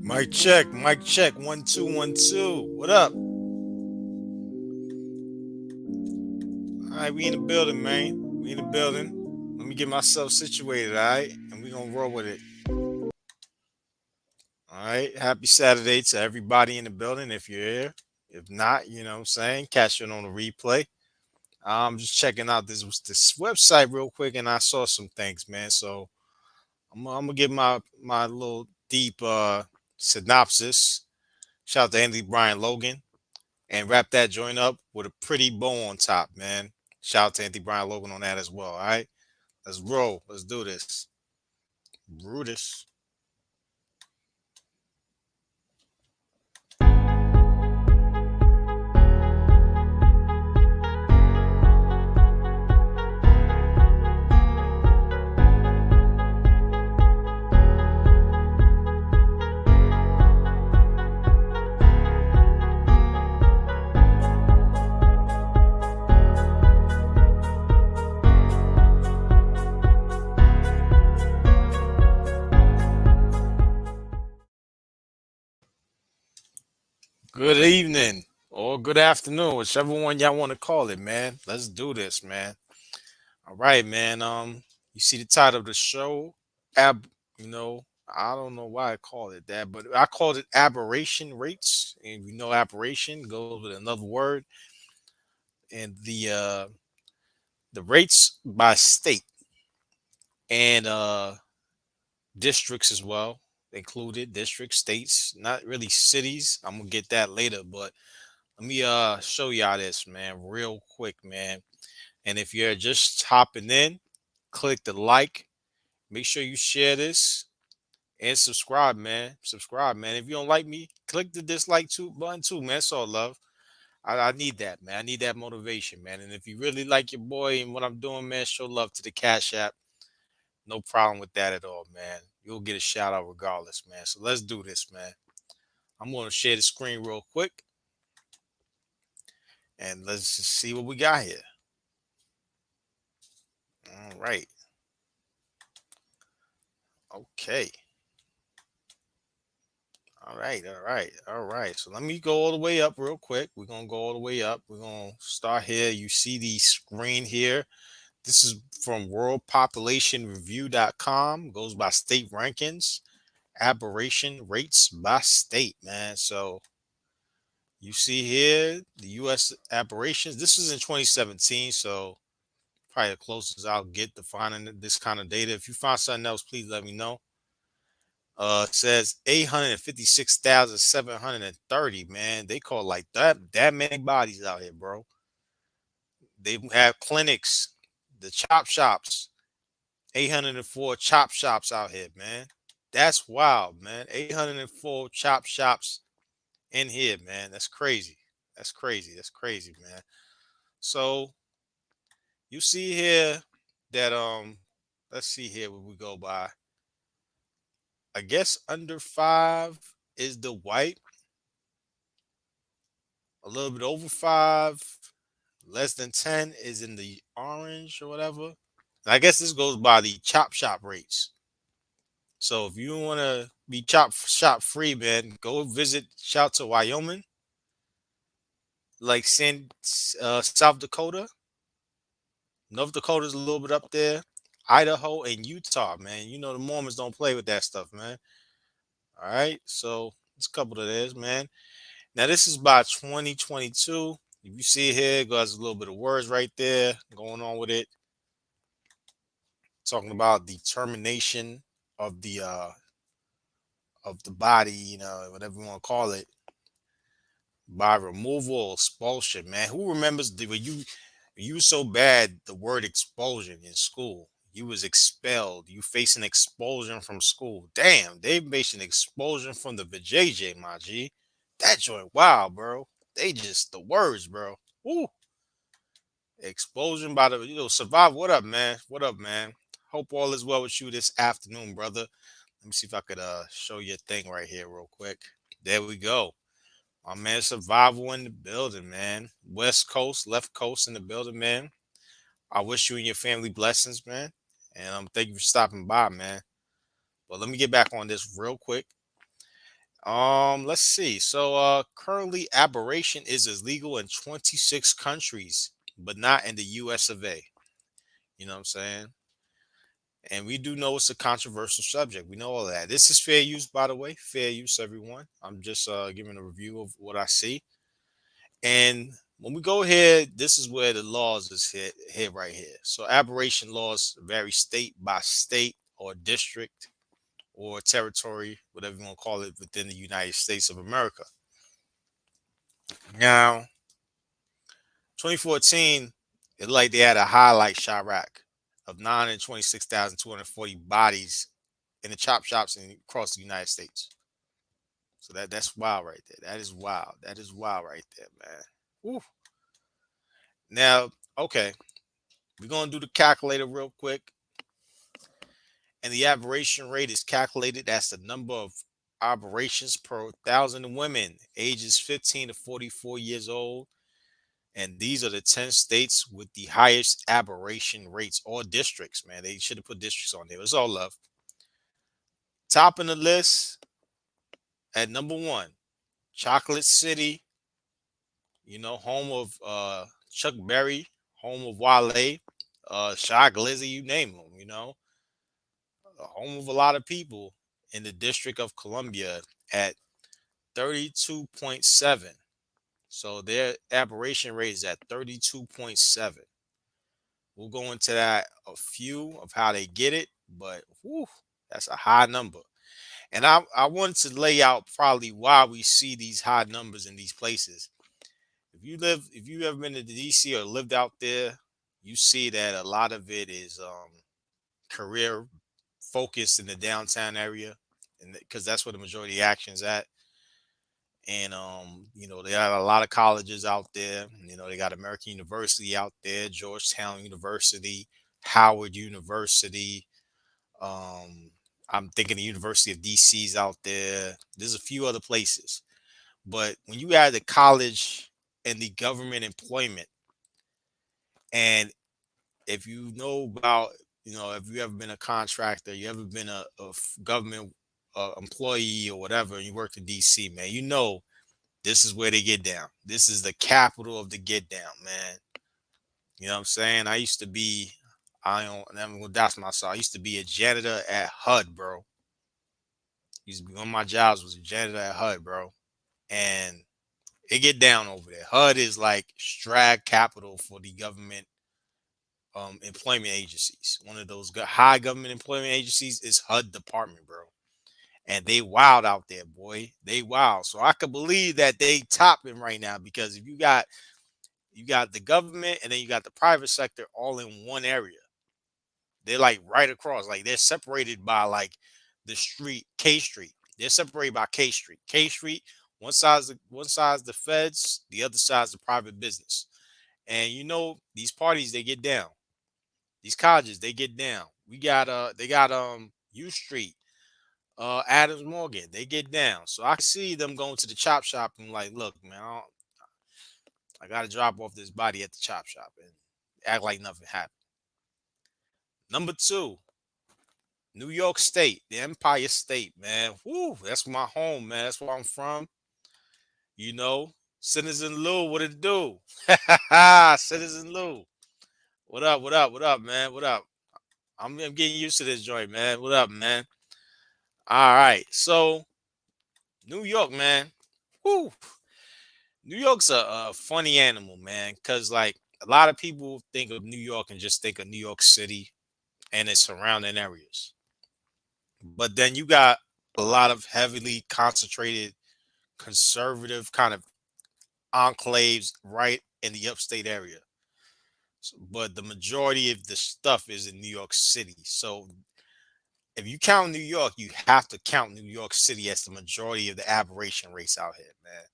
Mic check, 1 2 1 2. What up? All right, we in the building, man. We in the building. Let me get myself situated, all right? And we gonna roll with it. All right. Happy Saturday to everybody in the building if you're here. If not, you know what I'm saying? Catch it on the replay. I'm just checking out this website real quick and I saw some things, man. So I'm gonna give my little deep synopsis. Shout out to Andy Brian Logan. And wrap that joint up with a pretty bow on top, man. Shout out to Anthony Brian Logan on that as well. All right, let's roll. Let's do this. Brutus. Good evening or good afternoon, whichever one y'all want to call it, man. Let's do this, man. All right, man. You see the title of the show, you know, I don't know why I called it that, but I called it aberration rates. And we know aberration goes with another word, and the rates by state and districts as well, included districts, states, not really cities. I'm gonna get that later, but let me show y'all this, man, real quick, man. And if you're just hopping in, click the like, make sure you share this and subscribe, man. Subscribe, man. If you don't like me, click the dislike too button too, man. It's all love. I need that, man. I need that motivation, man. And if you really like your boy and what I'm doing, man, show love to the Cash App. No problem with that at all, man. You'll get a shout out regardless, man. So let's do this, man. I'm going to share the screen real quick and let's just see what we got here. All right. Okay. All right. All right. All right. So let me go all the way up real quick. We're going to go all the way up. We're going to start here. You see the screen here. This is from worldpopulationreview.com. Goes by state rankings, aberration rates by state, man. So you see here the U.S. aberrations. This is in 2017, so probably the closest I'll get to finding this kind of data. If you find something else, please let me know. It says 856,730. Man, they call like that many bodies out here, bro. They have clinics, the chop shops, 804 chop shops out here, man. That's wild, man. 804 chop shops in here, man. That's crazy. That's crazy. That's crazy, man. So you see here that let's see here what we go by. I guess under 5 is the white, a little bit over 5, less than 10 is in the orange or whatever. And I guess this goes by the chop shop rates. So if you want to be chop shop free, man, go visit shout to Wyoming, like South Dakota. North Dakota's a little bit up there. Idaho and Utah, man. You know the Mormons don't play with that stuff, man. All right. So it's a couple of this, man. Now this is by 2022. If you see here, it got a little bit of words right there going on with it. Talking about determination of the body, you know, whatever you want to call it, by removal or expulsion, man. Who remembers when you were so bad the word expulsion in school? You was expelled. You facing expulsion from school. Damn, they facing expulsion from the VJJ, my G. That joint, wow, bro. They just the words, bro. Woo. Explosion by the survive. What up, man? What up, man? Hope all is well with you this afternoon, brother. Let me see if I could show you a thing right here real quick. There we go. My man Survival in the building, man. West Coast, left coast in the building, man. I wish you and your family blessings, man. And thank you for stopping by, man. But let me get back on this real quick. Let's see. So currently aberration is illegal in 26 countries, but not in the US of A. You know what I'm saying? And we do know it's a controversial subject. We know all that. This is fair use, by the way. Fair use, everyone. I'm just giving a review of what I see. And when we go here, this is where the laws is hit right here. So aberration laws vary state by state or district or territory, whatever you want to call it, within the United States of America. Now, 2014, it looked like they had a highlight Chirac of 926,240 bodies in the chop shops across the United States. So that's wild right there. That is wild. That is wild right there, man. Woo. Now, okay, we're gonna do the calculator real quick, and the aberration rate is calculated as the number of operations per thousand women ages 15 to 44 years old. And these are the 10 states with the highest aberration rates or districts, man. They should have put districts on there. It's all love. Top in the list at number one, Chocolate City, home of Chuck Berry, home of Wale, Shy Glizzy, you name them, home of a lot of people in the District of Columbia at 32.7. So their aberration rate is at 32.7. We'll go into that a few of how they get it, but whew, that's a high number. And I wanted to lay out probably why we see these high numbers in these places. If you ever been to DC or lived out there, you see that a lot of it is career focused in the downtown area, and because that's where the majority of the action's at. And they got a lot of colleges out there. They got American University out there, Georgetown University, Howard University. Um, I'm thinking the University of DC's out there. There's a few other places. But when you add the college and the government employment, and if you know about, if you ever been a contractor, you ever been a government employee or whatever, and you work in DC, man, this is where they get down. This is the capital of the get down, man. You know what I'm saying? I'm gonna dox myself. I used to be a janitor at HUD, bro. Used to be one of my jobs was a janitor at HUD, bro. And it get down over there. HUD is like drag capital for the government employment agencies. One of those high government employment agencies is HUD department, bro. And they wild out there, boy. They wild. So I could believe that they topping right now because if you got the government and then you got the private sector all in one area. They're like right across. Like they're separated by like the street, K Street. They're separated by K Street. K Street, one side's the feds, the other side's the private business. And these parties they get down. These colleges they get down. They got U Street, Adams Morgan, they get down. So I can see them going to the chop shop and like, look, man, I gotta drop off this body at the chop shop and act like nothing happened. Number two, New York State, the Empire State, man. Whoo, that's my home, man. That's where I'm from. You know, Citizen Lou, what it do? Citizen Lou. What up, what up, what up, man? What up? I'm getting used to this joint, man. What up, man? All right. So, New York, man. Whoo. New York's a funny animal, man, because like a lot of people think of New York and just think of New York City and its surrounding areas. But then you got a lot of heavily concentrated conservative kind of enclaves right in the upstate area. But the majority of the stuff is in New York City. So if you count New York, you have to count New York City as the majority of the aberration rates out here, man.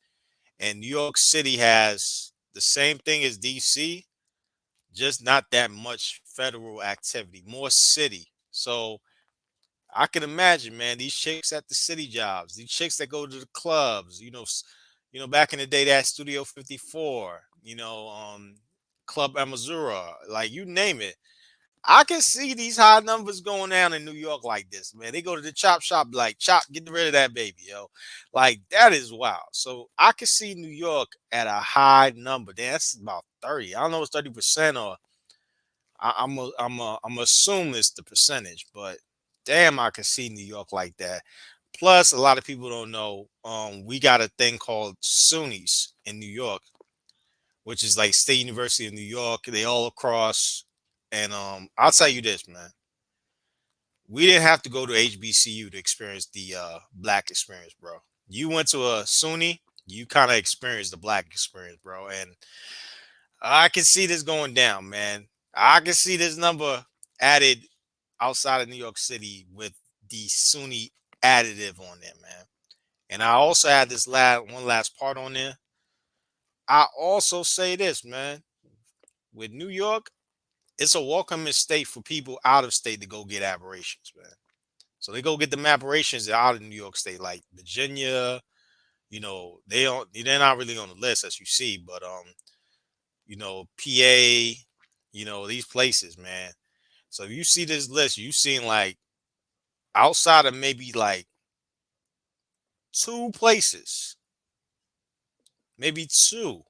And New York City has the same thing as DC, just not that much federal activity, more city. So I can imagine, man, these chicks at the city jobs, these chicks that go to the clubs, back in the day, that Studio 54, Club Amazura, like you name it. I can see these high numbers going down in New York like this, man. They go to the chop shop, like, chop, get rid of that baby, yo. Like, that is wild. So I can see New York at a high number. That's about 30. I don't know if it's 30% or I'm assume it's the percentage, but damn, I can see New York like that. Plus, a lot of people don't know. We got a thing called SUNYs in New York, which is like State University of New York. They all across. And I'll tell you this, man. We didn't have to go to HBCU to experience the black experience, bro. You went to a SUNY, you kind of experienced the black experience, bro. And I can see this going down, man. I can see this number added outside of New York City with the SUNY additive on there, man. And I also had this last part on there. I also say this, man. With New York, it's a welcoming state for people out of state to go get aberrations, man. So they go get them aberrations out of New York State, like Virginia. They're not really on the list as you see, but PA, these places, man. So if you see this list, you seen like outside of maybe like two places, maybe two.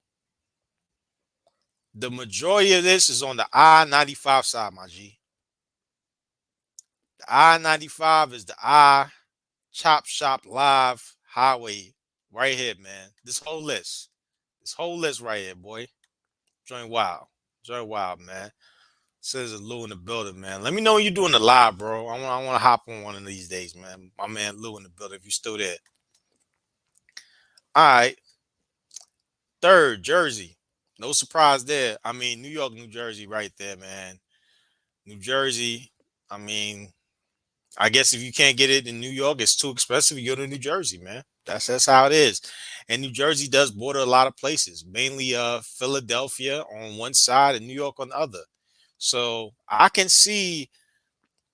The majority of this is on the I-95 side, my G. The I-95 is the Chop Shop Live Highway right here, man. This whole list right here, boy. Join wild. Join wild, man. Says a Lou in the building, man. Let me know when you're doing the live, bro. I want to hop on one of these days, man. My man Lou in the building, if you're still there. All right. Third, Jersey. No surprise there. I mean, New York, New Jersey, right there, man. New Jersey. I mean, I guess if you can't get it in New York, it's too expensive. You go to New Jersey, man. That's how it is. And New Jersey does border a lot of places, mainly Philadelphia on one side and New York on the other. So I can see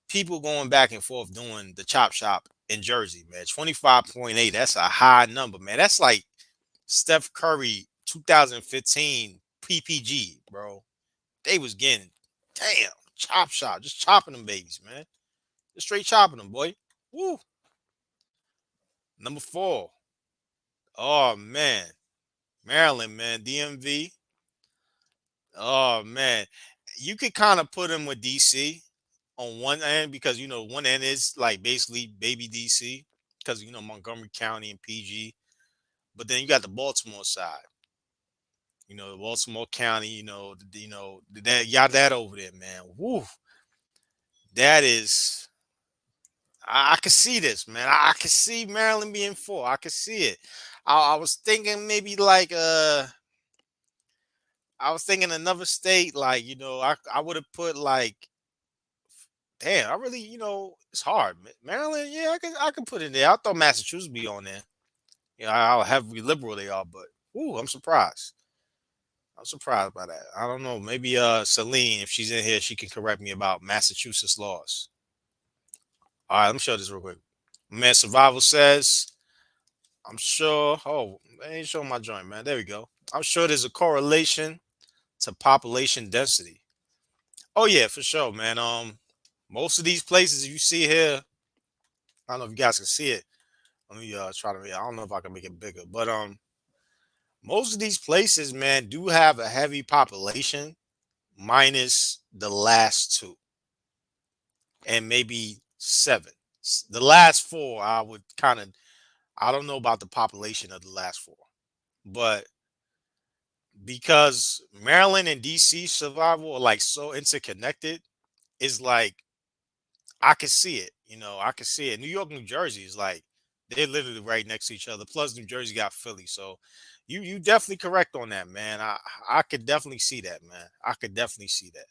people going back and forth doing the chop shop in Jersey, man. 25.8. That's a high number, man. That's like Steph Curry 2015 PPG, bro. They was getting damn chop shop, just chopping them babies, man. Just straight chopping them, boy. Woo. Number 4. Oh man. Maryland, man. DMV. Oh man. You could kind of put them with DC on one end because one end is like basically baby DC because Montgomery County and PG. But then you got the Baltimore side. The Baltimore County, that you got that over there, man. Woo. That is I can see this, man. I can see Maryland being 4. I can see it. I was thinking maybe like I was thinking another state, like, I would have put like damn, I really, it's hard. Maryland, yeah, I can put it there. I thought Massachusetts be on there. How heavily liberal they are, but ooh, I'm surprised. I'm surprised by that. I don't know. Maybe Celine, if she's in here, she can correct me about Massachusetts laws. All right, let me show this real quick. Man, Survival says, I'm sure. Oh, they ain't showing my joint, man. There we go. I'm sure there's a correlation to population density. Oh yeah, for sure, man. Most of these places you see here, I don't know if you guys can see it. Let me try to. I don't know if I can make it bigger, but most of these places, man, do have a heavy population, minus the last two, and maybe seven. The last four, I would kind of. I don't know about the population of the last four, but because Maryland and DC survival are like so interconnected, it's like I can see it. I can see it. New York, New Jersey is like they're literally right next to each other. Plus, New Jersey got Philly, so you definitely correct on that, man. I could definitely see that, man. I could definitely see that.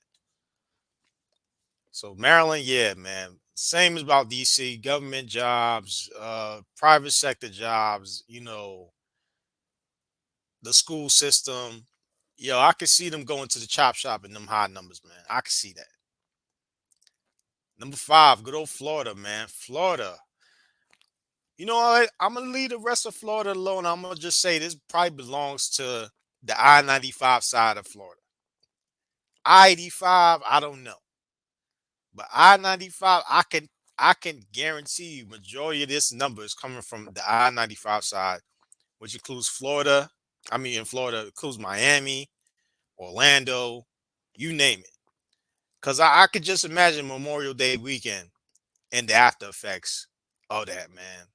So Maryland, yeah, man. Same as about DC. Government jobs, private sector jobs. The school system. Yo, I could see them going to the chop shop in them high numbers, man. I could see that. Number 5, good old Florida, man. Florida. You know what? I'm gonna leave the rest of Florida alone. I'm gonna just say this probably belongs to the I-95 side of Florida. I-85, I don't know. But I-95, I can guarantee you majority of this number is coming from the I-95 side, which includes Florida. I mean, in Florida, it includes Miami, Orlando, you name it. Because I could just imagine Memorial Day weekend and the after effects of that, man.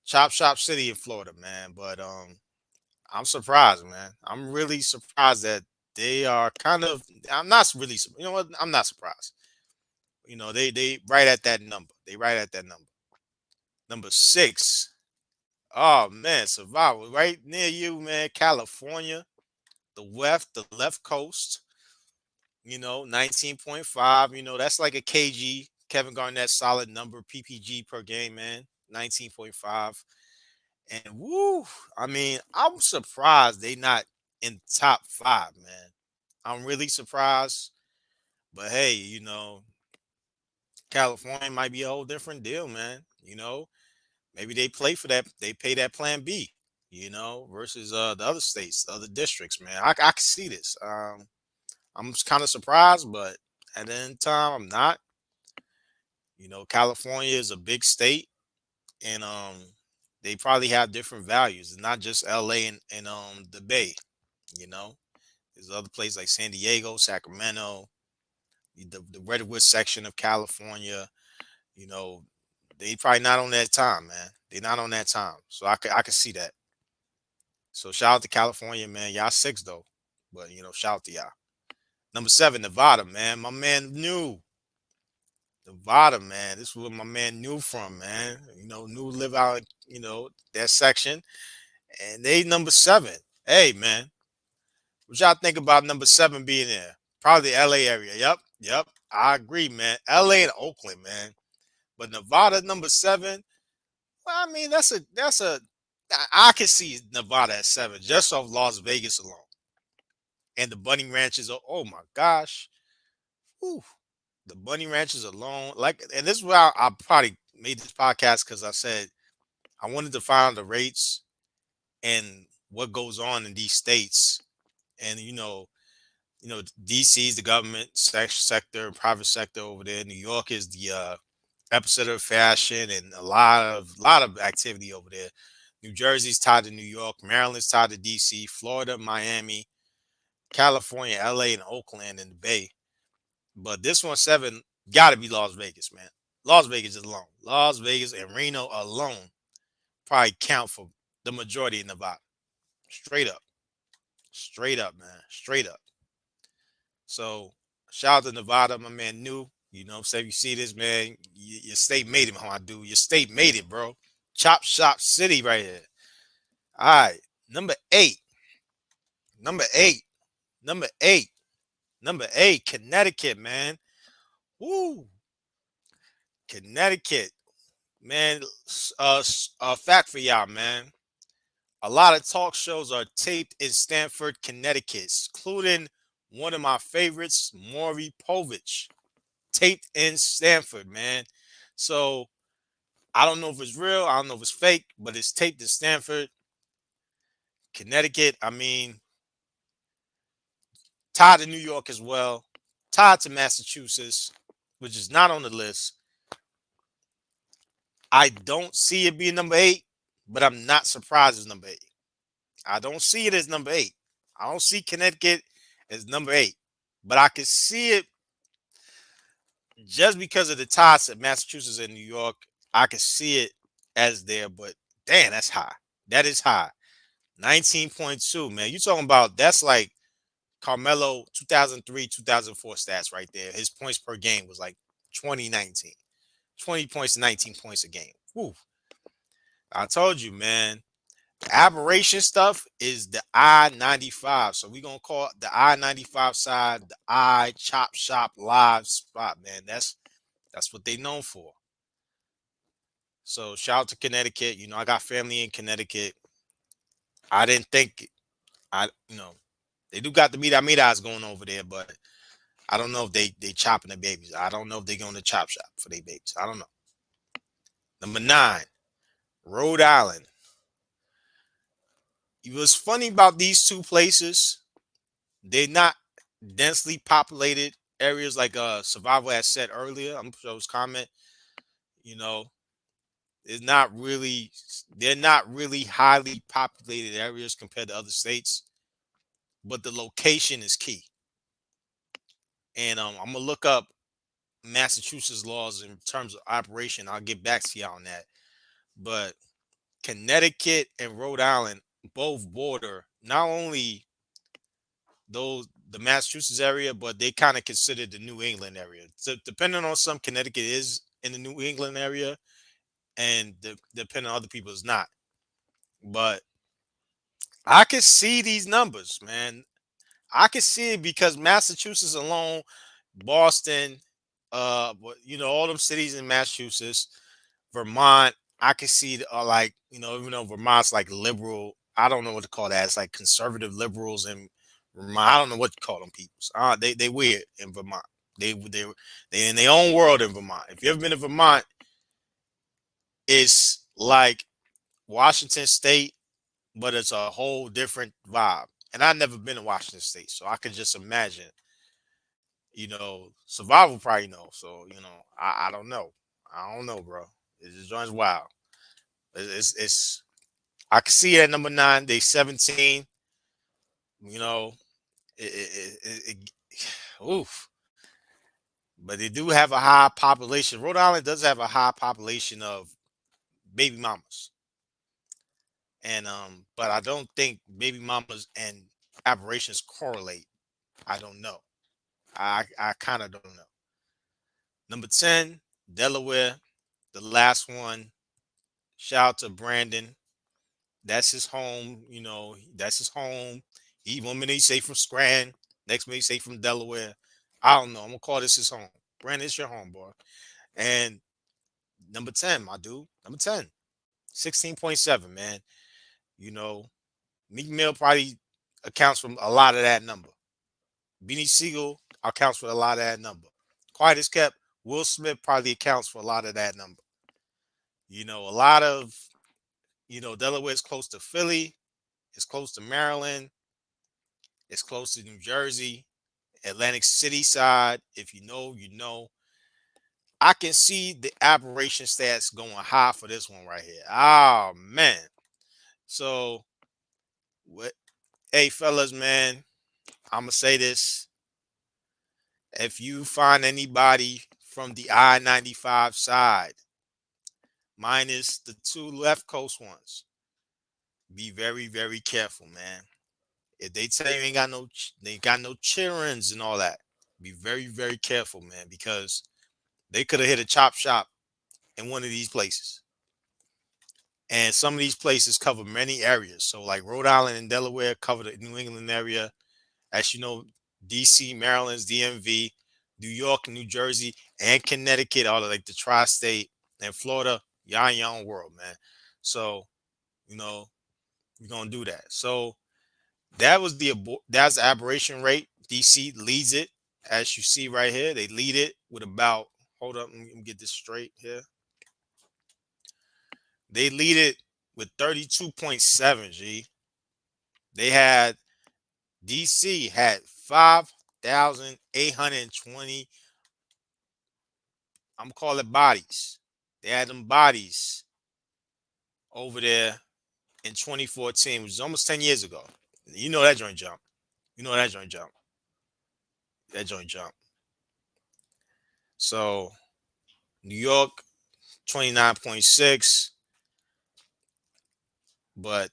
Chop Shop City in Florida, man. But I'm surprised, man. I'm really surprised that they are kind of. I'm not really. You know what? I'm not surprised. They right at that number. They right at that number. Number six. Oh man, survival right near you, man. California, the left coast. 19.5. That's like a KG. Kevin Garnett solid number PPG per game, man. 19.5. And woo, I mean, I'm surprised they not in top five, man. I'm really surprised. But hey, California might be a whole different deal, man. Maybe they play for that, they pay that plan B, versus the other states, the other districts, man. I can see this. I'm kind of surprised, but at the end of time, I'm not. California is a big state, and they probably have different values. It's not just LA and the Bay, you know. There's other places like San Diego, Sacramento, the Redwood section of California. You know, they probably not on that time, man. They not on that time. So I could see that. So shout out to California, man. Y'all six though. But shout out to y'all. Number seven, Nevada, man. My man knew. Nevada, man. This is where my man knew from, man. Knew live out, that section. And they number seven. Hey, man. What y'all think about number seven being there? Probably the LA area. Yep. Yep. I agree, man. LA and Oakland, man. But Nevada number seven. Well, I mean, I can see Nevada at seven just off Las Vegas alone. And the bunny ranches. Oh my gosh. Whew. The bunny ranches alone. And this is why I probably made this podcast because I said I wanted to find the rates and what goes on in these states. And DC is the government sector, private sector over there. New York is the epicenter of fashion and a lot of activity over there. New Jersey's tied to New York, Maryland's tied to DC, Florida, Miami, California, LA, and Oakland and the Bay. But this one seven gotta be Las Vegas, man. Las Vegas alone. Las Vegas and Reno alone probably count for the majority of Nevada. Straight up. Straight up, man. Straight up. So shout out to Nevada, my man New. So if you see this, man, your state made it, how I do. Your state made it, bro. Chop Shop City right here. All right. Number eight. Number eight. Number eight. Number eight. Connecticut, man. Woo. Connecticut. Man, a fact for y'all, man. A lot of talk shows are taped in Stamford, Connecticut, including one of my favorites, Maury Povich. Taped in Stamford, man. So I don't know if it's real. I don't know if it's fake, but it's taped in Stamford, Connecticut. I mean, tied to New York as well, tied to Massachusetts, which is not on the list. I don't see it being number eight, but I'm not surprised it's number eight. I don't see it as number eight. I don't see Connecticut as number eight, but I can see it just because of the ties to Massachusetts and New York. I can see it as there, but damn, that's high. That is high. 19.2, man. You talking about that's like Carmelo 2003, 2004 stats right there. His points per game was like 2019. 20 points, 19 points a game. Woo. I told you, man. The aberration stuff is the I-95. So we're going to call the I-95 side the I Chop Shop Live spot, man. That's what they known for. So shout out to Connecticut. I got family in Connecticut. I didn't think they do got the mitas going over there, but I don't know if they chopping the babies. I don't know if they going to chop shop for their babies. I don't know. Number nine, Rhode Island. What's funny about these two places, they're not densely populated areas like Survival had said earlier, I'm sure it was comment, you know, it's not really they're not really highly populated areas compared to other states, but the location is key. And I'm gonna look up Massachusetts laws in terms of operation. I'll get back to you on that. But Connecticut and Rhode Island both border not only those the Massachusetts area, but they kind of consider the New England area. So depending on some, Connecticut is in the New England area, and depending on other people, is not. But I can see these numbers, man. I can see it because Massachusetts alone, Boston, all them cities in Massachusetts, Vermont, I can see like, even though Vermont's like liberal, I don't know what to call that. It's like conservative liberals in Vermont. I don't know what to call them peoples. They weird in Vermont. They in their own world in Vermont. If you ever been to Vermont, it's like Washington State, but it's a whole different vibe. And I've never been to Washington State, so I could just imagine. Survival probably know. So I don't know. I don't know, bro. It just joins wild. It's I can see it at number 9. They 17. You know, oof. But they do have a high population. Rhode Island does have a high population of baby mamas, and but I don't think baby mamas and aberrations correlate. I don't know. I kind of don't know. Number 10, Delaware, the last one. Shout out to Brandon. That's his home. That's his home. He one minute he say from Scranton, next minute he say from Delaware. I don't know. I'm gonna call this his home. Brandon, it's your home, boy. And number 10, my dude. Number 10. 16.7, man. You know, Meek Mill probably accounts for a lot of that number. Beanie Siegel accounts for a lot of that number. Quiet as kept, Will Smith probably accounts for a lot of that number. A lot of, Delaware is close to Philly, it's close to Maryland, it's close to New Jersey, Atlantic City side. If you know, you know. I can see the aberration stats going high for this one right here. Oh man. So what hey fellas, man, I'ma say this. If you find anybody from the I-95 side, minus the two left coast ones, be very, very careful, man. If they tell you they ain't got no childrens and all that, be very, very careful, man, because they could have hit a chop shop in one of these places. And some of these places cover many areas. So like Rhode Island and Delaware cover the New England area. As you know, DC, Maryland's DMV, New York and New Jersey, and Connecticut, all of like the tri-state, and Florida, y'all in your own world, man. So, you know, we're gonna do that. So that's the aberration rate. DC leads it, as you see right here. They lead it with about, hold up, let me get this straight here. They lead it with 32.7, G. They had DC had 5,820. I'm calling it bodies. They had them bodies over there in 2014, which is almost 10 years ago. You know that joint jump. You know that joint jump. That joint jump. So New York, 29.6, but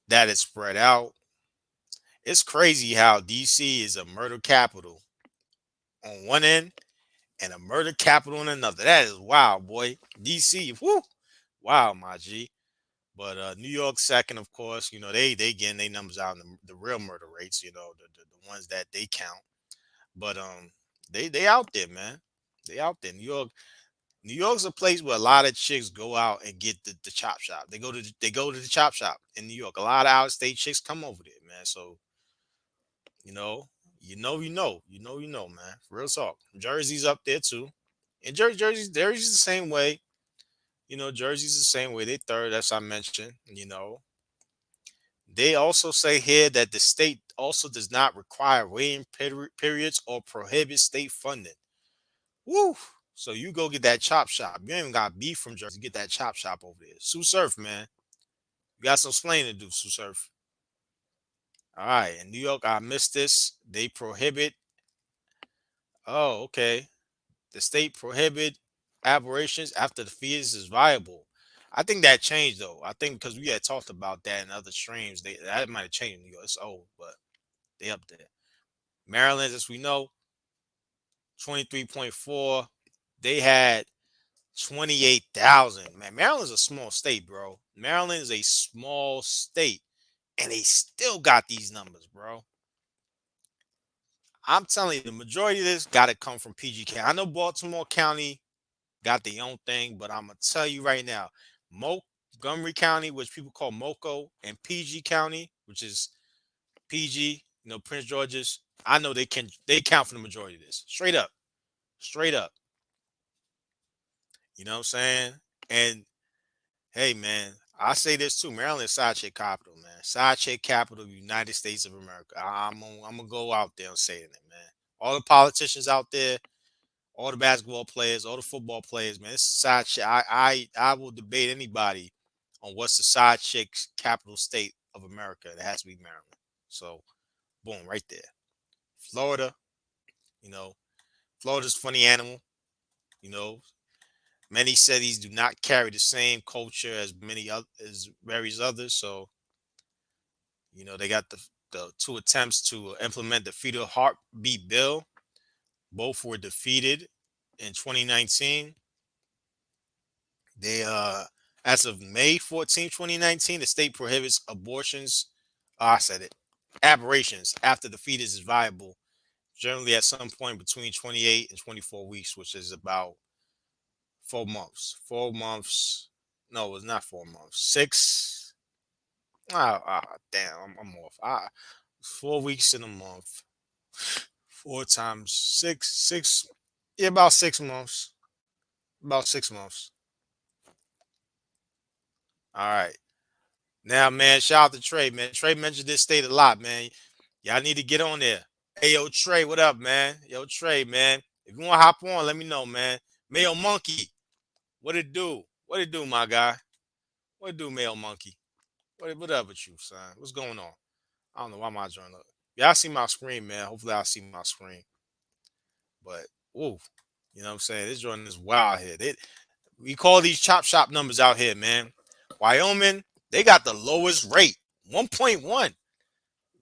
that is spread out. It's crazy how DC is a murder capital on one end and a murder capital on another. That is wild, boy. DC, whoo, wow, my G. But New York second, of course. They getting their numbers out in the real murder rates. The ones that they count. But they out there, man. They out there. New York's a place where a lot of chicks go out and get the chop shop. They go to the chop shop in New York. A lot of out of state chicks come over there, man. So you know, man. Real talk. Jersey's up there too. And Jersey's the same way. Jersey's the same way. They third, as I mentioned. They also say here that the state also does not require waiting periods or prohibit state funding. Woo! So you go get that chop shop. You ain't even got beef from Jersey. Get that chop shop over there. Sue Surf, man. You got some explaining to do, Sue Surf. All right. In New York, I missed this. They prohibit. Oh, okay. The state prohibit aberrations after the fetus is viable. I think that changed though. I think because we had talked about that in other streams, that might have changed in New York. It's old, but they up there. Maryland, as we know, 23.4. They had 28,000. Man, Maryland's a small state, bro. Maryland is a small state, and they still got these numbers, bro. I'm telling you, the majority of this got to come from PG County. I know Baltimore County got their own thing, but I'm gonna tell you right now, Montgomery County, which people call Moco, and PG County, which is PG, Prince George's. I know they count for the majority of this. Straight up, straight up. You know what I'm saying? And hey, man, I say this too. Maryland is side chick capital, man. Side chick capital of the United States of America. I'm gonna go out there and say it, man. All the politicians out there, all the basketball players, all the football players, man. It's side chick. I will debate anybody on what's the side chick capital state of America. It has to be Maryland. So, boom, right there. Florida, you know, Florida's a funny animal. You know, many cities do not carry the same culture as as various others. So, they got the two attempts to implement the fetal heartbeat bill. Both were defeated in 2019. They as of May 14, 2019, the state prohibits abortions. I said it. Aberrations after the fetus is viable, generally at some point between 28 and 24 weeks, which is about 4 months. 4 months. No, it's not 4 months. Six. Damn, I'm off. 4 weeks in a month. 4 times 6. Yeah, about 6 months. About 6 months. All right. Now, man, shout out to Trey, man. Trey mentioned this state a lot, man. Y'all need to get on there. Hey, yo, Trey, what up, man? Yo, Trey, man. If you want to hop on, let me know, man. Mayo Monkey, what it do? What it do, my guy? What it do, Mayo Monkey? What up with you, son? What's going on? I don't know why my joint up. Yeah, I see my screen, man. Hopefully, I see my screen. But, ooh, you know what I'm saying? This joint is wild here. We call these chop shop numbers out here, man. Wyoming, they got the lowest rate, 1.1.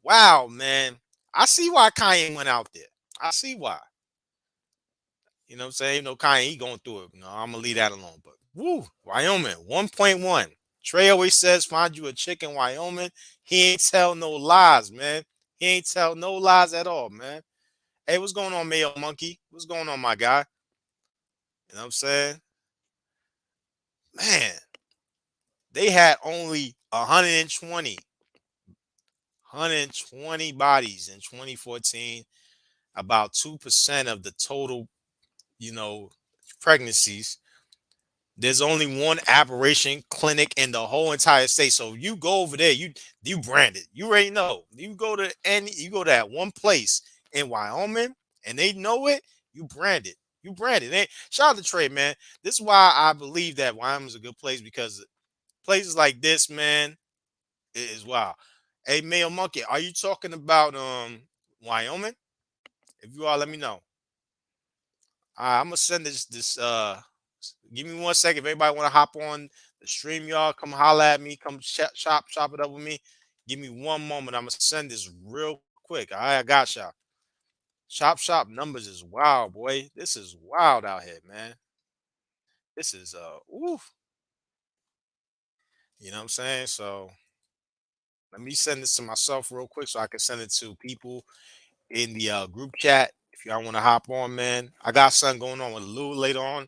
Wow, man. I see why Kanye went out there. I see why. You know what I'm saying? Kanye, he going through it. I'm going to leave that alone. But, woo, Wyoming, 1.1. Trey always says, find you a chick in Wyoming. He ain't tell no lies, man. He ain't tell no lies at all, man. Hey, what's going on, Mayo Monkey? What's going on, my guy? You know what I'm saying? Man, they had only 120 bodies in 2014, about 2% of the total, you know, pregnancies. There's only one aberration clinic in the whole entire state. So you go over there, you brand it. You already know. You go to that one place in Wyoming and they know it, you brand it. You brand it. Shout out to Trey, man. This is why I believe that Wyoming's a good place, because places like this, man, is wow. Hey, Mayo Monkey, are you talking about Wyoming? If you are, let me know. I'm gonna send give me 1 second. If anybody want to hop on the stream, y'all, come holla at me. Come chop it up with me. Give me one moment. I'm gonna send this real quick. All right, I got y'all. Chop shop numbers is wild, boy. This is wild out here, man. This is oof. You know what I'm saying? So let me send this to myself real quick so I can send it to people in the group chat. If y'all want to hop on, man. I got something going on with Lou later on.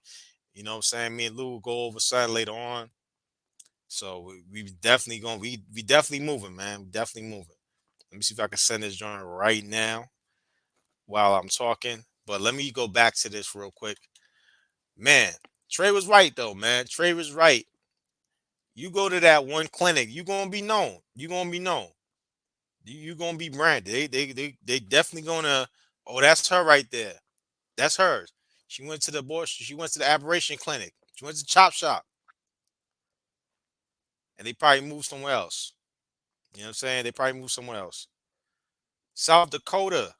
You know what I'm saying? Me and Lou will go over something later on. So we definitely going we definitely moving, man. We definitely moving. Let me see if I can send this joint right now while I'm talking. But let me go back to this real quick. Man, Trey was right though, man. Trey was right. You go to that one clinic, you gonna be known. You gonna be known. You gonna be branded. They definitely gonna. Oh, that's her right there. That's hers. She went to the abortion. She went to the Aberration clinic. She went to Chop Shop, and they probably moved somewhere else. You know what I'm saying? They probably moved somewhere else. South Dakota.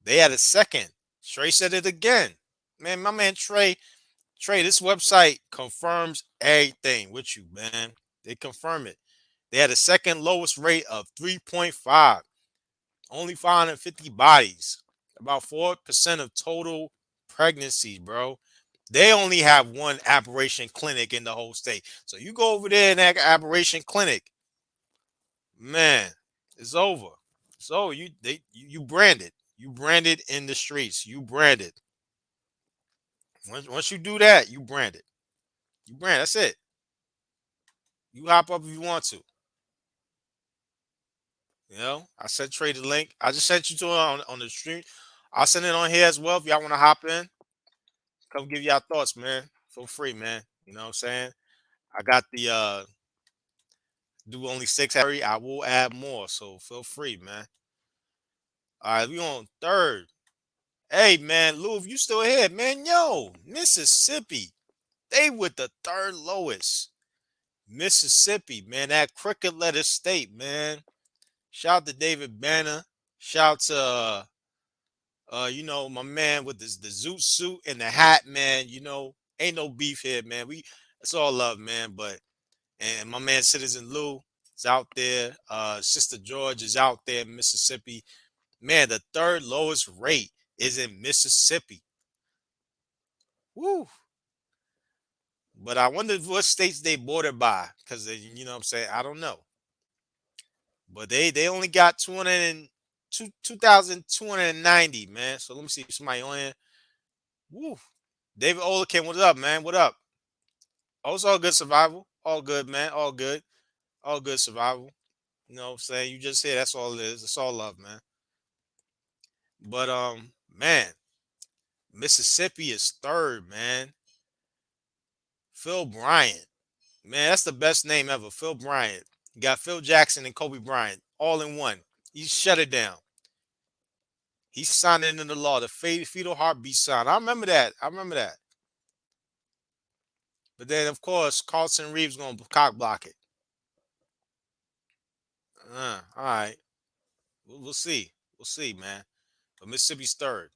They had a second. Trey said it again. Man, my man Trey, this website confirms everything with you, man. They confirm it. They had a second lowest rate of 3.5. Only 550 bodies. About 4% of total pregnancies, bro. They only have one aberration clinic in the whole state. So you go over there in that aberration clinic, man, it's over. So you branded. You branded in the streets. You branded. Once you do that, you branded. You brand. That's it. You hop up if you want to. You know, I sent Trey the link. I just sent you to it on the stream. I'll send it on here as well if y'all want to hop in. Come give y'all thoughts, man. Feel free, man. You know what I'm saying? I got the do only six. I will add more, so feel free, man. All right, we on third. Hey, man, Lou, if you still here, man, yo, Mississippi, they with the third lowest. Mississippi, man, that cricket letter state, man. Shout out to David Banner. Shout out to you know, my man with this the zoot suit and the hat, man. You know, ain't no beef here, man. We it's all love, man. But and my man Citizen Lou is out there. Sister George is out there in Mississippi. Man, the third lowest rate is in Mississippi. Woo. But I wonder what states they border by, because you know what I'm saying. I don't know. But they only got 200 and 2,290, man. So let me see if somebody on here. Woo. David Olakin, what up, man? What up? Oh, it's all good survival. All good, man. All good. All good survival. You know what I'm saying? You just said that's all it is. It's all love, man. But man, Mississippi is third, man. Phil Bryant. Man, that's the best name ever. Phil Bryant. You got Phil Jackson and Kobe Bryant all in one. He shut it down. He signed it into the law, the fetal heartbeat sign. I remember that. I remember that. But then, of course, Carlton Reeves going to cock block it. All right. We'll see. We'll see, man. But Mississippi's third.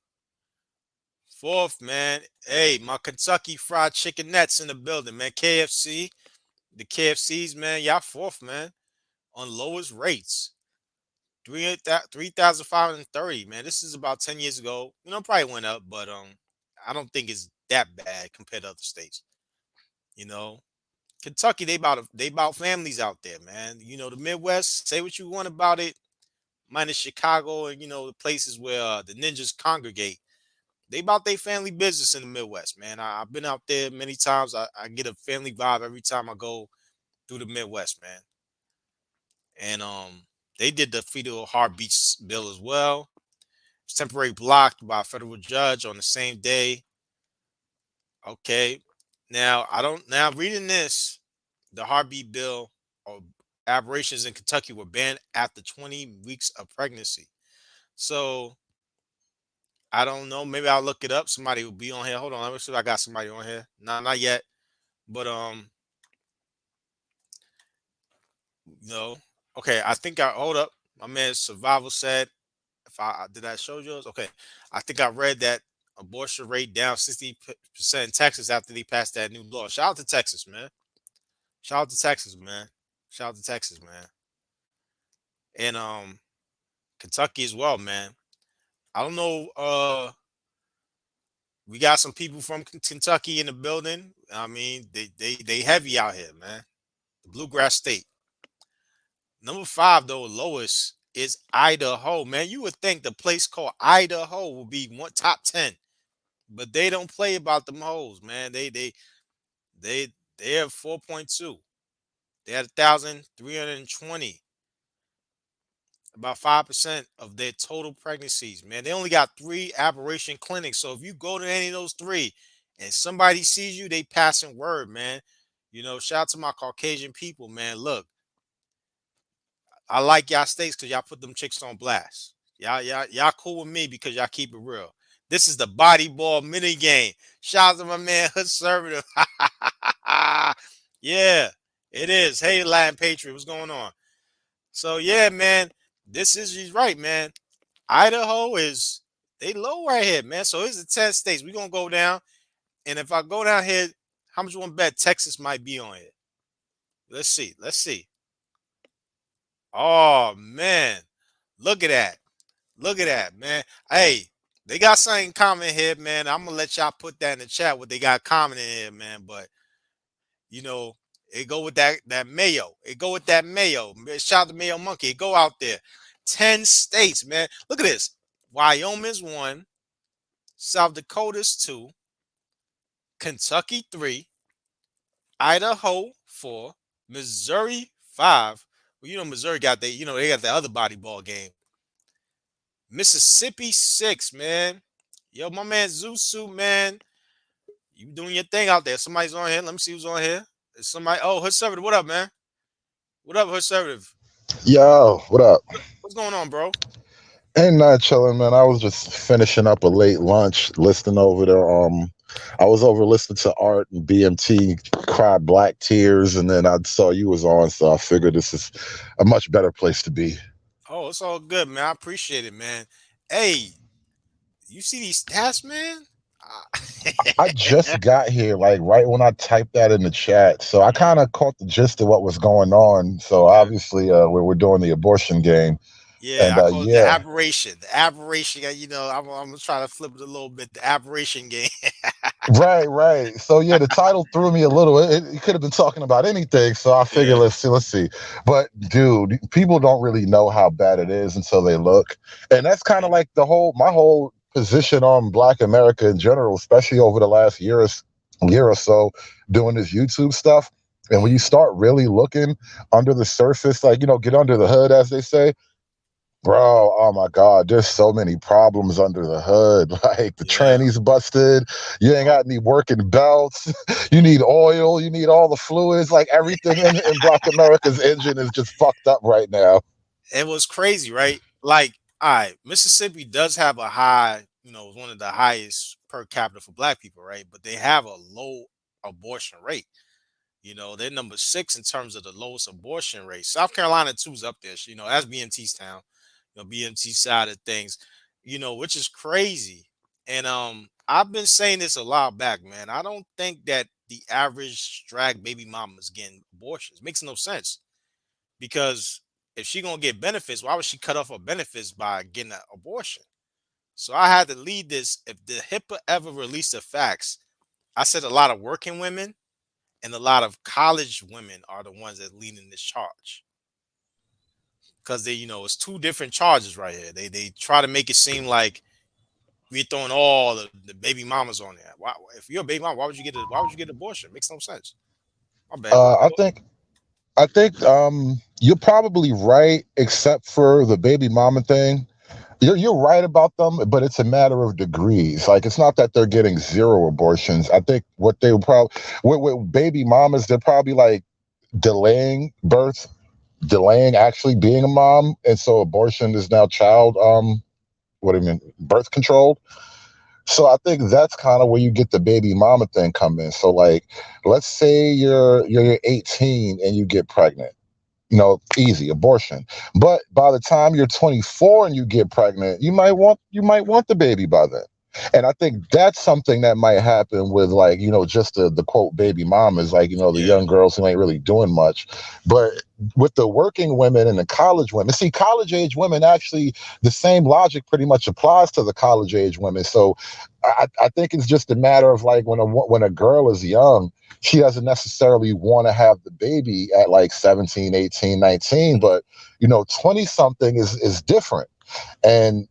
Fourth, man. Hey, my Kentucky Fried Chicken Nets in the building, man. KFC. The KFCs, man. Y'all fourth, man. On lowest rates. 3,530, man. This is about 10 years ago. You know, probably went up, but I don't think it's that bad compared to other states. You know, Kentucky, they about families out there, man. You know, the Midwest, say what you want about it, minus Chicago and you know the places where the ninjas congregate. They about their family business in the Midwest, man. I've been out there many times. I get a family vibe every time I go through the Midwest, man. And they did the fetal heartbeats bill as well. It's temporarily blocked by a federal judge on the same day. Okay. Now I don't now reading this, the heartbeat bill or aberrations in Kentucky were banned after 20 weeks of pregnancy. So I don't know. Maybe I'll look it up. Somebody will be on here. Hold on. Let me see if I got somebody on here. Not yet. But no. Okay, I think I hold up. My man Survival said, if I did I show yours? Okay. I think I read that abortion rate down 60% in Texas after they passed that new law. Shout out to Texas, man. Shout out to Texas, man. Shout out to Texas, man. And Kentucky as well, man. I don't know. We got some people from Kentucky in the building. I mean, they heavy out here, man. The Bluegrass State. Number five, though, lowest is Idaho. Man, you would think the place called Idaho would be one top 10, but they don't play about them hoes, man. They they have 4.2. They had 1,320. About 5% of their total pregnancies, man. They only got three aberration clinics. So if you go to any of those three and somebody sees you, they passing word, man. You know, shout out to my Caucasian people, man. Look, I like y'all states because y'all put them chicks on blast. Y'all cool with me because y'all keep it real. This is the body ball mini game. Shout out to my man Hood Conservative. Yeah, it is. Hey, Latin Patriot, what's going on? So yeah, man, this is he's right, man. Idaho is they low right here, man. So it's the 10 states. We're gonna go down. And if I go down here, how much you want to bet Texas might be on here? Let's see. Let's see. Oh man. Look at that. Look at that, man. Hey, they got something common here, man. I'm gonna let y'all put that in the chat what they got common in here, man. But you know, it go with that mayo. It go with that mayo. Shout out to Mayo Monkey. It go out there. 10 states, man. Look at this. Wyoming's one, South Dakota's two, Kentucky three, Idaho four, Missouri five. Well, Missouri got they got the other body ball game. Mississippi six, man. Yo, my man Zusu, man. You doing your thing out there. Somebody's on here. Let me see who's on here. Is somebody Hood Conservative. What up, man? What up, Hood Conservative? Yo, what up? What's going on, bro? Ain't not chilling, man. I was just finishing up a late lunch, listening over there. I was over listening to Art and BMT cry black tears, and then I saw you was on, so I figured this is a much better place to be. Oh, it's all good, man. I appreciate it, man. Hey, you see these stats, man? I just got here, like right when I typed that in the chat, so I kind Mhm. of caught the gist of what was going on. So Okay. obviously, we're doing the abortion game, Yeah, and I call it the yeah. aberration. The aberration. I'm gonna try to flip it a little bit. The aberration game. Right, right. So yeah, the title threw me a little. It could have been talking about anything. So I figured, Yeah. let's see. But dude, people don't really know how bad it is until they look, and that's kind of Mhm. like my whole position on Black America in general, especially over the last year or so, doing this YouTube stuff. And when you Mhm. start really looking under the surface, like get under the hood, as they say, bro, oh my God, there's so many problems under the hood. Like the Yeah. trannies busted. You ain't Oh, got any working belts. You need oil. You need all the fluids. Like everything in Black America's engine is just fucked up right now. it was crazy, right? Like, all right, Mississippi does have a high, one of the highest per capita for black people, right? But they have a low abortion rate. They're number six in terms of the lowest abortion rate. South Carolina two's up there. That's BMT's town, BMT side of things, which is crazy. And I've been saying this a while back, man. I don't think that the average drag baby mama is getting abortions. Makes no sense because if she gonna get benefits, why would she cut off her benefits by getting an abortion? So I had to lead this. If the HIPAA ever released the facts, I said a lot of working women and a lot of college women are the ones that leading this charge because it's two different charges right here. They try to make it seem like we're throwing all the baby mamas on there. Why, if you're a baby mama, why would you get an abortion? Makes no sense. My bad. Go Uh, ahead. I think I think you're probably right, except for the baby mama thing. You're right about them, but it's a matter of degrees. Like it's not that they're getting zero abortions. I think what they would probably with baby mamas, they're probably like delaying birth, delaying actually being a mom, and so abortion is now child what do you mean birth control. So I think that's kind of where you get the baby mama thing come in. So like, let's say you're 18 and you get pregnant, easy abortion. But by the time you're 24 and you get pregnant, you might want the baby by then. And I think that's something that might happen with like, just the quote baby mamas, like, the Yeah. young girls who ain't really doing much. But with the working women and the college women, see, college age women actually the same logic pretty much applies to the college age women. So I think it's just a matter of like when a girl is young, she doesn't necessarily want to have the baby at like 17, 18, 19, Mhm. but 20 something is different. And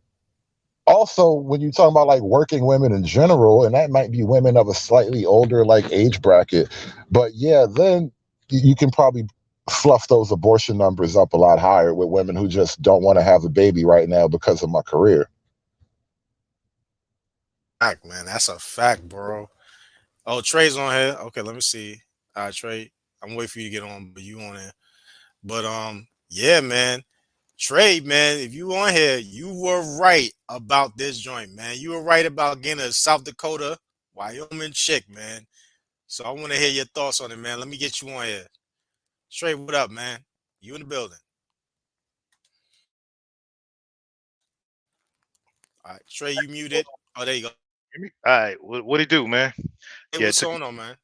also when you talk about like working women in general, and that might be women of a slightly older like age bracket, but yeah, then you can probably fluff those abortion numbers up a lot higher with women who just don't want to have a baby right now because of my career. Fact, man. That's a fact, bro. Oh, Trey's on here. Okay, let me see. All right, Trey. I'm waiting for you to get on, but you on there. But Yeah, man. Trey, man, if you on here, you were right about this joint, man. You were right about getting a South Dakota, Wyoming chick, man. So I want to hear your thoughts on it, man. Let me get you on here. Trey, what up, man? You in the building? All right, Trey, you muted. Oh, there you go. Hear me? All right, what do you do, man? Hey, Yeah, what's took going on, man?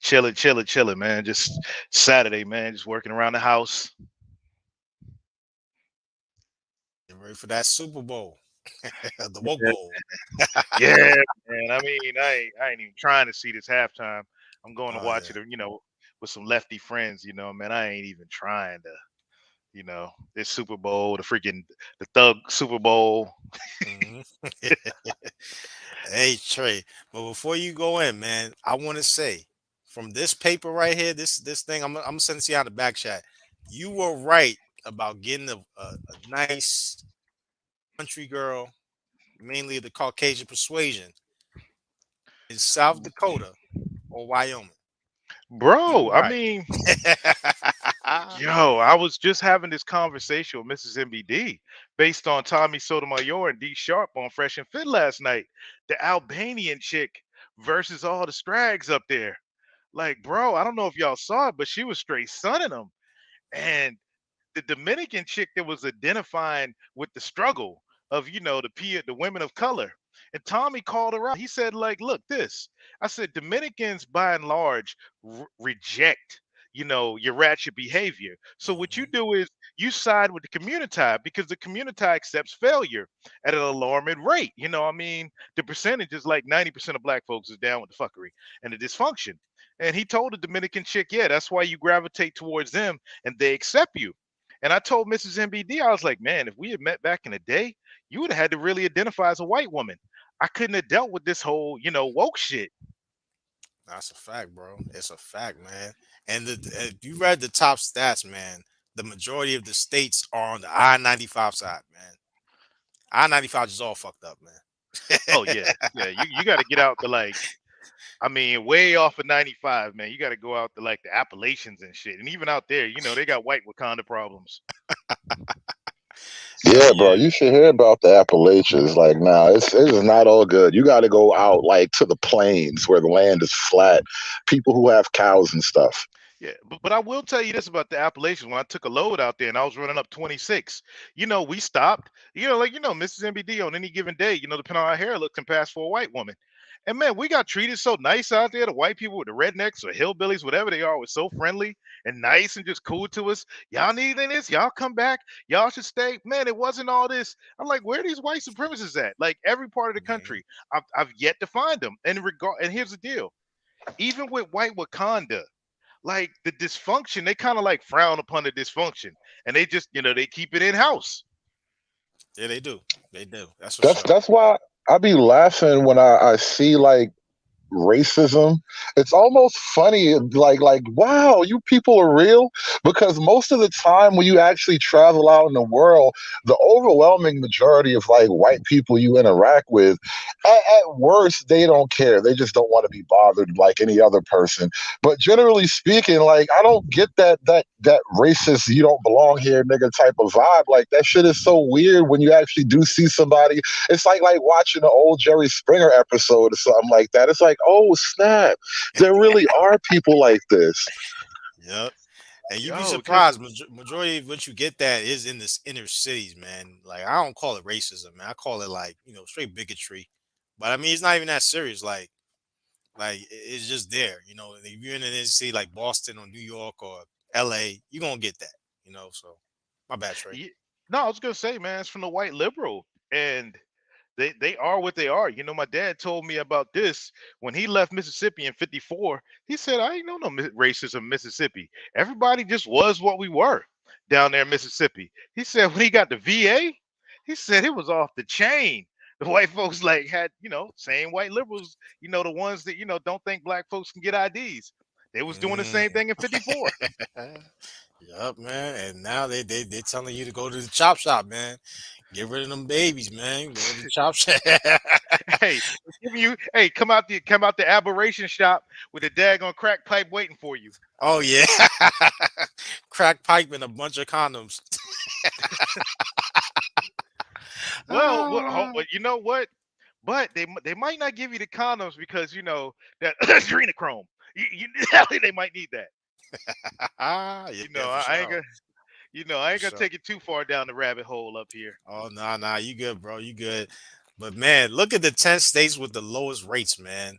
chilling, man. Just Saturday, man. Just working around the house. You ready for that Super Bowl, the woke Yeah, bowl? yeah, man. I mean, I ain't even trying to see this halftime. I'm going to Oh watch yeah. it, with some lefty friends. Man, I ain't even trying to. This Super Bowl, the Thug Super Bowl. Hmm. Hey Trey, but before you go in, man, I want to say from this paper right here, this thing, I'm sending to you out the back chat. You were right about getting a nice country girl, mainly the Caucasian persuasion, in South Dakota or Wyoming. You Bro, were I right. mean, yo, I was just having this conversation with Mrs. MBD based on Tommy Sotomayor and D Sharp on Fresh and Fit last night. The Albanian chick versus all the Strags up there. Like, bro, I don't know if y'all saw it, but she was straight sunning them. And the Dominican chick that was identifying with the struggle of the women of color. And Tommy called her out. He said, like, look, this. I said, Dominicans by and large reject your ratchet behavior. So what you Hmm. do is you side with the community because the community accepts failure at an alarming rate. I mean, the percentage is like 90% of black folks is down with the fuckery and the dysfunction. And he told the Dominican chick, yeah, that's why you gravitate towards them and they accept you. And I told Mrs. MBD, I was like, man, if we had met back in the day, you would have had to really identify as a white woman. I couldn't have dealt with this whole, woke shit. That's a fact, bro. It's a fact, man. And if you read the top stats, man, the majority of the states are on the I-95 side, man. I-95 is all fucked up, man. Oh yeah, yeah. You got to get out the I mean, way off of 95, man. You got to go out to like the Appalachians and shit. And even out there, they got white Wakanda problems. Hell Yeah, bro, yeah. you should hear about the Appalachians. Like, nah, it's not all good. You got to go out like to the plains where the land is flat. People who have cows and stuff. Yeah, but I will tell you this about the Appalachians. When I took a load out there and I was running up 26, we stopped. Mrs. MBD on any given day, depending on how hair looks, can pass for a white woman. And man, we got treated so nice out there. The white people with the rednecks or hillbillies, whatever they are, was so friendly and nice and just cool to us. Y'all need any of this? Y'all come back. Y'all should stay. Man, it wasn't all this. I'm like, where are these white supremacists at? Like every part of the Mhm. country, I've yet to find them. And here's the deal: even with white Wakanda, like the dysfunction, they kind of like frown upon the dysfunction, and they just they keep it in house. Yeah, they do. They do. That's for That's sure. that's why I be laughing when I see like racism. It's almost funny, like wow, you people are real. Because most of the time when you actually travel out in the world, the overwhelming majority of like white people you interact with, at worst, they don't care. They just don't want to be bothered like any other person. But generally speaking, like I don't get that racist, you don't belong here, nigga type of vibe. Like that shit is so weird when you actually do see somebody. It's like watching an old Jerry Springer episode or something like that. It's like, oh snap, there really are people like this. Yep. And you'd be Yo, because surprised. Majority of what you get that is in this inner cities, man. Like I don't call it racism, man. I call it like straight bigotry. But I mean, it's not even that serious. Like it's just there. If you're in an inner city like Boston or New York or L.A., you're gonna get that. So my bad, Trey. no, I was gonna say, man, it's from the white liberal, and they are what they are. My dad told me about this when he left Mississippi in '54. He said, I ain't know no racism in Mississippi. Everybody just was what we were down there in Mississippi. He said when he got the VA, he said it was off the chain. The white folks like had, same white liberals, the ones that, don't think black folks can get IDs. They was doing the Mm. same thing in '54. Yup, man. And now they telling you to go to the chop shop, man. Get rid of them babies, man. Go to the chop shop. Hey, hey, come out the aberration shop with a daggone crack pipe waiting for you. Oh yeah. crack pipe and a bunch of condoms. Well, Ah. you know what? But they might not give you the condoms because you know that adrenochrome. They might need that. Yeah, You know, for I ain't sure. gonna. I For ain't gonna sure. take it too far down the rabbit hole up here. Oh, nah, you good, bro. You good. But man, look at the 10 states with the lowest rates, man.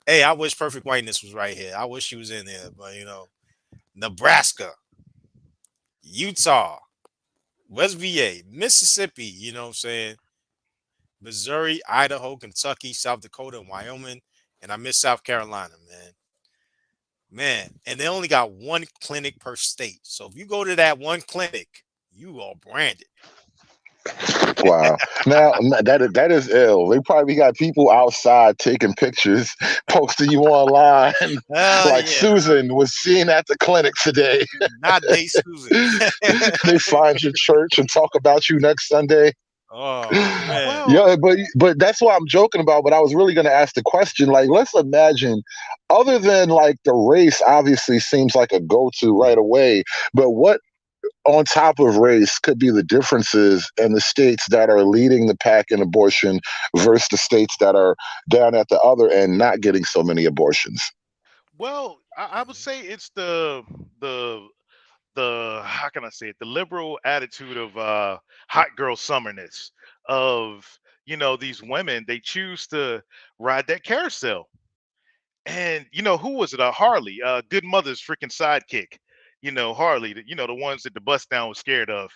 Hey, I wish Perfect Whiteness was right here. I wish she was in there, but Nebraska, Utah, West VA, Mississippi, what I'm saying? Missouri, Idaho, Kentucky, South Dakota, and Wyoming. And I miss South Carolina, man. Man, and they only got one clinic per state. So if you go to that one clinic, you are branded. Wow. Now that is ill. They probably got people outside taking pictures, posting you online, Hell like yeah. Susan was seen at the clinic today. Not Day Susan. They find your church and talk about you next Sunday. Oh man. Well, Yeah, but that's what I'm joking about. But I was really going to ask the question. Like, let's imagine, other than like the race, obviously seems like a go-to right away. But what on top of race could be the differences in the states that are leading the pack in abortion versus the states that are down at the other end not getting so many abortions? I would say it's the how can I say it? The liberal attitude of hot girl summerness of these women they choose to ride that carousel. And who was it? Harley, Good Mother's freaking sidekick. Harley, the ones that the bust down was scared of.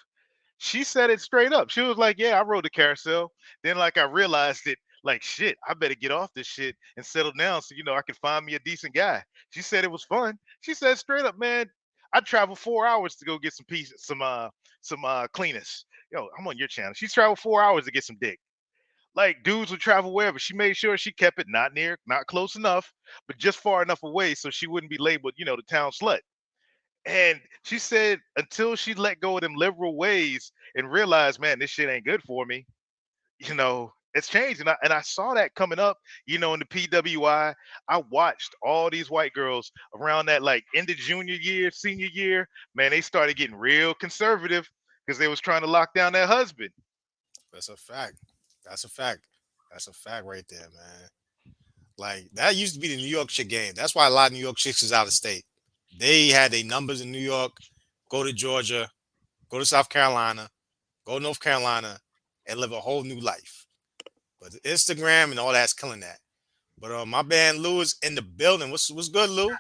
She said it straight up. She was like, "Yeah, I rode the carousel. Then, like, I realized it. Like, shit, I better get off this shit and settle down so I can find me a decent guy." She said it was fun. She said straight up, man, I traveled 4 hours to go get some cleanest. Yo, I'm on your channel. She traveled 4 hours to get some dick. Like dudes would travel wherever. She made sure she kept it not near, not close enough, but just far enough away so she wouldn't be labeled, the town slut. And she said until she let go of them liberal ways and realized, man, this shit ain't good for me, it's changed. And I saw that coming up, in the PWI. I watched all these white girls around that like end of junior year, senior year. Man, they started getting real conservative because they was trying to lock down that husband. That's a fact. That's a fact. That's a fact right there, man. Like that used to be the New York chick game. That's why a lot of New York chicks is out of state. They had their numbers in New York, go to Georgia, go to South Carolina, go to North Carolina, and live a whole new life. But Instagram and all that's killing that. But my band Lou is in the building. What's good, Lou?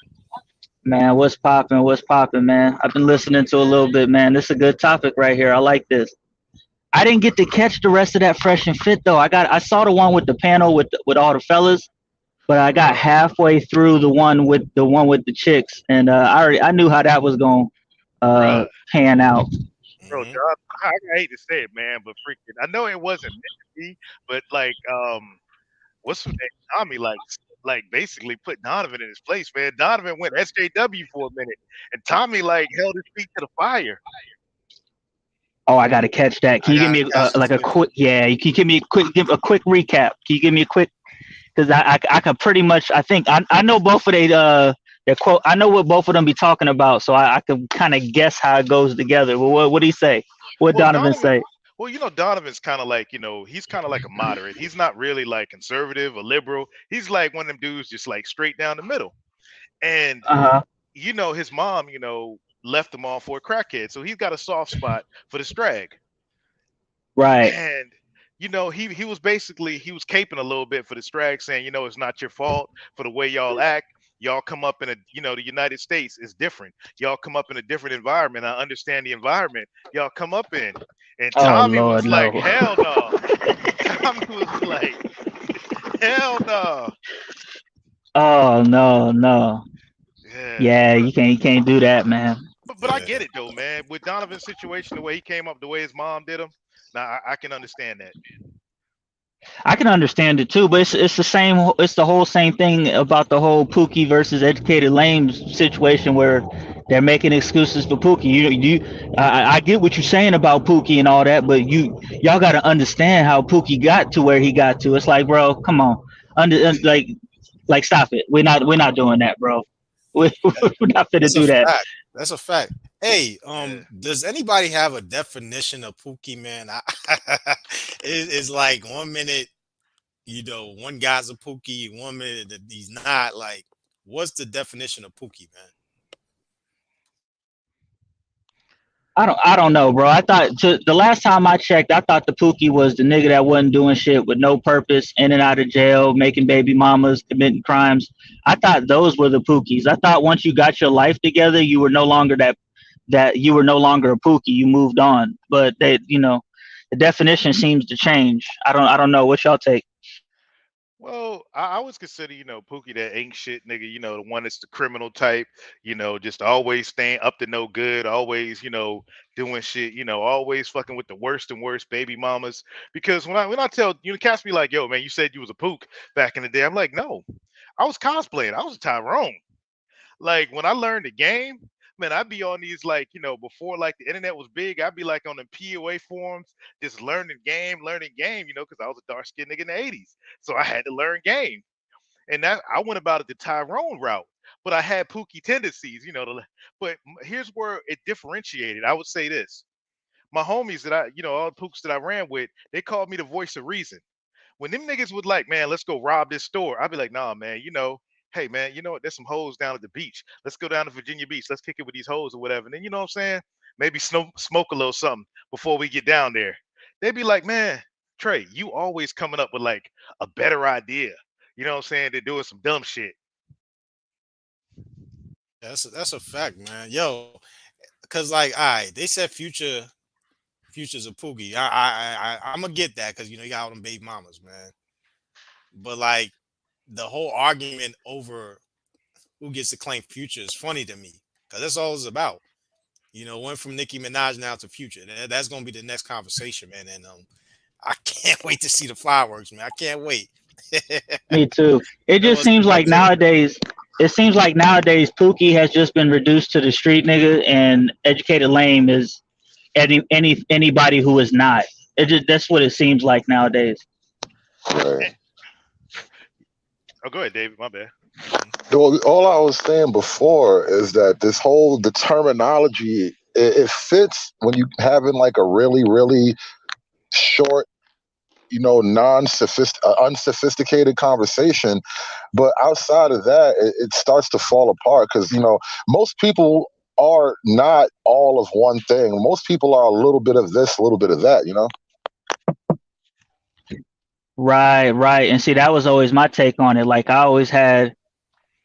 Man, what's popping? What's popping, man? I've been listening to a little bit, man. This is a good topic right here. I like this. I didn't get to catch the rest of that Fresh and Fit though. I saw the one with the panel with all the fellas, but I got halfway through the one with the chicks, and I knew how that was going to Bruh, pan out. bro, Hmm. John, I hate to say it, man, but freaking, I know it wasn't meant to be, but like, what's her name? Tommy, like basically put Donovan in his place, man. Donovan went SJW for a minute, and Tommy like held his feet to the fire. Oh, I got to catch that. Can I you give gotta me catch it like a too. quick? Yeah, you can give a quick recap. Can you give me a quick? Because I could pretty much I think I know both of their quote. I know what both of them be talking about, so I could kind of guess how it goes together. Well, what do he say? What Well, Donovan Donovan, say? Donovan's kind of like he's kind of like a moderate. He's not really like conservative or liberal. He's like one of them dudes, just like straight down the middle. And Uh huh. his mom, left him all for a crackhead, so he's got a soft spot for the strag. Right. And he was basically he was caping a little bit for the strag, saying, it's not your fault for the way y'all act. Y'all come up in a the United States is different. Y'all come up in a different environment. I understand the environment y'all come up in. And Oh Tommy Lord, was like, no. hell no. Tommy was like, hell no. Oh no, no. Yeah. Yeah, you can't do that, man. But I get Yeah, it though, man. With Donovan's situation, the way he came up, the way his mom did him, now I can understand that. I can understand it too, but it's the same. It's the whole same thing about the whole Pookie versus educated lame situation where they're making excuses for Pookie. I get what you're saying about Pookie and all that, but y'all got to understand how Pookie got to where he got to. It's like, bro, come on, like stop it. We're not doing that, bro. We're not finna that's a do that. fact. That's a fact. Hey, Yeah. does anybody have a definition of Pookie, man? It's like 1 minute, one guy's a Pookie, 1 minute that he's not. Like, what's the definition of Pookie, man? I don't know, bro. I thought the last time I checked, I thought the Pookie was the nigga that wasn't doing shit with no purpose, in and out of jail, making baby mamas, committing crimes. I thought those were the Pookies. I thought once you got your life together, you were no longer that you were no longer a Pookie. You moved on. But the definition seems to change. I don't know what y'all take. Well, I always consider, Pookie that ain't shit nigga, the one that's the criminal type, just always staying up to no good, always, doing shit, always fucking with the worst and worst baby mamas. Because when I tell cats be like, yo, man, you said you was a pook back in the day. I'm like, no, I was cosplaying. I was a Tyrone. Like when I learned the game, man, I'd be on these like, before like the internet was big, I'd be like on the POA forums, just learning game, because I was a dark skinned nigga in the 80s. So I had to learn game. And that I went about it the Tyrone route. But I had Pookie tendencies, but here's where it differentiated. I would say this. My homies that all the pooks that I ran with, they called me the voice of reason. When them niggas would like, man, let's go rob this store, I'd be like, nah, man, hey man, you know what? There's some hoes down at the beach. Let's go down to Virginia Beach. Let's kick it with these hoes or whatever. And then you know what I'm saying? Maybe smoke a little something before we get down there. They'd be like, man, Trey, you always coming up with like a better idea. You know what I'm saying? They're doing some dumb shit. That's a fact, man. Yo, cause like, all right, they said Future's a Pookie. I'm gonna get that because you got all them baby mamas, man. But like the whole argument over who gets to claim Future is funny to me because that's all it's about. Went from Nicki Minaj now to Future. That's gonna be the next conversation, man. And I can't wait to see the fireworks, man. I can't wait. Me too. It That just was seems my like joke. nowadays. It seems like nowadays Pookie has just been reduced to the street nigga, and educated lame is anybody who is not. That's what it seems like nowadays. Right. Eh, oh, go ahead, David. My bad. Well, all I was saying before is that this whole the terminology it fits when you having like a really really short, unsophisticated conversation. But outside of that, it starts to fall apart because most people are not all of one thing. Most people are a little bit of this, a little bit of that. Right, right. And see, that was always my take on it. Like I always had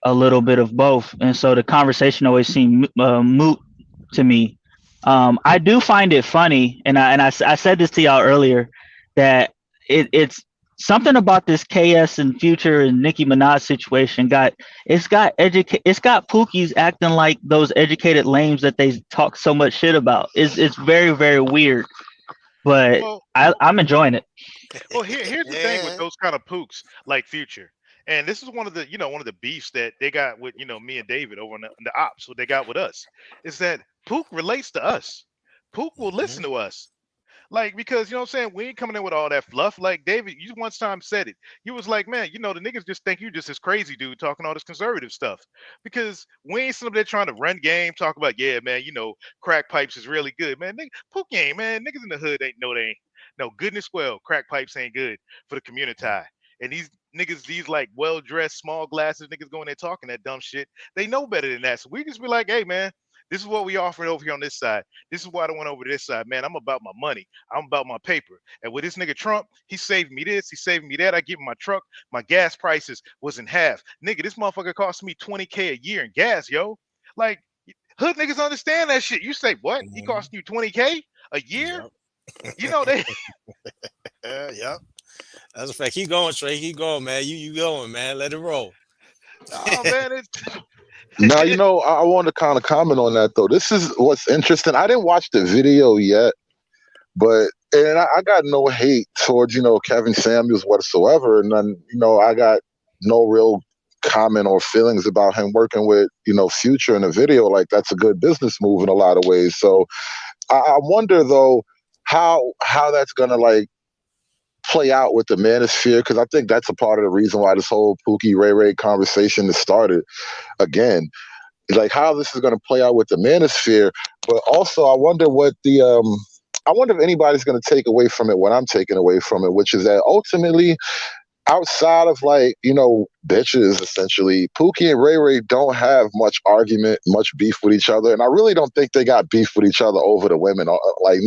a little bit of both, and so the conversation always seemed moot to me. I do find it funny, and I said this to y'all earlier that it's something about this KS and Future and Nicki Minaj situation it's got Pookies acting like those educated lames that they talk so much shit about. It's very very weird, but Well, I'm enjoying it. Well, here's the thing with Yeah. those kind of pooks like Future, and this is one of the beefs that they got with me and David over in the ops. What they got with us is that Pook relates to us. Pook will listen Mhm. to us. Like, because you know what I'm saying, we ain't coming in with all that fluff. Like David, you once time said it. You was like, man, the niggas just think you just this crazy dude talking all this conservative stuff. Because we ain't somebody there trying to run game, talk about, yeah, man, crack pipes is really good. Man, nigga, Pook ain't, man. Niggas in the hood ain't no they ain't. No, goodness well, crack pipes ain't good for the community. And these niggas, these like well dressed, small glasses niggas going there talking that dumb shit. They know better than that. So we just be like, hey man, this is what we offering over here on this side. This is why I don't want over this side, man. I'm about my money. I'm about my paper. And with this nigga Trump, he saved me this, he saved me that. I give him my truck, my gas prices was in half. Nigga, this motherfucker cost me 20K a year in gas, yo. Like, hood niggas understand that shit. You say what? He Mhm. cost you 20K a year? Yep. They Yep. That's a fact. Keep going, Trey. Keep going, man. You going, man. Let it roll. oh man, it's Now, I want to kind of comment on that though. This is what's interesting. I didn't watch the video yet, but and I got no hate towards Kevin Samuels whatsoever, and then I got no real comment or feelings about him working with Future in a video. Like that's a good business move in a lot of ways. So I wonder though how that's gonna like play out with the manosphere, because I think that's a part of the reason why this whole Pookie Ray Ray conversation has started again. like how this is going to play out with the manosphere. But also, I wonder if anybody's going to take away from it what I'm taking away from it, which is that ultimately, outside of like bitches, essentially, Pookie and Ray Ray don't have much argument, much beef with each other, and I really don't think they got beef with each other over the women. Like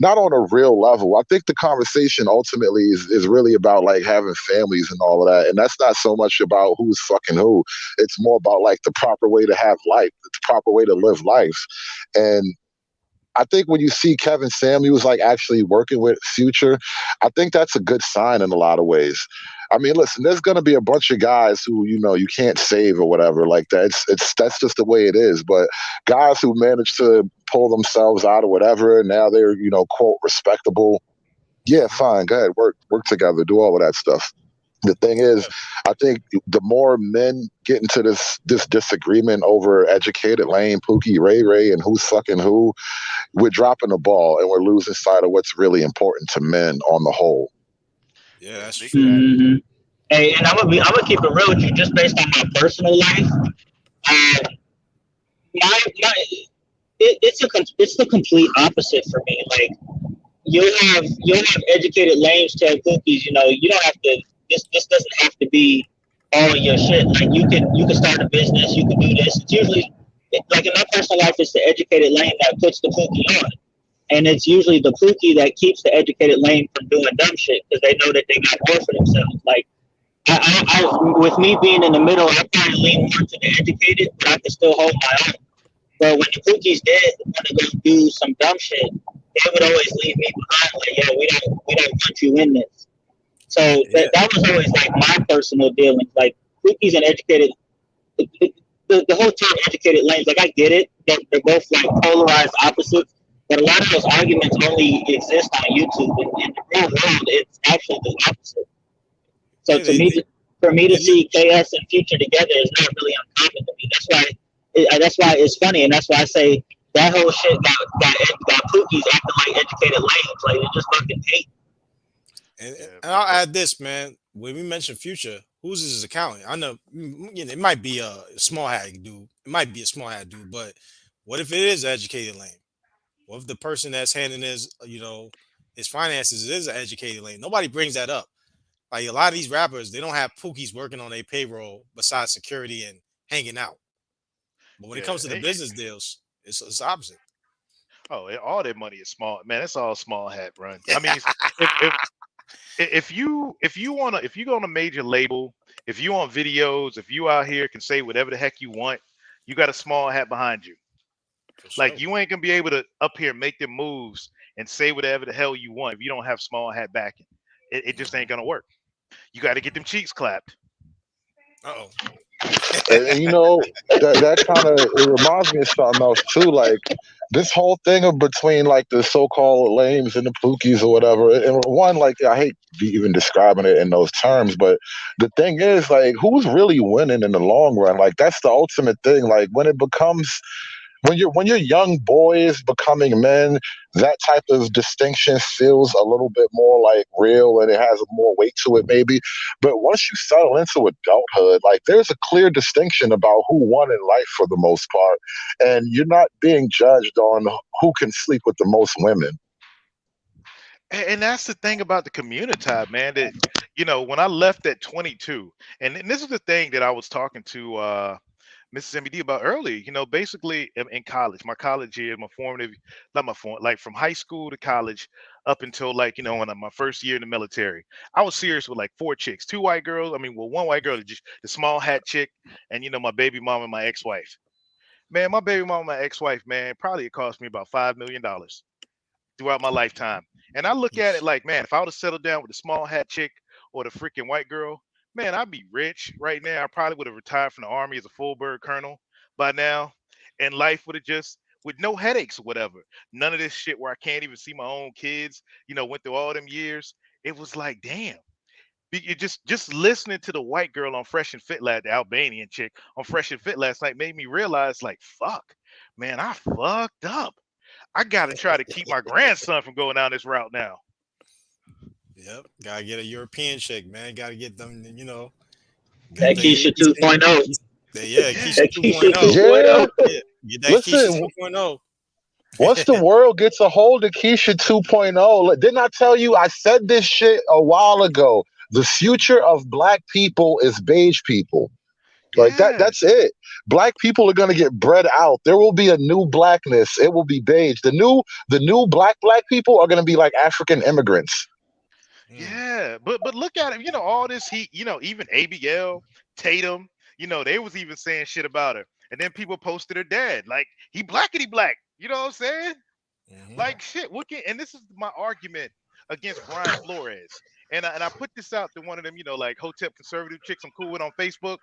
not on a real level. I think the conversation ultimately is really about like having families and all of that. And that's not so much about who's fucking who. It's more about like the proper way to have life, the proper way to live life. And I think when you see Kevin Samuels like actually working with Future, I think that's a good sign in a lot of ways. I mean, listen, there's going to be a bunch of guys who you can't save or whatever like that. It's that's just the way it is. But guys who manage to pull themselves out of whatever, and now they're quote respectable. Yeah, Mhm. fine, go ahead, work together, do all of that stuff. The thing is, Yeah, I think the more men get into this disagreement over educated lane, Pookie, Ray Ray, and who's fucking who, we're dropping the ball and we're losing sight of what's really important to men on the whole. yeah, Yeah, that's big true. facts. Hmm. Hey, and I'm gonna keep it real with you, just based on my personal life. Uh, my it's the complete opposite for me. Like you'll have educated lames tell cookies, you don't have to. This doesn't have to be all your shit. Like you can start a business, you can do this. It's usually like in my personal life, it's the educated lame that puts the cookie on. And it's usually the pookie that keeps the educated lane from doing dumb shit because they know that they got more for themselves. Like with me being in the middle, I probably lean more to the educated, but I can still hold my own. But when the pookies did want to go do some dumb shit, they would always leave me behind. Like, yeah, we don't want you in this. So Yeah, that was always like my personal dealings. Like pookies and educated, the whole term educated lanes. Like I get it, they're both like polarized opposites. But a lot of those arguments only exist on YouTube. In the real world, it's actually the opposite. So yeah, to me, for me to they live. see KS and Future together is not really uncommon to me. That's why it's funny, and that's why I say that whole shit got Pookies acting like educated lames, like they just fucking hate. Yeah, And big I'll facts. add this, man. When we mention Future, who's his accountant? I know, it might be a small hat dude. It might be a small hat dude, but what if it is an educated lane? What if the person that's handling his finances is an educated lane? Nobody brings that up. Like a lot of these rappers, they don't have Pookies working on their payroll besides security and hanging out. But when it Yeah, comes to the business deals, it's opposite. all that money is small, man. It's all small hat run. I mean, if if if you go on a major label, if you on videos, if you out here can say whatever the heck you want, you got a small hat behind you. For Like sure. you ain't gonna be able to up here make them moves and say whatever the hell you want if you don't have small hat backing. It just Hmm. ain't gonna work. You got to get them cheeks clapped. Uh And that kind of it reminds me of something else too. Like this whole thing of between like the so-called lames and the pookies or whatever. And one, like I hate even describing it in those terms, but the thing is, like, who's really winning in the long run? Like that's the ultimate thing. Like when it becomes when you're young boys becoming men, that type of distinction feels a little bit more like real and it has more weight to it maybe. But once you settle into adulthood, like there's a clear distinction about who won in life for the most part. And you're not being judged on who can sleep with the most women. And that's the thing about the community, man. That when I left at 22, and this is the thing that I was talking to Mrs. MBD about earlier. Basically in college, my college year, my formative, not my form, like from high school to college, up until like when my first year in the military, I was serious with like four chicks, two white girls. I mean, well, one white girl, just the small hat chick, and my baby mama and my ex-wife. Man, my baby mama, and my ex-wife, man, probably it cost me about $5 million throughout my lifetime. And I look at it like, man, if I would have settled down with the small hat chick or the freaking white girl, man, I'd be rich right now. I probably would have retired from the army as a full bird colonel by now. And life would have just with no headaches or whatever. None of this shit where I can't even see my own kids, went through all them years. It was like, damn. It just listening to the white girl on Fresh and Fit the Albanian chick on Fresh and Fit last night made me realize, like, fuck, man, I fucked up. I got to try to keep my grandson from going down this route now. Yep. Gotta get a European chick, man. Gotta get them, get That the Keisha 2.0. Yeah, Keisha Keisha 2.0. 2.0. Yeah. Yeah, get that Keisha Listen, 2.0. once the world gets a hold of Keisha 2.0, didn't I tell you I said this shit a while ago? The future of black people is beige people. Like that Yeah, that's it. Black people are gonna get bred out. There will be a new blackness. It will be beige. The new black people are gonna be like African immigrants. Mm, yeah. But look at him. You know, all this heat. You know, even ABL, Tatum. You know, they was even saying shit about her. And then people posted her dad. Like, he blackity black. You know what I'm saying? mhm, Like shit. What can, and this is my argument against Brian Flores. And I put this out to one of them, you know, like Hotep conservative chicks I'm cool with on Facebook.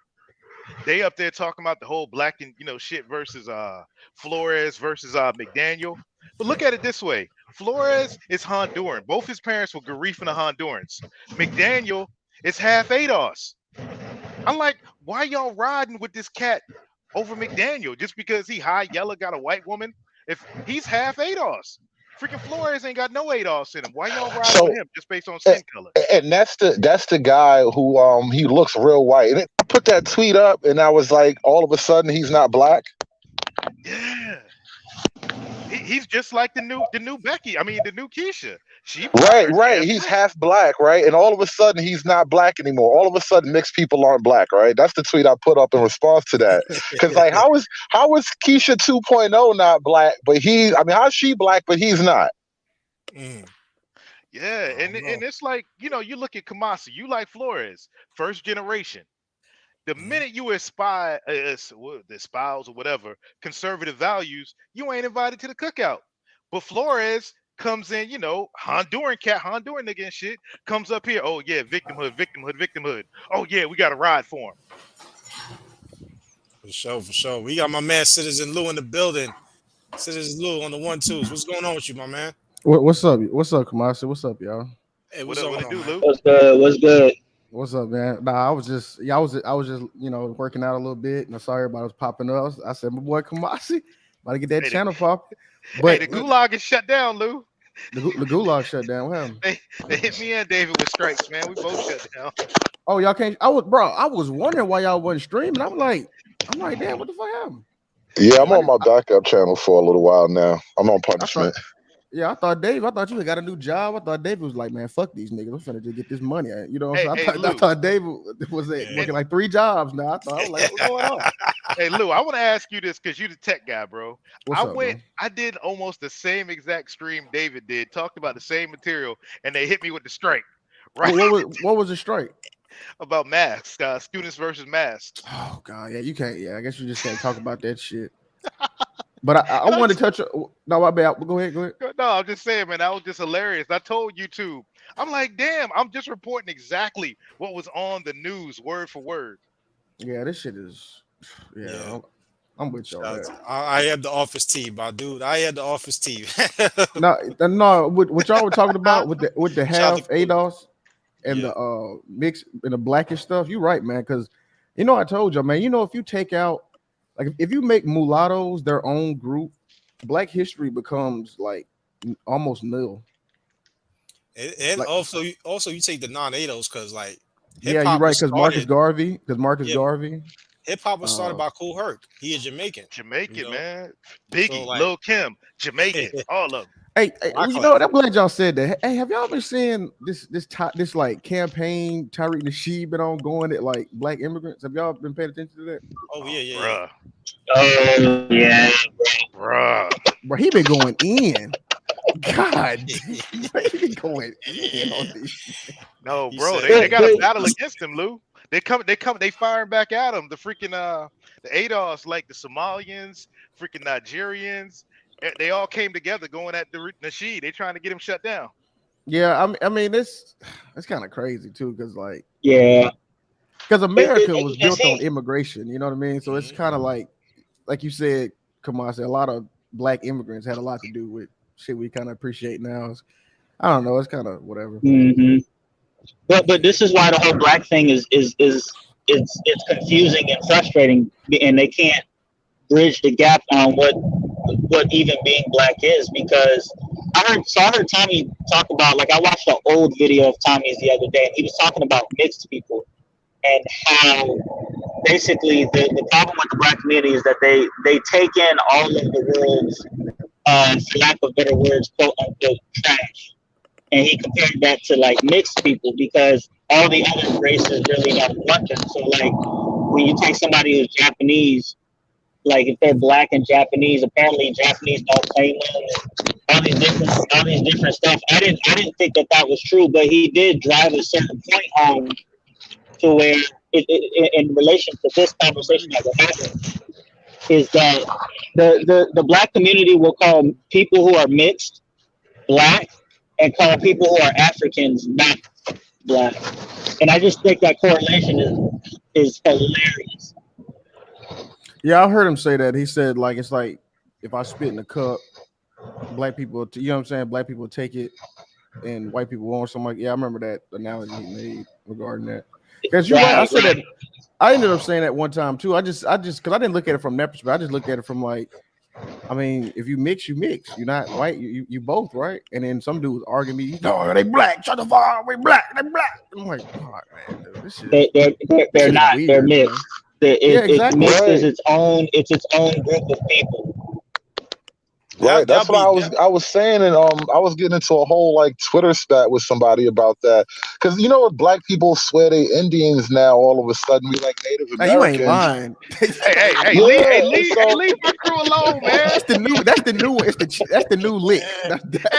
They up there talking about the whole black and shit versus Flores versus McDaniel. But look at it this way: Flores is Honduran. Both his parents were Garifuna Hondurans. McDaniel is half ADOS. I'm like, why y'all riding with this cat over McDaniel just because he high yellow got a white woman? If he's half ADOS, freaking Flores ain't got no ADOS in him. Why y'all riding with So him just based on a- skin color? and that's the guy who he looks real white. And I put that tweet up and I was like, all of a sudden he's not black. Yeah. He's just like the new Becky. I mean, the new Keisha. She black Right, or she right. half He's black. half black, right? And all of a sudden he's not black anymore. All of a sudden mixed people aren't black, right? That's the tweet I put up in response to that. Cause like how is Keisha 2.0 not black, but how's she black, but he's not? mm. Yeah, I and don't know. and it's like you look at Kamasi, you like Flores, first generation. The Mhm. minute you espouse or whatever conservative values, you ain't invited to the cookout. But Flores comes in, Honduran cat, Honduran nigga and shit, comes up here. Oh yeah, victimhood, victimhood, victimhood. Oh yeah, we got to ride for him. For sure, for sure. We got my man Citizen Lou in the building. Citizen Lou on the one twos. What's going on with you, my man? What's up? What's up, Kamasi? What's up, y'all? Hey, What what's up? What going it on, do, man? Lou? What's good? What's good? What's up, man? Nah, I was just working out a little bit, and I saw everybody was popping up. I said, my boy Kamasi, about to get that Hey, the, channel pop. hey, But the gulag is shut down, Lou. the gulag shut down. What happened? They hit me and David with strikes, man. We both shut down. Oh, y'all can't. I was wondering why y'all wasn't streaming. I'm like, damn, what the fuck happened? Yeah, I'm I on didn't. my backup channel for a little while now. I'm on I thought. punishment. Yeah, I thought Dave. I thought you had got a new job. I thought David was like, man, fuck these niggas. I'm finna just get this money. You know what Hey, I'm saying? hey, I Lou. thought David was Yeah. And working like 3 jobs now. I was like, what's going on? hey, Lou, I want to ask you this because you the tech guy, bro. What's up, bro? I did almost the same exact stream David did, talked about the same material, and they hit me with the strike, right? What was the strike? About masks, students versus masks. Oh God, yeah, you can't. Yeah, I guess you just can't talk about that shit. But I And I, want to touch. No, my bad. Go ahead. Go ahead. no, I'm just saying, man, that was just hilarious. I told YouTube, I'm like, damn, I'm just reporting exactly what was on the news, word for word. Yeah, this shit is. Yeah, Yeah. I'm with you Shout on out that. I had the office team, my dude. I had the office team. No, no. What y'all were talking about with the Shout out to half Cooley. ADOS and Yeah. the mix and the blackish stuff. You right, man. Because I told you, man. If you take out if you make mulattoes their own group, Black history becomes like almost nil. And Like, also you take the non-ADOS because like hip yeah, you're hop right. was Because Marcus started. Garvey. Because Marcus Yeah, Garvey. hip hop was started Uh, by Cool Herc. He is Jamaican, you Jamaican, know. man. So Biggie, like Lil Kim, Jamaican, all of them. hey, Rock well, class. I'm glad y'all said that. Hey, have y'all been seeing this like campaign Tyreek Nasheed been on going at like Black immigrants? Have y'all been paying attention to that? Oh Oh, yeah, yeah, yeah. bruh, Oh yeah, bruh. Bro, he been going in. God, bro, he been going in on these. No, He bro, said they but got a but battle against him, Lou. They firing back at him. The freaking the ADOS, like the Somalians, freaking Nigerians, they all came together going at the Nasheed. They trying to get him shut down. Yeah, I mean, it's kind of crazy too, because yeah. America was It built on seems immigration. You know what I mean? So it's mhm. kind of like you said, Kamasi, a lot of Black immigrants had a lot to do with shit we kind of appreciate now. I don't know. It's kind of whatever. hmm but Mhm. this is why the whole black thing is it's confusing and frustrating, and they can't bridge the gap on what even being black is because I heard Tommy talk about, like, I watched an old video of Tommy's the other day, and he was talking about mixed people and how basically the problem with the black community is that they take in all of the world's, for lack of better words, quote unquote trash. And he compared that to like mixed people because all the other races really don't want them. So like when you take somebody who's Japanese, like if they're black and Japanese, apparently Japanese don't claim them. And all these different stuff. I didn't think that that was true, but he did drive a certain point home to where in relation to this conversation that we're having is that the black community will call people who are mixed black and call people who are Africans not black. And I just think that correlation is hilarious. Yeah, I heard him say that. He said like it's like if I spit in a cup, black people, you know what I'm saying? Black people take it, and white people won't. Something like yeah, I remember that analogy he made regarding that. Because you're right. I said that. I ended up saying that one time too. I just because I didn't look at it from that perspective. I just looked at it from like, I mean, if you mix, you mix. You're not white. You both right. And then some dudes arguing me. No, they black. Shut the fuck up. We black. They black. I'm like, oh, man, dude, this shit. They're not. Weird, they're mixed. Yeah, exactly. Mixed is its own. It's its own group of people. Right, that's what I was saying, and I was getting into a whole like Twitter spat with somebody about that because you know what, black people swear they Indians now. All of a sudden, we like Native Hey, you ain't Americans. lying. Hey, Yeah, leave my crew alone, man. That's the new. That's the new. That's the new lick.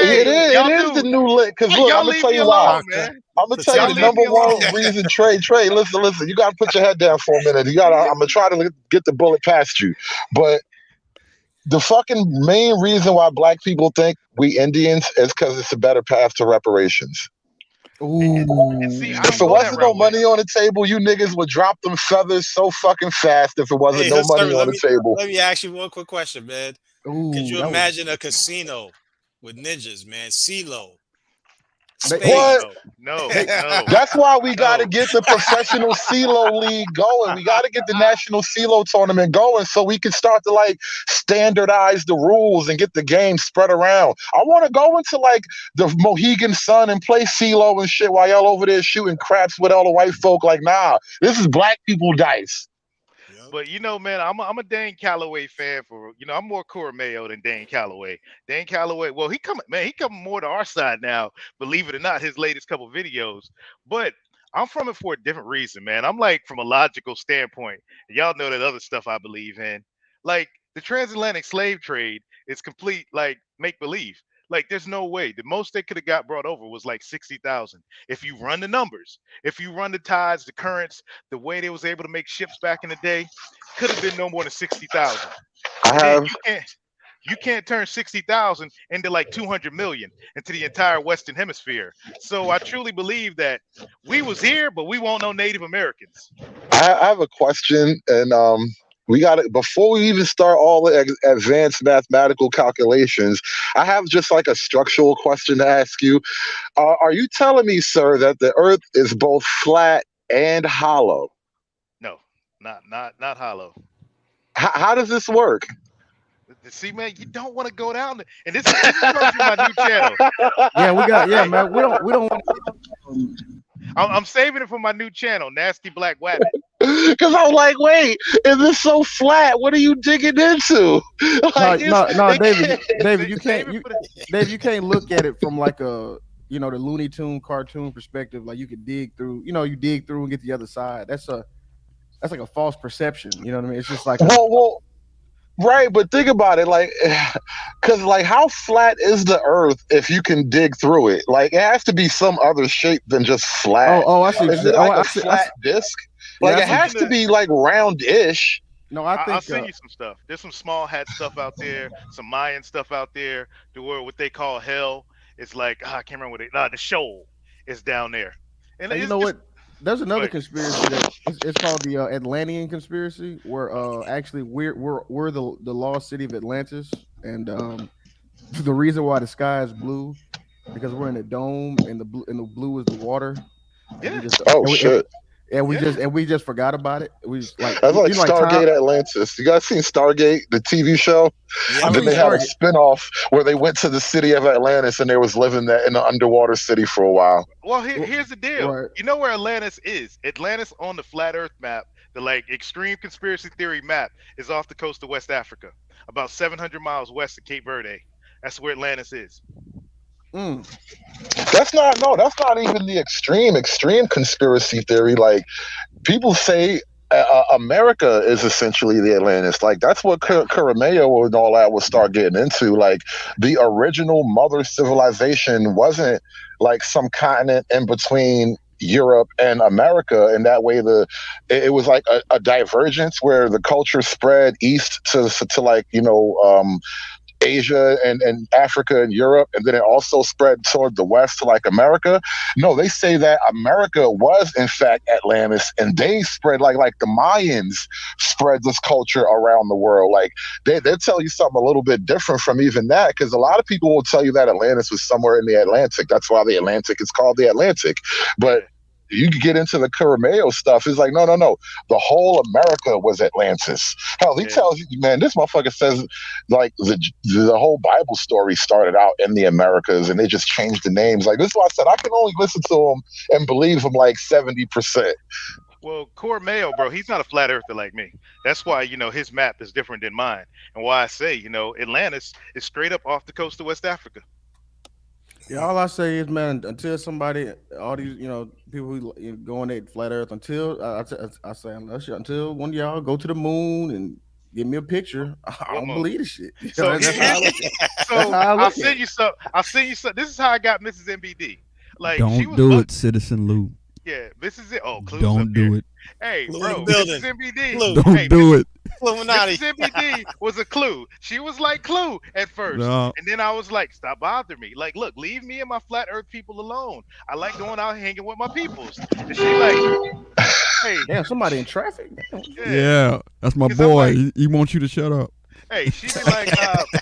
It is. y'all It is do. the new lick. Because look, Y'all I'm gonna leave tell me you why. alone, man. I'm gonna tell you Y'all the leave number me alone. one reason. Trey, listen. You gotta put your head down for a minute. I'm gonna try to get the bullet past you, but the fucking main reason why black people think we Indians is because it's a better path to reparations. And see, I If don't it go that wasn't no route with it. money on the table, you niggas would drop them feathers so fucking fast if it wasn't Hey, no let's money start. on the table. Let me ask you one quick question, man. Could you That was imagine a casino with ninjas, man? CeeLo, they, Spade. What? No, they no, That's why we got to no. get the professional CeeLo league going. We got to get the national CeeLo tournament going so we can start to like standardize the rules and get the game spread around. I want to go into like the Mohegan Sun and play CeeLo and shit while y'all over there shooting craps with all the white folk. Like, nah, this is black people dice. Yep. But you know, man, I'm a Dane Calloway fan for I'm more Cormeo than Dane Calloway. Dane Calloway, well, he coming more to our side now, believe it or not, his latest couple videos. But I'm from it for a different reason, man. I'm like from a logical standpoint. And y'all know that other stuff I believe in. Like the transatlantic slave trade is complete like make believe. Like there's no way. The most they could have got brought over was like 60,000. If you run the numbers, if you run the tides, the currents, the way they was able to make ships back in the day, could have been no more than 60,000. I And then have you can't turn 60,000 into like 200 million into the entire Western Hemisphere. So I truly believe that we was here, but we won't know Native Americans. I have a question, and we got to before we even start all the advanced mathematical calculations. I have just like a structural question to ask you. Are you telling me, sir, that the Earth is both flat and hollow? No, not hollow. How does this work? See, man, you don't want to go down there. And this is coming from my new channel. yeah, we got yeah, Hey, man. We don't want I'm saving it for my new channel, Nasty Black Wabbit. Because I'm like, wait, is this so flat? What are you digging into? no Like, no it David can't. David you Save can't it you for the. Dave you can't look at it from like a the Looney Tune cartoon perspective. Like you could dig through you dig through and get the other side. That's like a false perception. You know what I mean? It's just like a Well, right, but think about it, like, because like, how flat is the Earth if you can dig through it? Like, it has to be some other shape than just flat. oh I see Is it oh like a flat disc? yeah Like, I it see has to be like roundish. no I I'll think send you some stuff. There's some small hat stuff out there, some Mayan stuff out there. The word what they call hell. It's like I can't remember what the shoal is down there, and you it's know just what? There's another like conspiracy that it's called the Atlantean conspiracy, where actually we're the lost city of Atlantis, and the reason why the sky is blue because we're in a dome, and the blue is the water, and we yeah, just Oh shit! yeah. and we just forgot about it. We just like That's like like time. Stargate Atlantis. You guys seen Stargate, the TV show? Yeah, I've Then seen they man. had a Stargate. spin-off where they went to the city of Atlantis and they was living that in the underwater city for a while. Well, R- here's the deal. Right. You know where Atlantis is? Atlantis on the flat Earth map The like extreme conspiracy theory map is off the coast of West Africa, about 700 miles west of Cape Verde. That's where Atlantis is. Mm. That's not no. That's not even the extreme conspiracy theory. Like people say America is essentially the Atlantis. Like that's what Carameo and all that would start getting into. Like the original mother civilization wasn't like some continent in between Europe and America, and that way it was like a divergence where the culture spread east to like Asia and Africa and Europe, and then it also spread toward the west to like America. No, they say that America was in fact Atlantis, and they spread like the Mayans spread this culture around the world. Like they tell you something a little bit different from even that, because a lot of people will tell you that Atlantis was somewhere in the Atlantic. That's why the Atlantic is called the Atlantic. But Yeah, you could get into the Carameo stuff. It's like, no, no, no. The whole America was Atlantis. Hell, he yeah. tells you, man, this motherfucker says like the whole Bible story started out in the Americas and they just changed the names. Like this is why I said I can only listen to him and believe him like 70%. Well, Core Mayo, bro, he's not a flat earther like me. That's why, his map is different than mine. And why I say, Atlantis is straight up off the coast of West Africa. Yeah, all I say is, man, until somebody, all these, people who go on that flat Earth, I say, until one of y'all go to the moon and give me a picture, I What don't moon? believe the shit. So That's how I here's look at it. That's so how I I'll look at send it. you some. I'll send you some. This is how I got Mrs. MBD. Like she Don't was do buck. it, Citizen Lou. Yeah, this is it. Oh, clues up Don't here. do it. Hey, Clue in the bro, building. Mrs. MBD. Clue. Don't Hey, do it. Illuminati. Mrs. MBD was a clue. She was like clue at first. No. And then I was like, stop bothering me. Like, look, leave me and my flat earth people alone. I like going out hanging with my peoples. And she like, hey, Damn, somebody in traffic. Damn. yeah. Yeah, that's my Because I'm boy. like, He wants you to shut up. hey, she be like,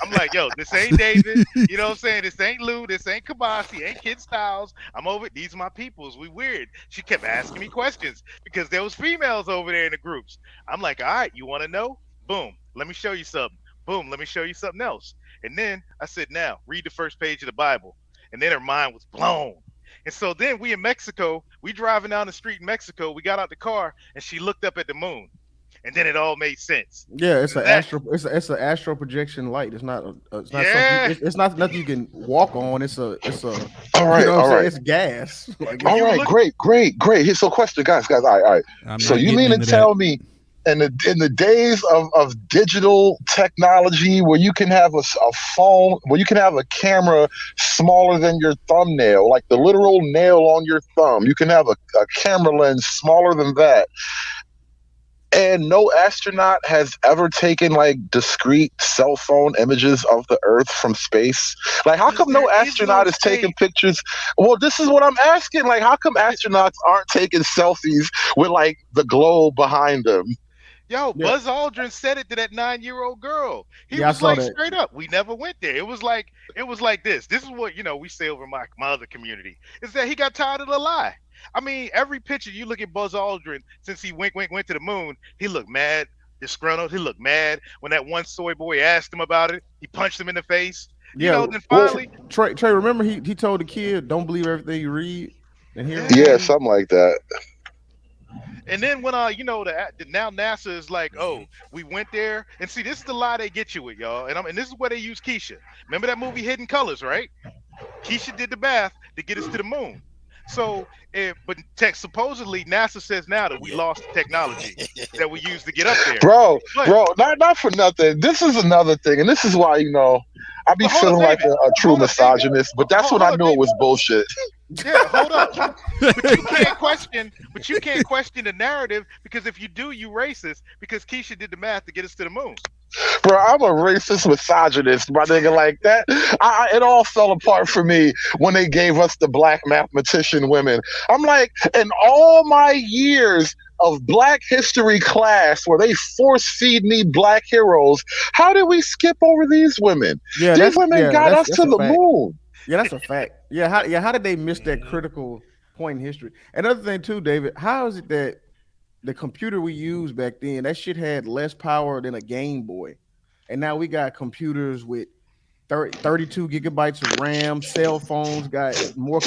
I'm like, yo, this ain't David. You know what I'm saying? This ain't Lou. This ain't Kabasi. Ain't Kid Styles. I'm over. These are my peoples. We weird. She kept asking me questions because there was females over there in the groups. I'm like, all right, you want to know? Boom. Let me show you something. Boom. Let me show you something else. And then I said, now read the first page of the Bible. And then her mind was blown. And so then we in Mexico, we driving down the street in Mexico. We got out the car and she looked up at the moon. And then it all made sense. Yeah, it's an That, astro. It's an astro projection light. It's not. It's not something. yeah. It's not nothing you can walk on. It's a. All You right, know what I'm all saying? right. It's gas. Like When All you right, look, great. Here's so question, guys. All right. I'm So not you getting mean to into that. tell me in the days of digital technology where you can have a phone, where you can have a camera smaller than your thumbnail, like the literal nail on your thumb, you can have a camera lens smaller than that, and no astronaut has ever taken like discrete cell phone images of the Earth from space. Like, how because come no there is no astronaut is taking space. pictures? Well, this is what I'm asking. Like, how come astronauts aren't taking selfies with like the globe behind them? Yo, yeah, Buzz Aldrin said it to that 9-year-old girl. He yeah. I was saw like that. straight up, we never went there. It was like this. This is what we say over my other community. Is that he got tired of the lie. I mean, every picture you look at Buzz Aldrin since he went to the moon, he looked mad, disgruntled. He looked mad when that one soy boy asked him about it. He punched him in the face. Yeah, Then Well, finally, Trey. Remember he told the kid, "Don't believe everything you read and hear on yeah. yeah, TV." something like that. And then when now NASA is like, oh, we went there, and see, this is the lie they get you with, y'all, and this is where they use Keisha. Remember that movie Hidden Colors, right? Keisha did the math to get us to the moon. So, but supposedly NASA says now that we Yeah. lost the technology that we used to get up there. Bro, But bro, not for nothing. This is another thing, and this is why I be but hold up, feeling like David. a true Hold up, David. misogynist. But that's when I Hold up, knew it David. was bullshit. Yeah, hold up. But you can't question. But you can't question the narrative because if you do, you racist. Because Keisha did the math to get us to the moon. Bro, I'm a racist misogynist, my nigga. Like that, it all fell apart for me when they gave us the black mathematician women. I'm like, in all my years of Black history class where they force feed me black heroes, how did we skip over these women? Yeah, These women got us that's to a the fact. moon. Yeah, that's a fact. How did they miss that critical point in history? Another thing too, David. How is it that the computer we used back then, that shit had less power than a Game Boy, and now we got computers with 32 gigabytes of RAM. Cell phones got more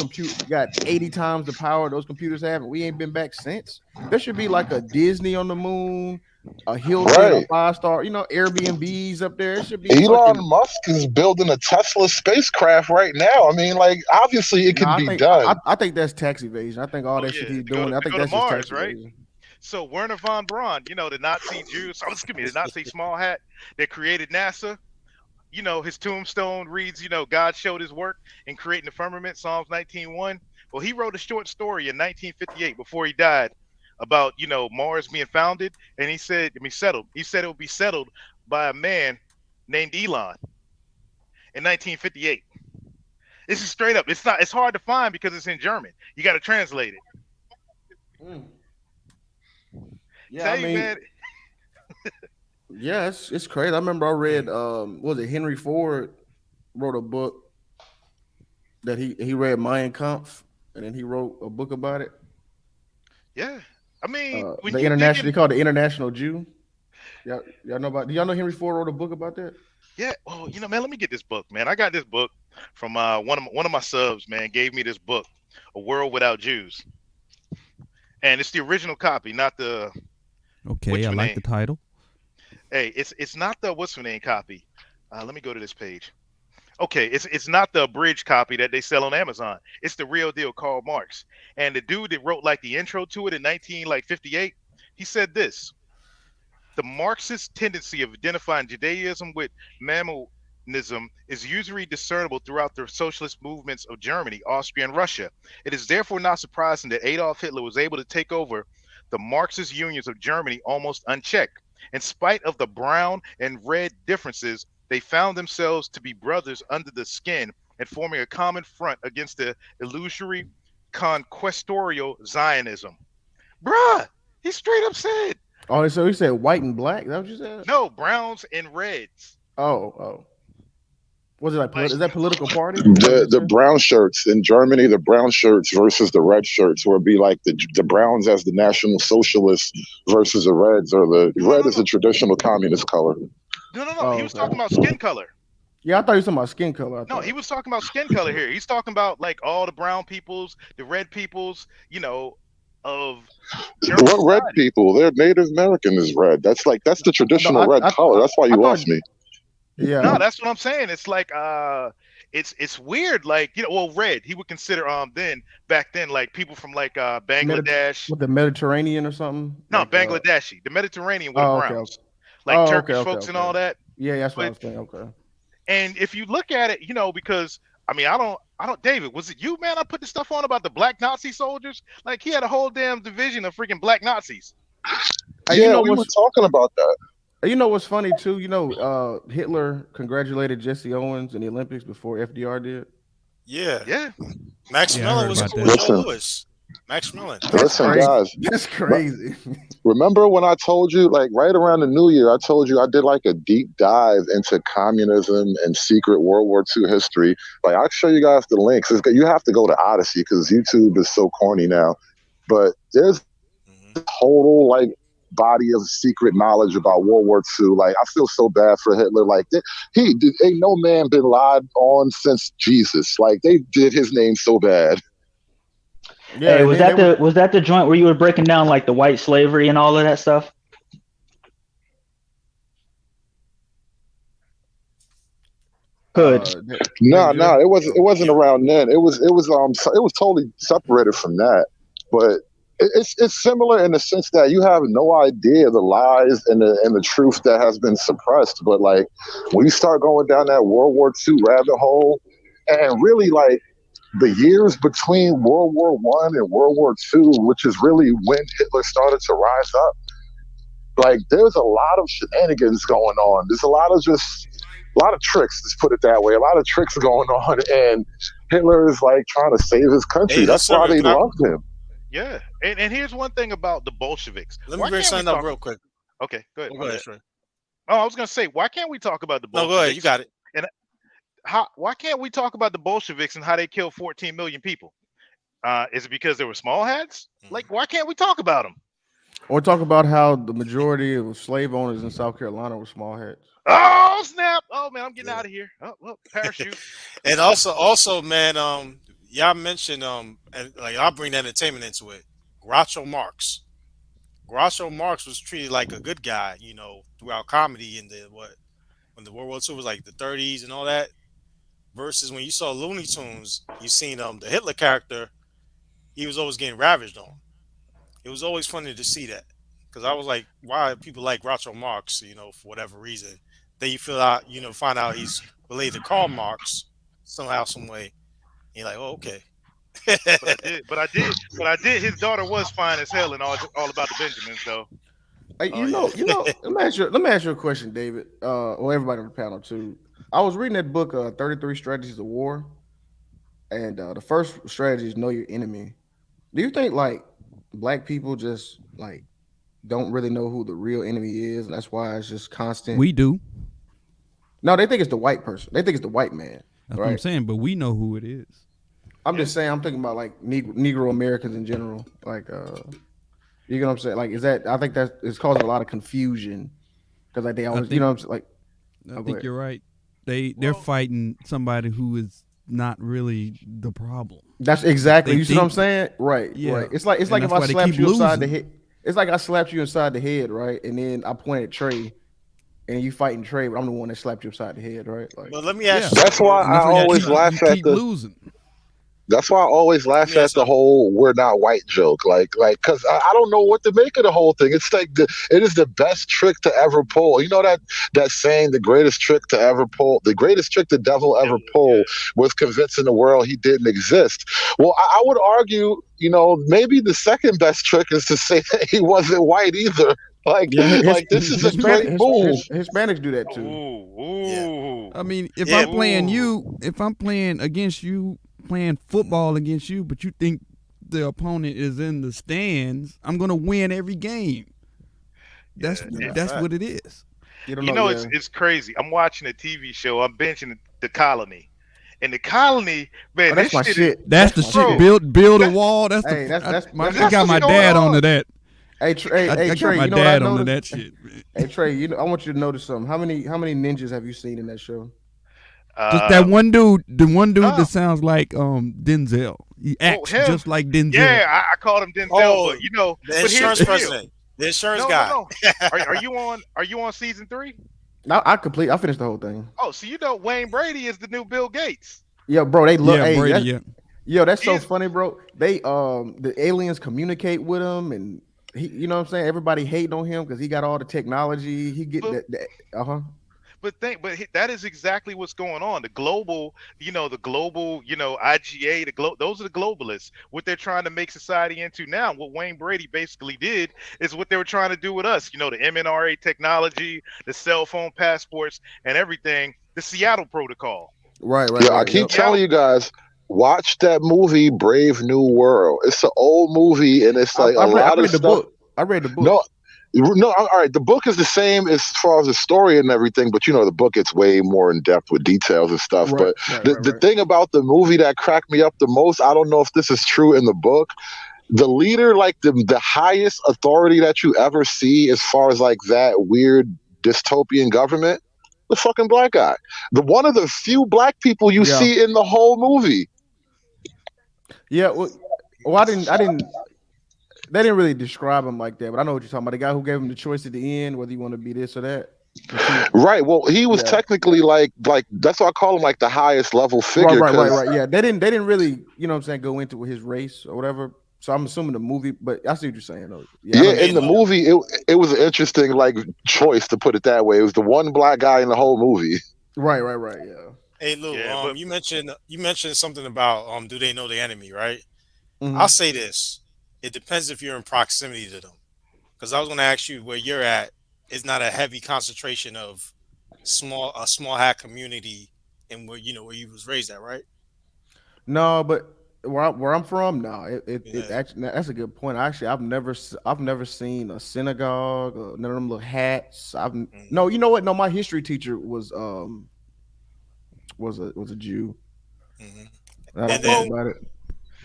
got 80 times the power those computers have, and we ain't been back since. There should be like a Disney on the moon, a Hilton, a Right. 5-star, Airbnbs up there. It should be Elon fucking. Musk is building a Tesla spacecraft right now. I mean, like, obviously it No, can I be think I, done. I think that's tax evasion. I think all Oh that shit yeah, he's doing. I to think go to that's just tax Mars, right? evasion. So Werner von Braun, the Nazi Jew, so excuse me, the Nazi small hat that created NASA. His tombstone reads, God showed his work in creating the firmament, Psalms 19:1. Well, he wrote a short story in 1958 before he died about, Mars being founded. And he said, settled. He said it would be settled by a man named Elon in 1958. This is straight up. It's hard to find because it's in German. You got to translate it. Yeah, Tell I you, mean, man. yeah, it's crazy. I remember I read what was it, Henry Ford wrote a book that he read Mein Kampf, and then he wrote a book about it. Yeah. I mean, when The you dig international, in, they call it the International Jew. Y'all know about? Do y'all know Henry Ford wrote a book about that? yeah. Oh, man, let me get this book, man. I got this book from one of my subs, man, gave me this book, A World Without Jews. And it's the original copy, not the Okay, what's I her like name. the title. Hey, it's not the what's her name copy. Let me go to this page. Okay, it's not the abridged copy that they sell on Amazon. It's the real deal, Karl Marx. And the dude that wrote like the intro to it in 1958, he said this: the Marxist tendency of identifying Judaism with Maimonides is usually discernible throughout the socialist movements of Germany, Austria, and Russia. It is therefore not surprising that Adolf Hitler was able to take over the Marxist unions of Germany almost unchecked. In spite of the brown and red differences, they found themselves to be brothers under the skin and forming a common front against the illusory conquestorial Zionism. Bruh, he straight up said, Oh, so he said white and black. Is that what you said? no, browns and reds. Oh. Was it like Like, is that political party? Is that what The you the said? brown shirts in Germany, the brown shirts versus the red shirts, would be like the browns as the National Socialists versus the reds, or the no, red no, is the no, traditional communist color. no. He Oh, was talking okay. about skin color. Yeah, I thought you were talking about skin color. I No, he thought. was talking about skin color here. He's talking about like all the brown peoples, the red peoples, of German What red society. people? They're Native American is red. That's the No, traditional red color. That's why I you thought. lost me. No, Yeah. that's what I'm saying. It's like it's weird. Like well, red. He would consider then back then like people from like Bangladesh. With the Mediterranean or something No, like. Bangladeshi. The Mediterranean were the Oh, okay. browns, like Oh, okay. Turkish Okay. folks and Okay. all that. Yeah, that's what I But was thinking. Okay. and if you look at it, because I mean, I don't. David, was it you, man? I put the stuff on about the black Nazi soldiers. Like he had a whole damn division of freaking black Nazis. Hey, Yeah, we were talking about that. you know what's funny too? Hitler congratulated Jesse Owens in the Olympics before FDR did. Yeah. Yeah, Max Yeah, I Mellon heard was about cool that. with Joe Listen, Lewis. Max Mellon. That's listen, crazy. guys. That's crazy. Remember when I told you, like right around the New Year, I told you I did like a deep dive into communism and secret World War II history. Like I'll show you guys the links. You have to go to Odyssey because YouTube is so corny now. But there's Hmm. total like body of secret knowledge about World War II. Like I feel so bad for Hitler. Like ain't no man been lied on since Jesus. Like they did his name so bad. Yeah, Hey, and was then they that were. the joint where you were breaking down like the white slavery and all of that stuff? Hood. No, it wasn't Yeah. around then. It was totally separated from that. But it's similar in the sense that you have no idea the lies and the truth that has been suppressed. But like when you start going down that World War II rabbit hole, and really like the years between World War One and World War II, which is really when Hitler started to rise up, like there's a lot of shenanigans going on. There's a lot of tricks, let's put it that way. A lot of tricks going on, and Hitler is like trying to save his country. Hey, That's listen, why they Pop. loved him. yeah. And here's one thing about the Bolsheviks. Let me Why bring can't we something up talk? real quick. Okay, go ahead. Oh, My go ahead, bad. Trey. Oh, I was gonna say, why can't we talk about the No, go ahead. You Bolsheviks? got it. And why can't we talk about the Bolsheviks and how they killed 14 million people? Is it because they were small hats? Mhm. Like, why can't we talk about them? Or talk about how the majority of slave owners in South Carolina were small heads. Oh snap! Oh man, I'm getting Yeah. out of here. Oh well, parachute. And also, man, y'all mentioned and like I'll bring entertainment into it. Groucho Marx. Groucho Marx was treated like a good guy, throughout comedy in the what when the World War II was like the 30s and all that. Versus when you saw Looney Tunes, you seen the Hitler character. He was always getting ravaged on. It was always funny to see that because I was like, why people like Groucho Marx? For whatever reason. Then you find out he's related to Karl Marx somehow, some way. And you're like, oh, okay. But I did. His daughter was fine as hell and all about the Benjamins though. Hey, Oh yeah. let me ask you a question, David. Or everybody on the panel too. I was reading that book, 33 Strategies of War, and the first strategy is know your enemy. Do you think like black people just like don't really know who the real enemy is, and that's why it's just constant? We do. No, they think it's the white person. They think it's the white man, That's what I'm right? saying. But we know who it is. I'm Yeah. just saying. I'm thinking about like Negro Americans in general. Like, you know what I'm saying? Like, is that? I think that is causing a lot of confusion because like they I always, think. what I'm saying? Like, I oh, go think ahead. you're right. They're Well, fighting somebody who is not really the problem. That's exactly. They You see what I'm think, saying? Right, yeah, right. It's like and if that's I why they slapped keep you upside the losing. head. It's like I slapped you inside the head, right? And then I pointed at Trey, and you fighting Trey, but I'm the one that slapped you upside the head, right? Like, But let me ask Yeah, you That's something. why and I that's why you always keep Let you laugh at keep the losing. That's why I always laugh me ask at the something. whole "we're not white" joke. Because I don't know what to make of the whole thing. It's like it is the best trick to ever pull. You know that saying, the greatest trick to ever pull, the greatest trick the devil ever pulled yeah. was convincing the world he didn't exist. Well, I would argue, maybe the second best trick is to say that he wasn't white either. Like, yeah, like this is a Hispanic, great move. Hispanics do that too. Ooh, Yeah. ooh, I mean, Yeah. ooh. if I'm playing against you, playing football against you, but you think the opponent is in the stands, I'm gonna win every game. That's Yeah. Yeah, that's what it is. you don't You know. know, Yeah. it's crazy. I'm watching a TV show. I'm benching the Colony, and the Colony, Oh, man, that's this my shit is, shit. That's That's the my shit. shit. bro. Build a That wall. That's Hey, I that's got what's my Trey. going dad onto on. that. Hey, I got Trey. my You know what I dad onto noticed? that shit. Hey, Trey. I want you to notice something. How many ninjas have you seen in that show? Just that Uh, one dude, the one dude no, that sounds like Denzel. He well, acts him, just like Denzel. yeah, I called him Denzel, but Oh, the but here's insurance the deal. president, the insurance No, no, guy. no. Are you on season 3? No, I finished the whole thing. Oh, so Wayne Brady is the new Bill Gates. Yeah, bro. They look. Yeah, Hey, Brady. Yeah, that's so He's funny, bro. They the aliens communicate with him, and he, you know what I'm saying. Everybody hating on him because he got all the technology. He get but that. Uh huh. that is exactly what's going on. The global, IGA, those are the globalists. What they're trying to make society into now, what Wayne Brady basically did is what they were trying to do with us. The MNRA technology, the cell phone passports, and everything. The Seattle Protocol. Right, right, Yeah, I right. keep Yep. telling Seattle. you guys, watch that movie Brave New World. It's an old movie, and it's like a I lot of read the stuff. book. I read the book. No, no, all right. The book is the same as far as the story and everything, but the book gets way more in depth with details and stuff. Right, But right, the right, the right. thing about the movie that cracked me up the most, I don't know if this is true in the book. The leader, like the highest authority that you ever see, as far as like that weird dystopian government, the fucking black guy, the one of the few black people you Yeah, see in the whole movie. yeah. Well, I didn't. They didn't really describe him like that, but I know what you're talking about. The guy who gave him the choice at the end, whether you want to be this or that. The two. Right. Well, he was Yeah. technically like that's why I call him like the highest level Right, figure right, right, because right. Yeah, they didn't really, what I'm saying, go into his race or whatever. So I'm assuming the movie, but I see what you're saying though. Yeah, I know yeah, what you're Hey, in the talking look. about. movie it was an interesting like choice to put it that way. It was the one black guy in the whole movie. Right, right, right. Yeah. Hey, Lou. Yeah, but You mentioned something about do they know the enemy, right? I'll Hmm. say this: it depends if you're in proximity to them. Because I was going to ask you where you're at is not a heavy concentration of small hat community and where you was raised at, right? No, but where I'm from, no, it Yeah. actually that's a good point. Actually, I've never seen a synagogue or none of them little hats. No, Hmm. you know what? No, my history teacher was a Jew. Hmm. Now that I And think well, about it,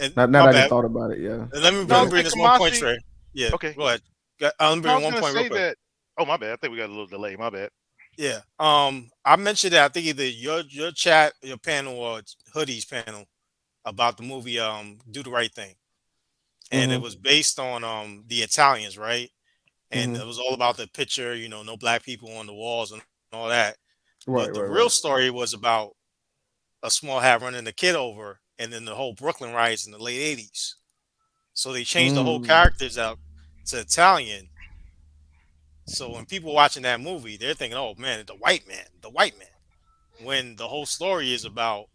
and now my that I just bring thought about it, yeah. let me no, I bring think this one point, Kamasi. Trey. Yeah, Okay, go ahead. Let me I bring was one gonna point real say quick. that. Oh, my bad. I think we got a little delay. My bad. Yeah. I mentioned that I think either your chat, your panel, or Hoodie's panel about the movie Do the Right Thing, and it Mm-hmm. was based on the Italians, right? And Mm-hmm. it was all about the picture, no black people on the walls and all that. But the Right, real right, right. story was about a small hat running the kid over, and then the whole Brooklyn riots in the late '80s. So they changed the whole Mm. characters out to Italian. So when people watching that movie, they're thinking, "Oh man, the white man, the white man." When the whole story is about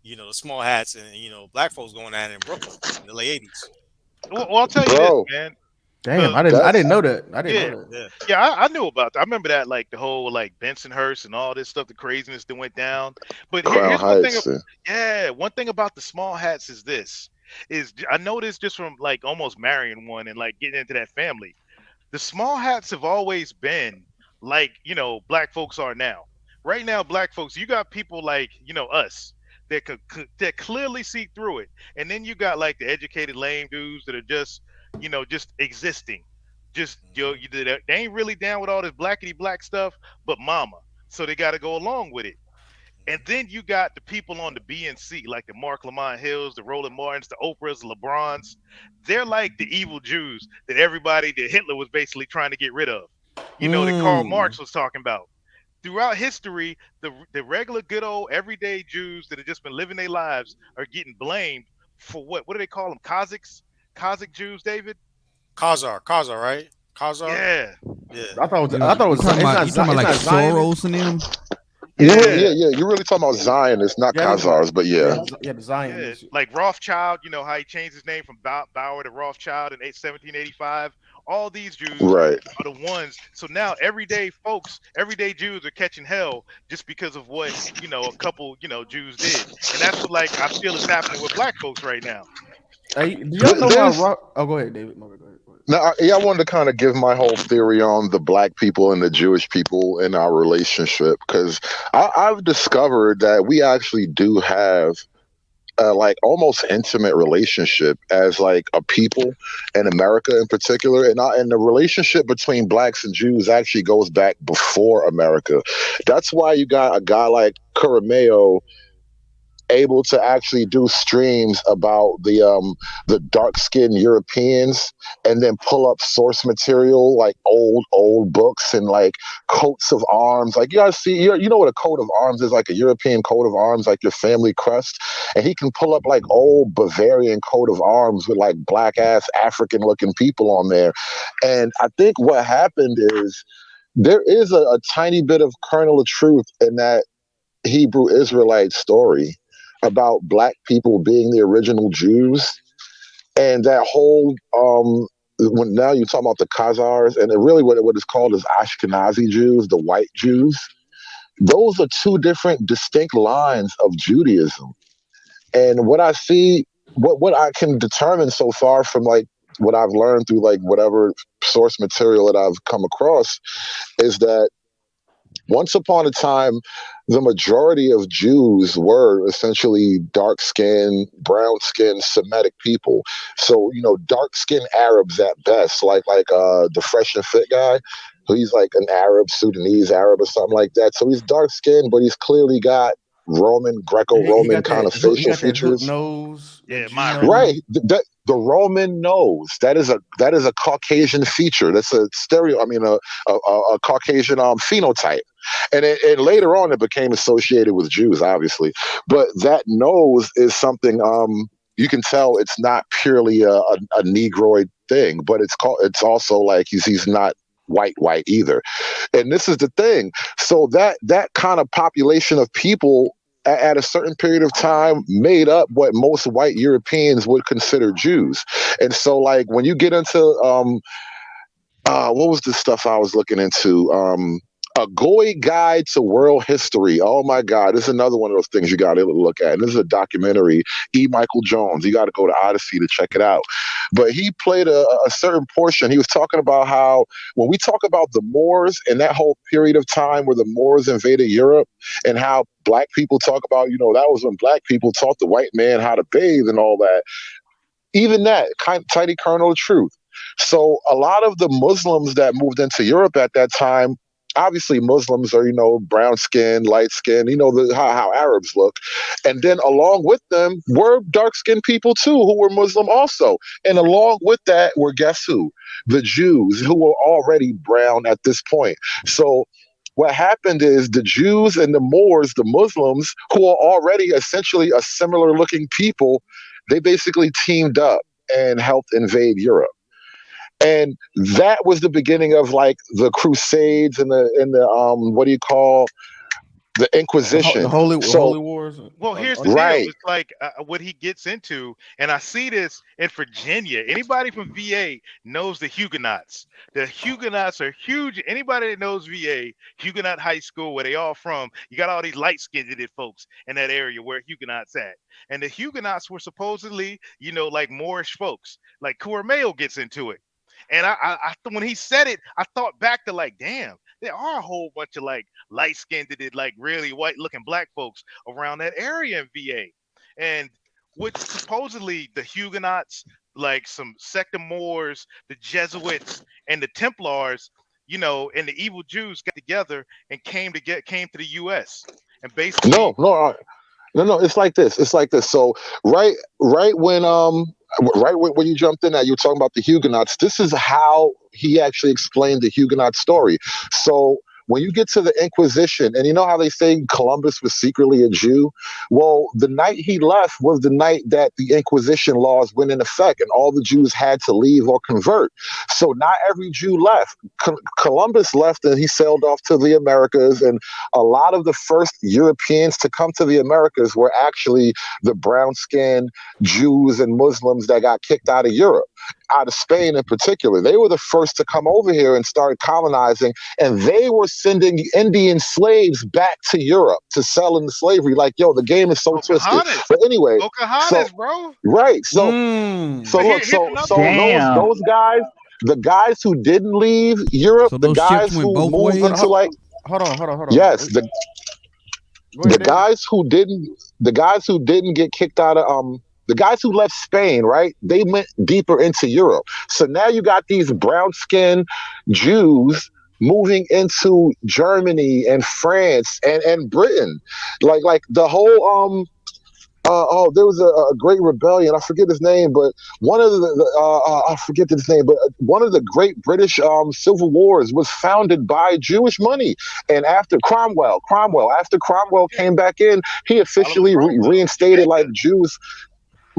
the small hats and black folks going at it in Brooklyn in the late '80s. Well, I'll tell you this, Bro, man. Damn, The I that's didn't know that. I didn't know Yeah, that. Yeah. yeah, I knew about that. I remember that, like the whole like Bensonhurst and all this stuff, the craziness that went down. But Crown here's one thing. Heights. Yeah, one thing about the small hats is this: I know this just from like almost marrying one and like getting into that family. The small hats have always been like black folks are now. Right now, black folks, you got people like us that that clearly see through it, and then you got like the educated lame dudes that are just just existing, just Mhm. they ain't really down with all this blackity black stuff, but mama, so they got to go along with it. And Mhm. then you got the people on the BNC, like the Mark Lamont Hills, the Roland Martins, the Oprahs, the LeBrons. They're like the evil Jews that everybody that Hitler was basically trying to get rid of. That Karl Mm. Marx was talking about. Throughout history, the regular good old everyday Jews that have just been living their lives are getting blamed for what? What do they call them? Kazakhs? Kazakh Jews, David? Khazar, right? Khazar. Yeah. Yeah. I thought it was. It's not. You talking about It's like not Zionist. Soros and them? Yeah, Yeah. yeah. You're really talking about Zionists, not Yeah, I know about. Khazars, but Yeah, yeah. yeah, the Yeah, Zionists. like Rothschild, how he changed his name from Bauer to Rothschild in 1785. All these Jews Right. are the ones. So now everyday folks, everyday Jews are catching hell just because of what, a couple, Jews did. And that's what like I feel is happening with black folks right now. Hey, do y'all know how? There's Oh, go ahead, David. No, go ahead. Go ahead. now, yeah, I wanted to kind of give my whole theory on the black people and the Jewish people in our relationship because I've discovered that we actually do have like almost intimate relationship as like a people in America in particular, and the relationship between blacks and Jews actually goes back before America. That's why you got a guy like Kurameo able to actually do streams about the dark skinned Europeans and then pull up source material like old books and like coats of arms. Like you guys see, you know what a coat of arms is, like a European coat of arms, like your family crest. And he can pull up like old Bavarian coat of arms with like black ass African looking people on there. And I think what happened is there is a tiny bit of kernel of truth in that Hebrew Israelite story about black people being the original Jews, and that whole when now you talk about the Khazars, and it really what is called is Ashkenazi Jews, the white Jews. Those are two different distinct lines of Judaism. And what I see, what I can determine so far from like what I've learned through like whatever source material that I've come across is that once upon a time, the majority of Jews were essentially dark skinned, brown skinned Semitic people. So, dark skinned Arabs at best, like the fresh and fit guy, who he's like an Arab, Sudanese Arab or something like that. So he's dark skinned, but he's clearly got Roman, Greco He Roman got kind that. of He facial got that hook features. nose, that Yeah, G Myra. Right. nose. The Roman nose. That is a Caucasian feature. That's a stereo. I mean, a Caucasian phenotype. And later on, it became associated with Jews, obviously. But that nose is something. You can tell it's not purely a Negroid thing, but it's also like he's not white either. And this is the thing. So that kind of population of people at a certain period of time made up what most white Europeans would consider Jews. And so like when you get into what was the stuff I was looking into? A Goy Guide to World History. Oh my God, this is another one of those things you got to look at. And this is a documentary. E. Michael Jones. You got to go to Odyssey to check it out. But he played a certain portion. He was talking about how when we talk about the Moors and that whole period of time where the Moors invaded Europe, and how black people talk about, that was when black people taught the white man how to bathe and all that. Even that kind tiny kernel of truth. So a lot of the Muslims that moved into Europe at that time, obviously Muslims are, brown skin, light skin, how Arabs look. And then along with them were dark skinned people too who were Muslim also. And along with that were, guess who? The Jews, who were already brown at this point. So what happened is the Jews and the Moors, the Muslims, who are already essentially a similar looking people, they basically teamed up and helped invade Europe. And that was the beginning of like the Crusades and the what do you call, the The Inquisition. So holy wars. Well, here's the deal. right, It's like what he gets into, and I see this in Virginia. Anybody from VA knows the Huguenots. The Huguenots are huge. Anybody that knows VA, Huguenot High School, where they all from, you got all these light-skinned folks in that area where Huguenots at. And the Huguenots were supposedly, like Moorish folks. Like Cormeo gets into it. And when he said it, I thought back to like, damn, there are a whole bunch of like light skinned, like really white looking black folks around that area in VA. And which supposedly the Huguenots, like some sect of Moors, the Jesuits, and the Templars, and the evil Jews got together and came to the US. And no, basically, no, no. It's like this. It's like this. So right, right when when you jumped in, that you were talking about the Huguenots. This is how he actually explained the Huguenot story. So when you get to the Inquisition, and you know how they say Columbus was secretly a Jew? Well, the night he left was the night that the Inquisition laws went in effect, and all the Jews had to leave or convert. So not every Jew left. Columbus left, and he sailed off to the Americas, and a lot of the first Europeans to come to the Americas were actually the brown-skinned Jews and Muslims that got kicked out of Europe, out of Spain in particular. They were the first to come over here and start colonizing, and they were sending Indian slaves back to Europe to sell into slavery. Like, yo, the game is so twisted. Pocahontas, But anyway, so Pocahontas, bro. right, so Mm. so But look, here's so another so one. Damn. those guys, the guys who didn't leave Europe, So the those ships guys went who both moved ways. into like, Hold on. yes, Go the ahead, David. guys who didn't get kicked out of the guys who left Spain, right? They went deeper into Europe. So now you got these brown skinned Jews moving into Germany and France and Britain. Like the whole there was a great rebellion. I forget his name, but one of I forget his name, but one of the great British civil wars was founded by Jewish money. And after Cromwell, after Cromwell Yeah, came back in, he Oliver officially Cromwell, reinstated like Jamaica. Jews.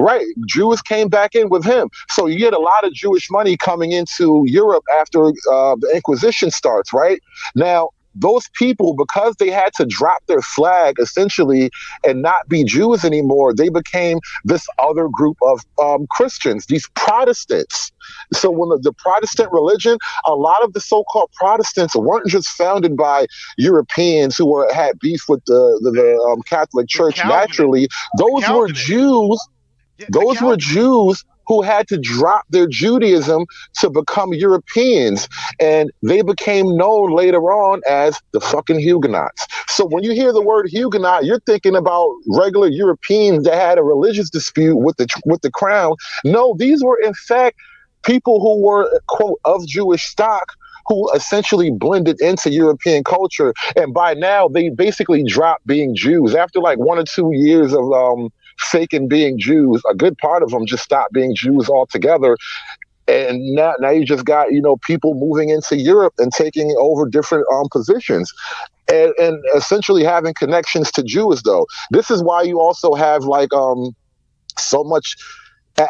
Right. Jews came back in with him. So you get a lot of Jewish money coming into Europe after the Inquisition starts, right? Now, those people, because they had to drop their flag essentially and not be Jews anymore, they became this other group of Christians, these Protestants. So when the Protestant religion, a lot of the so-called Protestants weren't just founded by Europeans who had beef with the Catholic The Church Calvinists, naturally. the Those were Calvinists, Jews yeah, the those were Calvinists. Jews who had to drop their Judaism to become Europeans. And they became known later on as the fucking Huguenots. So when you hear the word Huguenot, you're thinking about regular Europeans that had a religious dispute with the crown. No, these were in fact people who were, quote, of Jewish stock, who essentially blended into European culture. And by now, they basically dropped being Jews. After like 1 or 2 years of faking being Jews, a good part of them just stopped being Jews altogether. And now you just got, people moving into Europe and taking over different positions. And essentially having connections to Jews, though. This is why you also have like so much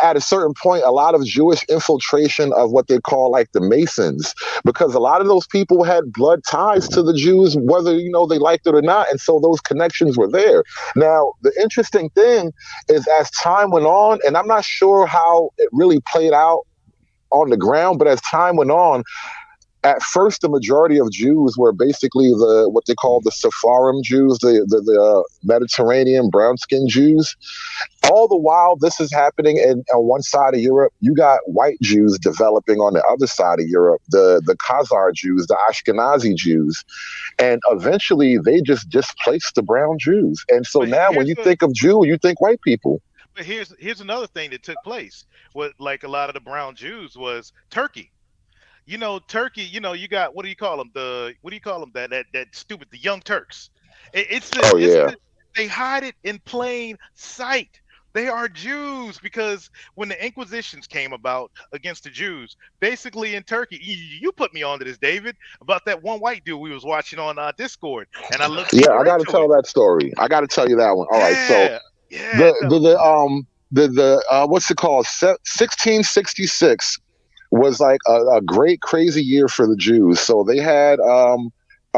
at a certain point, a lot of Jewish infiltration of what they call like the Masons, because a lot of those people had blood ties to the Jews, whether, they liked it or not. And so those connections were there. Now, the interesting thing is as time went on, and I'm not sure how it really played out on the ground, but as time went on, at first, the majority of Jews were basically what they call the Sephardim Jews, the Mediterranean brown-skinned Jews. All the while this is happening on one side of Europe, you got white Jews developing on the other side of Europe, the Khazar Jews, the Ashkenazi Jews. And eventually they just displaced the brown Jews. And so But now when here's you the think of Jew, you think white people. But here's another thing that took place. What like a lot of the brown Jews was Turkey. Turkey. You got what do you call them? The what do you call them? That stupid the Young Turks. Oh yeah. They hide it in plain sight. They are Jews because when the Inquisitions came about against the Jews, basically in Turkey, you put me onto this, David, about that one white dude we was watching on Discord, and I looked Yeah, I deeper got to into tell it. that story. I got to tell you that one. All right, so Yeah, yeah. the what's it called? 1666 was like a great crazy year for the Jews. So they had a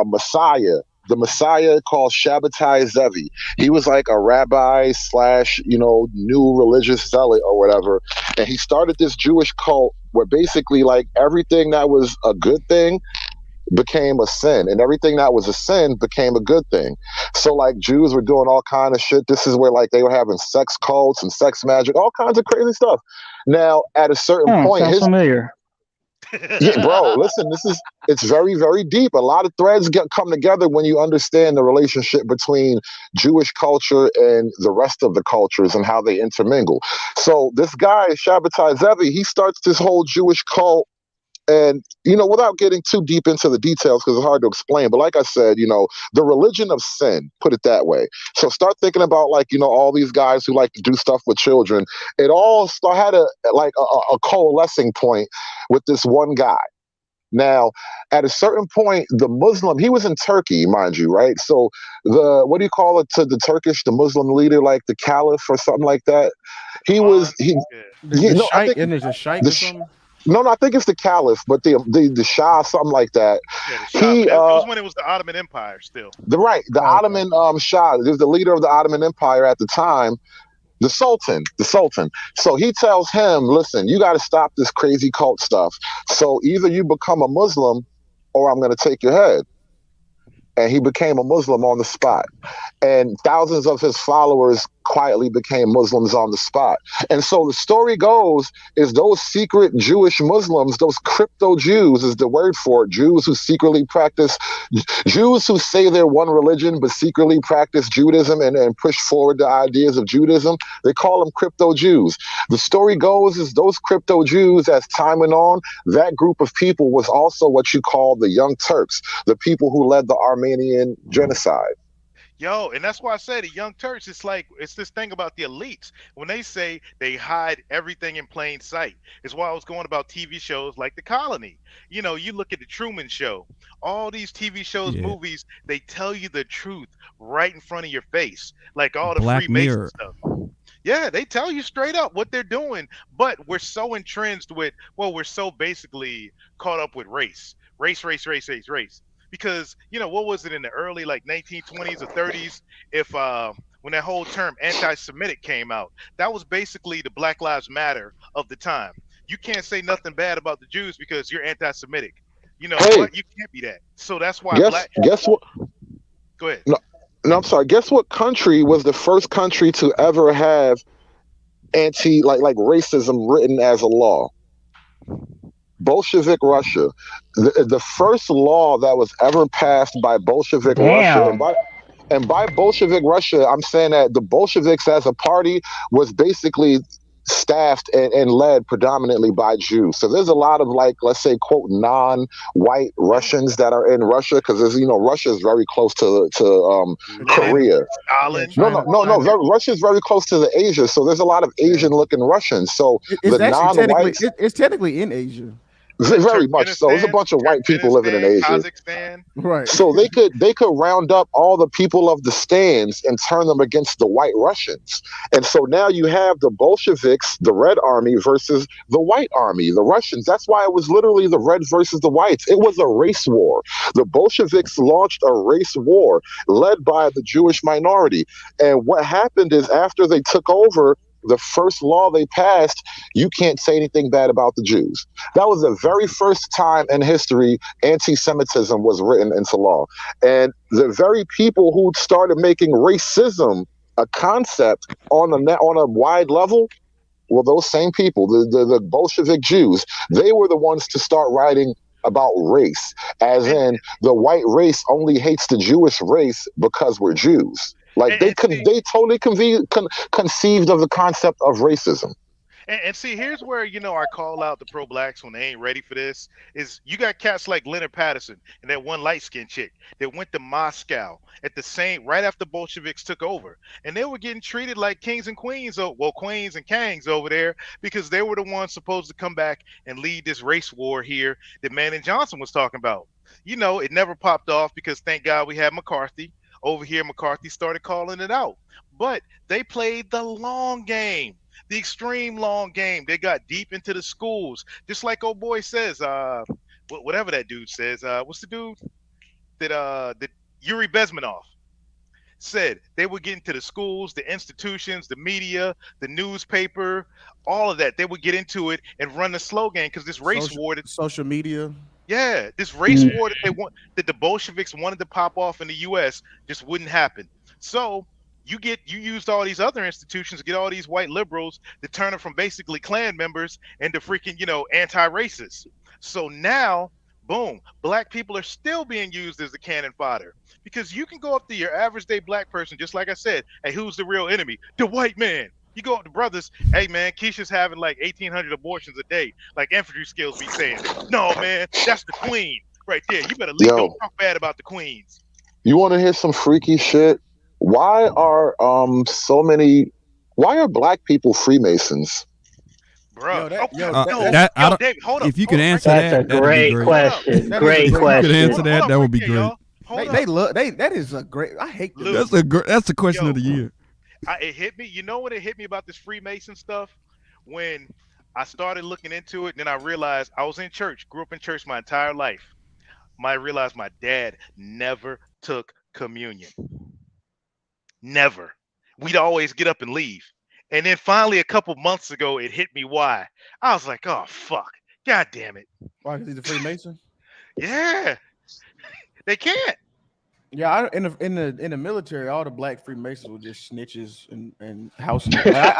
Messiah, the Messiah called Shabbatai Zevi. He was like a rabbi slash new religious zealot or whatever, and he started this Jewish cult where basically like everything that was a good thing became a sin, and everything that was a sin became a good thing. So like Jews were doing all kind of shit. This is where like they were having sex cults and sex magic, all kinds of crazy stuff. Now at a certain Hmm, point sounds his familiar. yeah, bro, listen, it's very, very deep. A lot of threads come together when you understand the relationship between Jewish culture and the rest of the cultures and how they intermingle. So this guy, Shabbatai Zevi, he starts this whole Jewish cult, and without getting too deep into the details because it's hard to explain, but like I said, the religion of sin, put it that way. So start thinking about like all these guys who like to do stuff with children. It all had a coalescing point with this one guy. Now, at a certain point, the Muslim, he was in Turkey, mind you, right? So the what do you call it to the Turkish, the Muslim leader, like the Caliph or something like that? He Khan. was he, Yeah, you The know, I Shike, think and there's a Shike the or something. no, no, I think it's the Caliph, but the Shah, something like that. yeah, the shop. He, But it was when it was the Ottoman Empire still. the Oh, okay, Ottoman okay. Shah, there's the leader of the Ottoman Empire at the time, the Sultan. So he tells him, listen, you got to stop this crazy cult stuff. So either you become a Muslim, or I'm going to take your head. And he became a Muslim on the spot, and thousands of his followers quietly became Muslims on the spot. And so the story goes is those secret Jewish Muslims, those crypto Jews is the word for it, Jews who secretly practice, Jews who say they're one religion but secretly practice Judaism and push forward the ideas of Judaism. They call them crypto Jews. The story goes is those crypto Jews, as time went on, that group of people was also what you call the Young Turks, the people who led the Armenian genocide. Yo, and that's why I say the Young Turks, it's this thing about the elites. When they say they hide everything in plain sight, it's why I was going about TV shows like The Colony. You look at the Truman Show, all these TV shows, Yeah. movies, they tell you the truth right in front of your face, like all the Black Freemason Mirror. stuff. Yeah, they tell you straight up what they're doing, but we're so entrenched with, well, we're so basically caught up with race, race, race, race, race, race. Because what was it in the early like 1920s or 30s? If when that whole term anti-Semitic came out, that was basically the Black Lives Matter of the time. You can't say nothing bad about the Jews because you're anti-Semitic. You know Hey, what? You can't be that. So that's why black. guess what? Go ahead. No, no, I'm sorry. Guess what country was the first country to ever have anti like racism written as a law? Bolshevik Russia. The first law that was ever passed by Bolshevik Russia, Damn. and by Bolshevik Russia, I'm saying that the Bolsheviks as a party was basically staffed and led predominantly by Jews. So there's a lot of like, let's say, quote, non-white Yeah. Russians that are in Russia because Russia is very close to Lenin, Korea. Yeah, Stalin. No, no, China, no, no. China. Russia is very close to the Asia, so there's a lot of Yeah, Asian-looking Russians. So the it's actually technically non-whites, it's technically in Asia. very much so. There's a bunch of white people living in Turkmenistan, Asia. Kazakhstan. Right. So they could round up all the people of the stands and turn them against the white Russians. And so now you have the Bolsheviks, the Red Army versus the White Army, the Russians. That's why it was literally the Reds versus the Whites. It was a race war. The Bolsheviks launched a race war led by the Jewish minority. And what happened is after they took over, the first law they passed, you can't say anything bad about the Jews. That was the very first time in history anti-Semitism was written into law. And the very people who started making racism a concept on a wide level, well, those same people, the Bolshevik Jews, they were the ones to start writing about race, as And in the white race only hates the Jewish race because we're Jews. Like And see, they totally conceived of the concept of racism. and see, here's where I call out the pro blacks when they ain't ready for this. Is you got cats like Leonard Patterson and that one light skinned chick that went to Moscow at the same right after Bolsheviks took over, and they were getting treated like kings and queens, well, queens and kangs over there because they were the ones supposed to come back and lead this race war here that Manning Johnson was talking about. It never popped off because thank God we had McCarthy over here. McCarthy started calling it out, but they played the long game, the extreme long game. They got deep into the schools, just like old boy says. Whatever that dude says. What's the dude that Yuri Bezmenov said? They would get into the schools, the institutions, the media, the newspaper, all of that. They would get into it and run the slogan because this race war. Social media. Yeah, this race Mm. war that the Bolsheviks wanted to pop off in the U.S. just wouldn't happen. So you used all these other institutions to get all these white liberals to turn them from basically Klan members into freaking anti-racists. So now, boom, black people are still being used as the cannon fodder because you can go up to your average day black person, just like I said, hey, who's the real enemy? The white man. You go up to brothers, hey man, Keisha's having like 1,800 abortions a day, like infantry skills be saying. No man, that's the queen right there. You better leave. Don't Yo, talk bad about the queens, you want to hear some freaky shit? Why are so many? Why are black people Freemasons? bruh. Yo, Oh that yo no, that that I yo, don't. David, hold up, If you could hold up, right answer there. That's a that'd be great great. Hold up, question. that is a Great great If you could question. answer question. hold that, up that right would be there, great. y'all. Hold They up, love that is a great. I hate them. Luke. That's the question of Yo, the year. it hit me. You know what it hit me about this Freemason stuff? When I started looking into it, and then I realized I was in church, grew up in church my entire life. I realized my dad never took communion. Never. We'd always get up and leave. And then finally, a couple months ago, it hit me why. I was like, oh, fuck. God damn it. Why? Because he's a Freemason. Yeah, they can't. Yeah, in the military, all the black Freemasons were just snitches and house snitches. Like,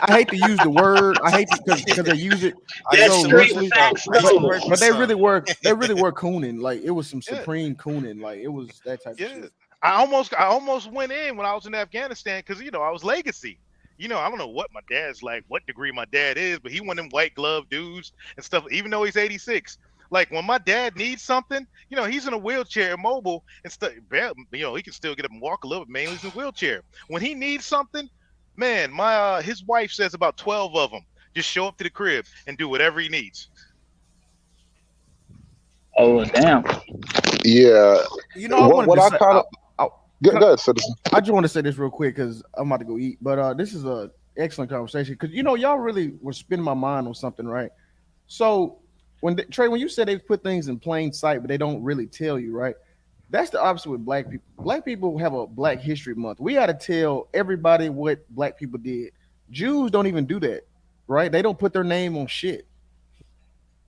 I hate to use the word. I hate because they use it I That's used so to work street with loosely. facts, I used But to though. work with but some. they really were cooning. Like it was some Yeah, supreme cooning. Like it was that type of yeah. shit. I almost went in when I was in Afghanistan because I was legacy. I don't know what my dad's like, what degree my dad is, but he one of them white glove dudes and stuff. Even though he's 86, like when my dad needs something, he's in a wheelchair, immobile and stuff. He can still get up and walk a little, but mainly he's in a wheelchair. When he needs something, man, my his wife says about 12 of them just show up to the crib and do whatever he needs. Oh damn. Yeah. I wanted What to I say. kind of I, go can I, ahead, citizen. I just want to say this real quick because I'm about to go eat. But this is a excellent conversation because y'all really were spinning my mind on something, right? So Trey, when you said they put things in plain sight, but they don't really tell you, right? That's the opposite with black people. Black people have a Black History Month. We got to tell everybody what black people did. Jews don't even do that, right? They don't put their name on shit.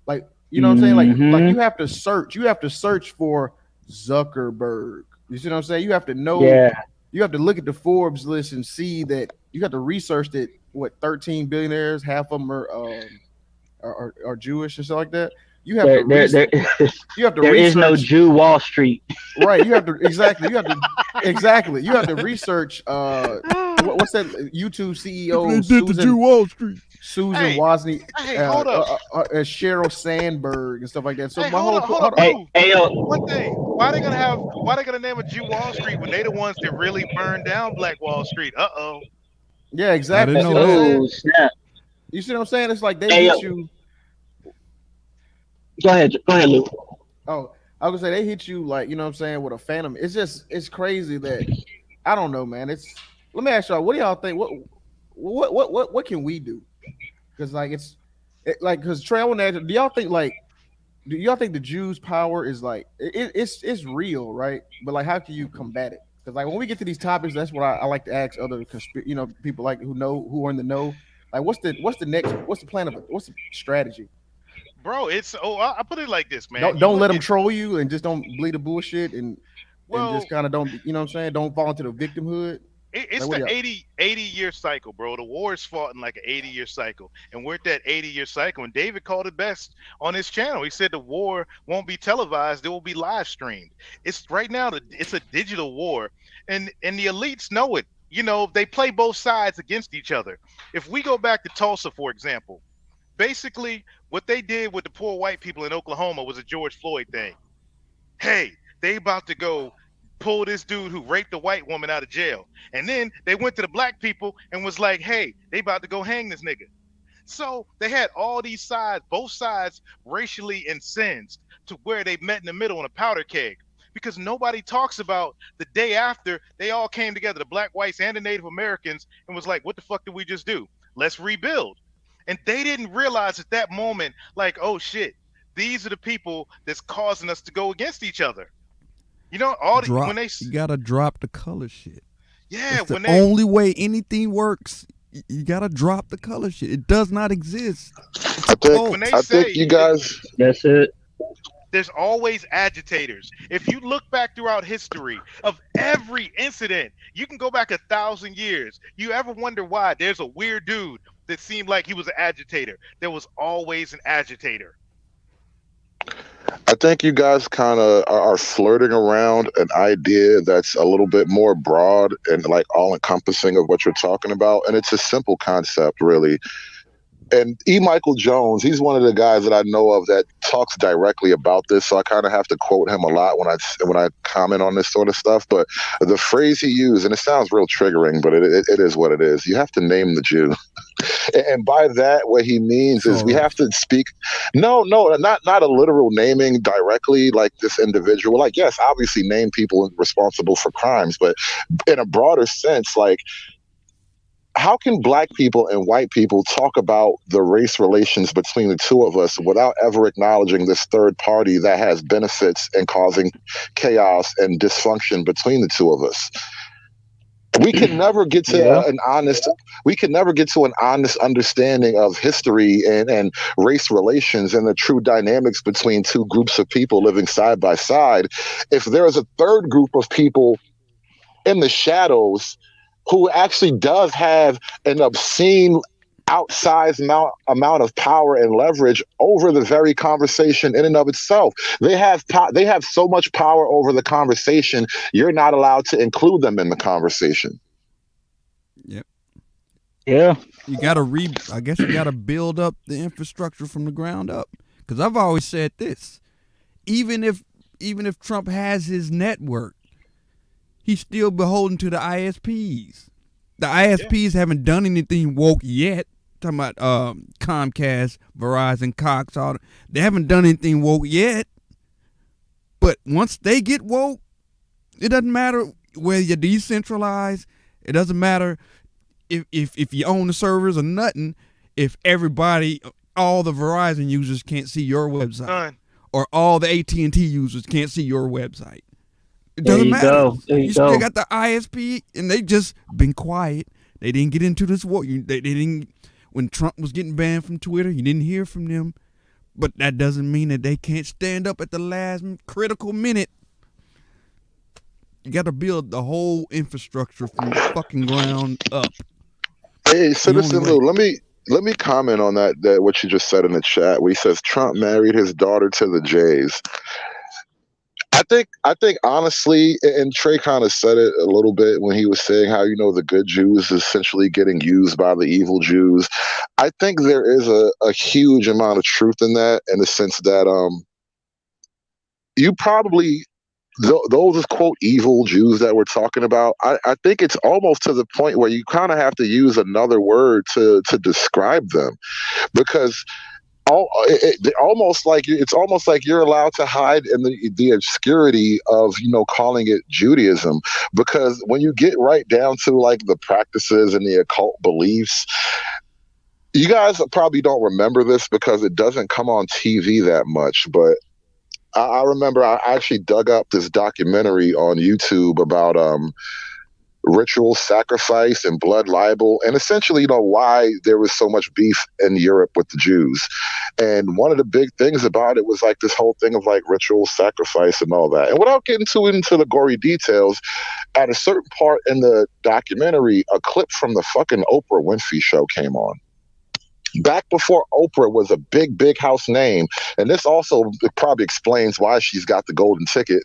Like, you know what I'm saying? Like Mm-hmm. you have to search. You have to search for Zuckerberg. You see what I'm saying? You have to know. Yeah. You have to look at the Forbes list and see that you have to research that. What 13 billionaires? Half of them are Jewish and stuff like that. You have to There, there, research. there, You have to there is no research. Jew Wall Street. Right. You have to exactly. You have to exactly. You have to research. What's that YouTube Look what CEO they did to Jew Wall Street. Susan Hey, Wozniak, hey, hold up. Sheryl Sandberg and stuff like that. So Hey, my whole hold hold up, on. Hey, Lou. hey, One yo, thing. Why they gonna name a Jew Wall Street when they the ones that really burned down Black Wall Street? Uh-oh. Yeah, I exactly. didn't You know see what I'm that. saying? oh snap. You see what I'm saying? It's like they Hey, hit yo, you. go ahead, Luke. Oh, I was gonna say they hit you like what I'm saying with a phantom. It's crazy that I don't know, man. Let me ask y'all, what do y'all think? What can we do? Because like because Trey, I want to ask you, do y'all think the Jews' power is like it's real, right? But like, how can you combat it? Because like when we get to these topics, that's what I like to ask other people like who are in the know. Like, what's the plan of it? What's the strategy? Bro, I put it like this, man. You Don't let look them at troll you and just don't bleed the bullshit and just well, kind of don't what I'm saying, don't fall into the victimhood. It's Like, what the do y'all? 80-year cycle, bro. The war is fought in like an 80-year cycle. And we're at that 80-year cycle. And David called it best on his channel. He said the war won't be televised, it will be live streamed. It's right now, it's a digital war. And the elites know it. You know, they play both sides against each other. If we go back to Tulsa, for example, basically what they did with the poor white people in Oklahoma was a George Floyd thing. Hey, they about to go pull this dude who raped a white woman out of jail. And then they went to the black people and was like, hey, they about to go hang this nigga. So they had all these sides, both sides racially incensed to where they met in the middle in a powder keg. Because nobody talks about the day after they all came together, the black, whites, and the Native Americans, and was like, what the fuck did we just do? Let's rebuild. And they didn't realize at that moment, like, oh shit, these are the people that's causing us to go against each other. You know, when Drop. they, You gotta drop the color shit. yeah, That's the when they, only way anything works. You gotta drop the color shit. It does not exist. It's I a think when cult. they I think say you guys. That's it. there's always agitators. If you look back throughout history of every incident, you can go back 1,000 years. You ever wonder why there's a weird dude that seemed like he was an agitator? There was always an agitator. I think you guys kind of are flirting around an idea that's a little bit more broad and like all encompassing of what you're talking about. And it's a simple concept, really. And E. Michael Jones, he's one of the guys that I know of that talks directly about this. So I kind of have to quote him a lot when I comment on this sort of stuff. But the phrase he used, and it sounds real triggering, but it is what it is. You have to name the Jew. And by that, what he means is we have Soros. to speak. No, no, not a literal naming directly like this individual. Like, yes, obviously name people responsible for crimes, but in a broader sense, like, how can black people and white people talk about the race relations between the two of us without ever acknowledging this third party that has benefits and causing chaos and dysfunction between the two of us? We can never get to Yeah. an honest we can never get to an honest understanding of history and race relations and the true dynamics between two groups of people living side by side if there is a third group of people in the shadows who actually does have an obscene outsized amount of power and leverage over the very conversation in and of itself. They have so much power over the conversation, you're not allowed to include them in the conversation. Yep. Yeah. You gotta I guess you gotta build up the infrastructure from the ground up. Because I've always said this: even if Trump has his network, he's still beholden to the ISPs. The Yeah. ISPs haven't done anything woke yet. Talking about Comcast, Verizon, Cox, they haven't done anything woke yet. But once they get woke, it doesn't matter whether you're decentralized. It doesn't matter if you own the servers or nothing. If everybody, all the Verizon users can't see your website, Son, or all the AT&T users can't see your website. It There doesn't you matter. go. There you You still go. got the ISP, and they just been quiet. They didn't get into this war. They didn't. When Trump was getting banned from Twitter, you didn't hear from them. But that doesn't mean that they can't stand up at the last critical minute. You got to build the whole infrastructure from the fucking ground up. Hey, It's the only Citizen way. Lou, let me comment on that what you just said in the chat where he says Trump married his daughter to the Jays. I think honestly, and Trey kind of said it a little bit when he was saying how the good Jews is essentially getting used by the evil Jews. I think there is a huge amount of truth in that, in the sense that you probably those quote evil Jews that we're talking about. I think it's almost to the point where you kind of have to use another word to describe them, because it's almost like you're allowed to hide in the obscurity of calling it Judaism, because when you get right down to like the practices and the occult beliefs, you guys probably don't remember this because it doesn't come on TV that much, but I remember I actually dug up this documentary on YouTube about ritual sacrifice and blood libel, and essentially, why there was so much beef in Europe with the Jews. And one of the big things about it was like this whole thing of like ritual sacrifice and all that. And without getting too into the gory details, at a certain part in the documentary, a clip from the fucking Oprah Winfrey show came on. Back before Oprah was a big house name, and this also probably explains why she's got the golden ticket.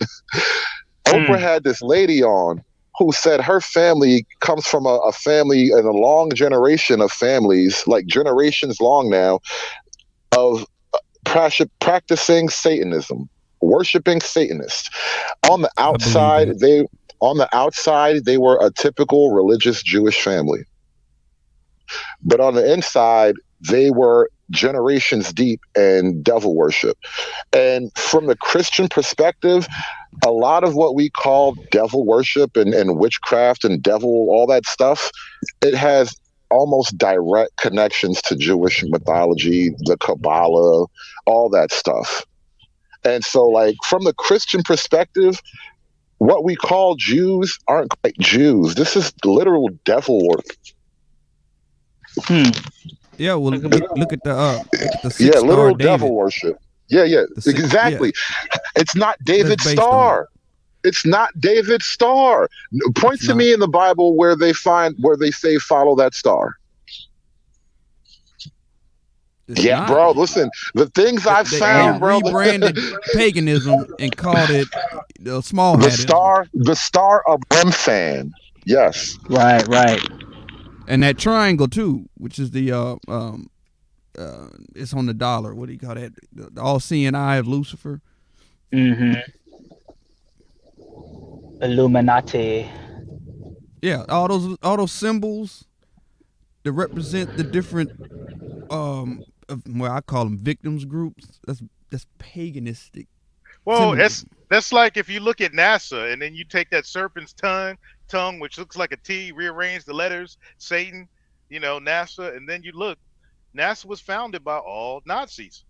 Oprah had this lady on who said her family comes from a family and a long generation of families, like generations long now, of practicing Satanism, worshiping Satanists. On the I believe outside, that. they were a typical religious Jewish family. But on the inside, they were generations deep in devil worship. And from the Christian perspective, a lot of what we call devil worship and witchcraft and devil, all that stuff, it has almost direct connections to Jewish mythology, the Kabbalah, all that stuff. And so, like, from the Christian perspective, what we call Jews aren't quite Jews. This is literal devil work. Yeah, well, That could be. look at the Yeah, 6 star literal devil David. worship. Yeah, The six, yeah, exactly. It's not that's David's based on it. star. It's not David's star. Point It's to not. me in the Bible where they say follow that star. It's Yeah, not. bro. Listen, the things I've They found, Damn. bro. rebranded paganism and called it small The hattism. star of Remphan. Yes. Right. And that triangle too, which is the it's on the dollar. What do you call that? The all-seeing eye of Lucifer. Mm-hmm. Illuminati. Yeah, all those symbols that represent the different I call them victims groups. That's paganistic Well, symbolism. that's like if you look at NASA and then you take that serpent's tongue, which looks like a T, rearrange the letters, Satan, NASA, and then you look, NASA was founded by all Nazis.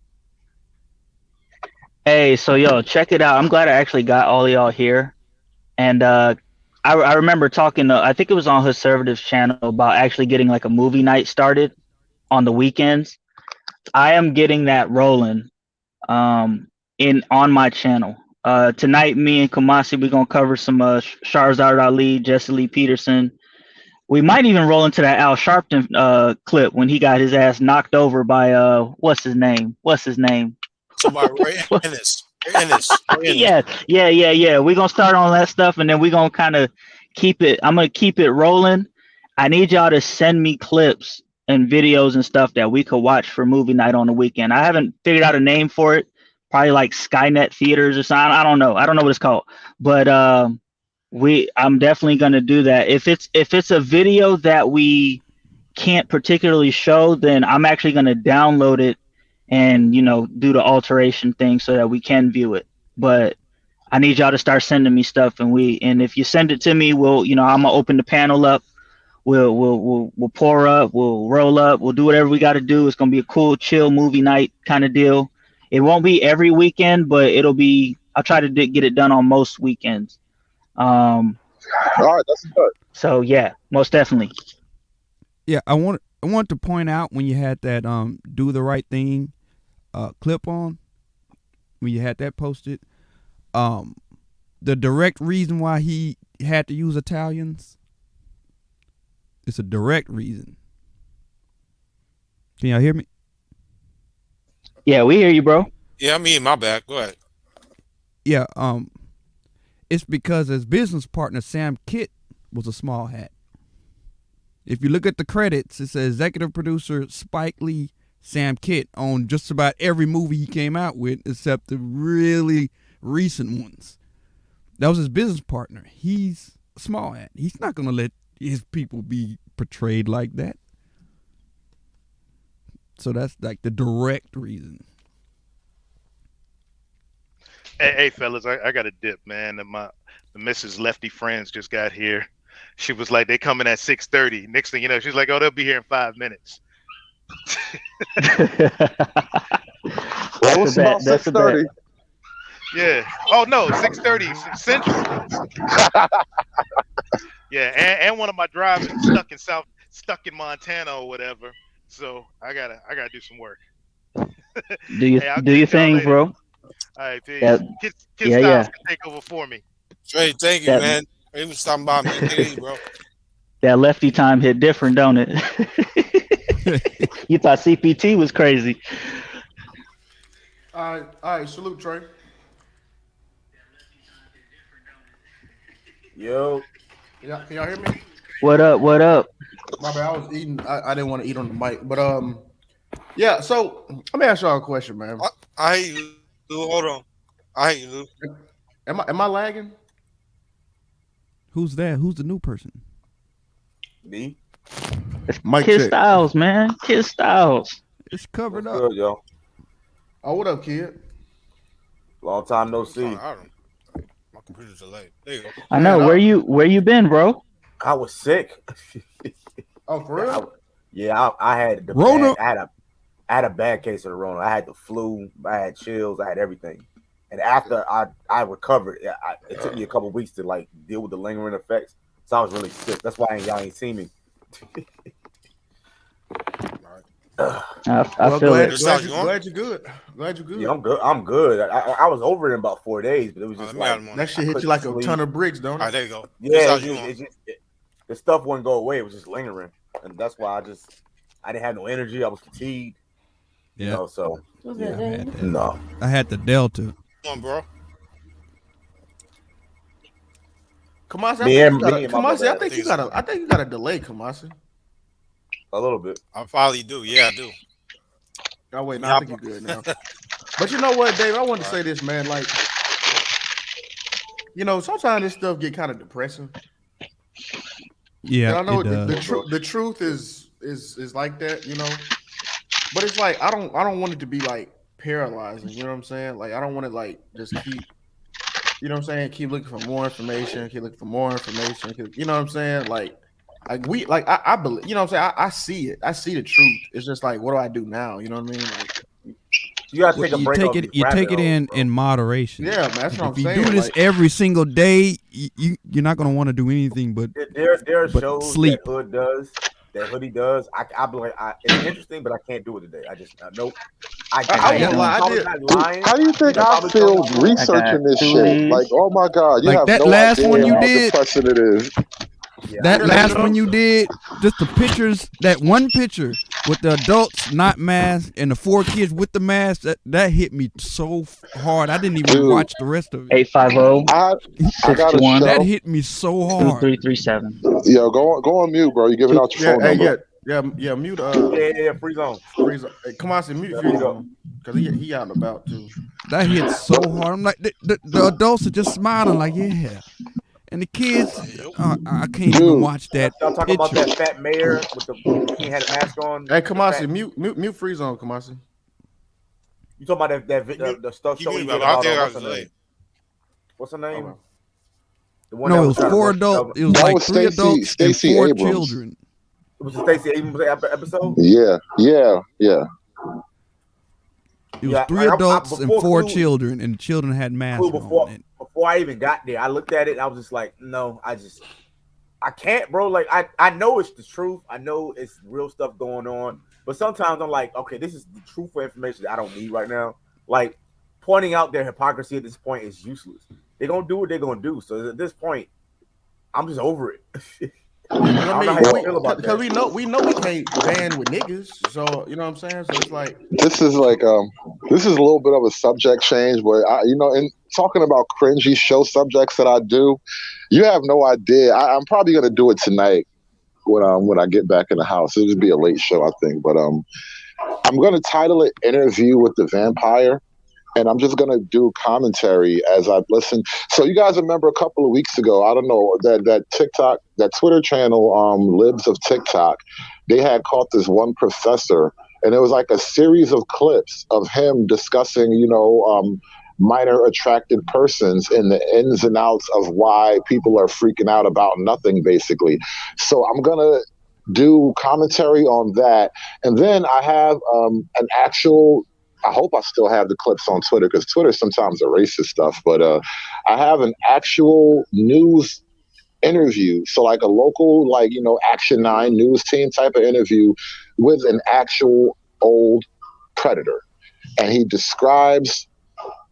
Hey, so yo, check it out. I'm glad I actually got all of y'all here. And I remember talking to, I think it was on Conservative's channel about actually getting like a movie night started on the weekends. I am getting that rolling on my channel. Tonight, me and Kamasi, we're gonna cover some Sharzad Ali, Jesse Lee Peterson. We might even roll into that Al Sharpton clip when he got his ass knocked over by what's his name? So by Ray Ennis. Ray Ennis. Yeah. We're gonna start on that stuff and then we're gonna kind of I'm gonna keep it rolling. I need y'all to send me clips and videos and stuff that we could watch for movie night on the weekend. I haven't figured out a name for it. Probably like Skynet Theaters or something. I don't know. I don't know what it's called. But I'm definitely gonna do that. If it's a video that we can't particularly show, then I'm actually gonna download it and do the alteration thing so that we can view it. But I need y'all to start sending me stuff, and if you send it to me, I'm gonna open the panel up. We'll pour up, we'll roll up, we'll do whatever we got to do. It's gonna be a cool, chill movie night kind of deal. It won't be every weekend, but I'll try to get it done on most weekends. All right, that's good. So yeah, most definitely. Yeah, I want to point out when you had that do the right thing clip on, when you had that posted, the direct reason why he had to use Italians. It's a direct reason. Can y'all hear me? Yeah, we hear you, bro. Yeah, I mean, my bad. Go ahead. Yeah, it's because his business partner Sam Kitt was a small hat. If you look at the credits, it says executive producer Spike Lee, Sam Kitt on just about every movie he came out with, except the really recent ones. That was his business partner. He's a small hat. He's not gonna let his people be portrayed like that. So that's like the direct reason. Hey, fellas, I got a dip, man. And the Mrs. Lefty friends just got here. She was like, they coming at 6:30. Next thing you know, she's like, oh, they'll be here in 5 minutes. Well, it's about That's a bet. 6:30. Yeah. Oh no, 6:30 Central. Yeah, and one of my driving stuck in Montana or whatever. So I gotta do some work. Do you Hey, I'll do catch your y'all thing, later. bro? All right, peace. That Kid yeah, Styles yeah. can take over for me. Trey, thank you, That man. He was talking about me. Take it easy, bro. that lefty time hit different, don't it? You thought CPT was crazy. All right. Salute, Trey. Yo, Yeah, can y'all hear me? What up? What up? My bad. I was eating. I didn't want to eat on the mic, but yeah. So let me ask y'all a question, man. I hate you, Lou. Hold on. I hate you, Lou. Am I lagging? Who's that? Who's the new person? me. Mic Kid check. Styles, man. Kid Styles. It's covered What's up. good, yo? Oh, what up, kid? Long time no I'm trying see. to out him. My computer's delayed. There you go. I know. Man, Where you been, bro? I was sick. oh, for I, real? yeah, I had the Rona. bad. I had a bad case of the Rona. I had the flu. I had chills. I had everything. And after I recovered, it took me a couple weeks to like deal with the lingering effects. So I was really sick. That's why y'all ain't seen me. All right. I Well, feel it. This how you on? glad you're good. Glad you're Yeah, good. I'm good. I'm good. I was over it in about 4 days, but it was just Let me add like him on That there. I shit hit you couldn't like a ton sleep. of bricks, All don't right, it? there you go. This Yeah, how you on. the stuff wouldn't go away. It was just lingering, and that's why I didn't have no energy. I was fatigued, Yeah. So Yeah, I had that. no, I had the Delta. Come on, bro. Kamasi, me and my Kamasi, brother I had think it's on. I think you got a delay, Kamasi. a little bit. I probably do. Yeah, I do. Oh wait, no, I Yeah. think you're good now. But you know what, Dave? I want to All say right. this, man. Like, sometimes this stuff get kind of depressing. And Yeah, I know it does. the truth is like that, But it's like I don't want it to be like paralyzing. You know what I'm saying? Like I don't want to like just keep, what I'm saying, keep looking for more information, keep looking for more information. You know what I'm saying? I believe, you know what I'm saying? I see it. I see the truth. It's just like, what do I do now? You know what I mean? Like, You gotta Well, take a break off these you rabbit take it holes, in bro. moderation. yeah, man, that's 'Cause what I'm if you do saying. this Like, every single day, you're not gonna want to do anything There are but shows sleep. that Hoodie does. I be like, it's interesting, but I can't do it today. I just nope. I I got won't Yep. He's lie, I Jones. probably did. not Dude, lying. how do you He's think I probably telling feel the truth. I researching got this shit? Like, Toolies. oh my god, you Like have that no last one idea you how did, depressing it is. Yeah, I that Yeah, ain't the gonna last lie. one show. you did, just the pictures, that one picture with the adults not masked and the 4 kids with the mask, that hit me so hard. I didn't even Dude, watch the rest of it. 850 I I got a 621 That show. hit me so hard. 2337. Yo, go on mute, bro. You're giving out your Yeah, phone hey, number. yeah. Mute Yeah, free zone. freeze. Hey, Kamasi, mute There freeze you go. on because he out and about too. That hit so hard. I'm like, the adults are just smiling, like, yeah. And the kids, Yep. I can't even Dude, watch that Y'all talking about picture. that fat mayor with the she had a mask on. Hey, The fat. Kamasi, mute freeze on, Kamasi. You talking about You mute. the stuff You show mute, he did brother. I about think I what's got her delayed. name? What's her name? Okay. The one No, that it was was trying to four roast the adult. government. It was that like was 3 adults and Stacey four Abrams. children. It was the Stacey Abrams episode. Yeah. It was Yeah, three like adults and before four Clue, children, and the children had Clue masks on. before And before I even got there, I looked at it and I was just like, no, I can't, bro. Like I know it's the truth. I know it's real stuff going on. But sometimes I'm like, okay, this is the truthful information that I don't need right now. Like pointing out their hypocrisy at this point is useless. They're gonna do what they're gonna do. So at this point, I'm just over it. Yeah, because I I don't know mean, how y'all feel about because that. we know we can't ban with niggas. So you know what I'm saying. So it's like, This is like this is a little bit of a subject change, but in talking about cringy show subjects that I do, you have no idea. I'm probably gonna do it tonight when I get back in the house. It'll just be a late show, I think. But I'm gonna title it "Interview with the Vampire." And I'm just gonna do commentary as I listen. So you guys remember a couple of weeks ago? I don't know that TikTok, that Twitter channel, Libs of TikTok. They had caught this one professor, and it was like a series of clips of him discussing, minor attracted persons and the ins and outs of why people are freaking out about nothing, basically. So I'm gonna do commentary on that, and then I have an actual. I hope I still have the clips on Twitter because Twitter sometimes erases stuff. But I have an actual news interview. So like a local, like, Action 9 news team type of interview with an actual old predator. And he describes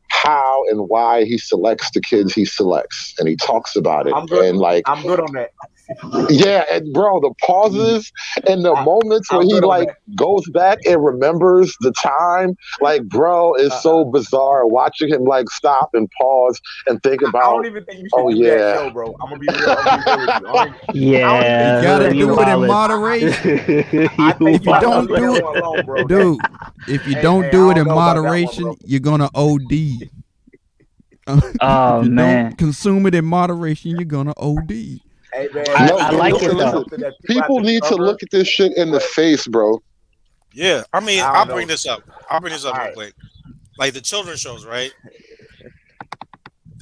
how and why he selects the kids he selects, and he talks about it. I'm good. And like, I'm good on that. yeah, and bro, the pauses and the moments where I'm he good on like that. goes back and remembers the time, like, bro, it's so bizarre watching him like stop and pause and think I about, don't even think you oh should do that yeah, show, bro. I'm gonna be real. I'm gonna be real with you. I don't Yeah, You even gotta Lou, think you do you it in should. wildin'. moderation. I You think If you you gotta don't leave do that it, one alone, bro. dude, if you Hey, don't I do it don't in know about that one, moderation, bro. you're gonna OD. If Oh you don't man, consume it in moderation, you're gonna OD. Hey man, I, no, this I is like listen, it definitely though. listen. something that people have People to need to cover. look at this shit in the But face, bro. Yeah, I mean, I I'll don't bring know. this up. I'll bring this up All real right, quick. Like the children's shows, right?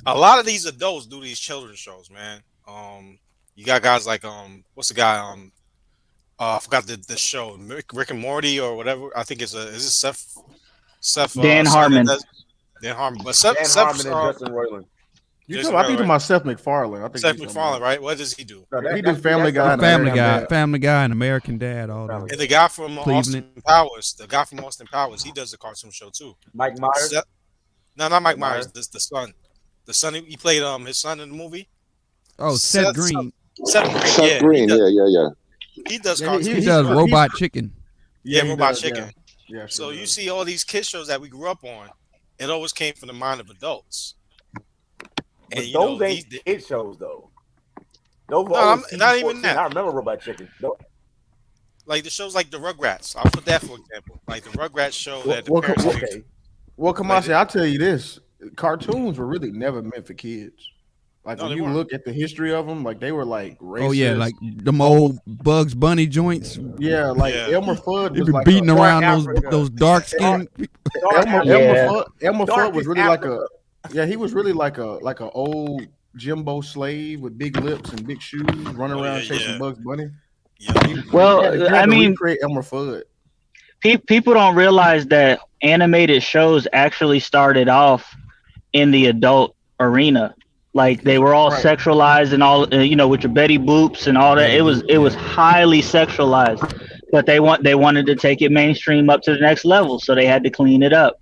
A lot of these adults do these children's shows, man. You got guys like what's the guy? I forgot the show, Rick and Morty or whatever. I think is it Seth Dan son that Harmon. does Dan Harmon, but Seth Dan Seth Harmon and Justin Roiland. Jason I think Rail, to right? my Seth MacFarlane. I think Seth you're talking MacFarlane, about. right? What does he do? No, Yeah, he do Family that's Guy and Family American Guy, Dad. Family Guy, and American Dad, all Family them. And the guy from Cleveland. Austin Powers, he does the cartoon show too. Mike Myers. Seth, no, not Mike Mike Myers. Myers. This the son. The son he played his son in the movie. Oh, Seth Seth Green. Seth Green, Seth yeah, Green, yeah. he does Yeah, He cartoons he's as does well. Robot Chicken. Yeah, he Robot does. Yeah, Chicken. yeah. So Sure you does. see all these kids shows that we grew up on, it always came from the mind of adults. And But those ain't kid shows though. Those were No, always not TV-14. even that. I remember Robot Chicken. No, Like the shows like the Rugrats. I'll put that for example. Like the Rugrats show that the Well, parents used. okay. well, Like, Kamasi, I'll tell you this: cartoons were really never meant for kids. Like no, when they you weren't. look at the history of them, like they were like racist. Oh yeah, like them old Bugs Bunny joints. Yeah, like Yeah. Elmer Fudd They was be like beating a, around Africa. those dark skinned. Dark Elmer, Africa. Yeah. Elmer Fudd was Darkest really like Africa. he was really like a old Jimbo slave with big lips and big shoes, running Oh, around yeah, chasing yeah. Bugs Bunny. Yeah. He had Well, to I mean, recreate Elmer Fudd. people don't realize that animated shows actually started off in the adult arena. Like they were all Right. sexualized and all, with your Betty Boops and all that. Betty It was highly sexualized, but they wanted to take it mainstream up to the next level, so they had to clean it up,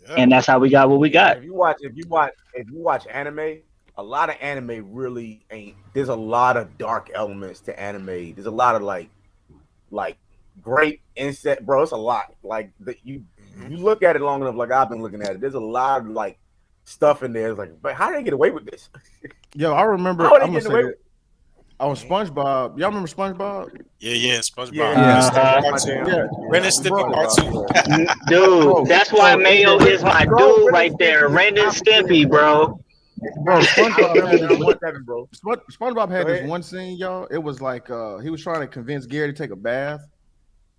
Yeah. and that's how we got what we got. If you watch anime, a lot of anime really ain't. There's a lot of dark elements to anime. There's a lot of like great insect, bro. It's a lot. Like you look at it long enough, like I've been looking at it. There's a lot of like stuff in there. It's like, but how did they get away with this? Yo, I remember. How are they I'm gonna getting say away that. with? On SpongeBob, y'all remember SpongeBob? Yeah, SpongeBob. Yeah, Uh-huh. Ren and Stimpy Part 2. Yeah, Ren and Stimpy bro. Part 2. Bro, Dude, that's why bro, Mayo is my Bro, dude Ren right and there, Stimpy Ren and is Stimpy, bro. bro, I SpongeBob had remember this that one, bro. SpongeBob had Go this ahead. one scene, y'all. It was like he was trying to convince Gary to take a bath,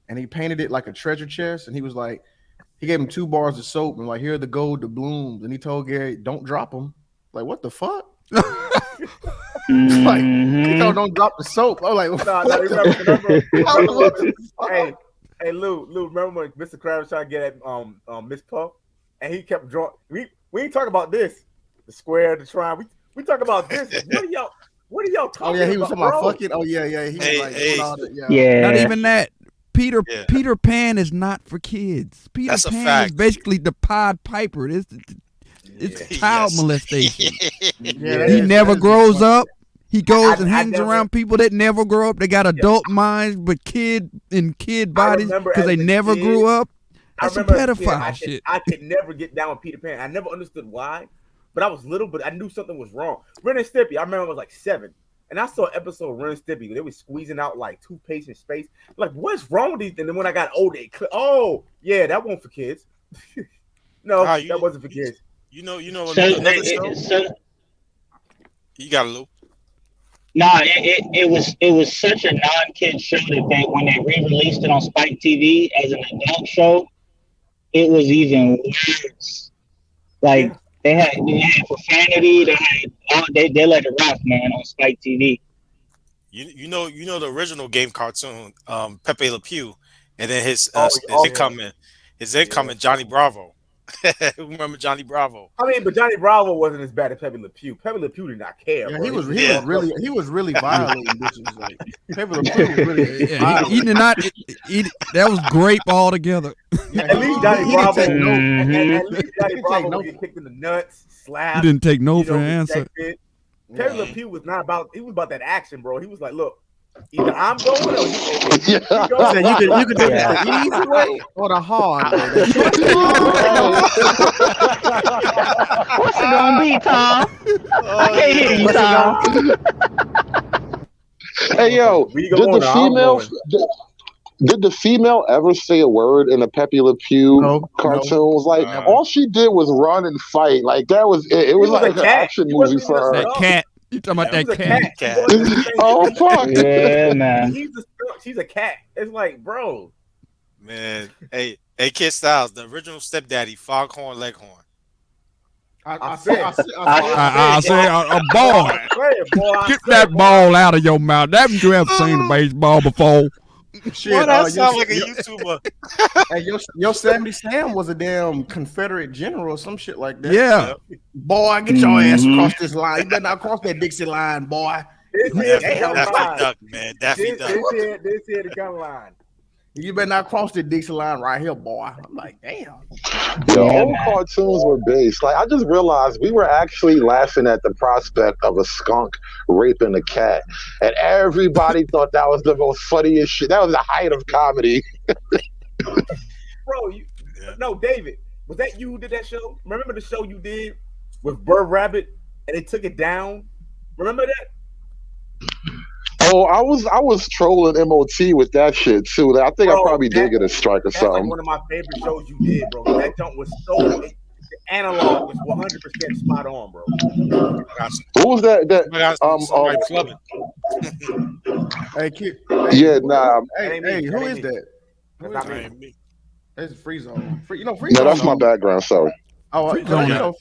and he painted it like a treasure chest, and he was like, he gave him 2 bars of soap and like, here are the gold doubloons, and he told Gary, don't drop them. Like, what the fuck? Like, he told don't drop the soap. I was like, No, what remember, the- hey, Lou, remember when Mr. Krabs tried to get at Miss Puff, and he kept drawing. We ain't talking about this, the square, the triangle. We talk about this. What are y'all Oh talking yeah, he was about, talking about bro? fucking. Oh yeah. He was Hey, like, hey. doing all that, yeah. Yeah. Not even that. Peter Yeah. Peter Pan is not for kids. Peter That's a Pan is fact. basically the Pied Piper. It's child Yes. molestation. Yeah, He that never is grows funny. up. He goes and I hangs never- around people that never grow up. They got adult minds, but kid bodies remember because they as a never kid- grew up. I That's some remember as a kid, pedophile shit. I could never get down with Peter Pan. I never understood why, but I was little, but I knew something was wrong. Ren and Stimpy, I remember I was like 7, and I saw an episode of Ren and Stimpy. They were squeezing out like toothpaste in space. Like, what's wrong with these? And then when I got older, oh yeah, that wasn't for kids. No, that wasn't for kids. You know So, another show? You got a Lou. Nah, it was such a non-kid show that when they re-released it on Spike TV as an adult show, it was even worse. Like they had profanity, they let it rock, man, on Spike TV. You know the original game cartoon, Pepe Le Pew, and then his Oh, incoming Johnny Bravo. Who remember Johnny Bravo? I mean, but Johnny Bravo wasn't as bad as Pepe Le Pew. Pepe Le Pew did not care. Yeah, bro. he was really violating bitches. Like Pepe Le Pew was really Yeah, violating. he did not. That was grape altogether. Yeah, At least Johnny Bravo, take no. at least Johnny He Bravo take no- would get kicked in the nuts, He slapped. didn't take no you for know, an answer. rejected. Pepe Le Pew was not about. He was about that action, bro. He was like, look, either I'm going or you Yeah. go. Said you could do Yeah. this the easy way or the hard way. What's it gonna be, Tom? I can't hear you, What's it Tom. Hey yo, We did going the or I'm female going. did the female ever say a word in the Pepe Le Pew No, cartoons? Like Never. all she did was run and fight. Like that was it. It was was like a an cat. action He movie wasn't for even a her. That cat. You talking about Yeah. He was that a cat? cat. Cat. He wasn't the same. Oh fuck! Yeah, man. He's a skunk. She's a cat. It's like, bro. Man, hey, Kid Styles, the original stepdaddy, Foghorn Leghorn. I said- I say a ball. Get that ball out of your mouth. Haven't you ever seen a baseball before? Shit, Boy, that your- sounds like a YouTuber. Hey, your Sammy Sam was a damn Confederate general or some shit like that. Yeah. Boy, get your ass Mhm. across this line. You better not cross that Dixie line, boy. This here, Daffy line. Duck, man. Daffy This Duck. here, the gun line. You better not cross the Dixie line right here, boy. I'm like, damn. The Yeah, old man. cartoons were based. Like I just realized we were actually laughing at the prospect of a skunk raping a cat, and everybody thought that was the most funniest shit. That was the height of comedy. Bro, Yeah. no, David, was that you who did that show? Remember the show you did with Bird Rabbit and they took it down? Remember that? Oh, I was trolling MOT with that shit too. Like, I think Bro, I probably that- did get a strike or That's like something. one of my favorite shows you did, bro. That jump was so the analog was 100% spot on, bro. Who was that? Somebody clubbing. Hey, kid. Yeah, nah, Hey, That ain't me. hey, who That is ain't me. that? That's not That me. ain't me. That's Free Zone. You know, Free no, Zone. that's my background. Sorry. Oh, Free you Zone. know,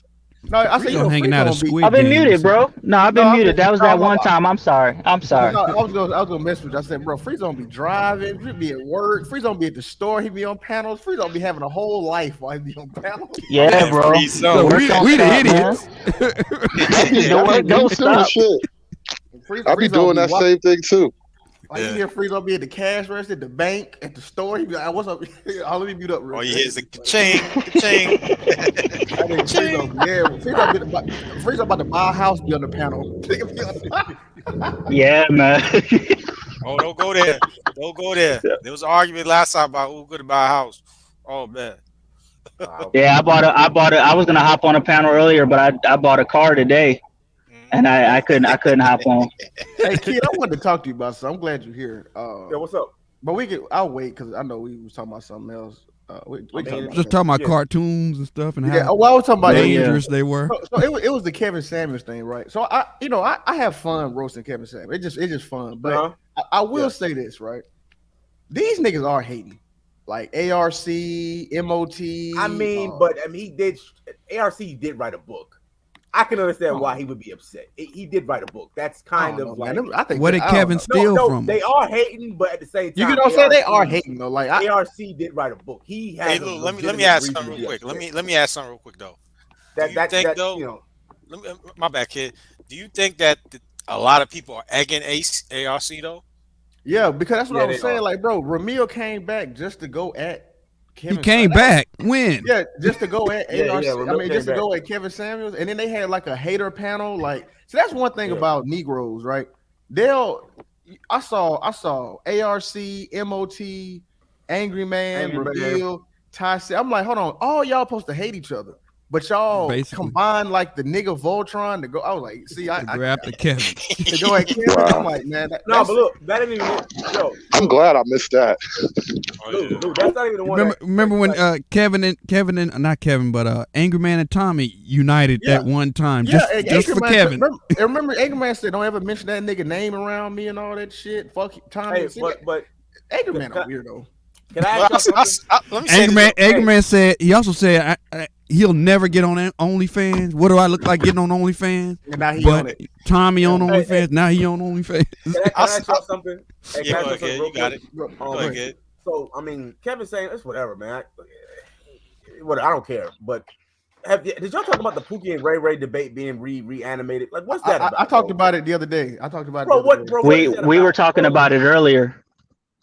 no, I said Free you Zone know, hanging Free out of Zone be- Squid I've been Game or muted, something. bro. No, I've been No, I've muted. been- That was no, that no, one no. time. I'm sorry. I'm sorry. No, I was gonna mess with you. I said, bro, Free Zone be driving, he be at work, Free Zone be at the store, he be on panels, Free Zone be having a whole life while he be on panels. Yeah, Yeah, bro. Free Zone. So Work don't we the stop, man. idiots. The work don't stop. Shit. Free I be Zone doing that watching- same thing too. Like you Yeah. hear Free Zone be at the cash register, at the bank, at the store, he be like, what's up? I'll let me mute up real All you quick. hear is the chain, chain. I think Free Zone, yeah, Free Zone about to buy a house, be on the panel. Yeah, man. Oh, don't go there. Don't go there. There was an argument last time about who could buy a house. Oh man. Yeah, I was gonna hop on a panel earlier, but I bought a car today, and I couldn't hop on. Hey, kid, I wanted to talk to you about something. I'm glad you're here. Yeah, what's up? But I'll wait because I know we was talking about something else. We talking about Just that. talking about Yeah. cartoons and stuff and Yeah, how well, I was talking about dangerous they were. So it was the Kevin Samuels thing, right? So I have fun roasting Kevin Samuels. It's just fun. But Uh-huh. I will Yeah. say this, right? These niggas are hating. Like ARC, MOT. I mean, he did. ARC did write a book. I can understand why he would be upset. He did write a book. That's kind of like. I think Where did I don't Kevin know. steal No, from? they are hating, but at the same You time, can say they are ARC hating though. Like ARC did write a book. He has. Hey, a look, let me legitimate ask reason something to real be quick. upset. Let me ask something real quick though. That you think, that though- you know. My bad, kid. Do you think that a lot of people are egging ARC though? Yeah, because that's what Yeah, I was they saying. are. Like, bro, Ramil came back just to go at Kevin. He came Samuels. back. When? Yeah, just to go at Yeah, ARC. yeah, I Ramil mean, came just to back. go at Kevin Samuels, and then they had like a hater panel. Like, so that's one thing Yeah. about Negroes, right? I saw ARC, MOT, Angry Man, Angry Man. Reveal, Ty. I'm like, hold on, all y'all supposed to hate each other, but y'all Basically. combined like the nigga Voltron to go. I was like, see, I Grab the Kevin. to go at Kevin. Wow. I'm like, man, No, that's- but look, that didn't even. Yo, I'm glad I missed that. Oh, yeah. dude, that's not even the one. Remember when Kevin and not Kevin, but Angry Man and Tommy united Yeah. that one time Yeah, just Anchorman for said- Kevin. Remember Anchorman said, "Don't ever mention that nigga name around me and all that shit." Fuck Tommy. Hey, See, but Anchorman can a I- weirdo. can I Well, ask y'all something? let me say Angry this. Man said he also said he'll never get on OnlyFans. What do I look like getting on OnlyFans? And now he But on it. Tommy on Hey, OnlyFans. Now he on OnlyFans. Can I ask y'all something? Hey, Yeah, can I go ask y'all ahead. something You got real it. Bro, quick? Go ahead, kid. So, I mean, Kevin saying it's whatever, man. what I don't care. But did y'all talk about the Pookie and Ray Ray debate being reanimated? Like, what's that about? I talked about it the other day. I talked about it. Bro, the other day. what We is that we about, were talking bro? about it earlier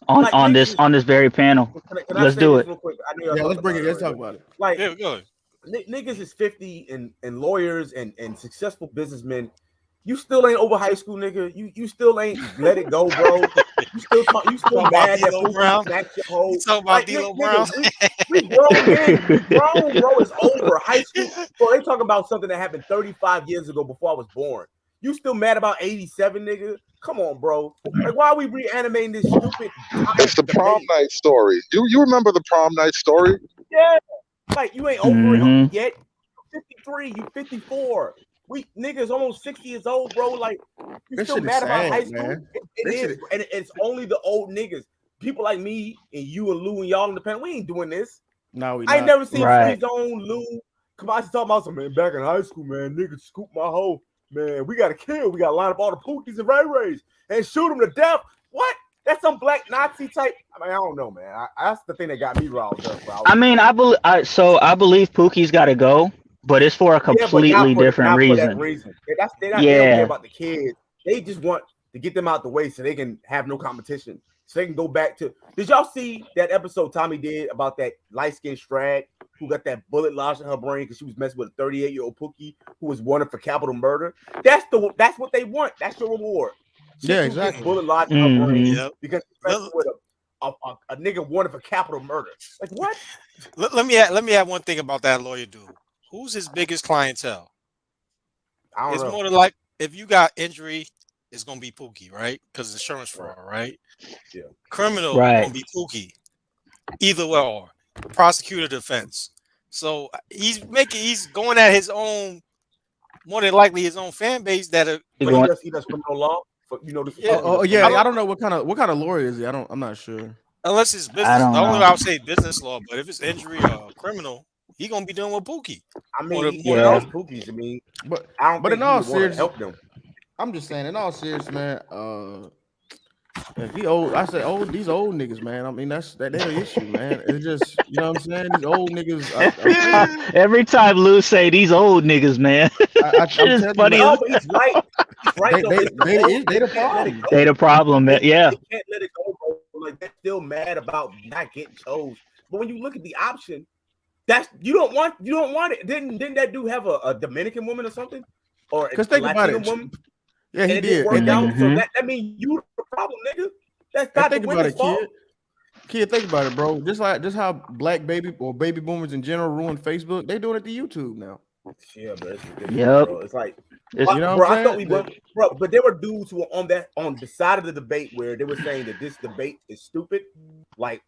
on Like, on niggas this is, on this very panel. can I Let's say do this it. real quick? I know y'all Yeah, let's talked bring about it. Let's already, talk about it. like, Yeah, go ahead. niggas is 50 and lawyers and successful businessmen. You still ain't over high school, nigga. You still ain't let it go, bro. You still Talking about mad that D'Lo Pookie Brown. snatched your You hoe. talking about Like, D'Lo Brown? nigga, we grown men. We grown, bro. It's over. High school, bro. They talking about something that happened 35 years ago before I was born. You still mad about 87, nigga? Come on, bro. Like, why are we reanimating this stupid It's tired the prom debate? night story. You remember the prom night story? Yeah. Like, you ain't over it Mhm. yet. You 53, you 54. We niggas almost 60 years old, bro. Like, you This still shit is mad about high sad, school? man. It This is, shit. and it's only the old niggas. People like me and you and Lou and y'all in the pen. We ain't doing this. No, we I ain't not. never seen Right. Free Zone, Lou. Come on, talking about some, man, back in high school, man, niggas scoop my hoe. Man, we got to kill. We got to line up all the Pookies and Ray Rays and shoot them to death. What? That's some black Nazi type. I mean, I don't know, man. That's the thing that got me riled up, bro. I mean, I believe Pookie's got to go, but it's for a Yeah, but completely different not for that reason. reason. They don't care Yeah. about the kids. They just want to get them out the way so they can have no competition. So they can go back to. Did y'all see that episode Tommy did about that light skinned Strag who got that bullet lodged in her brain because she was messing with a 38-year-old Pookie who was wanted for capital murder? That's what they want. That's your reward. Yeah, Chick who gets exactly. bullet lodged in her brain Mhm. Yep. because she's messing with a nigga wanted for capital murder. Like, what? Let me add one thing about that lawyer dude. Who's his biggest clientele? I don't It's know. more than like if you got injury, it's gonna be Pookie, right? Because insurance fraud, right? Yeah. Criminal Right. gonna be Pookie. Either way, or prosecutor defense. So he's going at his own, more than likely his own fan base that are You But he going? does criminal law. This yeah. Oh, does yeah. I criminal I don't don't know what kind of lawyer is he. I'm not sure. unless it's I business. The don't only way know. I would say business law, but if it's injury or criminal, he gonna be dealing with Pookie. I More mean, than he more than Yeah. knows likely. Pookies. I mean, But I don't in think he all would want to seriousness, help them. I'm just saying, in all seriousness, man. He old. I say old. These old niggas, man. I mean, that's that. They the issue, man. It's just, you know what I'm saying. These old niggas. Every time Lou say these old niggas, man, shit I'm is telling you, funny man. No, as but he's right. He's right though. It's the old. They They the can't let it problem. go. they the problem. Yeah. They can't let it go, bro. Like, they're still mad about not getting chose. But when you look at the option, that's you don't want it. Didn't that dude have a Dominican woman or something, or Cause a think about Latino it. woman, Yeah, and he it didn't did. work out? So Mhm. that means you the problem, nigga. That's And not the think about women's it, fault. Kid, think about it, bro. Just how black baby or baby boomers in general ruin Facebook. They doing it to YouTube now. Yeah, but it's ridiculous, Yep. bro. It's like, It's You know what bro, I'm I thought saying? we went, bro, but there were dudes who were on the side of the debate where they were saying that this debate is stupid. Like,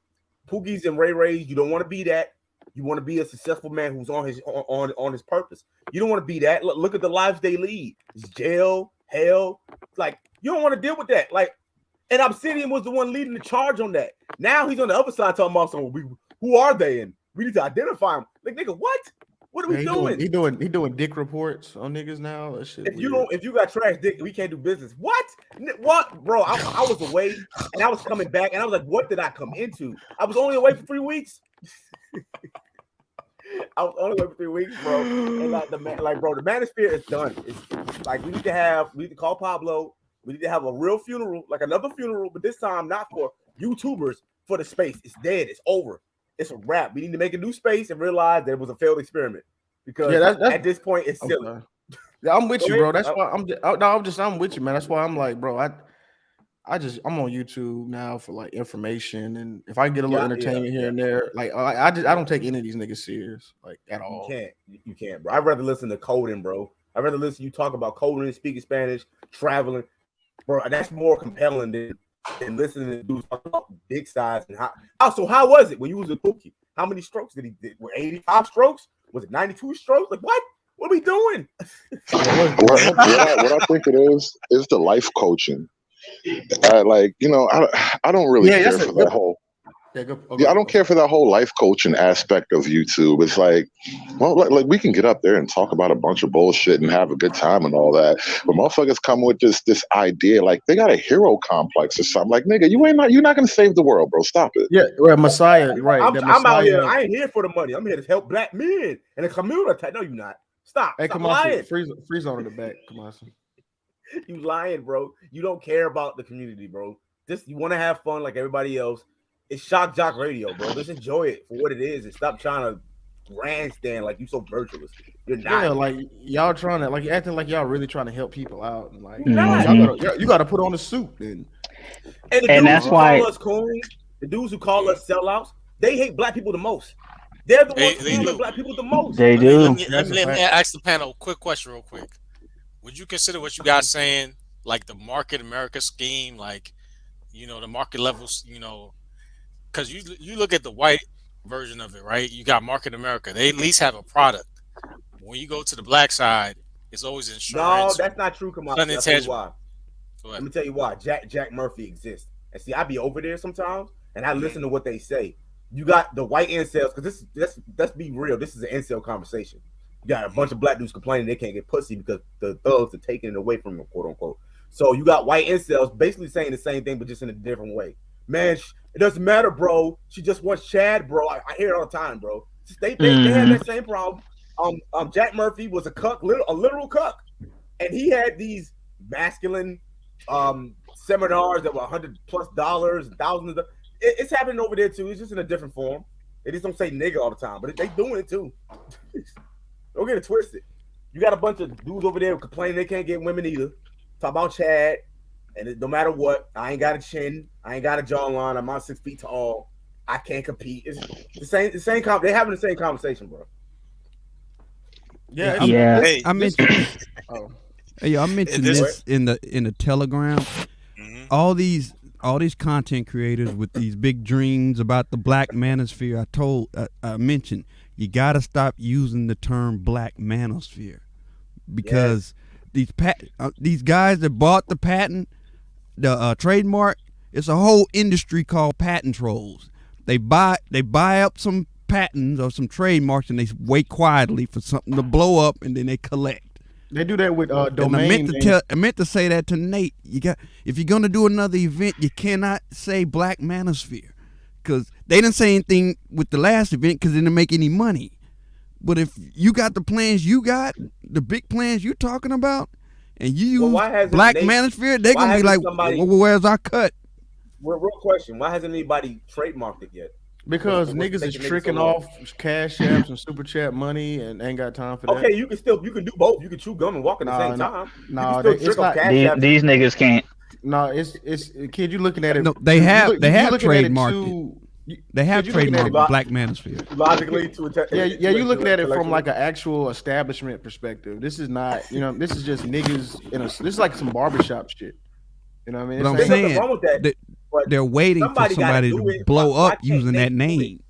Pookies and Ray Rays, you don't want to be that. You want to be a successful man who's on his purpose. You don't want to be that. Look at the lives they lead. It's jail, hell. Like, you don't want to deal with that. Like, and Obsidian was the one leading the charge on that. Now he's on the other side talking about who are they, and we need to identify them. Like, nigga, what? What are we doing? He doing dick reports on niggas now. That shit. If you got trash dick, we can't do business. What, bro? I was away and I was coming back, and I was like, what did I come into? I was only away for 3 weeks. I was only away for 3 weeks, bro. And bro, the manosphere is done. It's like we need to call Pablo. We need to have a real funeral, like another funeral, but this time not for YouTubers, for the space. It's dead. It's over. It's a wrap. We need to make a new space and realize that it was a failed experiment. Because that's at this point, it's silly. Yeah, I'm with Go you, ahead. bro. That's why I'm with you, man. That's why I'm like, bro, I'm on YouTube now for like information, and if I get a little entertainment here and there, like I don't take any of these niggas serious, like at all. You can't, bro. I'd rather listen to coding, bro. I'd rather listen to you talk about coding, speaking Spanish, traveling, bro. That's more compelling than listening to dudes talk about big size and how. So how was it when you was a Pookie? How many strokes did he did? Were 85 strokes? Was it 92 strokes? Like, what? What are we doing? what I think it is the life coaching. Like, I don't really care for that whole. Yeah, I don't care for that whole life coaching aspect of YouTube. It's like, well, like we can get up there and talk about a bunch of bullshit and have a good time and all that, but motherfuckers come with this idea like they got a hero complex or something. Like, nigga, you're not gonna save the world, bro. Stop it. Yeah, well, Messiah, right? I'm out here. I ain't here for the money. I'm here to help black men and the community. No, you're not. Stop. Hey, Stop come on, lying. freeze on in the back. Come on. You lying, bro. You don't care about the community, bro. Just you want to have fun like everybody else. It's shock jock radio, bro. Just enjoy it for what it is and stop trying to grandstand like you so virtuous. You're not. Yeah, like y'all trying to like acting like y'all really trying to help people out and like Mhm. you got to put on a suit and the dudes And that's who why- call us coons, the dudes who call us sellouts, they hate black people the most. They're the ones who hate black people the most. They do. Let me ask the panel a quick question real quick. Would you consider what you guys saying like the Market America scheme, like, you know, the market levels, you know, because you look at the white version of it, right? You got Market America. They at least have a product. When you go to the black side, it's always No, insurance. that's not true. Come on, Nothing I'll tell you intangible. why. Let me tell you why. Jack Murphy exists, and see, I be over there sometimes, and I listen to what they say. You got the white incels, because let's be real. This is an incel conversation. You got a bunch of black dudes complaining they can't get pussy because the thugs are taking it away from them, quote unquote. So you got white incels basically saying the same thing, but just in a different way. Man, it doesn't matter, bro. She just wants Chad, bro. I hear it all the time, bro. They had that same problem. Jack Murphy was a cuck, a literal cuck, and he had these masculine seminars that were $100+ thousands of. It's happening over there too. It's just in a different form. They just don't say nigga all the time, but they doing it too. Don't get it twisted. You got a bunch of dudes over there complaining they can't get women either. Talk about Chad, and no matter what, I ain't got a chin, I ain't got a jawline. I'm not 6 feet tall. I can't compete. It's the same. They having the same conversation, bro. yeah. Hey, I mentioned. Oh. Hey, I mentioned this in the Telegram. All these content creators with these big dreams about the black manosphere. I mentioned you got to stop using the term black manosphere because these guys that bought the patent, the trademark, it's a whole industry called patent trolls. They buy up some patents or some trademarks and they wait quietly for something to blow up and then they collect. They do that with And domain. I meant to say that to Nate. If you're gonna do another event, you cannot say Black Manosphere, because they didn't say anything with the last event because they didn't make any money. But if you got the plans the big plans you're talking about, and you use Black Manosphere, they're gonna be like, "Where's our cut?" Real question: why hasn't anybody trademarked it yet? Because niggas is tricking off cash apps and super chat money and ain't got time for that. Okay, you can do both. You can chew gum and walk at the same time. No, these niggas can't. No, it's kid. You looking at it? No, they have trademarked it. They have trademarked Black Manosphere. Logically, yeah. You looking at it from like an actual establishment perspective. This is not, this is just niggas this is like some barbershop shit. You know what I mean? But I'm saying they're waiting for somebody to blow up using that name.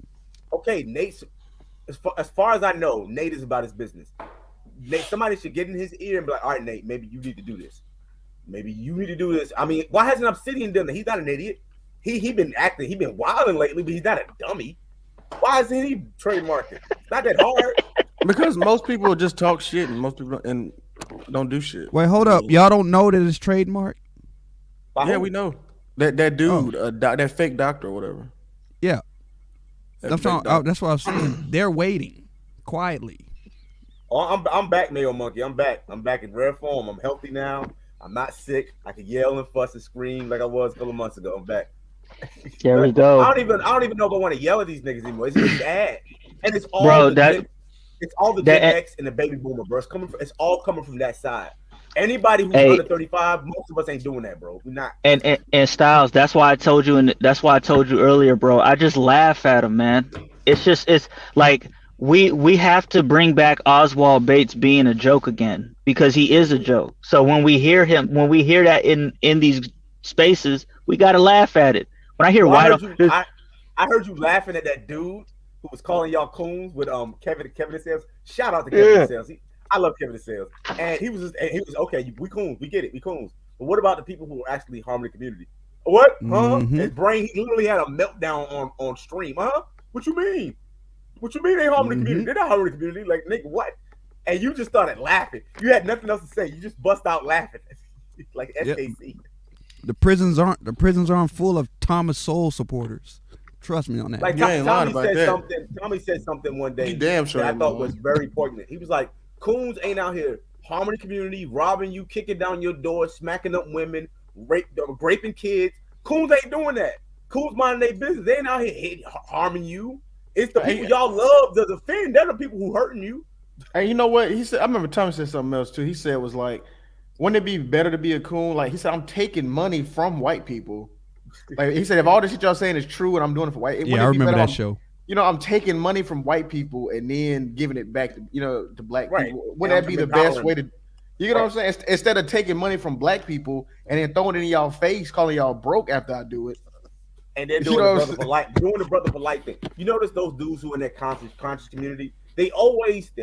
Okay, Nate. As far as I know, Nate is about his business. Nate, somebody should get in his ear and be like, "All right, Nate, maybe you need to do this. Maybe you need to do this." I mean, why hasn't Obsidian done that? He's not an idiot. He been acting. He been wilding lately, but he's not a dummy. Why isn't he trademarked it? It's not that hard. Because most people just talk shit and most people don't do shit. Wait, hold up. Y'all don't know that it's trademarked? Yeah, we know. That dude, that fake doctor or whatever. Yeah. That's what I'm saying. They're waiting quietly. Oh, I'm back, Mayo Monkey. I'm back. I'm back in rare form. I'm healthy now. I'm not sick. I can yell and fuss and scream like I was a couple of months ago. I'm back. There we go. I don't even know if I want to yell at these niggas anymore. It's just bad, and it's all it's all the Gen X and the baby boomer, bro. It's all coming from that side. Anybody who's under 35, most of us ain't doing that, bro. We're not. And Styles, that's why I told you, earlier, bro. I just laugh at him, man. It's like we have to bring back Oswald Bates being a joke again, because he is a joke. So when we hear that in these spaces, we gotta laugh at it. When I hear I heard you laughing at that dude who was calling y'all coons with Kevin Sales. Shout out to Kevin Sales. I love Kevin Sales, and he was okay. We coons, we get it, we coons. But what about the people who are actually harming the community? What? Huh? Mm-hmm. His brain, he literally had a meltdown on stream. Huh? What you mean? What you mean they harming the community? Mm-hmm. They're not harming the community. Like, nigga, what? And you just started laughing. You had nothing else to say. You just bust out laughing. Like Yep. SKC. The prisons aren't full of Thomas Sowell supporters. Trust me on that. Like You ain't lying Tommy about said that. something. Tommy said something one You day damn sure that I ain't thought lying. was very poignant. He was like, "Coons ain't out here harming the community, robbing you, kicking down your door, smacking up women, raping kids. Coons ain't doing that. Coons minding their business. They ain't out here harming you. It's the people y'all love to defend. They're the people who hurting you." And you know what he said? I remember Tommy said something else too. He said it was like, wouldn't it be better to be a coon? Like he said, I'm taking money from white people. Like he said, if all this shit y'all saying is true and I'm doing it for white, Yeah, I remember that show. I'm taking money from white people and then giving it back to black Right. people. Wouldn't that be the best way to? You know what I'm saying? Instead of taking money from black people and then throwing it in y'all face, calling y'all broke after I do it. And they're doing the brother polite thing. You notice those dudes who are in that conscious community, they're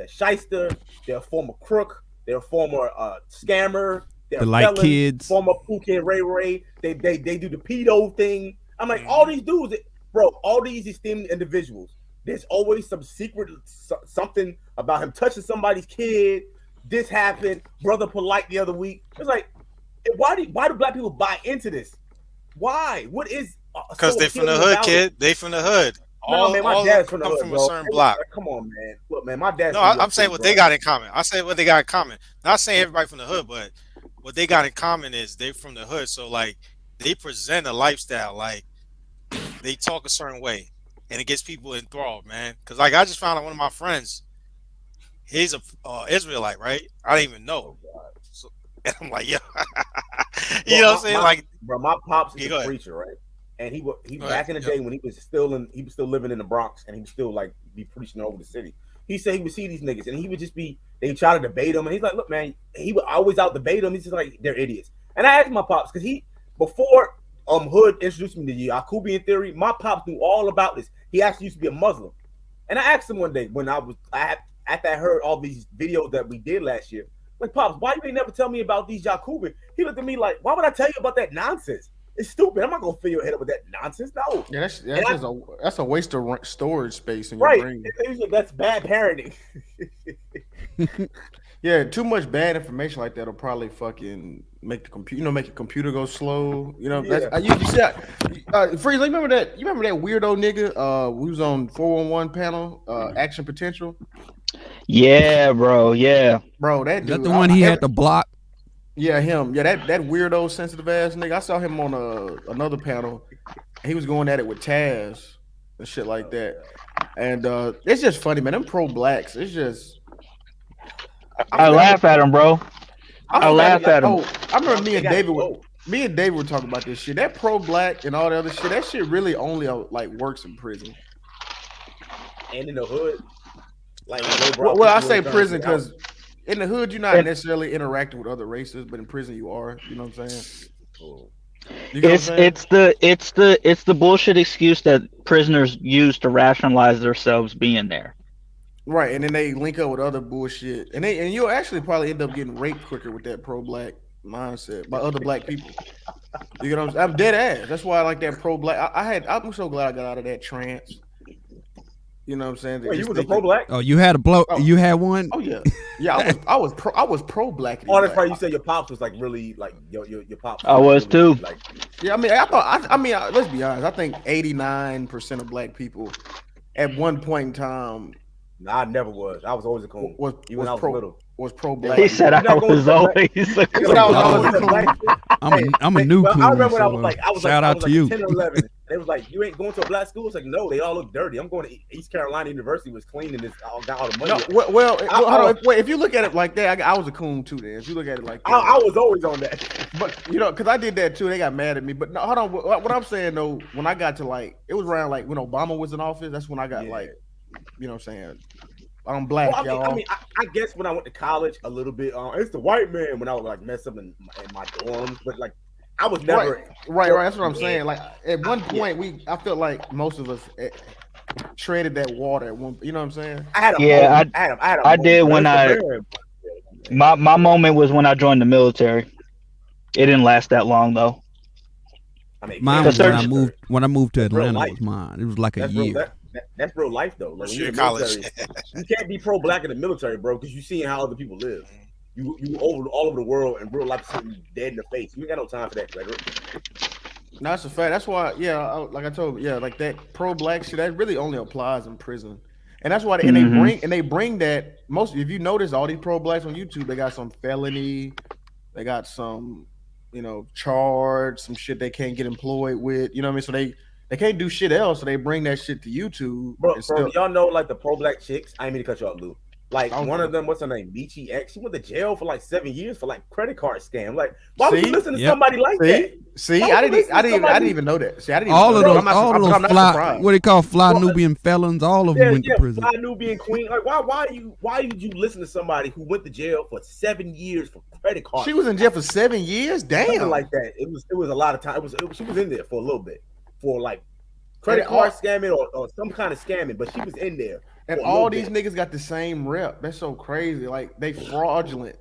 shyster, they're a former crook, they're a former scammer, they're The like felon, kids. former Pookie and Ray. They do the pedo thing. I'm like, all these dudes, bro, all these esteemed individuals, there's always some secret something about him touching somebody's kid. This happened, brother polite the other week. It's like, why do black people buy into this? Why? What is because they from the hood, kid. They from the hood. No, man, my dad's from the hood, from bro. a certain block. Come on, man. Look, man, my dad's. No, I'm saying what they got in common. I say what they got in common. Not saying everybody from the hood, but what they got in common is they from the hood. So like they present a lifestyle, like they talk a certain way, and it gets people enthralled, man. Because like I just found out one of my friends, he's a Israelite, right? I didn't even know. So, and I'm like, yo, you know what I'm saying? Like, bro, my pops is go a ahead. preacher, right? And he Go back in ahead. the day when he was still living in the Bronx and he was still like be preaching over the city. He said he would see these niggas and he would just be, they try to debate him and he's like, look, man, he would always out debate them. He's just like, they're idiots. And I asked my pops because before Hood introduced me to the Yakubian theory, my pops knew all about this. He actually used to be a Muslim. And I asked him one day when after I heard all these videos that we did last year, like, Pops, why you ain't never tell me about these Yakubian? He looked at me like, why would I tell you about that nonsense? It's stupid. I'm not gonna fill your head up with that nonsense. No. Yeah, that's a waste of storage space in your Right. brain. That's bad parenting. Yeah, too much bad information like that will probably fucking make the computer, make your computer go slow. You know, that's you see that. Freeze, you remember that? You remember that weirdo nigga? We was on 411 panel, Action Potential. Yeah, bro. Yeah, Bro, that Is dude. that the one he had to block? Yeah, him. Yeah, that weirdo sensitive ass nigga. I saw him on another panel. He was going at it with Taz and shit like that. And it's just funny, man. Them pro blacks. It's just. I laugh at him, bro. I laugh at him. Oh, I remember me and David were talking about this shit. That pro black and all the other shit. That shit really only like works in prison. And in the hood. Like, well, I say prison because in the hood you're not necessarily interacting with other races, but in prison you are. You know what I'm saying? It's the bullshit excuse that prisoners use to rationalize themselves being there. Right, and then they link up with other bullshit, and you'll actually probably end up getting raped quicker with that pro black mindset by other black people. You know what I'm saying? I'm dead ass. That's why I like that pro black. I'm so glad I got out of that trance. You know what I'm saying? Wait, you was a pro black? Oh, you had a blow. Oh. You had one. Oh yeah, yeah. I was pro black. Oh, that's right. You said your pops was like really like your pops. I was really, too. Like, yeah, I mean, I mean, let's be honest. I think 89% of black people at one point in time. Nah, I never was. I was always a coon. Was little. Was pro black. He said I was always a coon. I'm a new coon. I remember when I was like, shout out to you. 10 or 11. They was like, you ain't going to a black school? It's like, no, they all look dirty. I'm going to East Carolina University, was clean and this got all the money. No, well, wait, if you look at it like that, I was a coon too. Then, if you look at it like that, I was always on that. But you know, because I did that too, they got mad at me. But no, hold on. What I'm saying though, when I got to like, it was around like when Obama was in office. That's when I got like, you know, what I'm saying. I'm black, y'all. I mean, I guess when I went to college a little bit, it's the white man when I would like mess up in my dorms, but like I was never right. That's what I'm saying. Like at one point, I felt like most of us treaded that water at one. You know what I'm saying? I did when my moment was when I joined the military. It didn't last that long though. I mean, Mine Cam's was when I military. moved to That's real Atlanta. life. Was mine. It was like a That's real. year. That's real life though. Like What's when you're your in the college? military, you can't be pro-black in the military, bro, because you're seeing how other people live. You all over the world and real life sitting dead in the face. You ain't got no time for that, right? No, that's a fact. That's why, like I told you, like that pro-black shit that really only applies in prison, and that's why. And they bring that most. If you notice, all these pro-blacks on YouTube, they got some felony, they got some, charge, some shit they can't get employed with. You know what I mean? So they can't do shit else, so they bring that shit to YouTube. Bro, y'all know like the pro-black chicks. I ain't mean to cut you off, Lou. Like Okay. one of them, what's her name? Michi X. She went to jail for like 7 years for like credit card scam. Like, why would you listen to somebody like that? See, I didn't even know that. See, I didn't even All know of that. those, I'm not, all I'm, of I'm those not fly, surprised. what they call fly Nubian felons, all of them went to prison. Fly Nubian queen. Like, why did you listen to somebody who went to jail for 7 years for credit cards? She was in jail for 7 years. Damn, something like that. It was a lot of time. She was in there for a little bit for like credit card scamming or some kind of scamming, but she was in there. And all these niggas got the same rep. That's so crazy. Like they fraudulent.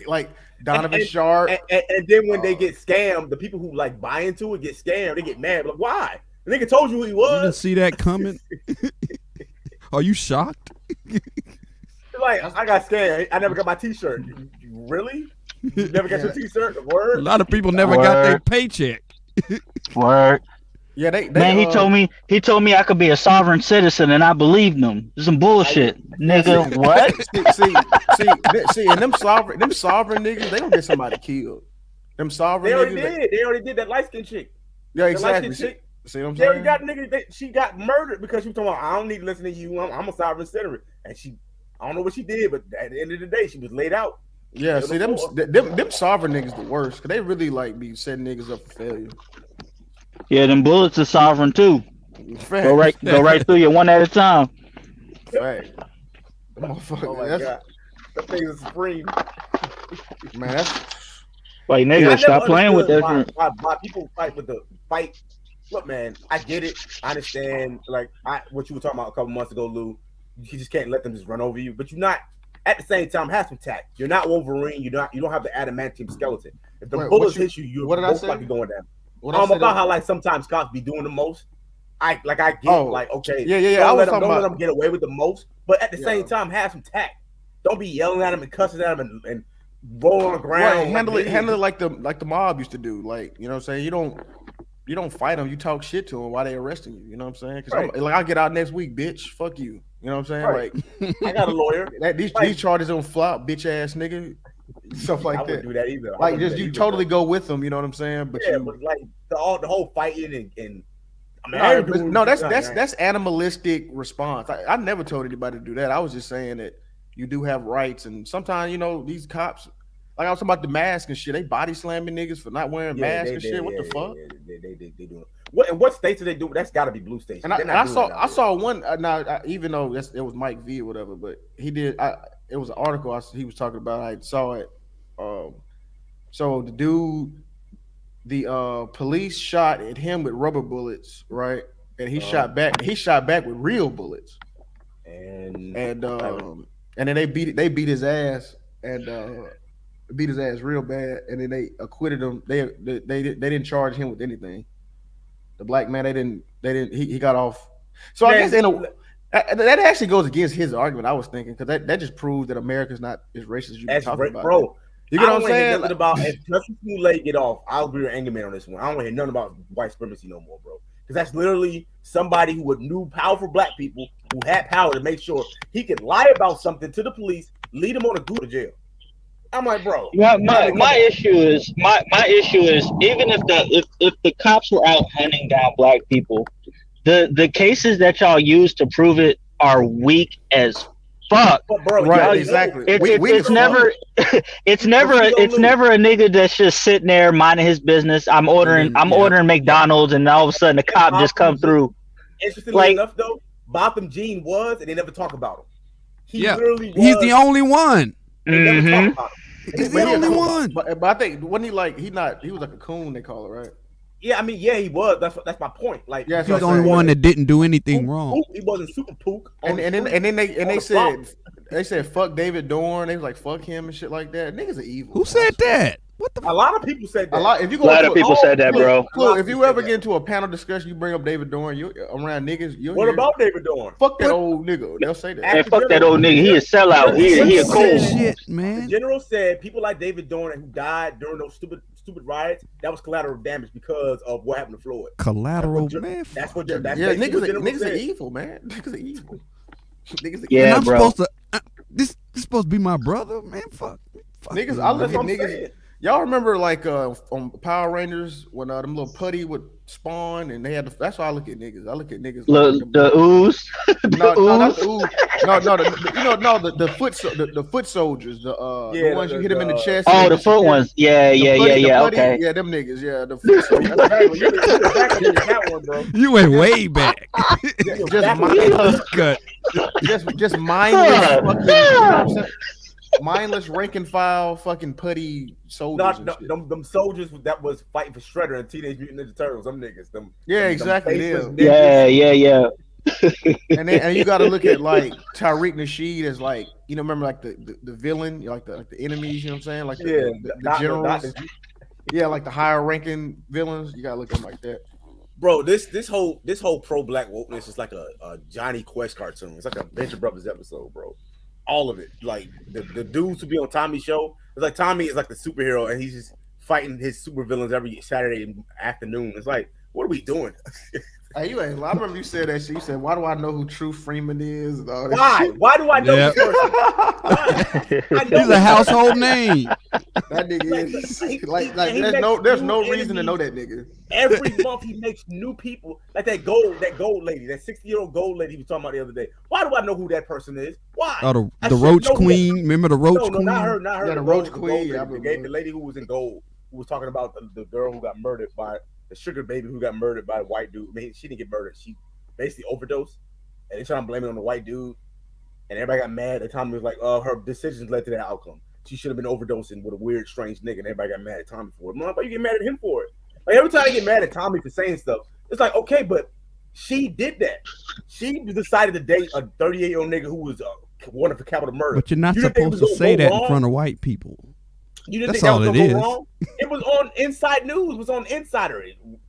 Like Donovan Sharp. And then when they get scammed, the people who like buy into it get scammed. They get mad. Like, why? The nigga told you who he was. You didn't see that coming? Are you shocked? Like, I got scammed. I never got my T-shirt. You really? You never got your T-shirt? Word? A lot of people never got their paycheck. Word. Yeah, man, he told me I could be a sovereign citizen, and I believed him. Some bullshit, nigga. What? See, and them sovereign niggas, they gonna get somebody killed. Them sovereign niggas. They already did that light skin chick. Yeah, exactly. See what I'm saying? They already got niggas. She got murdered because she was talking about, I don't need to listen to you. I'm a sovereign citizen, and I don't know what she did, but at the end of the day, she was laid out. Yeah, see them sovereign niggas the worst, cause they really like be setting niggas up for failure. Yeah, them bullets are sovereign too. Fact. Go right through you one at a time. Right. Oh my god, that thing is supreme. Man, that's like nigga, stop playing with that. Why people fight with the fight? Look, man, I get it. I understand. Like what you were talking about a couple months ago, Lou. You just can't let them just run over you. But you're not. At the same time, have some tact. You're not Wolverine. You don't have the adamantium skeleton. If the bullets hit you, you're most likely going down. About how like sometimes cops be doing the most. I get like okay, yeah. Don't let them get away with the most, but at the same time, have some tact. Don't be yelling at them and cussing at them and roll on the ground. Right. Handle it like the mob used to do. Like, you know what I'm saying? You don't fight them. You talk shit to them while they arresting you. You know what I'm saying? Because I'll get out next week, bitch. Fuck you. You know what I'm saying? Right. Like I got a lawyer. These charges don't flop, bitch ass nigga. Stuff like that. I wouldn't do that either. Like just you totally go with them. You know what I'm saying? But but like the whole fighting and I mean, that's animalistic response. I never told anybody to do that. I was just saying that you do have rights, and sometimes these cops, like I was talking about the mask and shit, they body slamming niggas for not wearing masks and shit. What the fuck? They do it. What states do they do? That's got to be blue states. And I saw one. Even though it was Mike V or whatever, but he did. It was an article he was talking about. I saw it. So the dude. The police shot at him with rubber bullets, right? And he shot back. He shot back with real bullets. And then they beat his ass and beat his ass real bad. And then they acquitted him. They didn't charge him with anything. The black man, they didn't. He got off. So I guess that actually goes against his argument. I was thinking because that just proves that America's not as racist as you been talking about, bro. You get what I'm saying? Nothing about if Justin Timberlake get off, I'll agree with Angerman on this one. I don't want to hear nothing about white supremacy no more, bro. Because that's literally somebody who knew powerful black people who had power to make sure he could lie about something to the police, lead them on a go to jail. I'm like, bro. Yeah, my issue is even if the cops were out hunting down black people, the cases that y'all use to prove it are weak as fuck. Bro, right, exactly. It's never a nigga that's just sitting there minding his business. I'm ordering McDonald's, and all of a sudden the cop just come through. Interestingly enough, though, Botham Jean was, and they never talk about him. Literally was. He's the only one. Mm-hmm. He's the only one. But I think wasn't he was like a coon, they call it, right? Yeah, I mean, yeah, he was. That's my point. Like, he's the only one that didn't do anything wrong. He wasn't super pook. And then they said they said fuck David Dorn. They was like fuck him and shit like that. Niggas are evil. Who man. said that? What the? A lot of people said that. A lot. If you A go lot into of people oh, said that, look, bro. Look, if people you said ever that. get into a panel discussion, you bring up David Dorn, you around niggas. What hear, about David Dorn? fuck that old nigga? They'll say that. Man, fuck that old nigga. He a sellout. He a Bullshit, cool. The man. general said people like David Dorn who died during those stupid riots, that was collateral damage because of what happened to Floyd. Collateral, That's man. That's what. Yeah, That's yeah, basically what niggas general are said. evil, man. Niggas are evil. Niggas are Yeah, and I'm bro. supposed to. This supposed to be my brother, man. Fuck. Niggas, you, I look That's at what I'm niggas. saying. Y'all remember like on Power Rangers when them little putty would spawn and they had that's why I look at niggas. I look at niggas like Look, the ooze. no, not ooze. the ooze. The foot soldiers. The ones you hit them in the chest. Oh, and the foot ones. Yeah, the yeah, putty, yeah. the putty, Okay. yeah, them niggas. Yeah, the foot soldiers. That's exactly. You're back on that one, bro. You went way back. You're Just back on mindless, that one. Cut. just mindless fucking. You know what I'm saying? Mindless rank and file fucking putty soldiers. Not them soldiers that was fighting for Shredder and Teenage Mutant Ninja Turtles. Them niggas. Yeah, exactly. faceless Yeah, niggas. yeah, yeah. And you got to look at like Tariq Nasheed as like remember like the villain, like the enemies. You know what I'm saying? Like the generals. Yeah, like the higher ranking villains. You gotta look at them like that. Bro, this whole pro black wokeness is like a Johnny Quest cartoon. It's like a Venture Brothers episode, bro. All of it, like the dudes who be on Tommy's show. It's like Tommy is like the superhero, and he's just fighting his super villains every Saturday afternoon. It's like, what are we doing? Hey, you ain't. I remember you said that shit. You said, "Why do I know who True Freeman is?" And all that Why? shit. Why do I know Yep. this person? Why? I know He's a this household name. That nigga is He like makes there's no new reason to know enemies. that nigga. Every month he makes new people, like that gold lady, that 60-year-old gold lady he was talking about the other day. Why do I know who that person is? Why? Oh, I the should Roach know who Queen. that- Remember the Roach No, Queen? not her. Not her. Yeah, the gold- Roach gold Queen, lady, yeah, I the remember. lady who was in gold, who was talking about the girl who got murdered by the sugar baby who got murdered by a white dude. I mean, she didn't get murdered. She basically overdosed, and they trying to blame it on the white dude. And everybody got mad. The Tommy was like, her decisions led to that outcome. She should have been overdosing with a weird, strange nigga. And everybody got mad at Tommy for it. Mom, why you get mad at him for it? Like every time I get mad at Tommy for saying stuff, it's like, okay, but she did that. She decided to date a 38-year-old nigga who was wanted for capital murder. But you're not You didn't think it supposed was to gonna say go that wrong? in front of white people. You didn't That's think that all was it gonna go is. wrong? It was on Inside News. It was on Insider,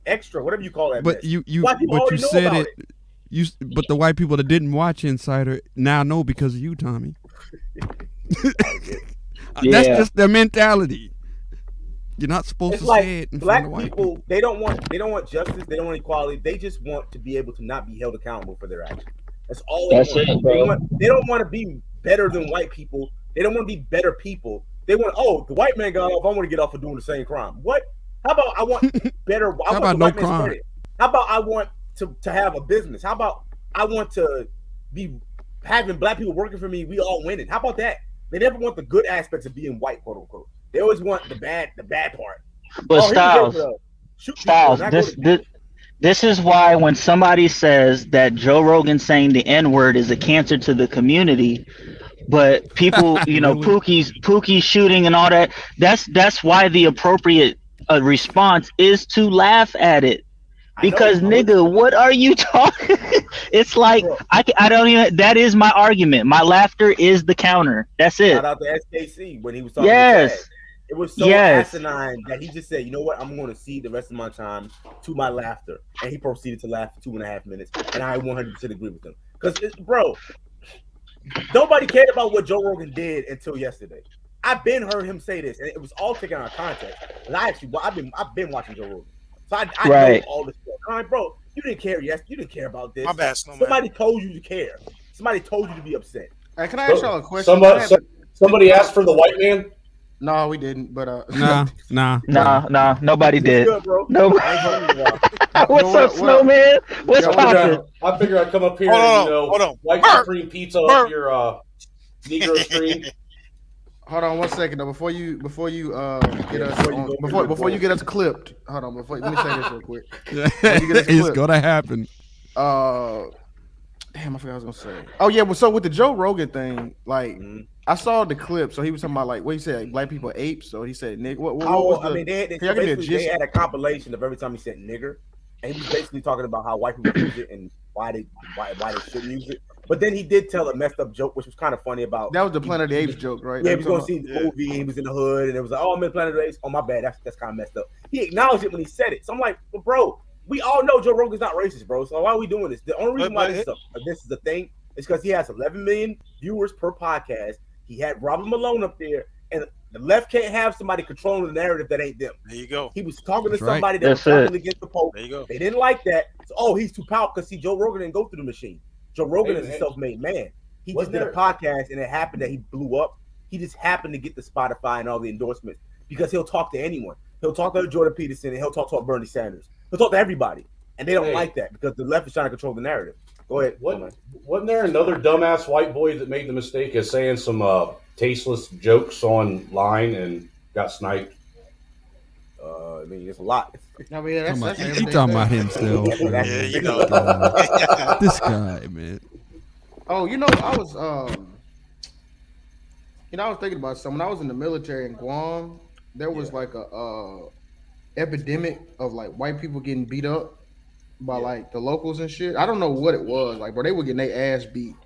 Extra, whatever you call that. But mess. you White people but you already know said about it. But the white people that didn't watch Insider now know because of you, Tommy. That's Yeah. just their mentality. You're not supposed It's to like say it in black front of white people. people. They don't want justice. They don't want equality. They just want to be able to not be held accountable for their actions. That's all they That's want. it, bro. They don't want to be better than white people. They don't want to be better people. They want, the white man got off. I want to get off for doing the same crime. What? How about I want better? I How want about the no white man's crime? credit. How about I want to have a business? How about I want to be having black people working for me? We all winning. How about that? They never want the good aspects of being white, quote unquote. They always want the bad part. But here we Styles, go, shoot people, Styles, and I go to- this is why when somebody says that Joe Rogan saying the N-word is a cancer to the community, but people, Really? Pookie's shooting and all that, that's why the appropriate response is to laugh at it. Because nigga, what are you talking? It's like Bro. I don't even. That is my argument. My laughter is the counter. That's it. Shout out to SKC when he was talking Yes. to Chad. It was so Yes. asinine that he just said, you know what, I'm going to cede the rest of my time to my laughter. And he proceeded to laugh for 2.5 minutes. And I 100% agree with him. Because, bro, nobody cared about what Joe Rogan did until yesterday. I've been heard him say this, and it was all taken out of context. And I've been watching Joe Rogan. So I Right. know all this stuff. All right, bro, you didn't care. Yes, you didn't care about this. My bad, Snowman. Somebody told you to care. Somebody told you to be upset. Hey, can I ask y'all a question? Somebody asked for the white man. No, we didn't. But Nah. Nah, nobody It's did. good, bro. Nobody. I ain't telling you why. What's up, Snowman? What's Yeah, poppin'? I figured I'd come up here Hold on, and hold on. white Bert, supreme pizza Bert. up your Negro stream. hold on 1 second though. Before you get us Before you go before you get us clipped. Hold on. Let me say this real quick. It's clip. gonna happen. Damn, I forgot what I was gonna say. Oh yeah, well, so with the Joe Rogan thing, like I saw the clip. So he was talking about like what he said, like, black people are apes. So he said, "Nigga, what was the?" They Can y'all give me a basically gist? had a compilation of every time he said nigger, and he was basically talking about how white people use it and why they shouldn't use it. But then he did tell a messed up joke, which was kind of funny about. That was the Planet of the Apes joke, right? Yeah, he That's was what going I'm to see the movie, and he was in the hood, and it was like, oh, I'm in Planet of the Apes. Oh, my bad. That's kind of messed up. He acknowledged it when he said it. So I'm like, well, bro, we all know Joe Rogan's not racist, bro. So why are we doing this? The only reason why this is a thing is because he has 11 million viewers per podcast. He had Robert Malone up there, and the left can't have somebody controlling the narrative that ain't them. There you go. He was talking That's to right. somebody that was That's it. talking against the Pope. There you go. They didn't like that. So, oh, he's too powerful because, see, Joe Rogan didn't go through the machine. Joe Rogan is a self-made man. He just did a podcast, and it happened that he blew up. He just happened to get the Spotify and all the endorsements because he'll talk to anyone. He'll talk to Jordan Peterson, and he'll talk to Bernie Sanders. He'll talk to everybody, and they don't like that because the left is trying to control the narrative. Go ahead. Wasn't there another dumbass white boy that made the mistake of saying some tasteless jokes online and got sniped? I mean, it's a lot. I mean, that's He talking about himself. Yeah, you know. This guy, man. Oh, you know, I was thinking about something. When I was in the military in Guam, there was like a epidemic of like white people getting beat up by like the locals and shit. I don't know what it was, like, but they were getting their ass beat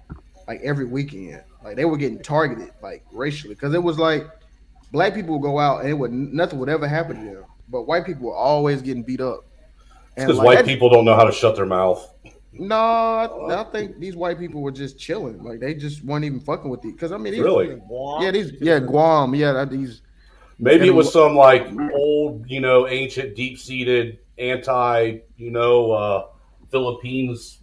like every weekend. Like they were getting targeted like racially because it was like black people would go out and nothing would ever happen to them, but white people were always getting beat up. Because white people don't know how to shut their mouth. No, I think these white people were just chilling. Like they just weren't even fucking with it. Because I mean, Really? Guam, these. Maybe it was some like old, ancient, deep-seated anti, Philippines,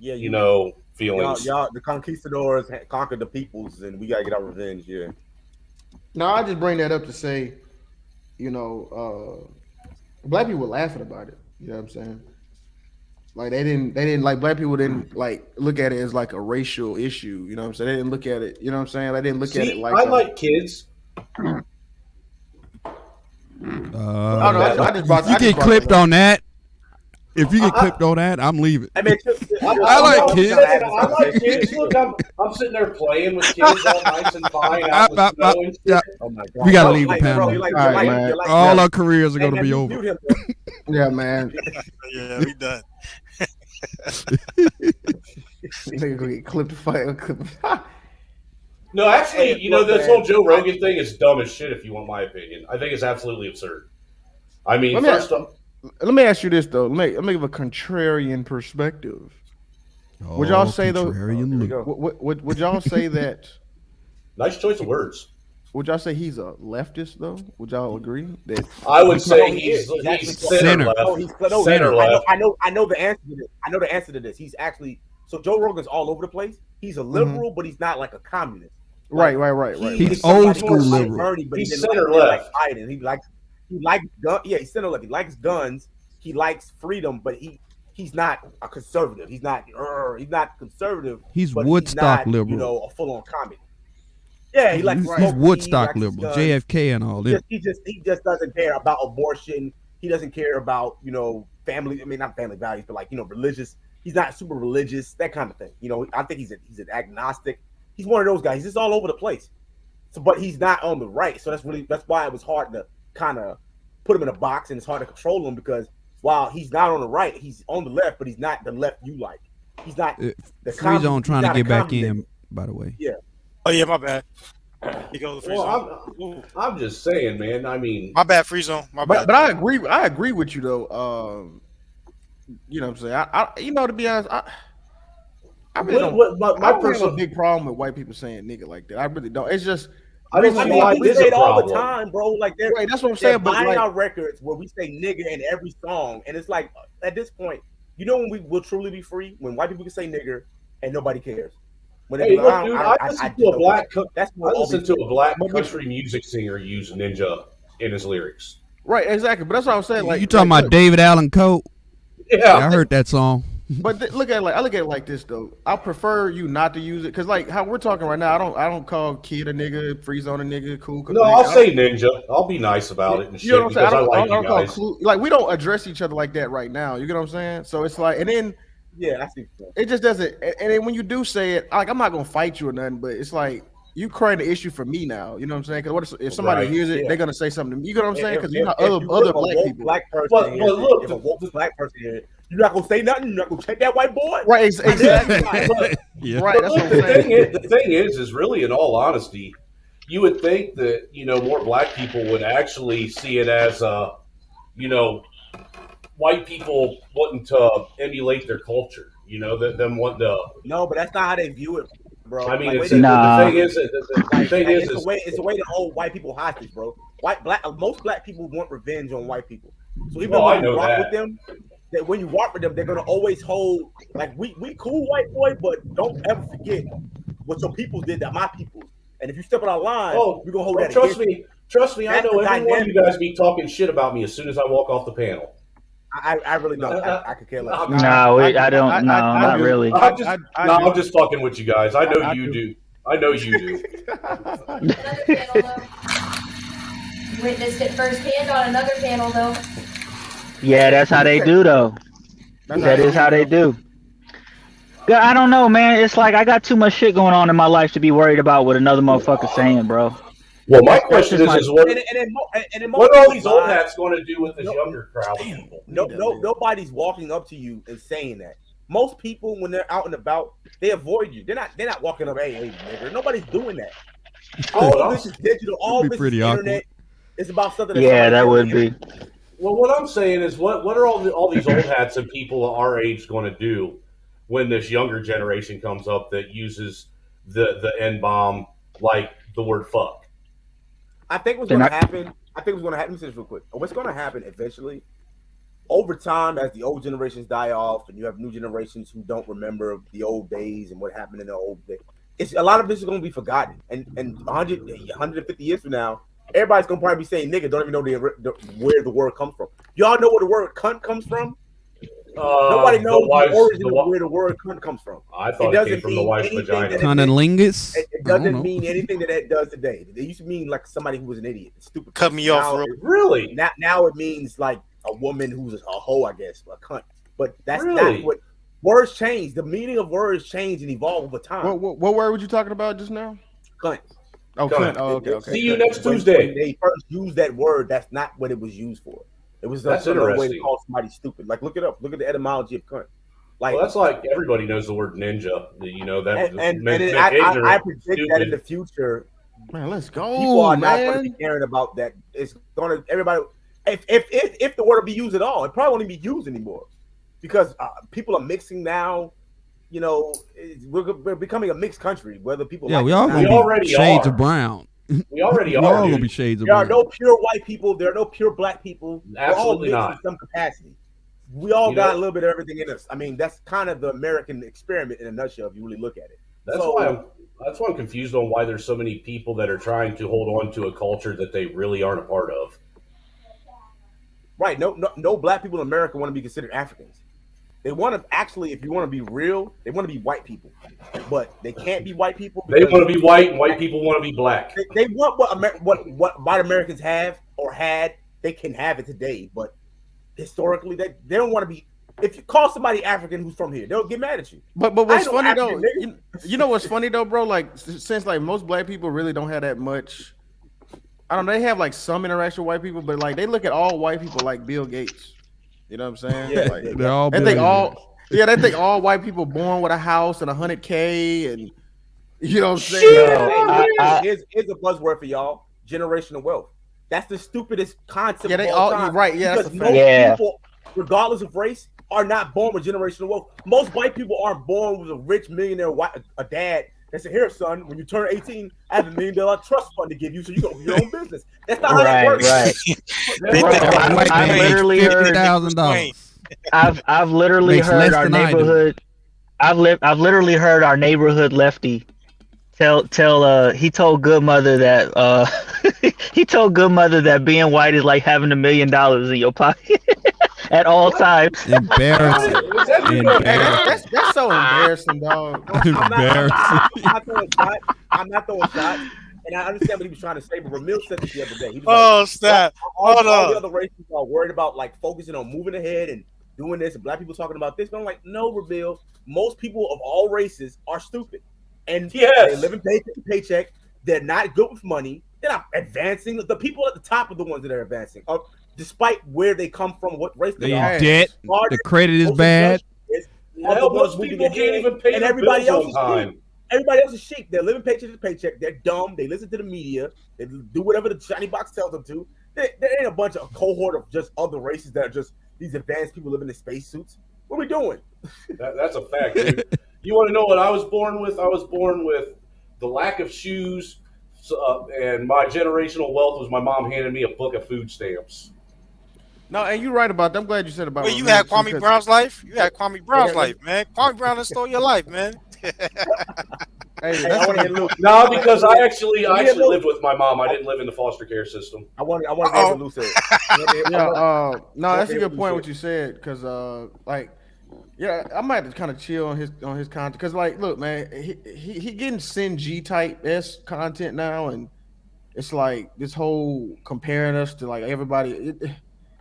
feelings. Y'all, the conquistadors conquered the peoples, and we gotta get our revenge. Yeah. No, I just bring that up to say, black people were laughing about it. You know what I'm saying? Like they didn't like black people didn't like look at it as like a racial issue. You know what I'm saying? They didn't look at it. You know what I'm saying? They didn't look at it like. I like kids. You get clipped on that. If you get clipped on that, I'm leaving. I mean, I like kids. I like kids. Look, I'm sitting there playing with kids all nice and fine. Out with snow and shit. Oh my God. We gotta leave the panel. Man. All our careers are gonna be over. Yeah, man. Yeah, we done. Nigga gonna get clipped fire. No, actually, this whole Joe Rogan thing is dumb as shit. If you want my opinion, I think it's absolutely absurd. I mean, let me ask you this though. Let me give a contrarian perspective. Would y'all say though? Would y'all say that? Nice choice of words. Would y'all say he's a leftist though? Would y'all agree that? I would say he's center left. Center left. I know the answer to this. I know the answer to this. He's actually Joe Rogan's all over the place. He's a liberal, but he's not like a communist. Right. He's old school liberal. Bernie, but he's center left. Like Biden. He likes guns. Yeah, he's center left. He likes guns. He likes freedom, but he's not a conservative. He's not conservative. He's Woodstock liberal. A full on communist. Yeah, he's Woodstock liberal, JFK and all this. He just doesn't care about abortion. He doesn't care about family. I mean, not family values, but like religious. He's not super religious, that kind of thing. I think he's an agnostic. He's one of those guys. He's just all over the place. So, but he's not on the right. So that's why it was hard to kind of put him in a box, and it's hard to control him because while he's not on the right, he's on the left, but he's not the left you like. He's not the Free Zone trying to get back in, by the way. Yeah. Oh yeah, my bad. You go to the Free Zone. I'm just saying, man. I mean, my bad, Free Zone. My bad. But I agree. I agree with you though. You know what I'm saying? I to be honest, I really don't. My personal big problem with white people saying nigga like that. I really don't. It's just. I don't see why we say it all the time, bro. Like that's what I'm saying. But buying our records where we say nigga in every song, and it's like at this point, when we will truly be free when white people can say nigger and nobody cares. When hey, look, dude, I listened to a black country music singer use Ninja in his lyrics. Right, exactly. But that's what I'm saying. Like you talking about David Allen Coe? Yeah, I heard that song. But I look at it like this though. I prefer you not to use it because like how we're talking right now, I don't call kid a nigga, Free Zone a nigga, cool. No, I'll say Ninja. I'll be nice about it and shit because I like you guys. Like we don't address each other like that right now. You get what I'm saying? So it's like, and then I see. It just doesn't. And then when you do say it, like I'm not gonna fight you or nothing, but it's like you creating the issue for me now. You know what I'm saying? Because if somebody hears it, they're gonna say something to me. You know what I'm saying? Because other black people. But look, if a woke black person here, you're not gonna say nothing. You're not gonna check that white boy. Right? Exactly. Yeah. Right, But that's look, what I'm saying. the thing is really, in all honesty, you would think that more black people would actually see it as you know white people wanting to emulate their culture. That them wanting to. No, but that's not how they view it, bro. I mean, Like way it's they view the it, Nah. thing is the like thing it's a is way to hold white people hostage, bro. Most black people want revenge on white people. So even well, when I you know rock with that. them, that when you rock with them, they're gonna always hold like we cool white boy, but don't ever forget what your people did to my peoples. And if you step on our line, Oh, we're gonna hold oh, that against you. trust me. I That's know the every one of dynamic. you guys be talking shit about me as soon as I walk off the panel. I really No, don't. I could care less. I'm just, No, I I, don't. No, I not do. really. I'm just, I no, do. I'm just fucking with you guys. I know I you do. do. I know you do. Another panel though. Witnessed it firsthand on another panel though. Yeah, that's how they do though. That's That is how they do. Yeah, I don't know, man. It's like I got too much shit going on in my life to be worried about what another motherfucker saying, bro. Well, my That's question just is, my. And then what most are all people's these old lives, hats going to do with this no, younger crowd of people? nobody's walking up to you and saying that. Most people, when they're out and about, they avoid you. They're not walking up, hey, nigga. Nobody's doing that. All of this is digital. All of be this is pretty internet. It's about something that Yeah, somebody that said on would the be. internet. Well, what I'm saying is, what are all these old hats and people our age going to do when this younger generation comes up that uses the N bomb like the word fuck? I think what's They're going to not. happen. I think what's going to happen. Let me say this real quick. What's going to happen eventually, over time, as the old generations die off, and you have new generations who don't remember the old days and what happened in the old days, it's a lot of this is going to be forgotten. And 150 years from now, everybody's going to probably be saying nigga, don't even know where the word comes from. Y'all know where the word cunt comes from? Nobody knows the origin of where the word cunt comes from. I thought it came from the wife's vagina. Cunnilingus. It doesn't mean anything that it does today. It used to mean like somebody who was an idiot, stupid. Cut me off real. Really? Now it means like a woman who's a hoe, I guess, a cunt. But that's Really? not what words change. The meaning of words change and evolve over time. What word were you talking about just now? Cunt. Oh, Cunt. cunt. Oh, okay. See you next When Tuesday. they first used that word, that's not what it was used for. It was That's another way to interesting. call somebody stupid. Like look it up. Look at the etymology of cunt. Like Well, that's like everybody knows the word ninja. You know that and make I ignorant predict stupid. that in the future, Man, let's go, people are not going to man. be caring about that. It's going to everybody. If the word will be used at all, it probably won't even be used anymore because people are mixing now. You know, we're becoming a mixed country. Whether people Yeah, like we it or all not. gonna We already be shades are. of brown. We already We all are, gonna dude. be shades of There are brown. no pure white people. There are no pure black people. Absolutely we're all mixed not. in some capacity. We all You got know- a little bit of everything in us. I mean, that's kind of the American experiment in a nutshell. If you really look at it. That's why I'm confused on why there's so many people that are trying to hold on to a culture that they really aren't a part of. Right. No black people in America want to be considered Africans. They want to actually, if you want to be real, they want to be white people, but they can't be white people. They want to be white, and white people want to be black. They want what white Americans have or had. They can have it today, but historically, they don't want to be. If you call somebody African who's from here, they'll get mad at you. But what's I know funny though, African you know what's funny though, bro? Like since like most black people really don't have that much. I don't know. They have like some interaction with white people, but like they look at all white people like Bill Gates. You know what I'm saying? Yeah, like, They're all they think billionaires. they think all white people born with a house and 100K and you know what I'm saying? Here's a buzzword for y'all: generational wealth. That's the stupidest concept. Yeah, they of all all time you're right. Yeah, that's because a fact. most people, regardless of race, are not born with generational wealth. Most white people aren't born with a rich millionaire a dad that said, "Here, son, when you turn 18, I have $1 million trust fund to give you, so you go open your own business." That's not how that works. Right. They think Bro, white I man literally heard. $50,000. I've literally Makes heard less our than I do. neighborhood. I've literally heard our neighborhood lefty tell he told good mother that he told good mother that being white is like having $1 million in your pocket at all times. Embarrassing. Was that you know, Embarrassing. That's so embarrassing, dog. I'm not throwing shots. And I understand what he was trying to say, but Ramil said this the other day. He was Oh like, snap! all Hold the on. other races are worried about like focusing on moving ahead and doing this, and black people talking about this. But I'm like, no, Ramil. Most people of all races are stupid, and Yes. they live in paycheck to paycheck. They're not good with money. They're not advancing. The people at the top are the ones that are advancing, despite where they come from, what race they They are. in debt. The credit is bad. are the Hell, ones most moving people can't ahead, even pay and their everybody bills else on is sheep. time. Everybody else is sheep. They're living paycheck to paycheck. They're dumb. They listen to the media. They do whatever the shiny box tells them to. There ain't a bunch of cohort of just other races that are just these advanced people living in spacesuits. What are we doing? That's a fact, dude. You want to know what I was born with? I was born with the lack of shoes, and my generational wealth was my mom handed me a book of food stamps. No, and you're right about that. I'm glad you said about Wait, you had revenge too, Kwame because Brown's life? You had Kwame Brown's Let me, life, man. Kwame Brown done stole your life, man. hey, hey, that's I want to a get loose. No, because I actually Let me lived with my mom. I didn't live in the foster care system. I want to hear Uh-oh. what Lou said. no, that's a hear good what point you what you said, because like, yeah, I might have to kind of chill on his content, because like, look, man, he getting Sin G type s content now, and it's like this whole comparing us to like everybody.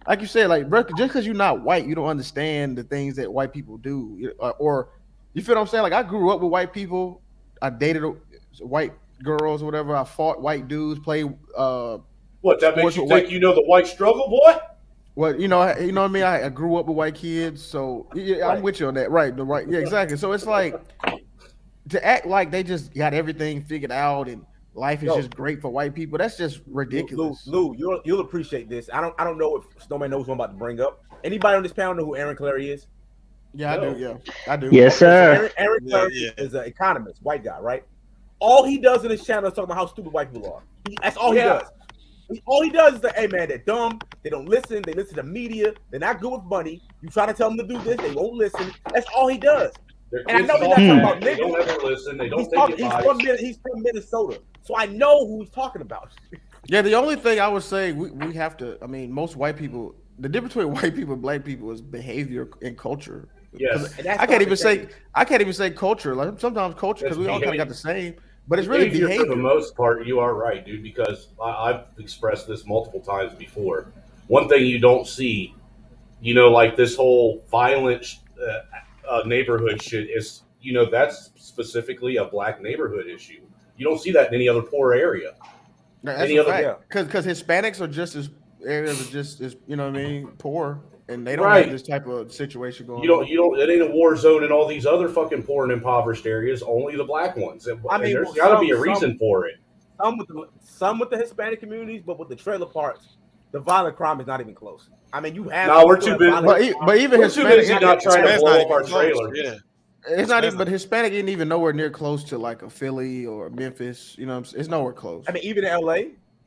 Like you said, like bro, just because you're not white, you don't understand the things that white people do, or you feel what I'm saying? Like I grew up with white people, I dated white girls, or whatever. I fought white dudes, played What, that makes sports you with think white. you know the white struggle, boy? Well, you know what I mean. I grew up with white kids, so yeah, I'm Right. with you on that. Right, the right, yeah, exactly. So it's like to act like they just got everything figured out and life is Yo, just great for white people. That's just ridiculous. Lou, you'll appreciate this. I don't know if Snowman knows what I'm about to bring up. Anybody on this panel know who Aaron Clary is? Yeah, I do. No. Yeah, I do. Yes, Okay, so sir. Aaron Yeah, Clary yeah. is an economist, white guy, right? All he does in his channel is talk about how stupid white people are. That's all he Yeah. does. All he does is say, hey man, they're dumb, they don't listen, they listen to media, they're not good with money. You try to tell them to do this, they won't listen. That's all he does. Their And I kids know he's talk not talking back. about They don't niggas. ever listen. They don't He's take talking. advice. He's from Minnesota, so I know who he's talking about. Yeah, the only thing I would say we have to. I mean, most white people. The difference between white people and black people is behavior and culture. Yes. And that's I can't not even the say case. culture. Like sometimes culture, because It's we all kind of behavior. got the same, but it's really Behavior, for the behavior. most part, you are right, dude, because I've expressed this multiple times before. One thing you don't see, like this whole violent neighborhood shit is, that's specifically a black neighborhood issue. You don't see that in any other poor area. That's Any a other, fact. Yeah. Because Hispanics are just as areas are just as what I mean poor, and they don't have right? this type of situation You going don't, on. you don't. It ain't a war zone in all these other fucking poor and impoverished areas. Only the black ones, and I mean, there's well, got to be a reason for it. some with the Hispanic communities, but with the trailer parks, the violent crime is not even close. I mean, you have No, we're still too have busy. violent crime. But even We're too Hispanic, busy not trying to Man's blow not up our even close. trailer. Yeah. it's not even. Man's But Hispanic isn't even nowhere near close to like a Philly or Memphis. You know, it's nowhere close. I mean, even in LA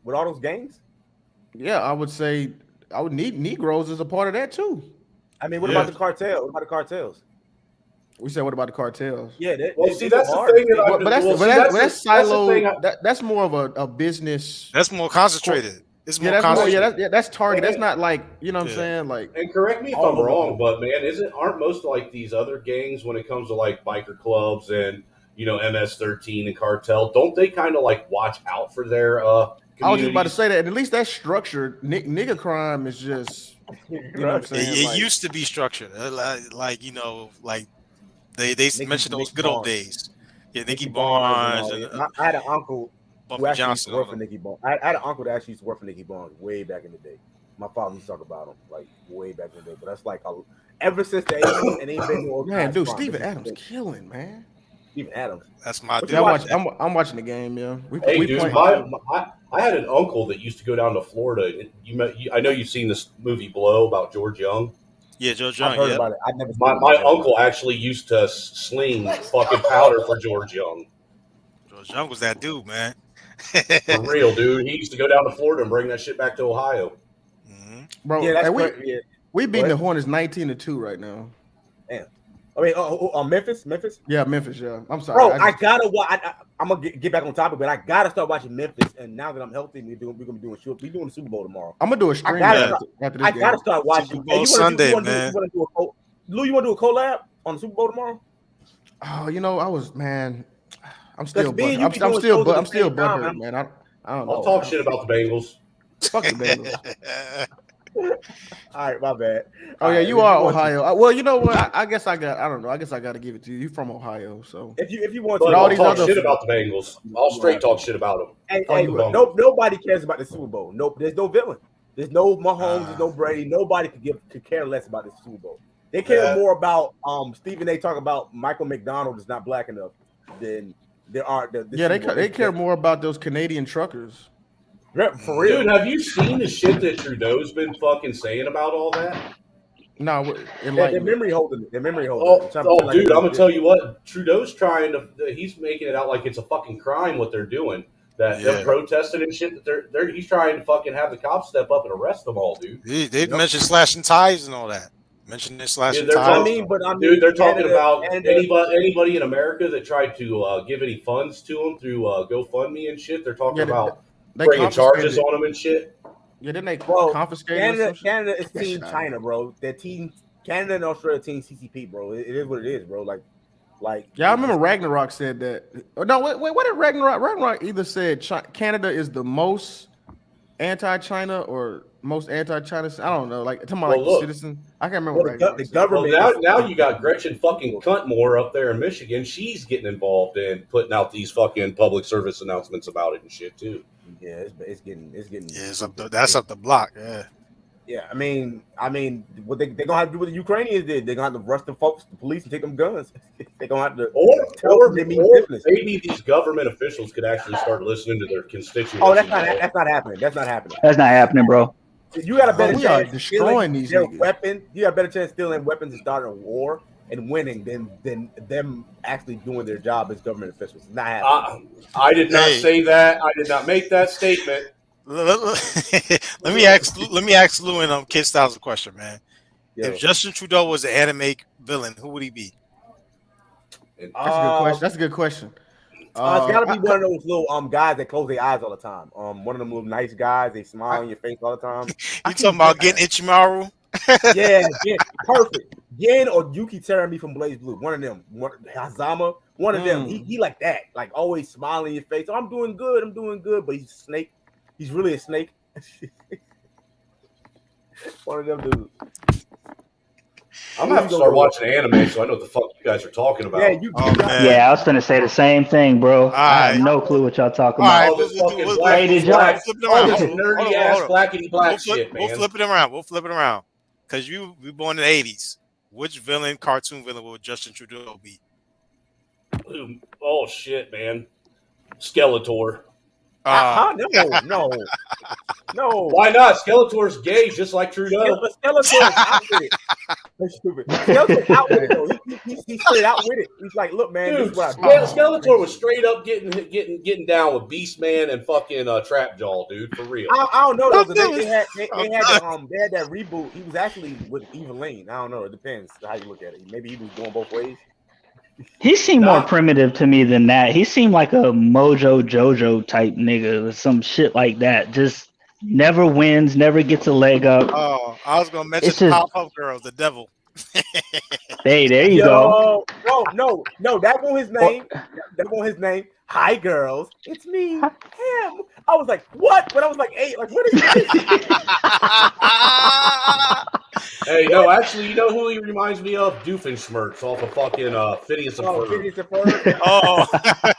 with all those gangs. Yeah, I would say I would need Negroes as a part of that too. I mean, what Yeah. about the cartel? What about the cartels? We said, what about the cartels? Yeah, Well, see, go that's the hard. thing that I've But been. that's Well, see, that's that's the thing. siloed. That's more of a business. That's more concentrated. It's Yeah, more that's more. concentrated. That's target. That's And, not like what I'm Yeah. saying. Like and correct me if All I'm over the wrong, place. but man, aren't most like these other gangs when it comes to like biker clubs and MS-13 and cartel? Don't they kind of like watch out for their I was just about to communities? say that. And at least that's structured. Nigga crime is just you know what I'm It, saying. it Like used to be structured, like they mentioned those Nicky good old Barnes. days. Yeah, Nicky Nicky Barnes and Barnes all and that. I had an uncle who Bumpy actually used Johnson, to all work for them. Nicky Barnes. I had an uncle that actually used to work for Nicky Barnes way back in the day. My father used to talk about him like way back in the day. But that's like ever since the 80s, and ain't been no man, organized dude, crime. Steven This is Adams the- killing, man. Steven Adams. That's my What dude. you Yeah, watching? I'm watching the game. Yeah, Hey, we dude, That's playing. my dude. I had an uncle that used to go down to Florida. I know you've seen this movie Blow about George Young. Yeah, George I've Young. heard Yep. about it. I've never seen My it. my I've heard about uncle actually used to sling fucking powder for George Young. George Young was that dude, man. For real, dude. He used to go down to Florida and bring that shit back to Ohio. Mhm. it. Bro, Yeah, that's and correct. Yeah. we beating the What? Hornets 19-2 right now. Damn. I mean, Memphis. Yeah, Memphis. Yeah, I'm sorry. Bro, I I just, gotta watch. I'm gonna get back on topic, but I gotta start watching Memphis. And now that I'm healthy, we're gonna be doing the Super Bowl tomorrow. I'm gonna do a I stream gotta, Yeah. start, after this I game. gotta start watching. Super Bowl Sunday, man. Lou, you wanna do a collab on the Super Bowl tomorrow? Oh, I was man. I'm Because still me and you I'm be still doing shows at I'm the still same time. butthurt, man. I don't I'll know. talk shit about the Bengals. Fuck the Bengals. All right, my bad. Oh All yeah, right, you if are want to- Ohio. Well, you know what? I guess I don't know. I guess I got to give it to you. You're from Ohio, so If you want But to, all I'll these talk other- shit about the Bengals. I'll straight talk shit about them. hey, Oh, hey, you will. nobody cares about the Super Bowl. Nope, there's no villain. There's no Mahomes. There's no Brady. Nobody could care less about the Super Bowl. They care Yeah. more about Stephen A. talk about Michael McDonald is not black enough than there are. They care more about those Canadian truckers. For real. Dude, have you seen the shit that Trudeau's been fucking saying about all that? No, Their memory holding it. Their memory holding it. Oh, dude, I'm gonna tell you what. Trudeau's trying to. He's making it out like it's a fucking crime what they're doing. That they're protesting and shit. That he's trying to fucking have the cops step up and arrest them all, dude. They mentioned slashing ties and all that. Mentioned this slashing ties. Dude, they're talking about anybody in America that tried to give any funds to them through GoFundMe and shit. They're talking about bringing charges on them and shit. Yeah, didn't they confiscate Canada is Team China, bro. Their team, Canada and Australia, Team CCP, bro. It is what it is, bro. Like. Yeah, I remember Ragnarok said that. No, wait, what did Ragnarok? Ragnarok either said Canada is the most anti-China or most anti-China. I don't know. Like talking about the citizen. I can't remember. The government. Now you got Gretchen fucking Cuntmore up there in Michigan. She's getting involved in putting out these fucking public service announcements about it and shit too. Yeah, it's getting. Yeah, that's up the block. Yeah. Yeah, I mean, what they gonna have to do what the Ukrainians did? They're gonna have to rush the folks, the police, and take them guns. They're gonna have to, or maybe these government officials could actually start listening to their constituents. Oh, that's not happening. That's not happening. That's not happening, bro. You got a better we are chance destroying these weapons. You got a better chance stealing weapons and starting a war and winning than them actually doing their job as government officials. It's not happening. I did not say that. I did not make that statement. Let me ask Lou and Kid Styles a question, man. Yo. If Justin Trudeau was an anime villain, who would he be? That's a good question. That's a good question. It's got to be one of those little guys that close their eyes all the time. One of them little nice guys. They smile in your face all the time. You talking about getting Ichimaru? Yeah, perfect. Yen or Yuki Terami from Blaze Blue. One of them. Hazama. One of them. He like that. Like always smiling in your face. Oh, I'm doing good. But he's a snake. He's really a snake. One of them dudes. I'm gonna have to start watching anime so I know what the fuck you guys are talking about. Yeah, I was gonna say the same thing, bro. I have no clue what y'all talking about. Hey, did y'all nerdy ass blackity black shit, man? We'll flip it around. Cause you were born in the 80s. Which cartoon villain would Justin Trudeau be? Oh shit, man. Skeletor. No. Why not? Skeletor's gay, just like Trudeau. Skeletor's out with it. That's stupid. Skeletor's out with it, though. He's straight out with it. He's like, look, man, dude, this is what I do. Skeletor was straight up getting down with Beastman and fucking Trapjaw, dude, for real. I don't know though. They had that reboot. He was actually with Evelyn. I don't know. It depends how you look at it. Maybe he was going both ways. He seemed more primitive to me than that. He seemed like a Mojo Jojo type nigga or some shit like that. Just never wins, never gets a leg up. Oh, I was gonna mention the Pop-Up Girls, the devil. Hey, there you go. No, that wasn't his name. That wasn't his name. Hi, girls. It's me, him. I was like, what? But I was like, 8. Like, what is this? Hey, no, actually, you know who he reminds me of? Doofenshmirtz off of fucking Phineas and Ferb. Phineas and Ferb.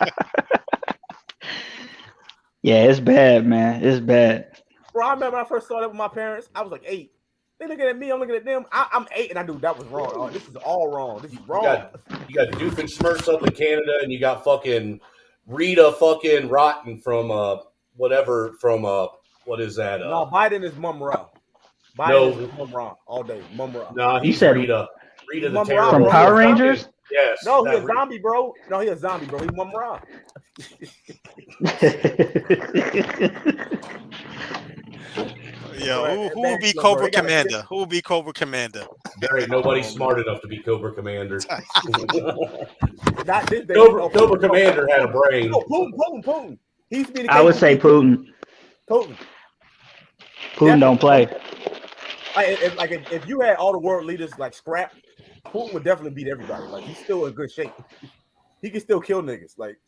Yeah, it's bad, man. It's bad. Bro, I remember when I first saw that with my parents. I was like 8. They looking at me. I'm looking at them. I'm 8, and I knew that was wrong. Oh, this is all wrong. This is wrong. You got Doofenshmirtz up in Canada, and you got fucking Rita fucking Rotten from whatever from what is that? No, Biden is Mum Ra. Biden is Mum Ra all day. Mum Ra. No, he said Rita. Rita the Terror from Power Rangers. Yes. No, he's a zombie, bro. No, he's a zombie, bro. He's Mum Ra. Yo, who will be Cobra Commander? Who will be Cobra Commander? There ain't nobody smart enough to be Cobra Commander. Not this day. Cobra Commander had a brain. No, Putin. He used to be the I would say Putin. Putin don't play. If you had all the world leaders like scrap, Putin would definitely beat everybody. Like he's still in good shape. He can still kill niggas. Like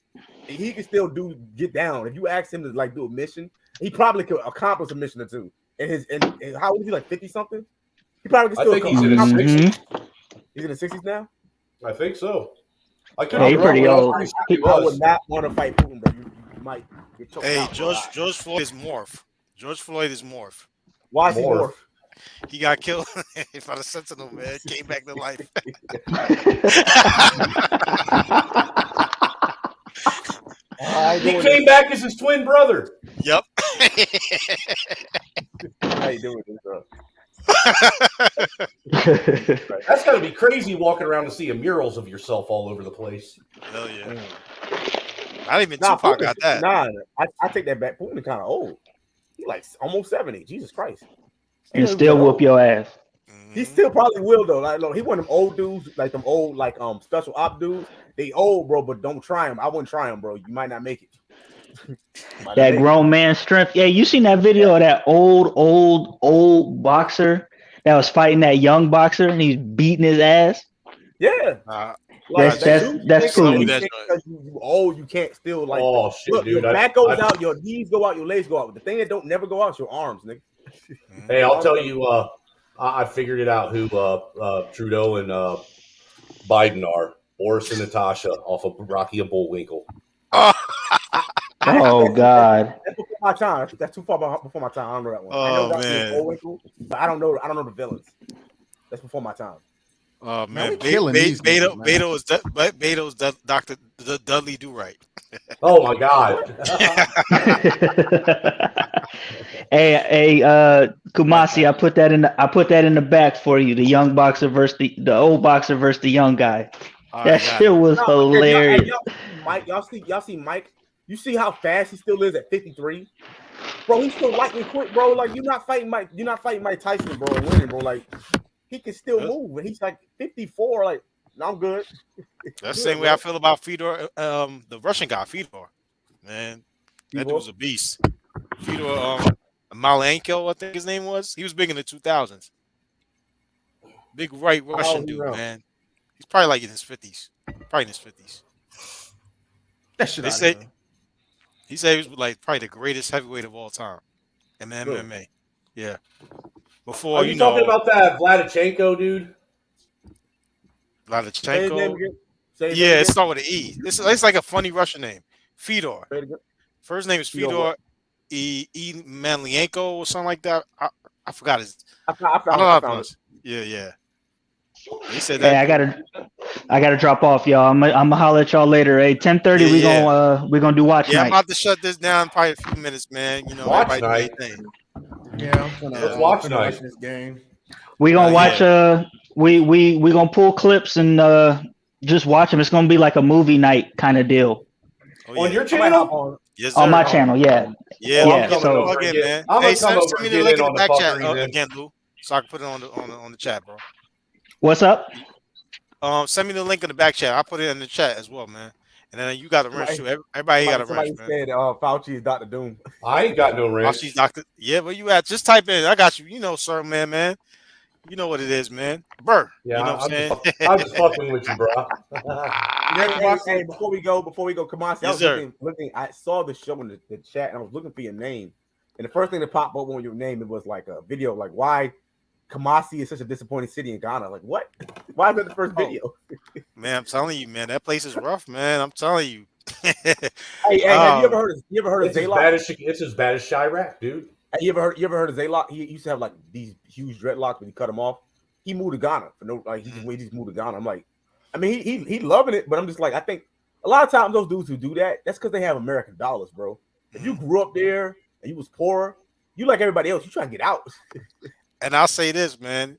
he can still get down. If you ask him to like do a mission, he probably could accomplish a mission or two. And how old is he? Like 50 something? He probably can still. I think he's in his 60s. He's in his 60s now. I think so. He's pretty old. I would not want to fight Putin, but you might get choked out. George Floyd is morph. George Floyd is morph. Why is he morph? He got killed by the Sentinel, man. Came back to life. I ain't He doing came back as his twin brother. Yep. I ain't doing this, bro. That's got to be crazy walking around and seeing murals of yourself all over the place. Hell yeah. Mm. Not even Nah, Tupac got that. Nah, I take that back. Putin kind of old. He like almost 70. Jesus Christ. And still whoop your ass. He still probably will though. Like, look, he one of them old dudes, like them old, like special op dudes. They old, bro, but don't try him. I wouldn't try him, bro. You might not make it. That grown man strength. Yeah, you seen that video of that old boxer that was fighting that young boxer and he's beating his ass? Yeah. That's cool. Because you old, you can't still like. Oh shit, look, dude! your back goes out, your knees go out, your legs go out. But the thing that don't never go out is your arms, nigga. Hey, I'll tell you. I figured it out who Trudeau and Biden are. Boris and Natasha off of Rocky and Bullwinkle. Oh God! That's before my time. That's too far before my time. I don't know that one. I know Rocky and Bullwinkle, but I don't know the villains. That's before my time. Oh Man, man, we killing these niggas, man. Beto's Dr. Dudley Do Right. Oh my God! Hey, Kumasi, I put that in the back for you. The young boxer versus the old boxer versus the young guy. That shit was hilarious. Y'all see Mike? You see how fast he still is at 53? Bro, he's still lightning quick, bro. Like you're not fighting Mike Tyson, bro, and winning, bro. Like he can still move, and he's like 54. Like, no, I'm good. That's the same way I feel about Fedor, the Russian guy, Fedor. Man, that dude was a beast. Fedor Malenko, I think his name was. He was big in the 2000s. Big right Russian dude, man. He's probably like in his 50s. Probably in his 50s. That shit. He said he was like probably the greatest heavyweight of all time in MMA. Yeah. Before Are you talking about that Vladichenko dude? Vladichenko. Yeah, it starts with an E. It's like a funny Russian name. Fedor. First name is Fedor E Manlienko or something like that. I forgot his. I found it. Yeah. He said that. Hey, I gotta drop off, y'all. I'm gonna holler at y'all later. Hey, 10:30. We gonna do watch night. I'm about to shut this down in probably a few minutes, man. You know, watch night. Yeah, let's watch night. This game. We gonna watch. We gonna pull clips and just watch them. It's gonna be like a movie night kind of deal. On your channel? Yes, on my channel, yeah. Yeah. So again, man. I'm hey, send me the link in the back chat again, Lou, so I can put it on the chat, bro. What's up? Send me the link in the back chat. I'll put it in the chat as well, man. And then you got to wrench too. Everybody got to wrench, man. Said Fauci is Dr. Doom. I ain't got no wrench. Fauci's Dr. Yeah, where you at? Just type in. I got you. You know, sir, man. You know what it is, man. Burr. Yeah, you know what I'm saying? I'm just fucking with you, bro. Hey, before we go, Kamasi, yes, I was looking. I saw the show in the chat, and I was looking for your name. And the first thing that popped up on your name, it was like a video, like why Kumasi is such a disappointing city in Ghana. Like, what? Why is that the first video? Man, I'm telling you, man, that place is rough, man. I'm telling you. Hey, have you ever heard of Zaylock? It's as bad as Chirac, dude. Have you ever heard of Zaylock? He used to have like these huge dreadlocks, but he cut them off. He moved to Ghana for no, like he just moved to Ghana. I'm like, I mean, he loving it, but I'm just like, I think a lot of times those dudes who do that, that's because they have American dollars, bro. If you grew up there and you was poor, you like everybody else, you try to get out. And I'll say this, man.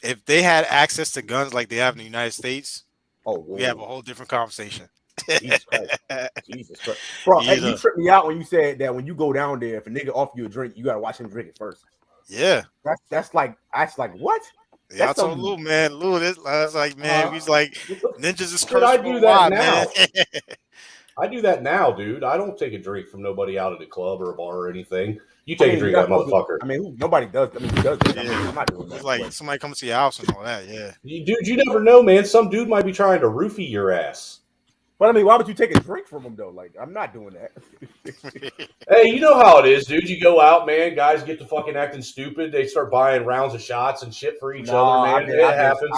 If they had access to guns like they have in the United States, we have a whole different conversation. Jesus Christ. Bro, you tripped me out when you said that when you go down there, if a nigga offer you a drink, you gotta watch him drink it first. Yeah. That's like what? Yeah, I told Lou, man. Lou, I was like, man, he's like ninjas is cursed. I do that now. I do that now, dude. I don't take a drink from nobody out at a club or a bar or anything. You take a drink of that motherfucker. I mean, nobody does. I mean, who does that? I mean, I'm not doing that. It's like somebody comes to your house and all that, yeah. Dude, you never know, man. Some dude might be trying to roofie your ass. But I mean, why would you take a drink from him though? Like, I'm not doing that. Hey, you know how it is, dude. You go out, man. Guys get to fucking acting stupid. They start buying rounds of shots and shit for each other, man. It happens.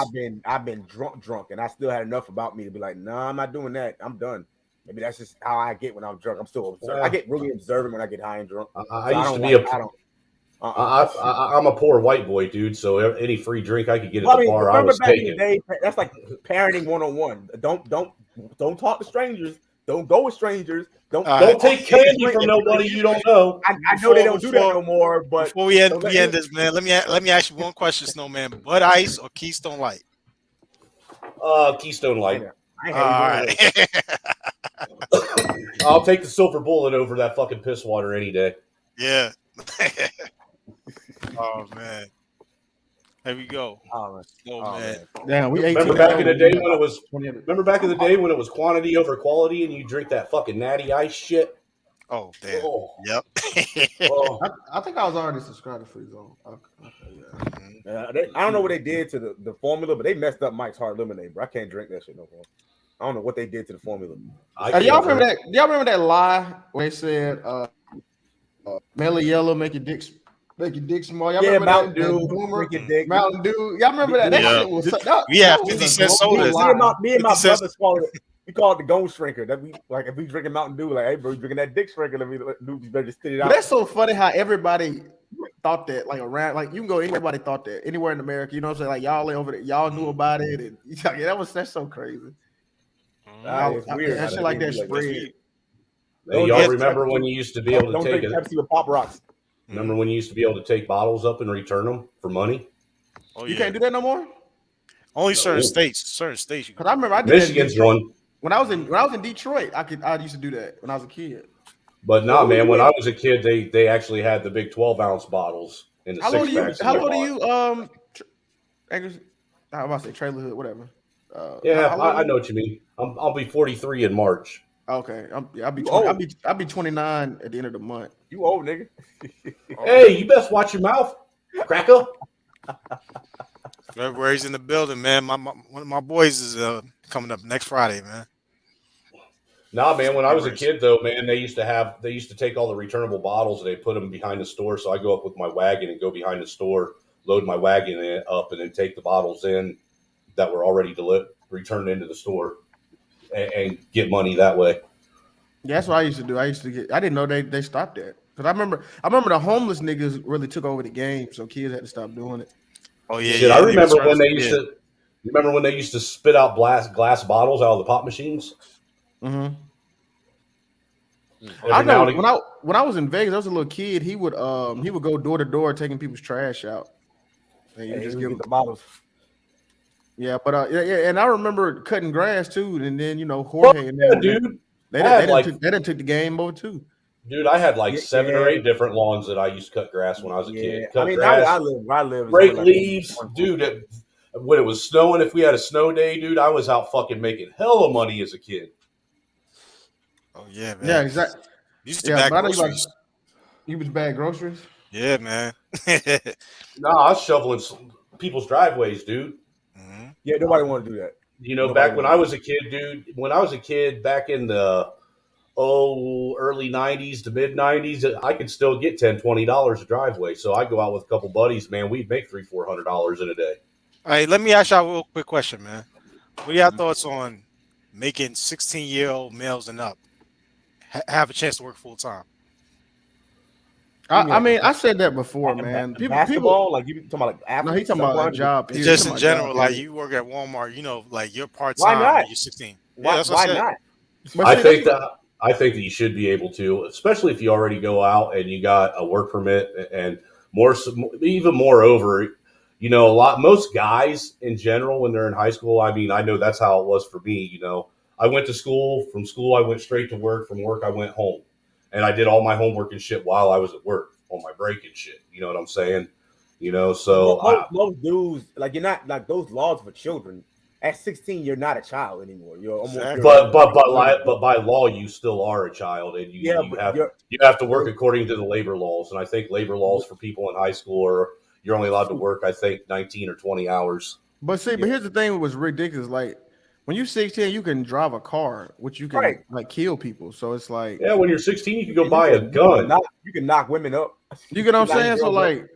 I've been drunk, and I still had enough about me to be like, nah, I'm not doing that. I'm done. Maybe that's just how I get when I'm drunk. I'm still observant. I get really observant when I get high and drunk. I'm a poor white boy, dude. So any free drink I could get at I the mean, bar, I remember was back in the taking. day, that's like parenting 101. Don't talk to strangers. Don't go with strangers. Don't All right. Don't don't take get the candy drink. from If you, nobody if you, you don't know. I know they don't do that Before no more, but before we end don't let we end any, this, man, let me ask you one question, Snowman. Bud Ice or Keystone Light? Keystone I ain't, Light. I ain't had All either one of right. those. I'll take the silver bullet over that fucking piss water any day. Yeah. Oh man. Here we go. Oh man, Oh oh man. man. Damn, we 18 Remember and back in 0. the day We got when it was 20 of it. Remember back in the day when it was quantity over quality and you drink that fucking natty ice shit? Oh damn. Oh, Yep. oh. I think I was already subscribed to Free Zone. Okay, yeah. Mhm. I don't know what they did to the formula, but they messed up Mike's Hard Lemonade, bro. I can't drink that shit no more. I don't know what they did to the formula. I Hey, y'all can't remember drink. that? Y'all remember that lie where they said Mellow Yellow make your dick small? Y'all Yeah, remember Mountain that? That Dew, boomer drink your dick. Mountain Dew. Y'all remember that? That Yeah. shit was that, We had that was 50 a cent global sodas. lie. Me and my 50 cents. brothers we call it the Ghost Shrinker. That we like if we drinking Mountain Dew, like, hey bro, you drinking that dick shrinker, you better just spit it But out. that's so funny how everybody thought that, like around, like you can go anybody thought that anywhere in America. You know what I'm saying? Like y'all over there, y'all knew about it, and yeah, that's so crazy. It's weird. That shit like that spread. Hey, y'all remember when you used to be able to don't take drink it? Pepsi with Pop Rocks. Remember when you used to be able to take bottles up and return them for money? Oh You yeah. can't do that no more. Only certain No. states. Certain states you can. Because I remember I did that in Michigan's Detroit. one. When I was in Detroit, I used to do that when I was a kid. But Yeah, nah, what was man, you when in? I was a kid, they actually had the big 12-ounce bottles in the How six old are you? packs in How your old are bar. you? Angus, I was about to say trailer hood, whatever. Yeah, How old I are know you? what you mean. I'll be 43 in March. Okay, I'll be You 20. old. I'll be 29 at the end of the month. You old nigga. Hey, you best watch your mouth, cracker. February's in the building, man. One of my boys is coming up next Friday, man. Nah, man, when I was a February's. kid, though, man, they used to take all the returnable bottles and they put them behind the store. So I go up with my wagon and go behind the store, load my wagon up, and then take the bottles in that were already returned into the store and get money that way. Yeah, that's what I used to do. I didn't know they stopped that because I remember the homeless niggas really took over the game, so kids had to stop doing it. Oh yeah, Shit, I yeah. They remember returned. when they used Yeah. to. Remember when they used to spit out glass bottles out of the pop machines? Mm-hmm. I Every now know and again. when I was in Vegas, I was a little kid. He would go door to door taking people's trash out, and you Hey, just we give get them. the bottles. Yeah, but yeah, and I remember cutting grass too, and then Fuck Jorge and yeah, them dude. they I done- had like, they done took the game over too. dude, I had like Yeah, 7 or 8 different lawns that I used to cut grass when I was a yeah. kid. I Cut mean, now grass, where I live is only rake like leaves, one. dude. When it was snowing, if we had a snow day, dude, I was out fucking making hella money as a kid. Oh yeah, Yeah, man. exactly. Used to Yeah, bag but I know groceries. you was bad groceries. Yeah, man. Nah, I was shoveling people's driveways, dude. Mhm. Yeah, nobody want to do that. You know, Nobody back when want I to do was a kid, dude, when I was a kid back in the early 90s to mid 90s, I could still get $10, $20 a driveway. So I go out with a couple buddies, man, we'd make $300, $400 in a day. All right, let me ask y'all a real quick question, man. What are y'all thoughts on making 16-year-old males and up have a chance to work full time? You mean I like mean, I said that before, man. People, basketball? Like you talking about like no, he athletes? talking Like, about a why? job. Period. He Just talking in about job. general, like Period. you work at Walmart, like you're part Why time not? and you're 16. Yeah, that's what I Why said. not? But I see, think that I think that you should be able to, especially if you already go out and you got a work permit, and more, even moreover, most guys in general when they're in high school. I mean, I know that's how it was for me. I went to school. From school, I went straight to work. From work, I went home, and I did all my homework and shit while I was at work on my break and shit. You know what I'm saying? So Most dudes, like you're not like those laws for children. At 16, you're not a child anymore. You're almost Exactly. but by law, you still are a child, and yeah, you but have you're you have to work according to the labor laws. And I think labor laws for people in high school you're only allowed to work, I think, 19 or 20 hours. But here's the thing: what was ridiculous. Like when you're 16, you can drive a car, which you can right. like kill people. So it's like Yeah, when you're 16, you can go You buy a can gun. you can knock women up. you get what I'm Knock saying. So girls up.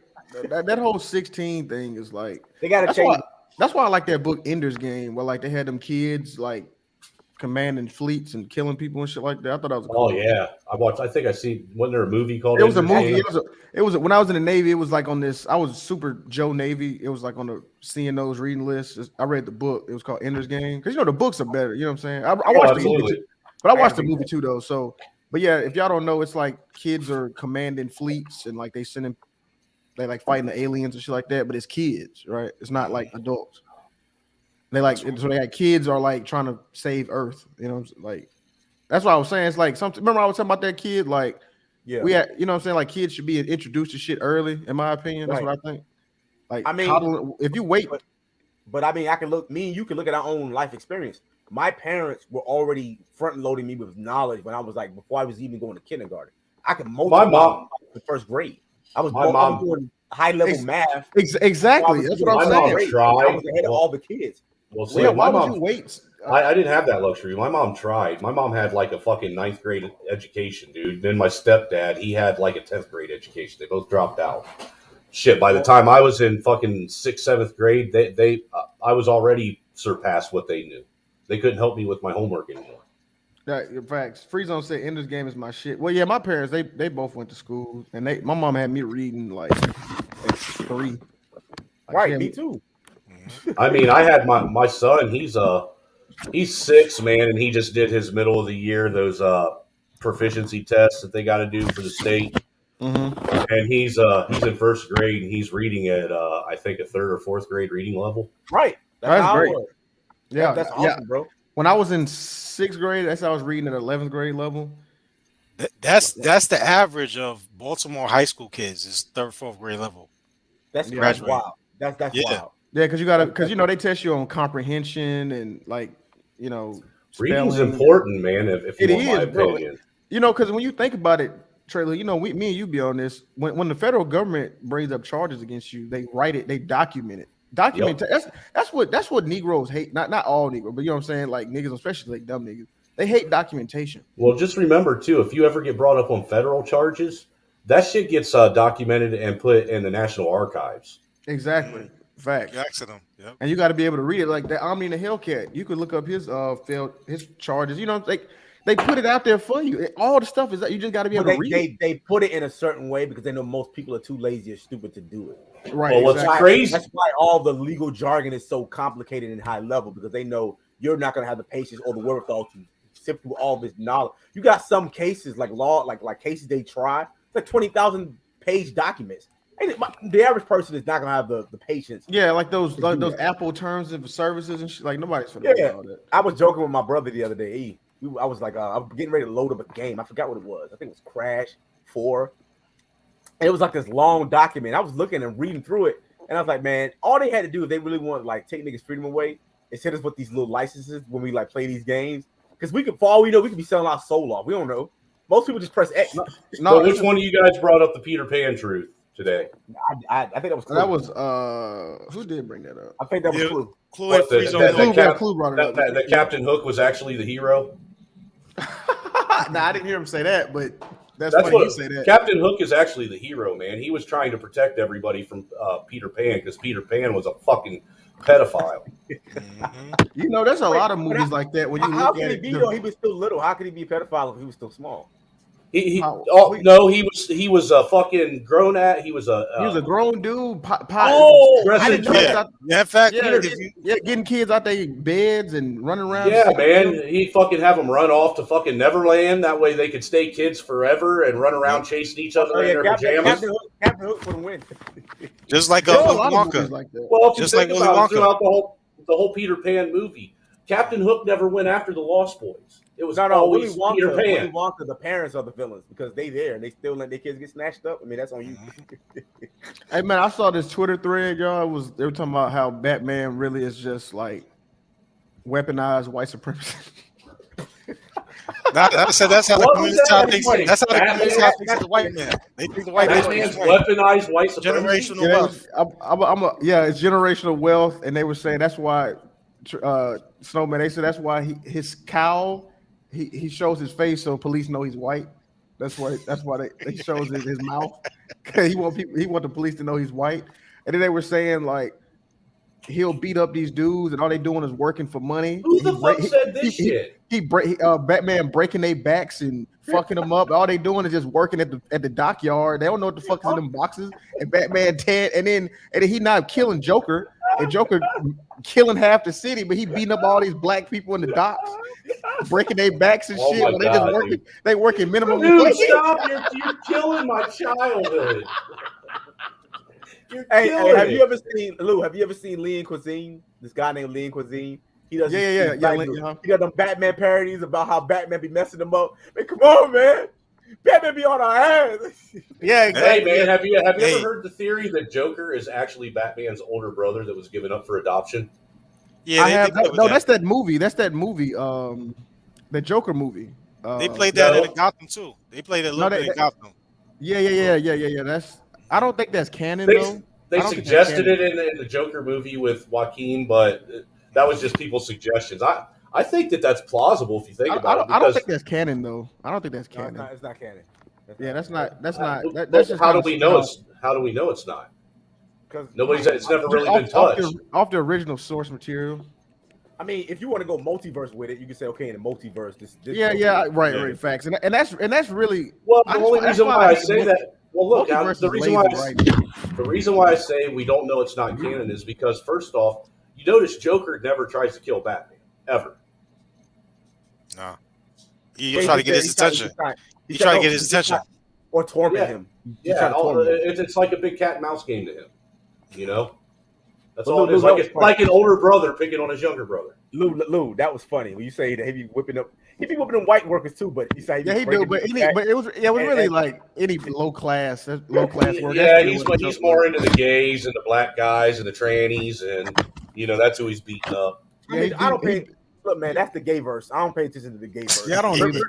like that whole 16 thing is like They got to that's change. why that's why I like that book Ender's Game, where like they had them kids like commanding fleets and killing people and shit like that. I thought that was a Oh cool. yeah, I watched. I think I seen. Wasn't there a movie called It was a Ender's movie. Game? It was when I was in the Navy. It was like on this. I was super Joe Navy. It was like on the seeing those reading list. I read the book. It was called Ender's Game because the books are better. You know what I'm saying? I Oh, watched the movie absolutely. too, but I I watched the gotta read movie too though. So, but yeah, if y'all don't know, it's like kids are commanding fleets and like they like fighting the aliens and shit like that. But it's kids, right? It's not like adults. They like so they got kids are like trying to save Earth. You know, like that's what I was saying. It's like something. Remember I was talking about that kid like. Yeah. We had, you know what I'm saying? Like kids should be introduced to shit early, in my opinion. That's Right. what I think. Like, I mean, coddling, if you wait, but I mean, I can look. Me and you can look at our own life experience. My parents were already front loading me with knowledge when I was like before I was even going to kindergarten. I could multiply mom- in first grade. I was My mom- doing high level math. exactly. That's what I'm My mom saying. tried. I was ahead of all the kids. Well, Yeah, see, why my would mom. you wait? I didn't have that luxury. My mom tried. My mom had like a fucking 9th grade education, dude. Then my stepdad, he had like a 10th grade education. They both dropped out. Shit, by the time I was in fucking 6th, 7th grade, I was already surpassed what they knew. They couldn't help me with my homework anymore. In fact, Free Zone said Ender's Game is my shit. Well, yeah, my parents they both went to school, and my mom had me reading like at 3. Like, Right, me too. I mean, I had my son. He's 6, man, and he just did his middle of the year those proficiency tests that they got to do for the state. Mm-hmm. And he's in first grade, and he's reading at I think a 3rd or 4th grade reading level. Right, That's great. Yeah, that's awesome, bro. When I was in 6th grade, that's how I was reading at 11th grade level. That's the average of Baltimore high school kids is 3rd, 4th grade level. That's Graduate. wild. That's wild. Yeah, because they test you on comprehension and like Reading's spelling. important, man. If you want my opinion, because when you think about it, Trailer, me and you be on this. When the federal government brings up charges against you, they write it, they document it. That's what Negroes hate. Not all Negroes, but you know what I'm saying. Like niggas, especially like dumb niggas, they hate documentation. Well, just remember too, if you ever get brought up on federal charges, that shit gets documented and put in the National Archives. Exactly. Facts. Accident. Yep. And you got to be able to read it. Like that Omni and the Hellcat, you could look up his his charges. They put it out there for you. All the stuff is that you just got to be able to read it. They put it in a certain way because they know most people are too lazy or stupid to do it. Right. Well, what's crazy? That's why all the legal jargon is so complicated and high level because they know you're not going to have the patience or the wherewithal to sift through all this knowledge. You got some cases like cases they try. It's like 20,000 page documents. The average person is not gonna have the patience. Yeah, like those Apple terms of services and shit. Like nobody's gonna do all that. I was joking with my brother the other day. I was like, I'm getting ready to load up a game. I forgot what it was. I think it was Crash 4. And it was like this long document. I was looking and reading through it, and I was like, man, all they had to do if they really want to like take niggas' freedom away is hit us with these little licenses when we like play these games. Because for all we know, we could be selling our soul off. We don't know. Most people just press X. No, which one of you guys brought up the Peter Pan truth today? I think that was Clue. That was who did bring that up? I think that was Clue. Clue and Free Zone. Clue brought it up. That Captain Hook was actually the hero. I didn't hear him say that, but that's funny what you say that. Captain Hook is actually the hero, man. He was trying to protect everybody from Peter Pan because Peter Pan was a fucking pedophile. There's a lot of movies like that. When you how look can at he it, be though? He was still little. How could he be a pedophile if he was still small? He was a fucking grown at. He was a grown dude. I didn't know that. Yeah, in fact, getting kids out their beds and running around. Yeah, man, he fucking have them run off to fucking Neverland. That way they could stay kids forever and run around chasing each other in their pajamas. Captain Hook would win. Just like Willy Wonka. Like that. Well, if just you like think Willy about Wonka. it, throughout the whole Peter Pan movie, Captain Hook never went after the Lost Boys. It was always Peter Pan. Willy Wonka, the parents are the villains because they there and they still let their kids get snatched up. I mean, that's on you. Hey man, I saw this Twitter thread, y'all. They were talking about how Batman really is just like weaponized white supremacy. That's how the community thinks. That's how the community thinks of the white man. They think the white Batman's man is weaponized white supremacy. generational wealth. It's generational wealth, and they were saying that's why Snowman. They said that's why his cowl. He shows his face so police know he's white. That's why he shows his mouth. He want the police to know he's white. And then they were saying like he'll beat up these dudes and all they doing is working for money. Who the fuck said this shit? Batman breaking their backs and fucking them up. All they doing is just working at the dockyard. They don't know what the fuck is in them boxes. And Batman and then he not killing Joker. And Joker killing half the city, but he beating up all these black people in the docks, breaking their backs and shit. When they just working, dude. they working minimum Dude, wage. stop! You're killing my childhood. Hey, have you ever seen Lou? Have you ever seen Lean Cuisine? This guy named Lean Cuisine. He does Yeah. He got them Batman parodies about how Batman be messing them up. Man, come on, man. Batman be on our ass. Yeah, exactly. Hey man, have you ever heard the theory that Joker is actually Batman's older brother that was given up for adoption? Yeah, I have. No, that's that movie. That's that movie. The Joker movie. They played that in Gotham too. They played it a little bit in Gotham. Yeah. That's. I don't think that's canon though. They suggested it in the Joker movie with Joaquin, but that was just people's suggestions. I think that's plausible if you think about it. I don't think that's canon though. I don't think that's canon. No, it's not canon. That's not. That's just how do we know it's? How do we know it's not? Because it's never really been touched off the original source material. I mean, if you want to go multiverse with it, you can say, okay, in the multiverse, this right, facts, and that's really well. The only reason why I say that. Well, look, the reason why I say we don't know it's not canon is because first off, you notice Joker never tries to kill Batman ever. No, he tried to get his attention. He tried to get his attention or torment him. Yeah, it's like a big cat and mouse game to him. You know, that's all it is. Like an older brother picking on his younger brother. Lou, that was funny when you say that he be whipping them white workers too. But you say he do. But it was really like any low class work. Yeah, he's more into the gays and the black guys and the trannies, and that's who he's beating up. I don't pay. Look, man, that's the gay verse. I don't pay attention to the gay verse. Yeah, I don't either.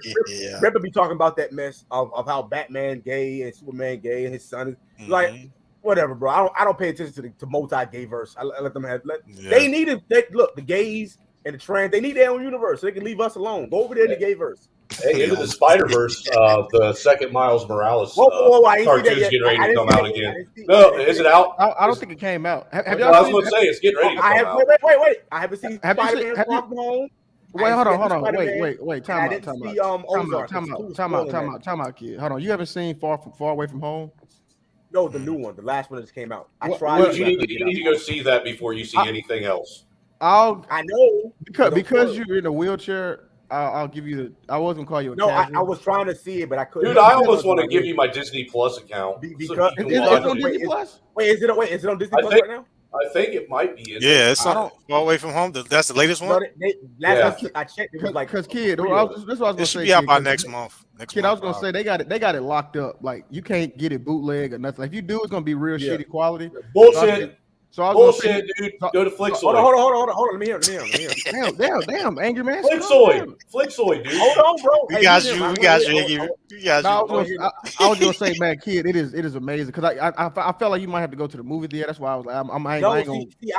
Remember be talking about that mess of how Batman gay and Superman gay and his son is like. Whatever, bro. I don't pay attention to multi-gay verse. I let them have. They need it. Look, the gays and the trans. They need their own universe. So they can leave us alone. Go over there in the gay verse. Hey, into the Spider-Verse, the second Miles Morales cartoon's getting ready to come out again. No, is it out? I don't think it came out. Have y'all? I was going to say it's getting ready to come out. Wait. I haven't seen Spider-Man Far From Home. Wait, hold on. Wait. Time out, kid. Hold on. You haven't seen Far Away From Home? No, the new one, the last one that just came out. I tried. You need to go see that before you see anything else. I know because you're in a wheelchair. I'll give you the. I wasn't call you a. No, I was trying to see it, but I couldn't. Dude, I almost want to give you my Disney Plus account. Because is it on Disney Plus? Wait, is it on Disney Plus right now? I think it might be. It's Far Away From Home. That's the latest one. I checked. It was like because kid, this is what I was gonna say. It should be out by next month. I was gonna say they got it locked up. Like you can't get it bootleg or nothing. Like, if you do, it's gonna be real shitty quality. Bullshit. Bullshit, dude. Go to Flixoid. Hold on. Let me hear. Damn, angry man. Flixoid, dude. Hold on, bro. We got you. I was gonna say, man, kid, it is amazing because I felt like you might have to go to the movie theater. That's why I was like, I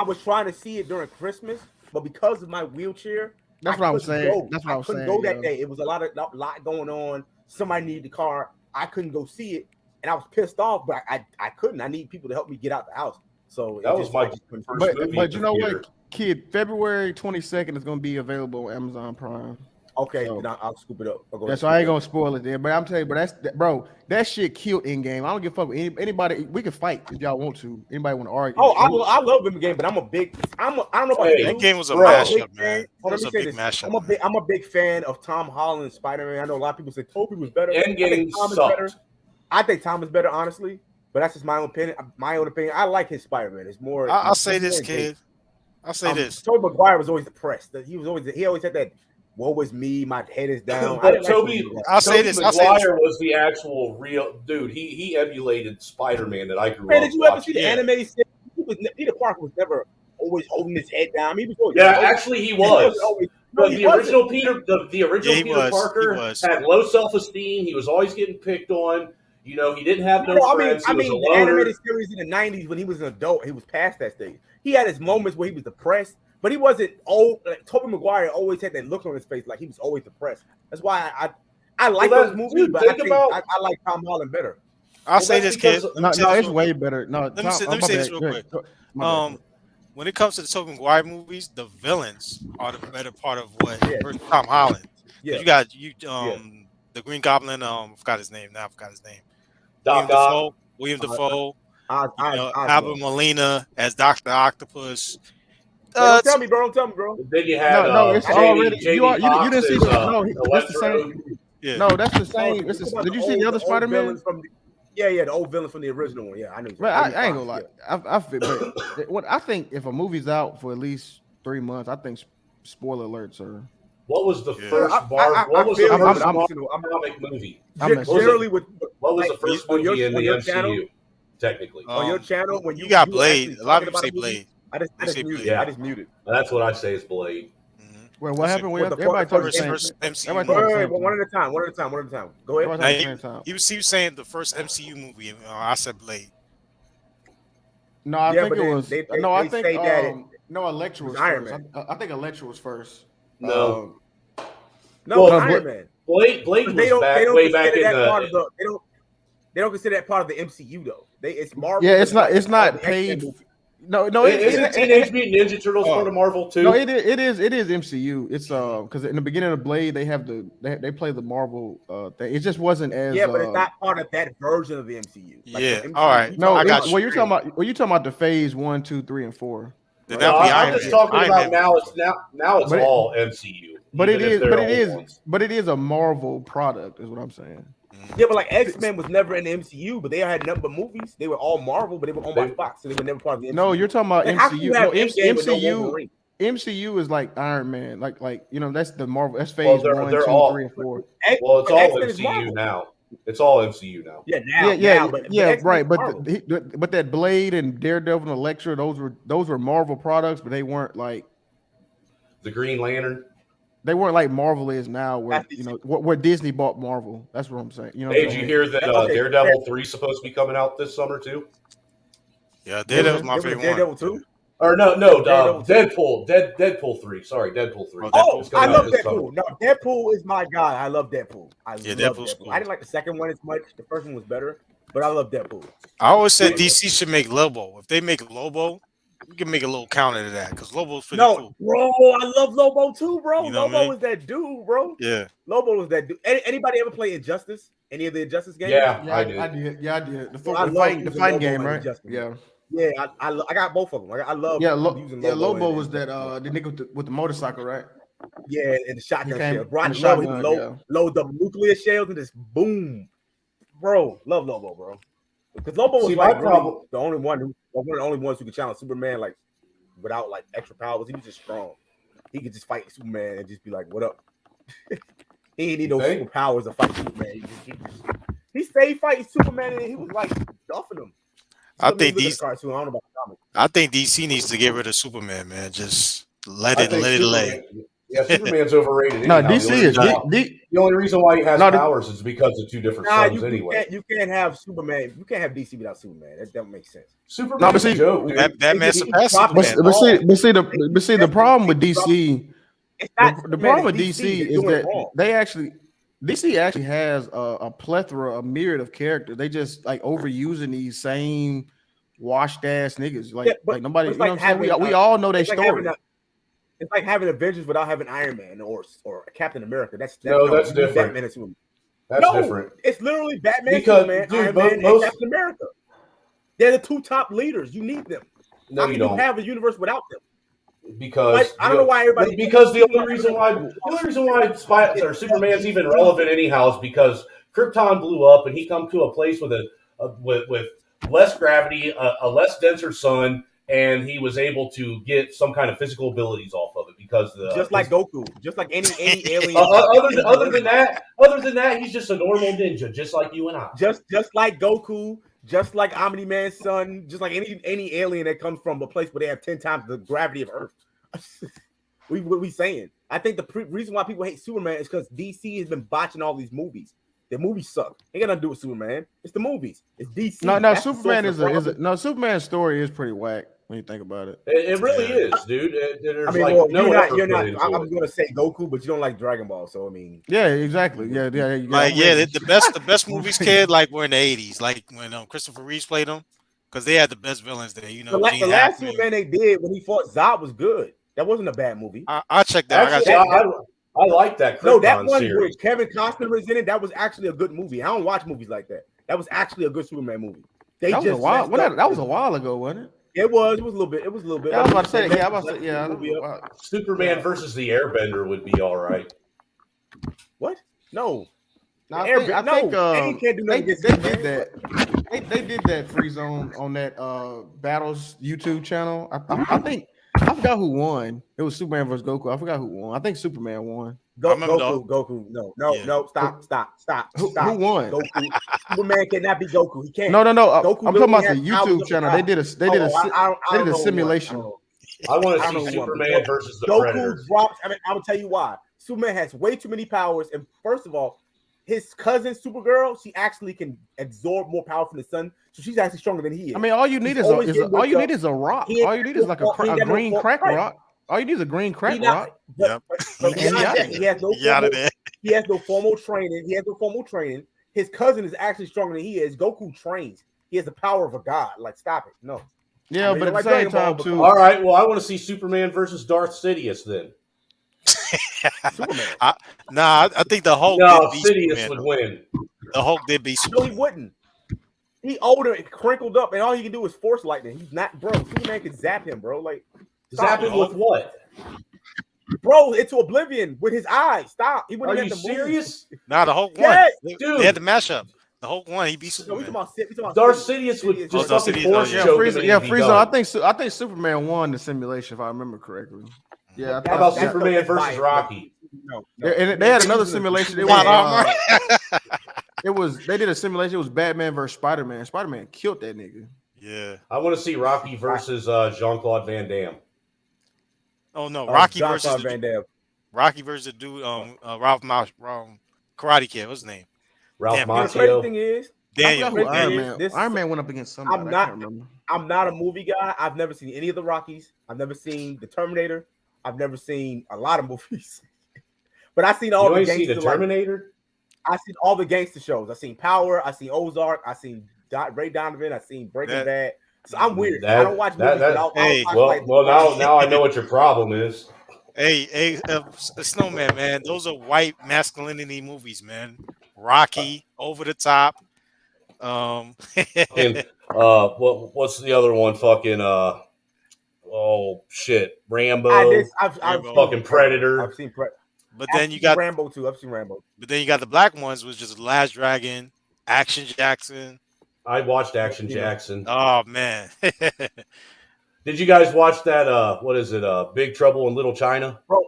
was trying to see it during Christmas, but because of my wheelchair, that's what I was saying. That's what I was saying. Go that day. It was a lot going on. Somebody needed the car. I couldn't go see it, and I was pissed off. But I couldn't. I need people to help me get out the house. So that was my first movie. But you know what, kid? February 22nd is going to be available on Amazon Prime. Okay, so, I'll scoop it up. That's why I ain't gonna spoil it there. But I'm telling you, that shit killed in game. I don't give a fuck with anybody. We can fight if y'all want to. Anybody want to argue? Oh, I love the game, but I don't know about that game was a mashup, man. Let me say this. Mashup, I'm a big fan of Tom Holland Spider-Man. I know a lot of people say Tobey was better. Endgame sucked. I think Tom is better, honestly. But that's just my own opinion. I like his Spider-Man. It's more. I'll say this, kid. I'll say this. Tobey Maguire was always depressed. He always had that. Woe is me. My head is down. But I'll say this. Maguire was the actual real dude. He emulated Spider-Man that I grew up. Did you ever see the animated series? Peter Parker was never always holding his head down. He was actually he was. The original Peter Parker had low self-esteem. He was always getting picked on. You know, he didn't have no friends. I mean, the animated series in the 90s when he was an adult, he was past that stage. He had his moments where he was depressed, but he wasn't old. Like, Tobey Maguire always had that look on his face like he was always depressed. That's why I like those movies, but I like Tom Holland better. I'll say this, kid. No, it's way better. No, let me say this real quick. When it comes to the Tobey Maguire movies, the villains are the better part of what Tom Holland. Because Yeah, you got yeah. the Green Goblin. I forgot his name now. I forgot his name. William Doc Ock. Defoe. William Uh, Defoe. Albert Oswald. Molina as Doctor Octopus. Hey, don't tell Some, me, bro. Don't tell me, bro. Then you had No, it's I didn't. already Jamie you Foxx didn't see as the no. That's the Electro. same. yeah. No, that's the Oh, same. you talking about Did you see the other the old Spider-Man? villains from? Yeah, the old villains from the original one. Yeah, I knew. Man, Jamie I ain't gonna Foxx. lie. Yeah. I feel, but what I think if a movie's out for at least 3 months, I think spoiler alert, sir. What was the Yeah. first I What was the feel you, first but I'm I'm, just, I'm comic movie? I'm messing with generally you. with What was like the first on movie in the your channel. MCU? Technically, On your channel when you got you were Blade. actually A lot of talking people about a say movie. Blade. I They just say muted. Blade. yeah, I just muted. that's what I say is Blade. Well, I what say happened? With the Everybody talking the first same. MCU Everybody movie. talking the same one thing. at a time. One at a time. One at a time. Go ahead. Everybody Now talking the same time. he was saying the first MCU movie. I said Blade. No, I Yeah, think but it then was. No, I they think say that it no, Electra was was Iron first. Man. I think Electra was first. No, Um, No, Well, it's no, Iron but Man. Blade But was they back don't way back consider in that the. part of the they don't consider that part of the MCU though. It's Marvel, yeah, but it's not. it's It's all not the X-Men paid. movies. No, Isn't Teenage Mutant Ninja Turtles part Oh, of Marvel no, too? it is MCU. It's because in the beginning of Blade they have they play the Marvel thing. It just wasn't as Yeah, but it's not part of that version of the MCU. Like the yeah. All MCU, right. we no. I talking got about you. Well, you're talking about the phase 1, 2, 3, and 4. Then right? that'll No, be I'm Iron just Man. talking Iron about Man movie. now it's But it, all MCU, even if they're old ones. but it is a Marvel product, is what I'm saying. Yeah, but like X-Men was never in the MCU, but they had number movies. They were all Marvel, but they were owned by They, Fox, so they were never part of the No, MCU. you're talking about Like, how can you MCU. No, have Endgame with no MCU. Wolverine? MCU is like Iron Man, like that's the Marvel. That's well, phase they're one, they're 2, 3, all and 4. well, it's But all X-Men is MCU Marvel. now. It's all MCU now. Yeah, Yeah, now, but yeah, X-Men is right. But Marvel. but that Blade and Daredevil and Elektra, those were Marvel products, but they weren't like The Green Lantern. Marvel is now, where That's DC. where Disney bought Marvel. That's what I'm saying. You know what Hey, I'm did you saying? hear that Okay, Daredevil 3 is supposed to be coming out this summer too? Yeah, What was Daredevil's that? my there was a favorite one. Daredevil 2. Or no, Daredevil 2. Deadpool 3. Sorry, Deadpool 3. Oh, Oh, It's Deadpool. I coming out love this summer. Deadpool. No, Deadpool is my guy. I love Deadpool. I Yeah, love Deadpool's Deadpool. cool. I didn't like the second one as much. The first one was better, but I love Deadpool. I always said Yeah. DC should make Lobo. If they make Lobo, you can make a little counter to that because Lobo's pretty No, cool. bro, I love Lobo too, bro. You know what I Lobo mean? is that dude, bro. Yeah. Lobo was that dude. Anybody ever play Injustice? Any of the Injustice games? Yeah, Yeah, I I did. did. Yeah, I did. Bro, I love The using fighting Lobo game, in right? Injustice. Yeah, Yeah, I got both of them. I love yeah. using Yeah, Lobo. Lobo in was that Injustice. the nigga with the motorcycle, right? Yeah, and the He shotgun came shells. Bro, I in the love it. He would shotgun. load the nuclear shells and just boom. Bro, love Lobo, bro. Because Lobo was See, my like really problem. the only one one of the only ones who could challenge Superman like without like extra powers. He was just strong. He could just fight Superman and just be like, "What up?" He didn't need You no think? superpowers to fight Superman. He stayed fighting Superman and he was like duffing him. I So think look at the these. cartoon. I don't know about the comic. I think DC needs to get rid of Superman, man. Just let I it think let it lay. Superman's overrated. No, Anyhow. DC is The only reason why he has no, powers is because of two different Nah, suns. Anyway, you can't have Superman. You can't have DC without Superman. That don't make sense. Superman's but a see, joke, dude. Batman He surpassed dropping Superman. but see, the problem with DC, It's not the Superman, problem with it's DC They're is doing it that wrong. DC actually has a plethora, a myriad of characters. They just like overusing these same washed ass niggas. Like Yeah, but nobody, it's you know like what I'm saying? having We all know their it's like story. it's like having Avengers without having Iron Man or Captain America. That's No, that's you need different. Batman and Superman. That's different. It's literally Batman, Because, Superman, dude, Iron Man, and most- Captain America. They're the two top leaders. You need them. No, How you can don't. have a universe without them? Because Like, I don't know why everybody. Because the only reason why Superman's even relevant anyhow is because Krypton blew up and he come to a place with with less gravity, a less denser sun, and he was able to get some kind of physical abilities off of it because just like Goku, just like any alien. other than that, he's just a normal ninja, just like you and I. Just like Goku, just like Omni-Man's son, just like any alien that comes from a place where they have 10 times the gravity of Earth. What we saying? I think the reason why people hate Superman is because DC has been botching all these movies. The movies suck. Ain't got nothing to do with Superman. It's the movies. It's DC. No, That's the Superman source of the problem. Superman's story is pretty whack when you think about it. It really is, dude. There's I mean, like well, no effort you're put not. into I'm it. going to say Goku, but you don't like Dragon Ball, so I mean, Yeah, exactly. Yeah. Like the best movies, kid, like were in the '80s, like when Christopher Reeves played them, because they had the best villains there. You know, the Gene last Hackman. Superman they did when he fought Zod was good. That wasn't a bad movie. I checked that. Actually, I like that No, that Krypton one series. where Kevin Costner was in it, that was actually a good movie. I don't watch movies like that. That was actually a good Superman movie. They That was a just while. messed up. That was a while ago, wasn't it? It was a little bit. It was a little bit. Yeah, I was about to They say. Yeah, I messed was about to say. the Yeah. movie up. Wow. Superman Yeah. versus the Airbender would be all right. What? No. No, I Air- think Aang can't do they nothing against did Superman. that. They did that free zone on that Battles YouTube channel. I think I forgot who won. It was Superman versus Goku. I forgot who won. I think Superman won. I remember Goku. No. Yeah. Stop. Who won? Goku. Superman cannot be Goku. He can't. No. Goku I'm talking about the literally has powers YouTube of channel. God. They did I don't know a who simulation. won. I want I to don't see know who won. Superman versus the Goku Predator. drops. I mean, I'm gonna tell you why. Superman has way too many powers, and first of all, his cousin Supergirl, she actually can absorb more power from the sun, so she's actually stronger than he is. I mean, all you need He's is always getting all you whipped need up. is a rock. He ain't All you got need is no like fault. He a ain't got no green fault. crack Right. rock. All you need is a green crack He not, rock. Yep. but And beyond that, he has no He out of formal, there. he has no formal training. His cousin is actually stronger than he is. Goku trains. He has the power of a god. Like, stop it. No. Yeah, I mean, but at the like same Dragon Ball, time but too. All right, well, I want to see Superman versus Darth Sidious then. Superman. I think the Hulk No, did beat Sidious Superman. would Though. win. The Hulk did beat No, he Superman. wouldn't. He older and crinkled up, and all he can do is force lightning. He's not, bro. Superman can zap him, bro. Like, Zap him with what? bro, into oblivion with his eyes. Stop. He Are wouldn't you have to move. serious? Nah, the Hulk won. Yes, dude. They had the mashup. The Hulk won. He beat No, we Superman. talking about Darth Sidious would Sidious. just Darth fucking Sidious, force yeah. choke him. Frieza. and Yeah, he'd be Frieza. done. I think Superman won the simulation if I remember correctly. Yeah. How about That's- Superman that's versus biased. Rocky? No. And they had another simulation. It was, Not they did a simulation. It was Batman versus Spider-Man. Spider-Man killed that nigga. Yeah. I want to see Rocky versus Jean-Claude Van Damme. Oh no, Rocky versus Jean-Claude Van Damme. Rocky versus the dude. Ralph Karate Kid. What's his name? Ralph Damn, The crazy Macchio. thing is, Daniel. I forgot who Iron Daniel. Man. This- Iron Man went up against somebody. I'm I not- can't remember. I'm not a movie guy. I've never seen any of the Rockies. I've never seen the Terminator. I've never seen a lot of movies. But I've seen all You the ain't seen gangster. the Terminator? I've seen all the gangster shows. I've seen Power. I've seen Ozark. I've seen Ray Donovan. I've seen Breaking Bad. So I'm weird. I don't watch movies. But I'll hey, watch Now I know what your problem is. Hey, Snowman, man. Those are white masculinity movies, man. Rocky, Over the Top. And what's the other one? Fucking oh shit, Rambo. I've fucking Predator. I've seen Predator. But then you got Rambo too. I've seen Rambo. But then you got the black ones, which is Last Dragon, Action Jackson. I watched Action Jackson. Oh man. Did you guys watch that? What is it? Big Trouble in Little China? Bro.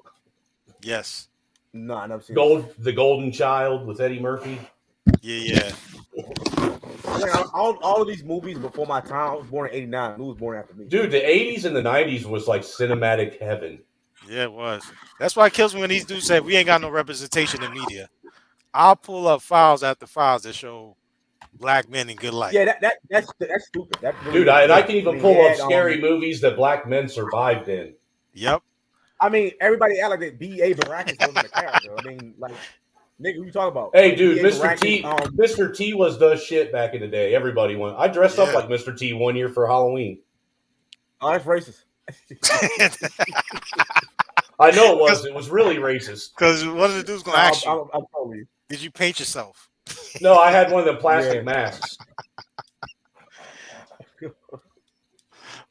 Yes. No, I never seen The Golden Child with Eddie Murphy. Yeah. Like, all of these movies before my time. I was born in '89. Who was born after me? Dude, the 80s and the 90s was like cinematic heaven. Yeah, it was. That's why it kills me when these dudes say we ain't got no representation in media. I'll pull up files after files that show black men in good life. Yeah, that's stupid. That's really Dude, I can even pull up had, scary movies that black men survived in. Yep. I mean, everybody act like that B.A. Baracus wasn't a character. I mean, like, nigga, who you talking about? Hey, dude, B.A. Mr. T, Baracus, Mr. T was the shit back in the day. Everybody went. I dressed up Yeah. like Mr. T one year for Halloween. Oh, that's racist. I know it was. It was really racist. Because one of the dudes gonna ask you, I'm totally. did you paint yourself? No, I had one of them plastic Yeah. masks.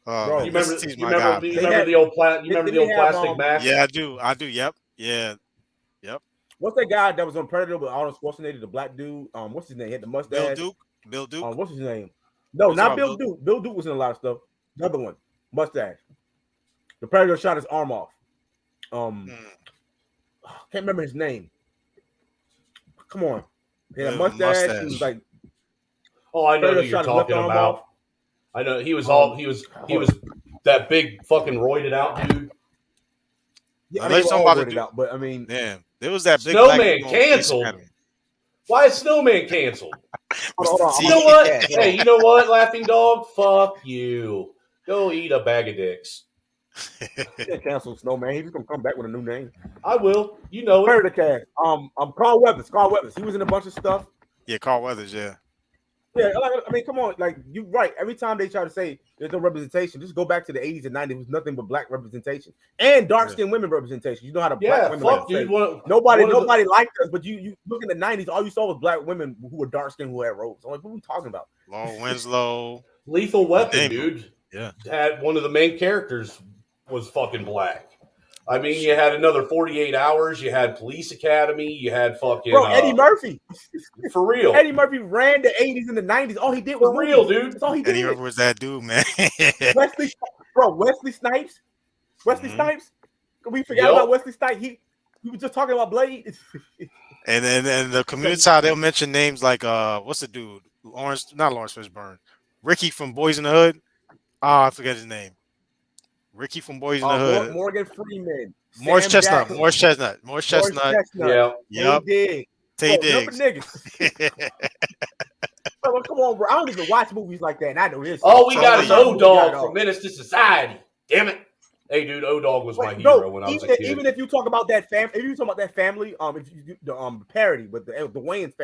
Bro, You Mr. remember? T's You my remember, guy, you man. remember the old You remember the old they have, plastic mask? Yeah, I do. Yep. Yeah. What's that guy that was on Predator with Arnold Schwarzenegger, the black dude? What's his name? He had the mustache. Bill Duke. What's his name? No, Who's not about Bill Duke. Bill Duke was in a lot of stuff. The other one, mustache. The Predator shot his arm off. Can't remember his name. Come on. He had a mustache. He was like, Oh, I know Predator who you're shot his left talking arm about. off. I know he was that big fucking roided out dude. Yeah, I Unless mean, something all about roided the out, but I mean, Damn. There was that big Snowman black dude on Police canceled? Academy. Why is Snowman canceled? hold on. You know what? Hey, you know what, Laughing Dog? Fuck you. Go eat a bag of dicks. Can't cancel Snowman. He's gonna come back with a new name. I will. You know it. Predator cast. Carl Weathers. He was in a bunch of stuff. Yeah, Carl Weathers, yeah. Yeah, I mean, come on, like you're right. Every time they try to say there's no representation, just go back to the 80s and 90s. It was nothing but black representation and dark skinned women representation. You know how the black women like fuck, to say dude. nobody one of the- liked us, but you look in the 90s, all you saw was black women who were dark skinned who had robes. I'm like, what are we talking about? Laura Winslow. Lethal You Weapon, name 'em. dude. Yeah. Had one of the main characters was fucking black. I mean, you had another 48 Hours. You had Police Academy. You had fucking Bro, Eddie Murphy. For real. Eddie Murphy ran the 80s and the 90s. All he did was For real, movies. dude. That's all he Eddie did. Murphy was that dude, man. Wesley Snipes. Wesley Snipes. We forgot about Wesley Snipes. He was just talking about Blade. And the community side, they'll mention names like what's the dude? Not Lawrence Fishburne. Ricky from Boys in the Hood. I forget his name. Ricky from Boys in the Hood. Morgan Freeman. Morris Chestnut. Yeah. Yep. Tay Diggs. Niggas. Bro, come on, bro. I don't even watch movies like that, and I know this. Oh, we got his O-Dog from Menace to Society. Damn it. Hey, dude, O-Dog was my hero when I was a kid. Even if you talk about that family, if you talk about that family, if you do the parody with the Wayans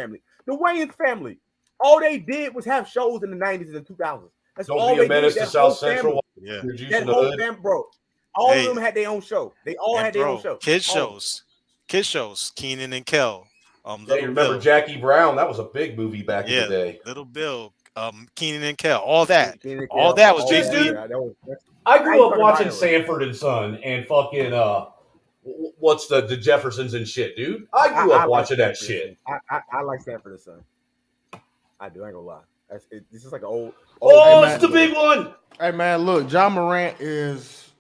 family, all they did was have shows in the 90s and the 2000s. That's Don't all be a they menace did. to South Central. Yeah. That whole family, bro. All of them had their own show. They all had their own show. Kids shows. Keenan and Kel. Yeah, you remember Jackie Brown? That was a big movie back in the day. Little Bill, Keenan and Kel, all that. All that was just dude. I grew up watching Sanford and Son and fucking what's the Jeffersons and shit, dude. I grew up watching that shit. I like Sanford and Son. I do. I ain't gonna lie. This is like an old. Oh, it's the big one. Hey man, look, John Morant is,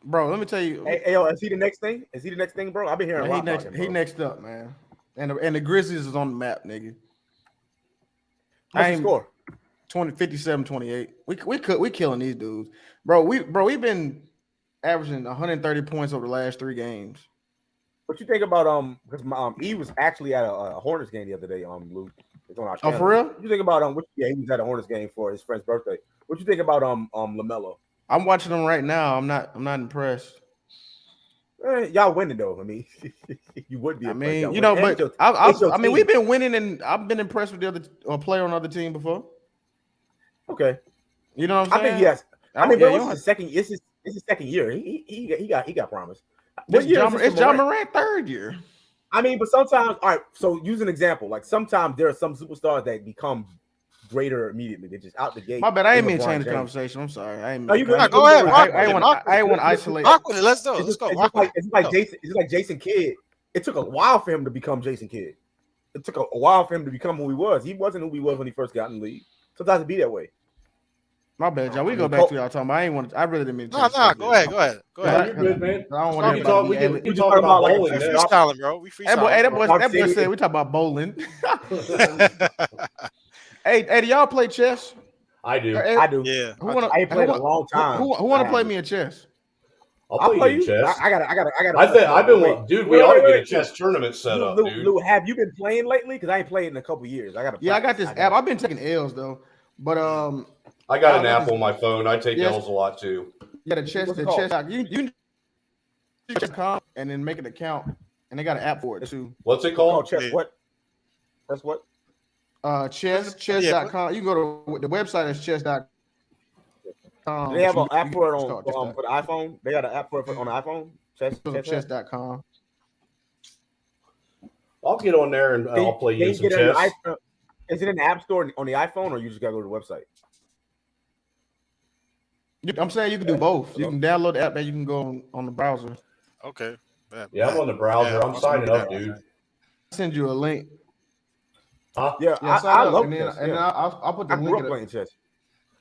bro. Let me tell you. Hey, yo, is he the next thing? Is he the next thing, bro? I've been hearing a lot about him, bro. He next up, man. And the Grizzlies is on the map, nigga. What's the score? 57-28. We killing these dudes, bro. We've been averaging 130 points over the last 3 games. What you think about because he was actually at a Hornets game the other day, Luke. It's on our channel. Oh, for real? What you think about he was at a Hornets game for his friend's birthday. What you think about LaMelo? I'm watching them right now. I'm not impressed. Y'all winning though. I mean, you would be. I mean, you know, but I mean, we've been winning, and I've been impressed with the other player on the other team before. Okay, you know what I'm saying? I think yes. I mean, but it's his second. It's his second year. He got promised. It's John Morant third year. I mean, but sometimes, all right. So use an example. Like sometimes there are some superstars that become greater immediately. They're just out the gate. My bad. I ain't mean to change the conversation. I'm sorry. I ain't. No, you go ahead. I want to isolate. Rock with it. Let's go. Let's go. It's like Jason. It's like Jason Kidd. It took a while for him to become Jason Kidd. It took a while for him to become who he was. He wasn't who he was when he first got in the league. Sometimes it be that way. My bad, y'all. We go back to y'all talking about. I really didn't mean to. No. Go ahead. You're good, man. I don't want to. We talk about bowling. We freestyling, bro. We freestyling. That boy said we talk about bowling. Hey, do y'all play chess? I do. I do. Yeah. I ain't played in a long time. Who want to play me in chess? I'll play you in chess. I got. I've been. Dude, we ought to get a chess tournament set up, dude. Lou, have you been playing lately? Because I ain't played in a couple years. I got this app. I've been taking L's though, but I got an app on my phone. I take L's a lot too. Yeah, the chess. You chess.com and then make an account, and they got an app for it too. What's it called? Chess what? That's what? Chess.com. You can go to the website is chess.com. They have an app for it on for the iPhone. They got an app for it on the iPhone. Chess.com. I'll get on there and I'll play you some chess. Is it in the App Store on the iPhone, or you just gotta go to the website? I'm saying you can do both. You can download the app and you can go on the browser. Okay. Yeah, I'm on the browser. I'm signing up, dude. I'll send you a link. Huh? Yeah, I love chess. And then I'll put the link. I grew up playing chess.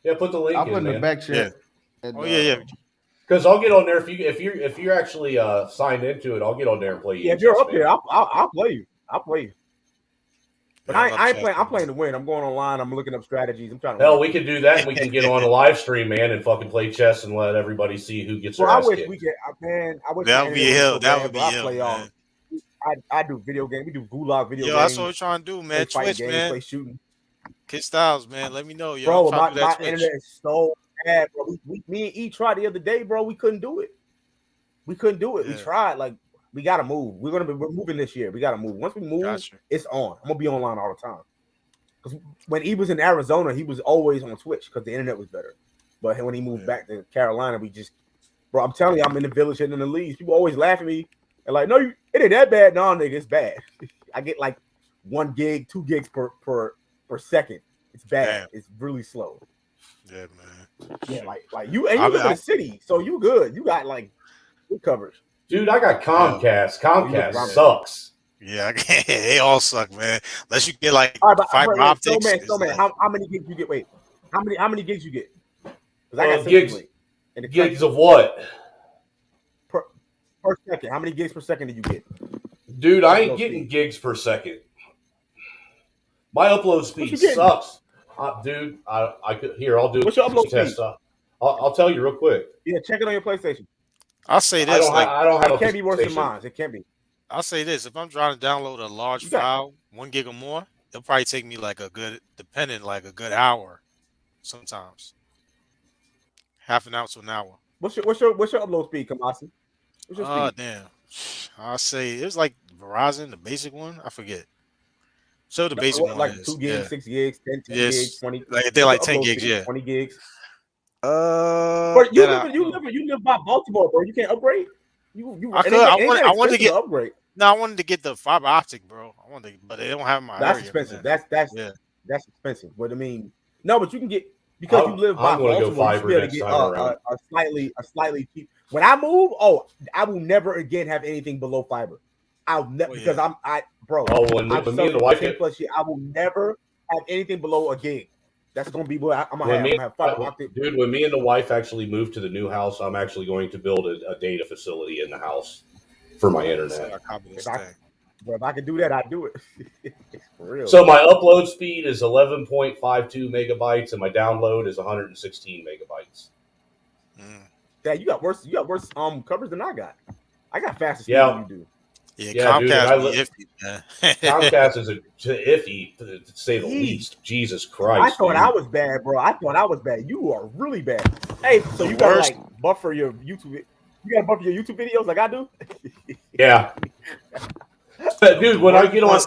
Yeah, put the link. I'll put in the back chat. Yeah. Yeah. Because I'll get on there if you're actually signed into it. I'll get on there and play you. Yeah, if you're up there, I'll play you. I'll play you. But I ain't playing. I'm playing to win. I'm going online. I'm looking up strategies. I'm trying to. Hell, we can do that. And we can get on a live stream, man, and fucking play chess and let everybody see who gets their ass I wish kicked. we could. Man, I wish that would be hell. That would be hell, man. I do video games. We do gulag video games. Yo, that's what we're trying to do, man. Twitch, man. Play shooting. Kid Styles, man. Let me know, yo. Bro, my internet is so bad, bro. Me and E tried the other day, bro. We couldn't do it. We tried. Like, we gotta move. We're moving this year. We gotta move. Once we move, it's on. I'm gonna be online all the time. Because when he was in Arizona, he was always on Twitch because the internet was better. But when he moved back to Carolina, we just, bro, I'm telling you, I'm in the village hitting in the leagues. People always laugh at me and like, no, it ain't that bad. No, nigga, it's bad. I get like 1 gig, 2 gigs per second. It's bad. Damn. It's really slow. Yeah, man. Yeah, like you and you live in the city, so you good. You got like good coverage. Dude, I got Comcast. Comcast Yeah. sucks. Yeah, they all suck, man. Unless you get like All right, but fiber optics. So man, how many gigs you get? Wait, how many gigs you get? Because I got gigs. Gigs of what? Per second. How many gigs per second do you get? Dude, I ain't getting gigs per second. My upload speed sucks. Dude, I could here. I'll do What's your upload test. speed? I'll tell you real quick. Yeah, check it on your PlayStation. I'll say this: I don't have. It can't be worse than mine. It can't be. I'll say this: if I'm trying to download a large file, 1 gig or more, it'll probably take me like a good hour. Sometimes, half an hour to an hour. What's your upload speed, Kamasi? What's your speed? Damn. I'll say it was like Verizon, the basic one. I forget. So the basic one like is 2 gigs, 6 gigs, 10 gigs, 20. Like they're like 10 gigs, yeah. 20 gigs. But you live by Baltimore, bro. You can't upgrade. I wanted to get upgrade. No, I wanted to get the fiber optic, bro. But they don't have my. That's area, expensive. Man. That's expensive. But I mean, no, but you can get because you live by Baltimore. You should be able to get a slightly cheap. When I move, I will never again have anything below fiber. I'll never because bro. When me and the wife plus year, I will never have anything below a gig. That's gonna be what I'm gonna have fiber optic. Dude, when me and the wife actually move to the new house, I'm actually going to build a data facility in the house for my internet. If I can do that, I'd do it. For real. So my upload speed is 11.52 megabytes, and my download is 116 megabytes. Dad, you got worse coverage than I got. I got faster speed than you do. Yeah, Comcast is iffy, man. Comcast is iffy, to say the least. Jesus Christ. I thought I was bad, bro. I thought I was bad. You are really bad. Hey, so you got to like buffer your YouTube. You got to buffer your YouTube videos like I do? Yeah. Dude, when I get on...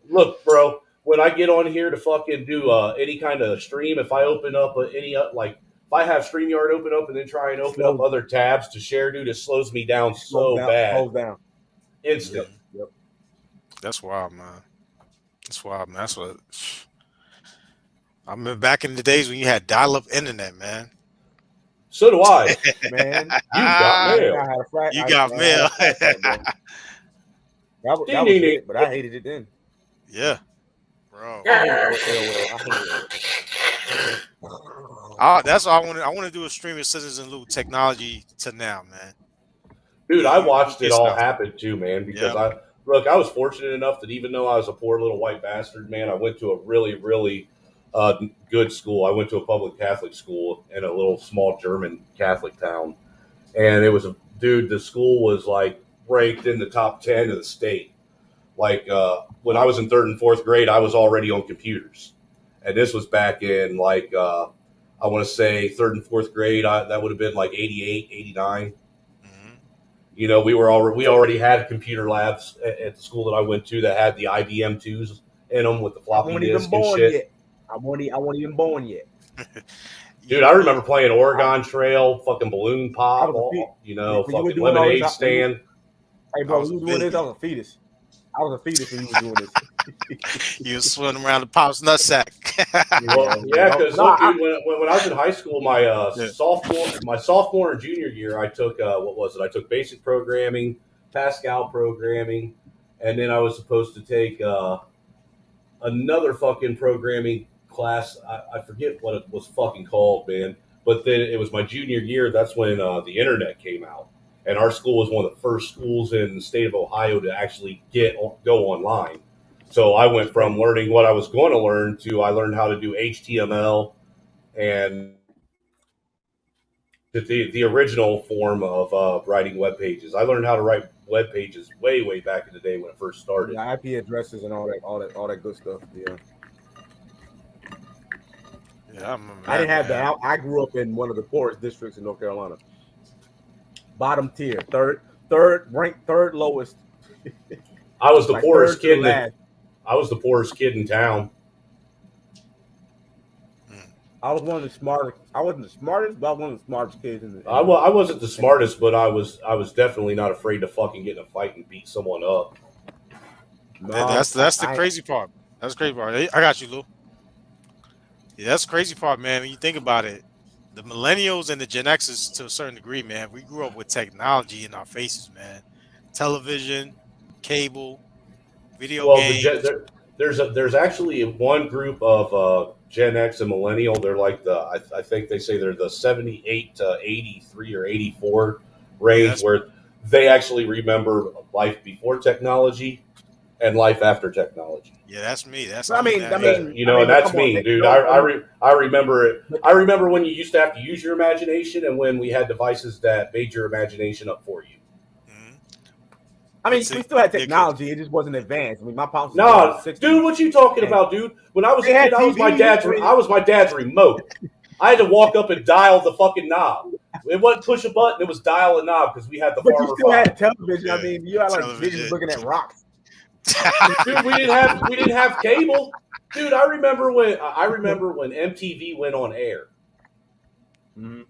Look, bro, when I get on here to fucking do any kind of stream, if I open up if I have StreamYard open up and then try and open up other tabs to share, dude, it slows me down bad. Slows down. Instant. Yep. That's wild, man. That's what I remember back in the days when you had dial-up internet, man. So do I. Man, you got mail. You got mail. That was it, but I hated it then. Yeah. Bro. That's why I want to do a stream of Citizen Loot technology to now, man. Dude, I watched it all happen too, man, because I was fortunate enough that even though I was a poor little white bastard, man, I went to a really, really good school. I went to a public Catholic school in a little small German Catholic town. And it was the school was like ranked in the top 10 of the state. Like when I was in 3rd and 4th grade, I was already on computers. And this was back in like, I want to say 3rd and 4th grade. That would have been like 88, 89. You know, we already had computer labs at the school that I went to that had the IBM 2s in them with the floppy disk and shit. I wasn't even born yet. Dude, I remember playing Oregon Trail, fucking balloon pop, fucking lemonade stand. Hey, bro, when you were doing this, I was a fetus. I was a fetus when you were doing this. You was swimming around the pop's nutsack. Because when I was in high school, my sophomore and junior year, I took I took basic programming, Pascal programming, and then I was supposed to take another fucking programming class. I forget what it was fucking called, man. But then it was my junior year. That's when the internet came out. And our school was one of the first schools in the state of Ohio to actually go online. So I went from learning what I was going to learn to I learned how to do HTML and the original form of writing web pages. I learned how to write web pages way back in the day when it first started. The IP addresses and all that good stuff. Yeah. Yeah, I remember. I didn't have that. I grew up in one of the poorest districts in North Carolina. Bottom tier, third ranked, third lowest. I was the poorest kid. I was the poorest kid in town. I was one of the smartest. I wasn't the smartest, but I was one of the smartest kids in the. I wasn't the smartest, but I was definitely not afraid to fucking get in a fight and beat someone up. No, That's the crazy part. That's the crazy part. I got you, Lou. Yeah, that's the crazy part, man. When you think about it, the millennials and the Gen Xers, to a certain degree, man, we grew up with technology in our faces, man. Television, cable, video Well, games. there's actually one group of Gen X and millennial. They're like I think they say they're the 78 to 83 or 84 Yeah, range, that's me. where they actually remember life before technology and life after technology. Yeah, that's me. That's I I'm in mean, that I age That, mean, group. you I know, mean, and but that's come on, me, dude. no, I remember it. but I remember when you used to have to use your imagination, and when we had devices that made your imagination up for you. Hmm. I mean, What's we it? still had Yeah, kid. technology. It just wasn't advanced. I mean, my pops was born in the Nah, '60s, dude, what you talking and about, dude? When I was they a had kid, TV. I I mean, was my dad's remote. I had to walk up and dial the fucking knob. It wasn't push a button; it was dial a knob because we had the but you Farmer still had a Five. television. I Yeah, mean, you had like niggas television. looking at rocks. Dude, we didn't have cable. Dude, I remember when MTV went on air. Mm-hmm.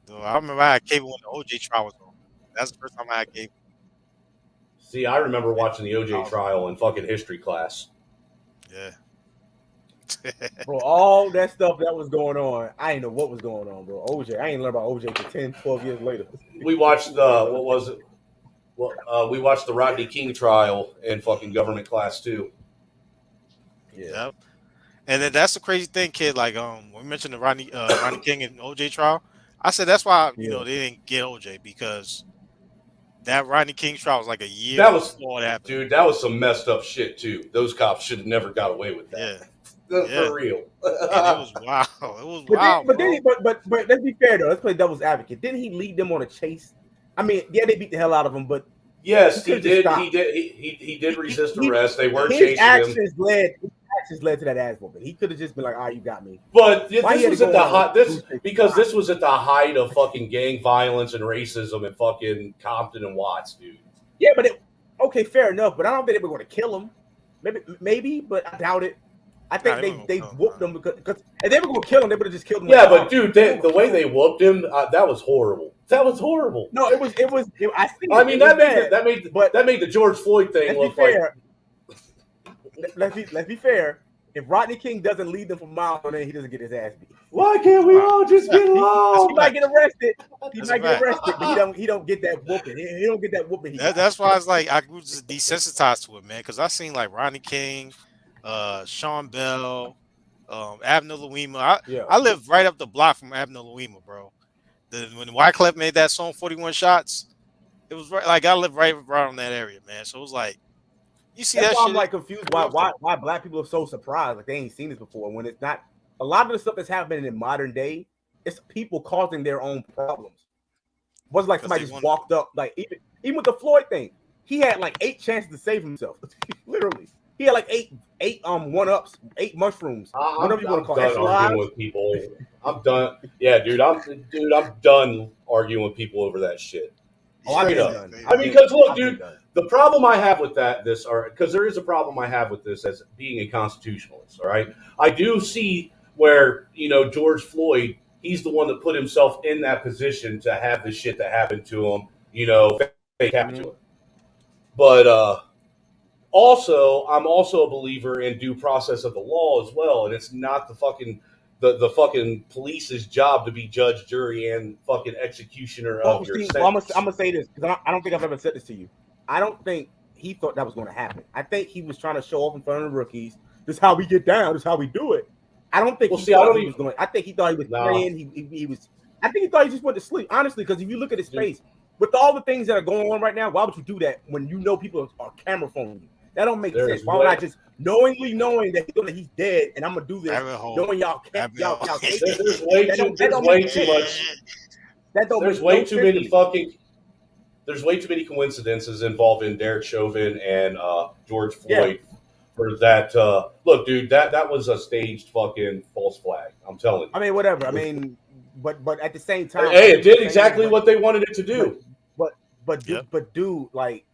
So I remember I had cable when the OJ trial was on. That's the first time I had cable. See, I remember Yeah, watching the OJ I was trial in fucking history class. yeah. Bro, all that stuff that was going on, I didn't know what was going on, bro. OJ, I ain't learned about OJ for 10, 12 years later. We watched the what was it? Well, we watched the Rodney King trial in fucking government class too. Yeah, Yep. And then that's the crazy thing, kid. Like when we mentioned the Rodney King and OJ trial, I said that's why yeah. they didn't get OJ because that Rodney King trial was like a year That was, before it happened. dude, that was some messed up shit too. Those cops should have never got away with that. Yeah, yeah. For real. And it was wild. It was But then, wild, but then, bro. but let's be fair though. Let's play devil's advocate. Didn't he lead them on a chase? I mean, yeah, they beat the hell out of him, but he Yes, could he have just did. stopped. He did He, resist he, arrest. They were his chasing him. actions led to that ass whooping. He could have just been like, "Ah, you got me." But Why he this had to was at go the on height. a This goose chase? because this was at the height of fucking gang violence and racism in fucking Compton and Watts, dude. Yeah, but okay, fair enough. But I don't think they were going to kill him. Maybe, but I doubt it. I Nah, think they weren't they gonna kill him, whooped nah. him because if they were going to kill him, they would have just killed him. Yeah, like, but oh, dude, they weren't the gonna way kill they him. whooped him, that was horrible. That was horrible. No, I see. I mean, it was bad, but that made the George Floyd thing let's be look like. fair. Let's be fair. If Rodney King doesn't lead them for miles, then he doesn't get his ass beat. Why can't we all just get He along? might get arrested. He That's a might get fact. arrested, but he don't get that whooping. He don't get that whooping. He got. That's why it's like I grew just desensitized to it, man. Because I seen like Rodney King, Sean Bell, Abner Louima. Yeah. I live right up the block from Abner Louima, bro. When Wyclef made that song 41 Shots, it was right like I live right around that area, man. So it was like you see That's that why I'm shit. like confused. Why black people are so surprised? Like they ain't seen this before. When it's not a lot of the stuff that's happening in modern day, it's people causing their own problems. Wasn't like 'Cause somebody they just want walked up. Like even with the Floyd thing, he had like 8 chances to save himself. Literally, he had like eight 1-ups, 8 mushrooms, whatever you want to call it. done Extra arguing lives. with people. I'm done. Yeah, dude, I'm done arguing with people over that shit. Oh, I've Straight been up. done. I mean, because look, I've been dude, done. the problem I have with because there is a problem I have with this as being a constitutionalist. All right, I do see where George Floyd, he's the one that put himself in that position to have the shit that happened to him. Fake happened to him. But also, I'm also a believer in due process of the law as well, and it's not the fucking police's job to be judge, jury, and fucking executioner of your I'm sentence. gonna say this because I don't think I've ever said this to you. I don't think he thought that was going to happen. I think he was trying to show off in front of the rookies. This is how we get down. This is how we do it. I don't think Well, he see, I thought don't he even- was going. I think he thought he was No. playing. He was. I think he thought he just went to sleep. Honestly, because if you look at his face, with all the things that are going on right now, why would you do that when you know people are camera phoning you? That don't make There's sense. Why would I way- just knowing that he's dead and I'm gonna do this, Rabbit hole. knowing y'all can't Rabbit hole. y'all can't. There's way That too don't- that don't way make too sense. much. That don't There's make way no too sense many to me. fucking. There's way too many coincidences involving Derek Chauvin and George Floyd for that. Look, dude, that was a staged fucking false flag. I'm telling you. I mean, whatever. I mean, but at the same time, Hey, it did exactly what they wanted it to do. But dude, like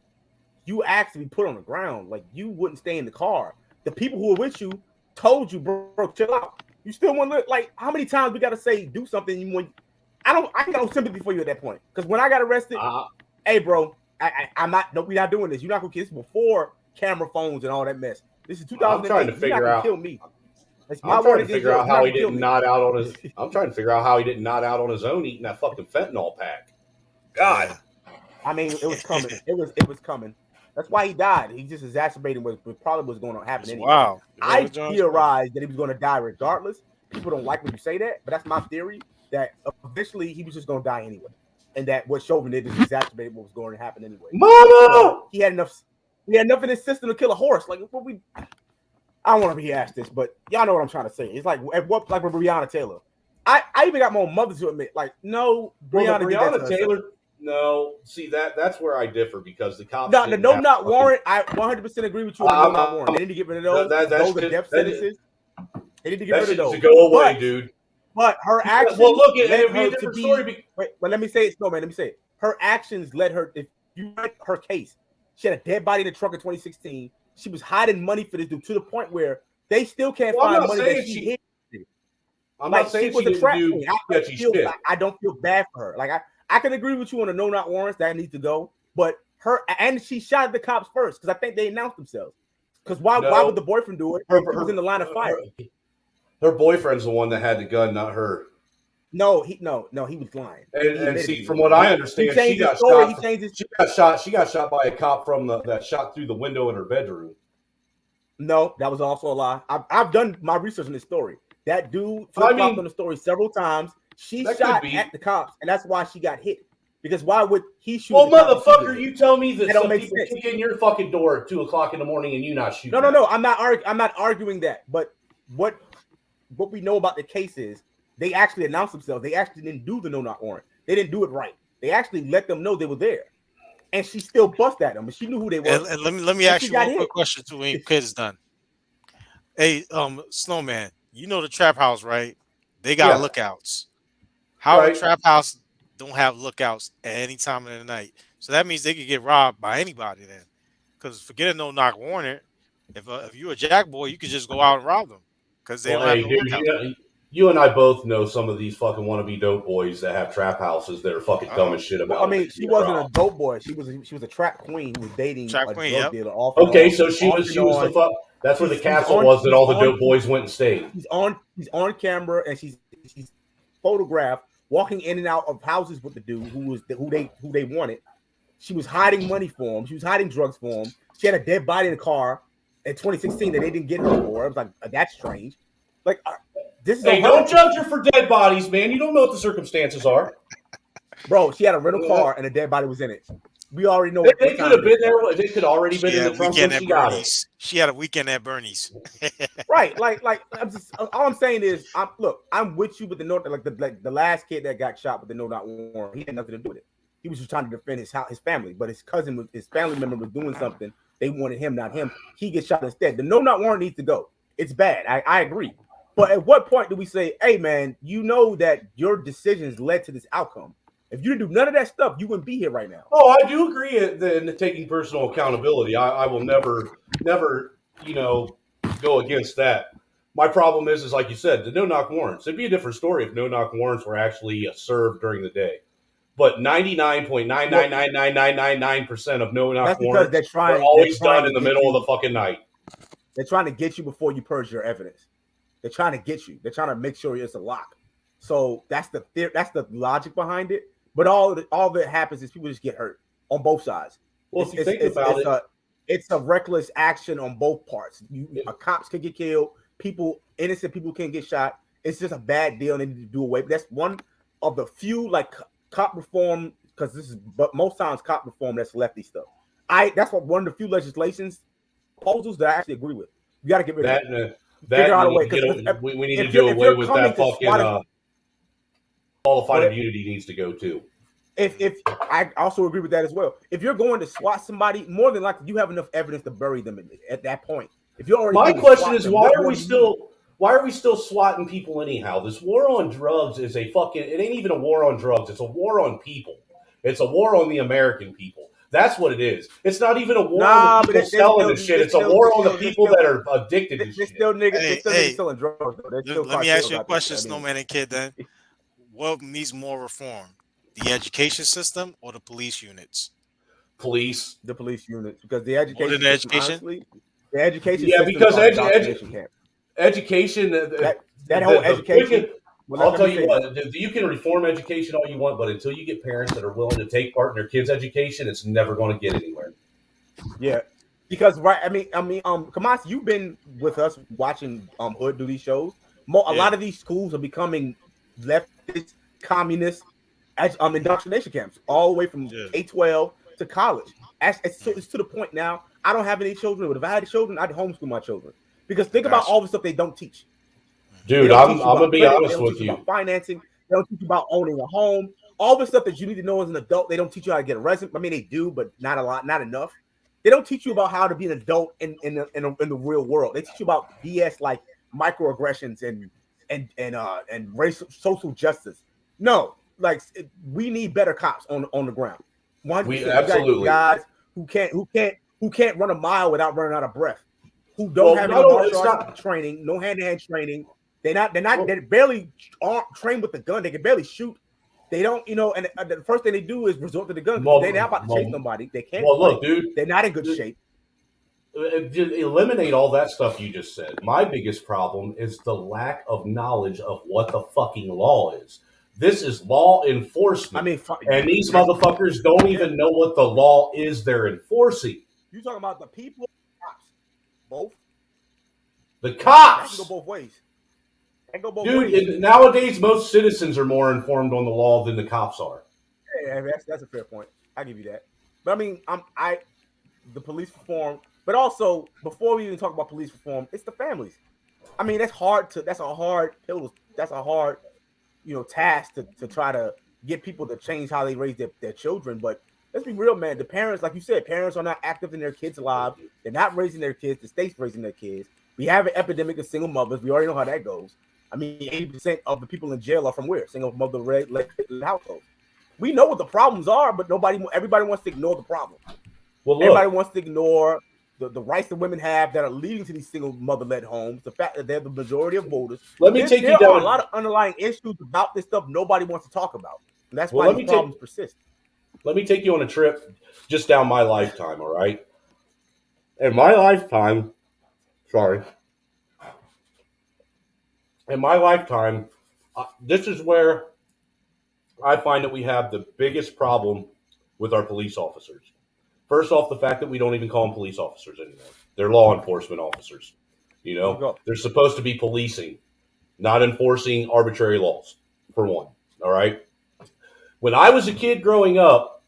you asked to be put on the ground. Like you wouldn't stay in the car. The people who were with you told you, bro, chill out. You still want to look like how many times we got to say do something? You want? I got no sympathy for you at that point because when I got arrested, hey, bro, I'm not. No, we're not doing this. You're not gonna kiss before camera phones and all that mess. This is 2008. I'm trying to You're not figure gonna out. kill me. That's my I'm trying word to against figure yours. out You're how not he gonna kill didn't me. nod out on his. I'm trying to figure out how he didn't nod out on his own eating that fucking fentanyl pack. God. I mean, it was coming. It was coming. That's why he died. He just exacerbated what probably was going to happen It's anyway. wild. I theorized that he was going to die regardless. People don't like when you say that, but that's my theory. That eventually he was just going to die anyway, and that what Chauvin did is exacerbated what was going to happen anyway. Mama, so he had enough in his system to kill a horse. Like what we. I don't want to be asked this, but y'all know what I'm trying to say. It's like at what like with Breonna Taylor. I even got more mothers to admit, like, no, Breonna Taylor. No, see that's where I differ because the cops. No, the no knock warrant. I 100% agree with you on the no knock warrant. They need to get rid of those. Those are death sentences. They need to get rid of those. To go away, dude. But her actions. Well, look, it'd led be a her different to story. be. Wait, but let me say it. No, man. Let me say it. Her actions led her. If you read her case, she had a dead body in the truck in 2016. She was hiding money for this dude to the point where they still can't find money that she hid. I'm not saying she was a trap queen. I don't feel bad for her. Like I can agree with you on the no knock warrants that needs to go, but she shot the cops first because I think they announced themselves. Because why would the boyfriend do it? He was in the line of fire. Her boyfriend's the one that had the gun, not her. No, he was lying. And see, from what I understand, she got shot. She got shot by a cop that shot through the window in her bedroom. No, that was also a lie. I've done my research on this story. That dude flip-flopped on the story several times. She shot at the cops, and that's why she got hit. Because why would he shoot? Well, motherfucker, you tell me that some people sense. kick in your fucking door at 2:00 in the morning and you not shoot. No. I'm not arguing that. But what we know about the case is they actually announced themselves. They actually didn't do the no knock warrant. They didn't do it right. They actually let them know they were there, and she still bust at them. But she knew who they were. And let me ask you one quick question too when your kid is done. Hey, Snowman, you know the trap house, right? They got lookouts. How the trap house don't have lookouts at any time of the night? So that means they could get robbed by anybody then. Because forget a no knock warrant. If you're a jack boy, you could just go out and rob them because they don't have no lookouts. You and I both know some of these fucking wannabe dope boys that have trap houses that are fucking dumb as shit about. Well, I mean, she wasn't a dope boy. She was a trap queen who was dating a drug dealer. Okay, so she was the fuck. That's where the castle was that all the dope boys went and stayed. She's on camera and she's photographed walking in and out of houses with the dude who they wanted. She was hiding money for him. She was hiding drugs for him. She had a dead body in the car in 2016 that they didn't get her for. I was like, that's strange. Like, this is. Hey, don't judge her for dead bodies, man. You don't know what the circumstances are. Bro, she had a rental car and a dead body was in it. We already know. They could have been there. They could already been in the trunk when she got it. She had a weekend at Bernie's. Right, like all I'm saying is, I'm with you with the note. Like the last kid that got shot with the no knock warrant, he had nothing to do with it. He was just trying to defend his family, but his family member was doing something. They wanted him, not him. He gets shot instead. The no knock warrant needs to go. It's bad. I agree. But at what point do we say, hey man, you know that your decisions led to this outcome? If you didn't do none of that stuff, you wouldn't be here right now. Oh, I do agree in taking personal accountability. I will never, go against that. My problem is like you said, the no-knock warrants. It'd be a different story if no-knock warrants were actually served during the day. But 99.9999999% of no-knock warrants are always done in the middle of the fucking night. They're trying to get you before you purge your evidence. They're trying to get you. They're trying to make sure it's a lock. So that's the logic behind it. But all that happens is people just get hurt on both sides. Well, if you think about it, it's a reckless action on both parts. Cops can get killed. Innocent people can get shot. It's just a bad deal. And they need to do away. But that's one of the few cop reform, because but most times cop reform that's lefty stuff. That's one of the few legislations proposals that I actually agree with. You got to get rid of that. Figure out a way. We need to do away with that fucking. Qualified immunity needs to go too. If I also agree with that as well. If you're going to SWAT somebody, more than likely you have enough evidence to bury them at that point. If you're already my question is, why are we still swatting people anyhow? This war on drugs is it ain't even a war on drugs. It's a war on people. It's a war on the American people. That's what it is. It's not even a war on Nah, the but people selling the shit. It's a war on the people that are addicted to there's shit. still niggas. There's Hey, still niggas hey, selling drugs though. There's still let me ask cartels you a out there. question, I mean, Snowman and Kid. Then, what needs more reform? The education system or the police units? Police. the police units, because the More than education the system, education? honestly, the education Yeah, systems because are indoctrination camp. education, That whole the education. quickest. Well, I'll let tell me you say this. what, you can reform education all you want, but until you get parents that are willing to take part in their kids' education, it's never going to get anywhere. Yeah, because right. Kamasi, you've been with us watching Hood do these shows. A Yeah, lot of these schools are becoming leftist, communist, indoctrination camps, all the way from yeah. K-12 to college. Mm, It's to the point now. I don't have any children, but if I had children, I'd homeschool my children, because think about gotcha. all the stuff they don't teach. They Dude, don't I'm teach you gonna about be credit. They honest don't with teach you you. about financing. They don't teach you about owning a home. All the stuff that you need to know as an adult. They don't teach you how to get a resume. I mean, they do, but not a lot, not enough. They don't teach you about how to be an adult in the real world. They teach you about BS like microaggressions and racial social justice. No, like we need better cops on the ground. We 100%. You got absolutely. guys who can't run a mile without running out of breath. Who don't Well, have any not only martial it's arts not. training, no hand-to-hand training. They're Well, barely aren't trained with the gun. They can barely shoot. They don't, and the first thing they do is resort to the gun because they're not about to chase well, nobody. They can't well, fight. look, dude. They're not in good shape. Just eliminate all that stuff you just said. My biggest problem is the lack of knowledge of what the fucking law is. This is law I enforcement, mean, and these motherfuckers don't yeah. even know what the law is they're enforcing. You talking about the people, cops, both? The That can go cops, both ways. That can go both dude. ways. Nowadays, most citizens are more informed on the law than the cops are. Yeah, that's a fair point. I give you that. But I mean, the police reform, but also before we even talk about police reform, it's the families. I mean, that's a hard pill. That's a hard, task to try to get people to change how they raise their children. But let's be real, man. The parents, like you said, parents are not active in their kids' lives. They're not raising their kids. The state's raising their kids. We have an epidemic of single mothers. We already know how that goes. I mean, 80% of the people in jail are from where? Single mother households. We know what the problems are, but everybody wants to ignore the problem. Well, Everybody look, wants to ignore the rights that women have that are leading to these single mother-led homes, the fact that they're the majority of voters. let me take you There are a down. lot of underlying issues about this stuff nobody wants to talk about. And that's Well, why these problems persist. let me take you on a trip just down my lifetime. All right, in my lifetime, sorry, in my lifetime, this is where I find that we have the biggest problem with our police officers. First off, the fact that we don't even call them police officers anymore. They're law enforcement officers. Let's go. They're supposed to be policing, not enforcing arbitrary laws, for one. All right. When I was a kid growing up,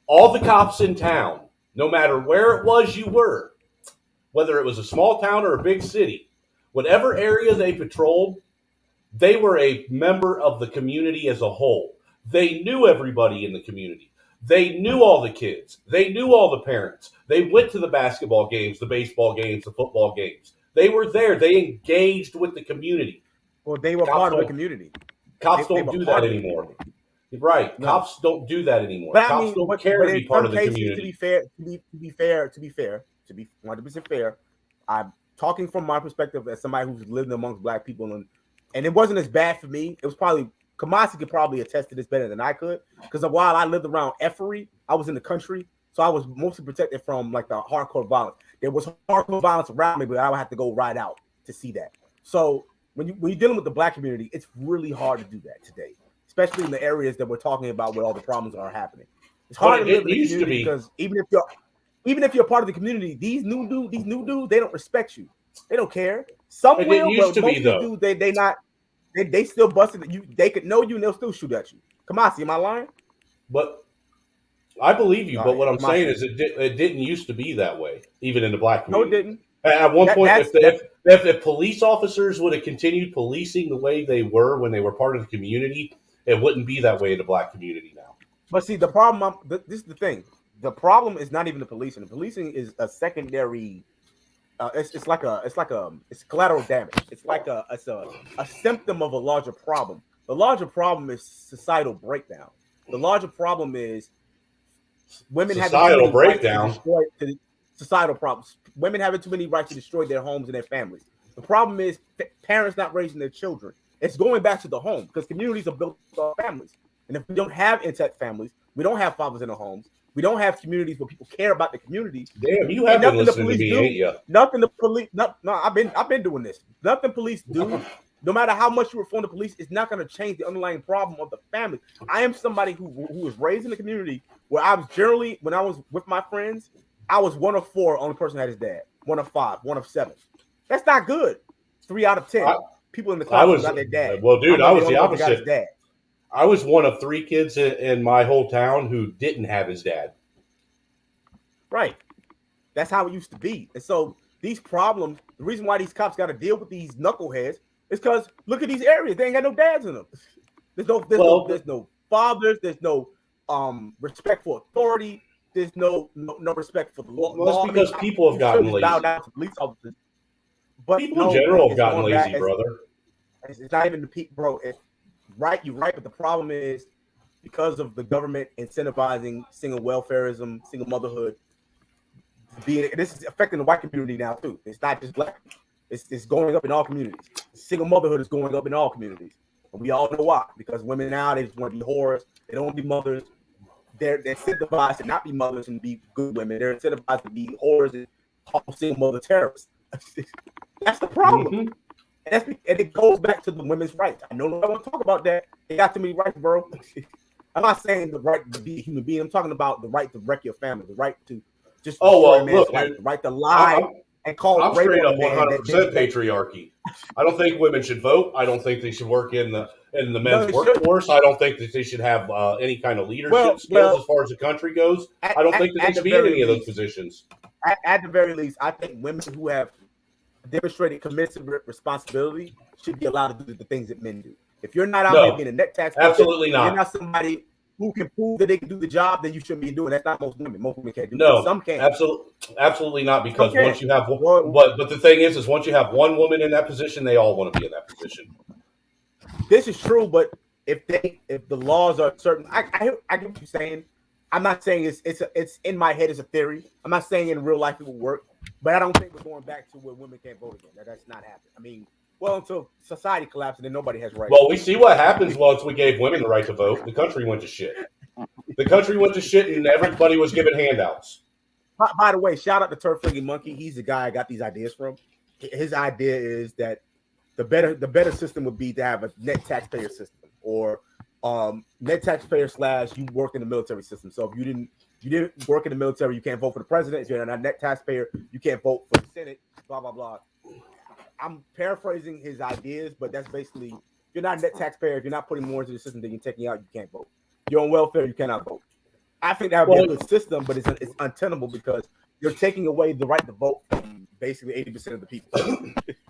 all the cops in town, no matter where it was you were, whether it was a small town or a big city, whatever area they patrolled, they were a member of the community as a whole. They knew everybody in the community. They knew all the kids. They knew all the parents. They went to the basketball games, the baseball games, the football games. They were there. They engaged with the community. Well, they were Cops part of the don't, community. cops They don't were do part that of the anymore. community. Right. No. Cops don't do that anymore. But I Cops mean, don't care to in be part some of the cases, community. to be fair, to be 100% fair, I'm talking from my perspective as somebody who's lived amongst black people, and it wasn't as bad for me. It was probably Kamasi could probably attest to this better than I could, because while I lived around Effery, I was in the country, so I was mostly protected from like the hardcore violence. There was hardcore violence around me, but I would have to go right out to see that. So when you're dealing with the black community, it's really hard to do that today, especially in the areas that we're talking about where all the problems are happening. It's hard to live in the community because even if you're part of the community, these new dudes, they don't respect you. They don't care. Some will, but most of these dudes, they still busted you. They could know you and they'll still shoot at you. Kamasi, am I lying? But I believe you. All But right, what I'm saying Kamasi. is it didn't used to be that way, even in the black No, it community. didn't. At one point, That's if police officers would have continued policing the way they were when they were part of the community, it wouldn't be that way in the black community now. But see, the problem. This is the thing. The problem is not even the policing. The policing is a secondary. It's collateral damage. It's a symptom of a larger problem. The larger problem is societal breakdown. The larger problem is women having too Societal many rights to breakdown. destroy societal problems. Women having too many rights to destroy their homes and their families. The problem is parents not raising their children. It's going back to the home because communities are built on families. And if we don't have intact families, we don't have fathers in the homes. We don't have communities where people care about the community. Damn, you have been listening to me, ain't you? Nothing the police. No, I've been doing this. Nothing police do. No matter how much you reform the police, it's not going to change the underlying problem of the family. I am somebody who was raised in a community where I was generally, when I was with my friends, I was one of 4. Only person had his dad. 1 of 5. 1 of 7. That's not good. 3 out of 10 people in the class got their dad. Well, dude, I was the opposite. I was one of 3 kids in my whole town who didn't have his dad. Right. That's how it used to be. And so these problems, the reason why these cops got to deal with these knuckleheads is because look at these areas. They ain't got no dads in them. There's no fathers. There's no respect for authority. There's no respect for the law. Well, that's because people have gotten lazy. Bow down to police officers. But people in general have gotten lazy, brother. It's not even the people, bro. Right, you're right, but the problem is because of the government incentivizing single welfareism, single motherhood. This is affecting the white community now too. It's not just black. It's going up in all communities. Single motherhood is going up in all communities, and we all know why. Because women now they just want to be whores. They don't want to be mothers. They're incentivized to not be mothers and be good women. They're incentivized to be whores and call single mother terrorists. That's the problem. Mm-hmm. And it goes back to the women's rights. I know I want to talk about that. They got too many rights, bro. I'm not saying the right to be a human being. I'm talking about the right to wreck your family, the right to just look, the right to lie and call. I'm straight up 100% patriarchy. I don't think women should vote. I don't think they should work in the men's workforce. I don't think that they should have any kind of leadership skills as far as the country goes. I don't think that they should be in any of those positions. At the very least, I think women who have demonstrated commensurate responsibility should be allowed to do the things that men do. If you're not out there being a net taxpayer, absolutely not. You're not somebody who can prove that they can do the job, then you shouldn't be doing. That's not most women. Most women can't do. No, some can. Absolutely not. Because once you have, but the thing is once you have one woman in that position, they all want to be in that position. This is true, but if the laws are certain, I get what you're saying. I'm not saying it's in my head as a theory. I'm not saying in real life it will work, but I don't think we're going back to where women can't vote again. That's not happening. I mean, well, until society collapses, then nobody has rights. Well, we see what happens once we gave women the right to vote. The country went to shit. The country went to shit, and everybody was given handouts. By the way, shout out to Turf Flinging Monkey. He's the guy I got these ideas from. His idea is that the better system would be to have a net taxpayer system, or net taxpayer / you work in the military system. So if you didn't work in the military, you can't vote for the president. If you're not a net taxpayer, you can't vote for the Senate. Blah blah blah. I'm paraphrasing his ideas, but that's basically, if you're not a net taxpayer, if you're not putting more into the system than you're taking out, you can't vote. If you're on welfare, you cannot vote. I think that would be a good system, but it's untenable because you're taking away the right to vote from basically 80% of the people.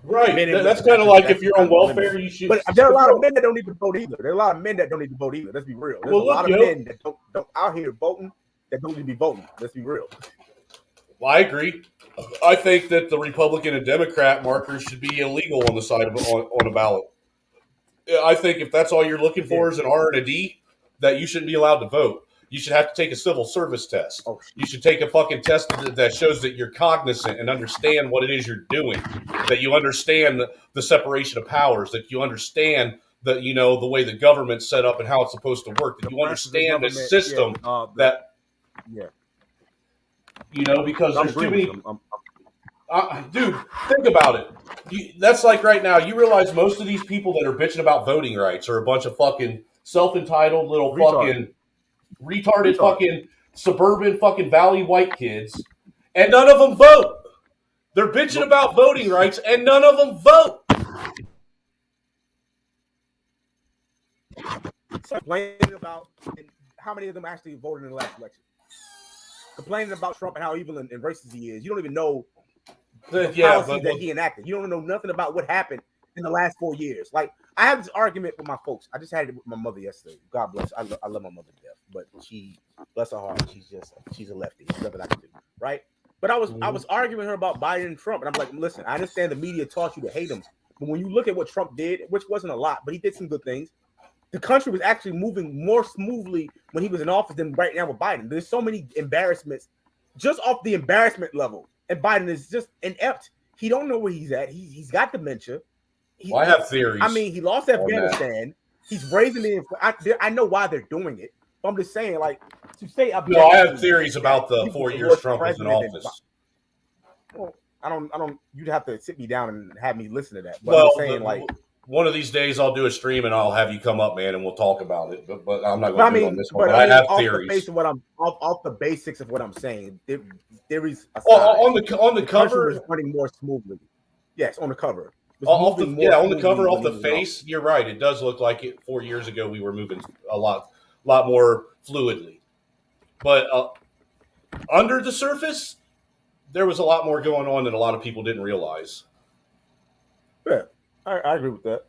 Right. That's kind of like if you're on welfare, you should. But there are a lot of men that don't even vote either. There are a lot of men that don't need to vote either. Let's be real. There's a lot of men that don't out here voting that don't need to be voting. Let's be real. Well, I agree. I think that the Republican and Democrat markers should be illegal on the side of on a ballot. I think if that's all you're looking for is an R and a D, that you shouldn't be allowed to vote. You should have to take a civil service test. You should take a fucking test that shows that you're cognizant and understand what it is you're doing, that you understand the separation of powers, that you understand the way the government's set up and how it's supposed to work, that you understand the system because there's too many. Dude, think about it. That's like right now. You realize most of these people that are bitching about voting rights are a bunch of fucking self-entitled little fucking retarded fucking suburban fucking valley white kids, and none of them vote. They're bitching about voting rights, and none of them vote. Complaining about how many of them actually voted in the last election. Complaining about Trump and how evil and racist he is. You don't even know the policies that he enacted. You don't know nothing about what happened in the last 4 years. Like, I have this argument with my folks. I just had it with my mother yesterday. God bless. I love my mother to death, but she, bless her heart, she's a lefty. There's nothing I can do, right? But I was arguing with her about Biden and Trump, and I'm like, listen, I understand the media taught you to hate him, but when you look at what Trump did, which wasn't a lot, but he did some good things. the country was actually moving more smoothly when he was in office than right now with Biden. There's so many embarrassments just off the embarrassment level, and Biden is just inept. He don't know where he's at. He's got dementia. Well, I have theories. I mean, he lost on that. Afghanistan. He's raising the. I know why they're doing it. But I'm just saying, like, to say. No, I have theories about the he was 4 the years worst Trump was in president office. Well, I don't. You'd have to sit me down and have me listen to that. But Well, I'm just saying, like, one of these days I'll do a stream and I'll have you come up, man, and we'll talk about it. But I'm not but I going to do it mean, on this one. but But I I mean, have off the theories. base of what I'm off the basics of what I'm saying. Theories aside, on the country cover, was running more smoothly. Yes, on the cover. It was off the moving more on the cover, smoothly off when the he was in office. face, you're right. It does look like it. 4 years ago, we were moving a lot more fluidly. But under the surface, there was a lot more going on that a lot of people didn't realize. Yeah, I agree with that.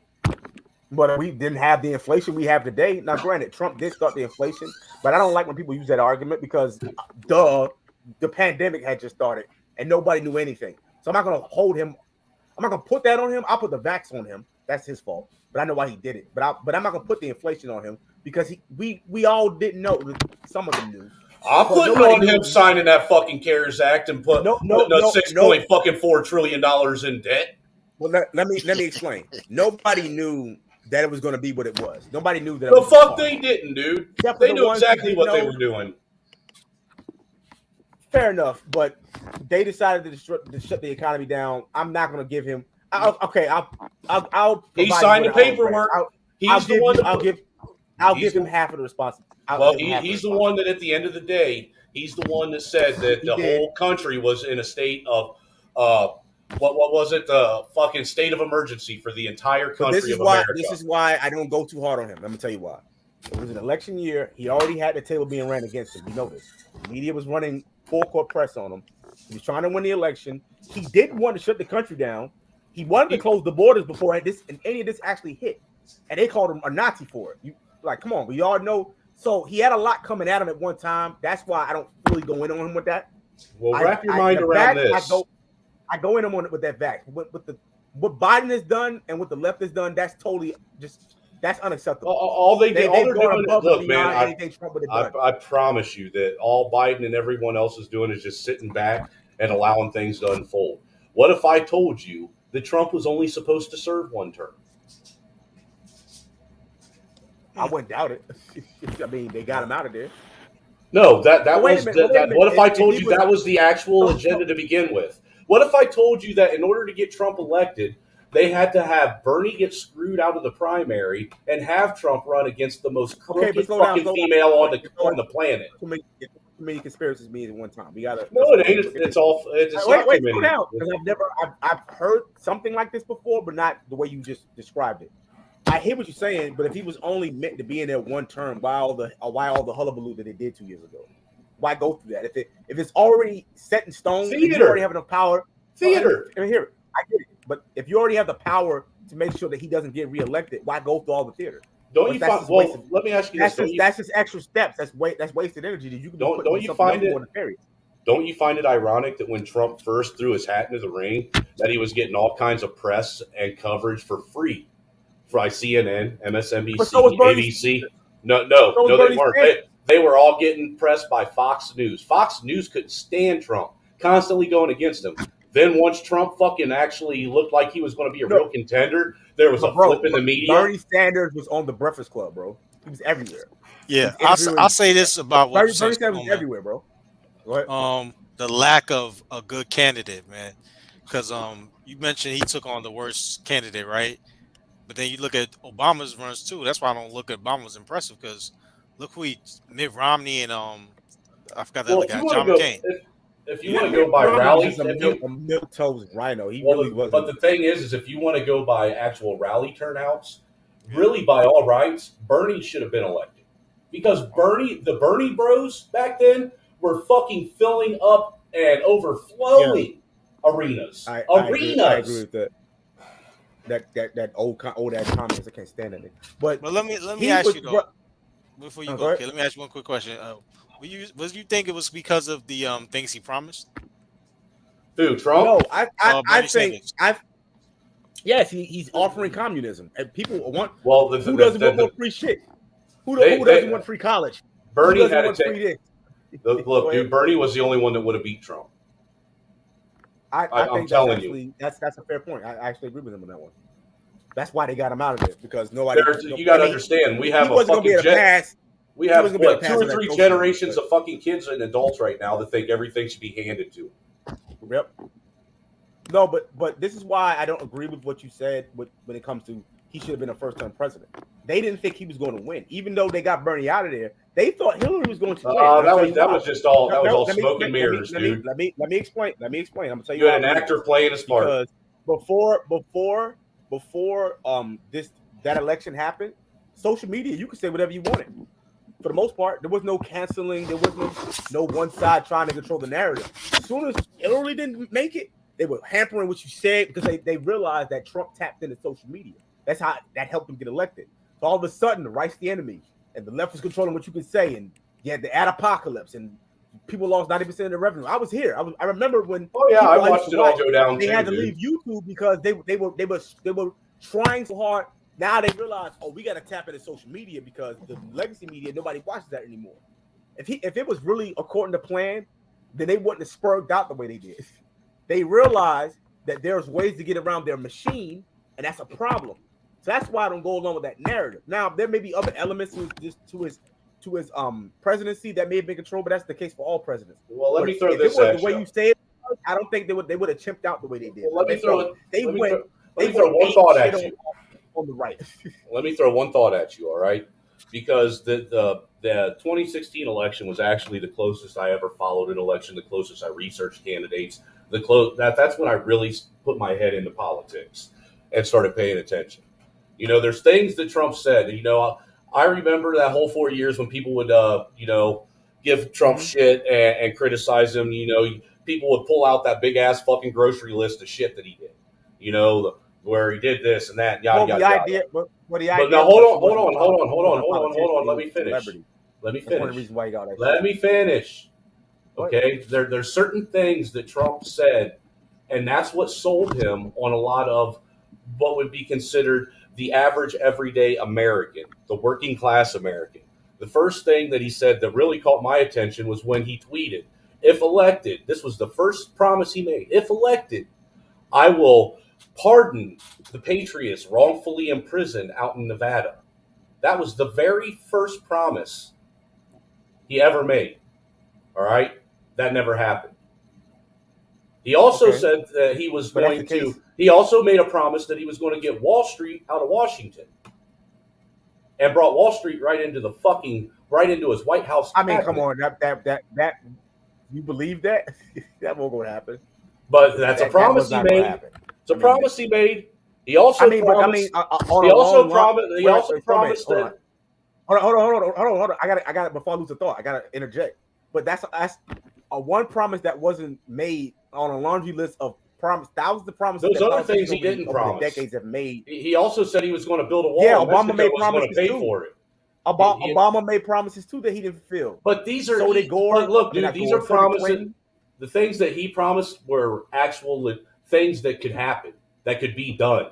But we didn't have the inflation we have today. Now, granted, Trump did start the inflation, but I don't like when people use that argument because, the pandemic had just started and nobody knew anything. So I'm not going to hold him. I'm not going to put that on him. I'll put the vax on him. That's his fault. But I know why he did it. But I'm not going to put the inflation on him because we all didn't know. Some of them knew. I'm putting on him signing that fucking CARES Act and putting a $6.4 trillion in debt. Well, let me explain. Nobody knew that it was going to be what it was. Nobody knew that. The fuck they didn't, dude. They knew exactly what they were doing. Fair enough, but they decided to shut the economy down. I'm not going to give him. I'll He signed the paperwork. I'll give him half of the responsibility. Well, he's the one that at the end of the day, he's the one that said that the whole country was in a state of what was it? The fucking state of emergency for the entire country of America. This is why I don't go too hard on him. Let me tell you why. It was an election year. He already had the table being ran against him. We know this. The media was running full court press on him. He was trying to win the election. He didn't want to shut the country down. He wanted to close the borders before any of this actually hit. And they called him a Nazi for it. Come on, we all know. So he had a lot coming at him at one time. That's why I don't fully go in on him with that. Well, wrap your mind around this. I go in on it with that vax. What Biden has done and what the left has done, that's totally that's unacceptable. All they're doing, look, man, I promise you that all Biden and everyone else is doing is just sitting back and allowing things to unfold. What if I told you that Trump was only supposed to serve one term? I wouldn't doubt it. I mean, they got him out of there. No, what if I told you that was the actual agenda to begin with? What if I told you that in order to get Trump elected, they had to have Bernie get screwed out of the primary and have Trump run against the most crooked fucking female on the planet? Too many conspiracies means at one time. We gotta. No, it ain't. It's not wait, too many. Slow down, because I've heard something like this before, but not the way you just described it. I hear what you're saying, but if he was only meant to be in there one term, why all the hullabaloo that they did 2 years ago? Why go through that? If it's already set in stone, if you already have enough power. I mean, here, I get it. But if you already have the power to make sure that he doesn't get reelected, why go through all the theater? Don't you find? Well, let me ask you this: that's just extra steps. That's wasted energy that you can don't you find it? Don't you find it ironic that when Trump first threw his hat into the ring, that he was getting all kinds of press and coverage for free? By CNN, MSNBC, ABC. No, they weren't. They were all getting pressed by Fox News. Fox News couldn't stand Trump, constantly going against him. Then once Trump fucking actually looked like he was going to be a real contender, there was a flip in the media. Bernie Sanders was on the Breakfast Club, bro. He was everywhere. Yeah, I'll say this about what Bernie Sanders was everywhere, bro. The lack of a good candidate, man. Because you mentioned he took on the worst candidate, right? But then you look at Obama's runs too. That's why I don't look at Obama's impressive, because look who Mitt Romney and I forgot the other guy, John McCain. If you want to go by rally, a milk-toast rhino. He really wasn't. But the thing is if you want to go by actual rally turnouts, really by all rights, Bernie should have been elected, because the Bernie Bros back then were fucking filling up and overflowing arenas. I agree with that. That old ass comments, I can't stand it. But let me ask you though, before you go. Okay, let me ask you one quick question. Was you think it was because of the things he promised? Who, Trump? No, I think Yes, he's offering communism, and people want. Well, Who doesn't want more free shit? Who doesn't want free college? Who Bernie doesn't had to want take. free this? Look, Go ahead. dude, Bernie was the only one that would have beat Trump. I I'm think that's telling you. actually that's a fair point. I actually agree with him on that one. That's why they got him out of it, because nobody. You got to understand, we have he a wasn't gonna be fucking able to pass. We He have wasn't gonna be able what to 2 pass or on that 3 social generations media, of fucking kids and adults right now that think everything should be handed to them. Yep. No, but this is why I don't agree with what you said when it comes to he should have been a first-term president. They didn't think he was going to win, even though they got Bernie out of there. They thought Hillary was going to win. That was just all smoke and mirrors, dude. Let me explain. I'm gonna tell you. You had an actor playing his part. Because before that election happened, social media, you could say whatever you wanted. For the most part, there was no canceling. There was no one side trying to control the narrative. As soon as Hillary didn't make it, they were hampering what you said because they realized that Trump tapped into social media. That's how that helped him get elected. So all of a sudden, the right's the enemy, and the left was controlling what you could say, and you had the ad apocalypse, and people lost 90% of their revenue. I was here. I remember when. Oh yeah, I watched it all go down. They had to leave YouTube because they were trying so hard. Now they realize, oh, we got to tap into social media because the legacy media, nobody watches that anymore. If it was really according to plan, then they wouldn't have spurred out the way they did. They realized that there's ways to get around their machine, and that's a problem. So that's why I don't go along with that narrative. Now there may be other elements to his presidency that may have been controlled, but that's the case for all presidents. Well, let me throw this at you. The way you say it, I don't think they would have chimped out the way they did. Well, let me throw one thought at you. On the right. Let me throw one thought at you, all right? Because the 2016 election was actually the closest I ever followed an election, the closest I researched candidates. That's when I really put my head into politics and started paying attention. You know, there's things that Trump said. You know, I remember that whole 4 years when people would, give Trump shit and criticize him. You know, people would pull out that big ass fucking grocery list of shit that he did. You know, where he did this and that, and yada yada yada. But now hold on. Let me finish. That's one of the reasons why he got that. Let me finish. Okay, there's certain things that Trump said, and that's what sold him on a lot of what would be considered the average everyday American, the working class American. The first thing that he said that really caught my attention was when he tweeted, "If elected," this was the first promise he made. "If elected, I will pardon the patriots wrongfully imprisoned out in Nevada." That was the very first promise he ever made. All right? That never happened. He also said that he was going to, he also made a promise that he was going to get Wall Street out of Washington and brought Wall Street right into his White House. I mean, come on, that you believe that? That won't go to happen. But that's a promise he made. It's a promise he made. He also promised. He also promised that. Hold on. I got it before I lose the thought. I got to interject. But that's a one promise that wasn't made on a laundry list of thousands of promises. Those other things he didn't promise. Decades have made. He also said he was going to build a wall. Yeah, Obama made promises pay too. For it. Obama made promises too that he didn't fulfill. But these are so did Gore. Look, dude, these are promises. The things that he promised were actual things that could happen, that could be done.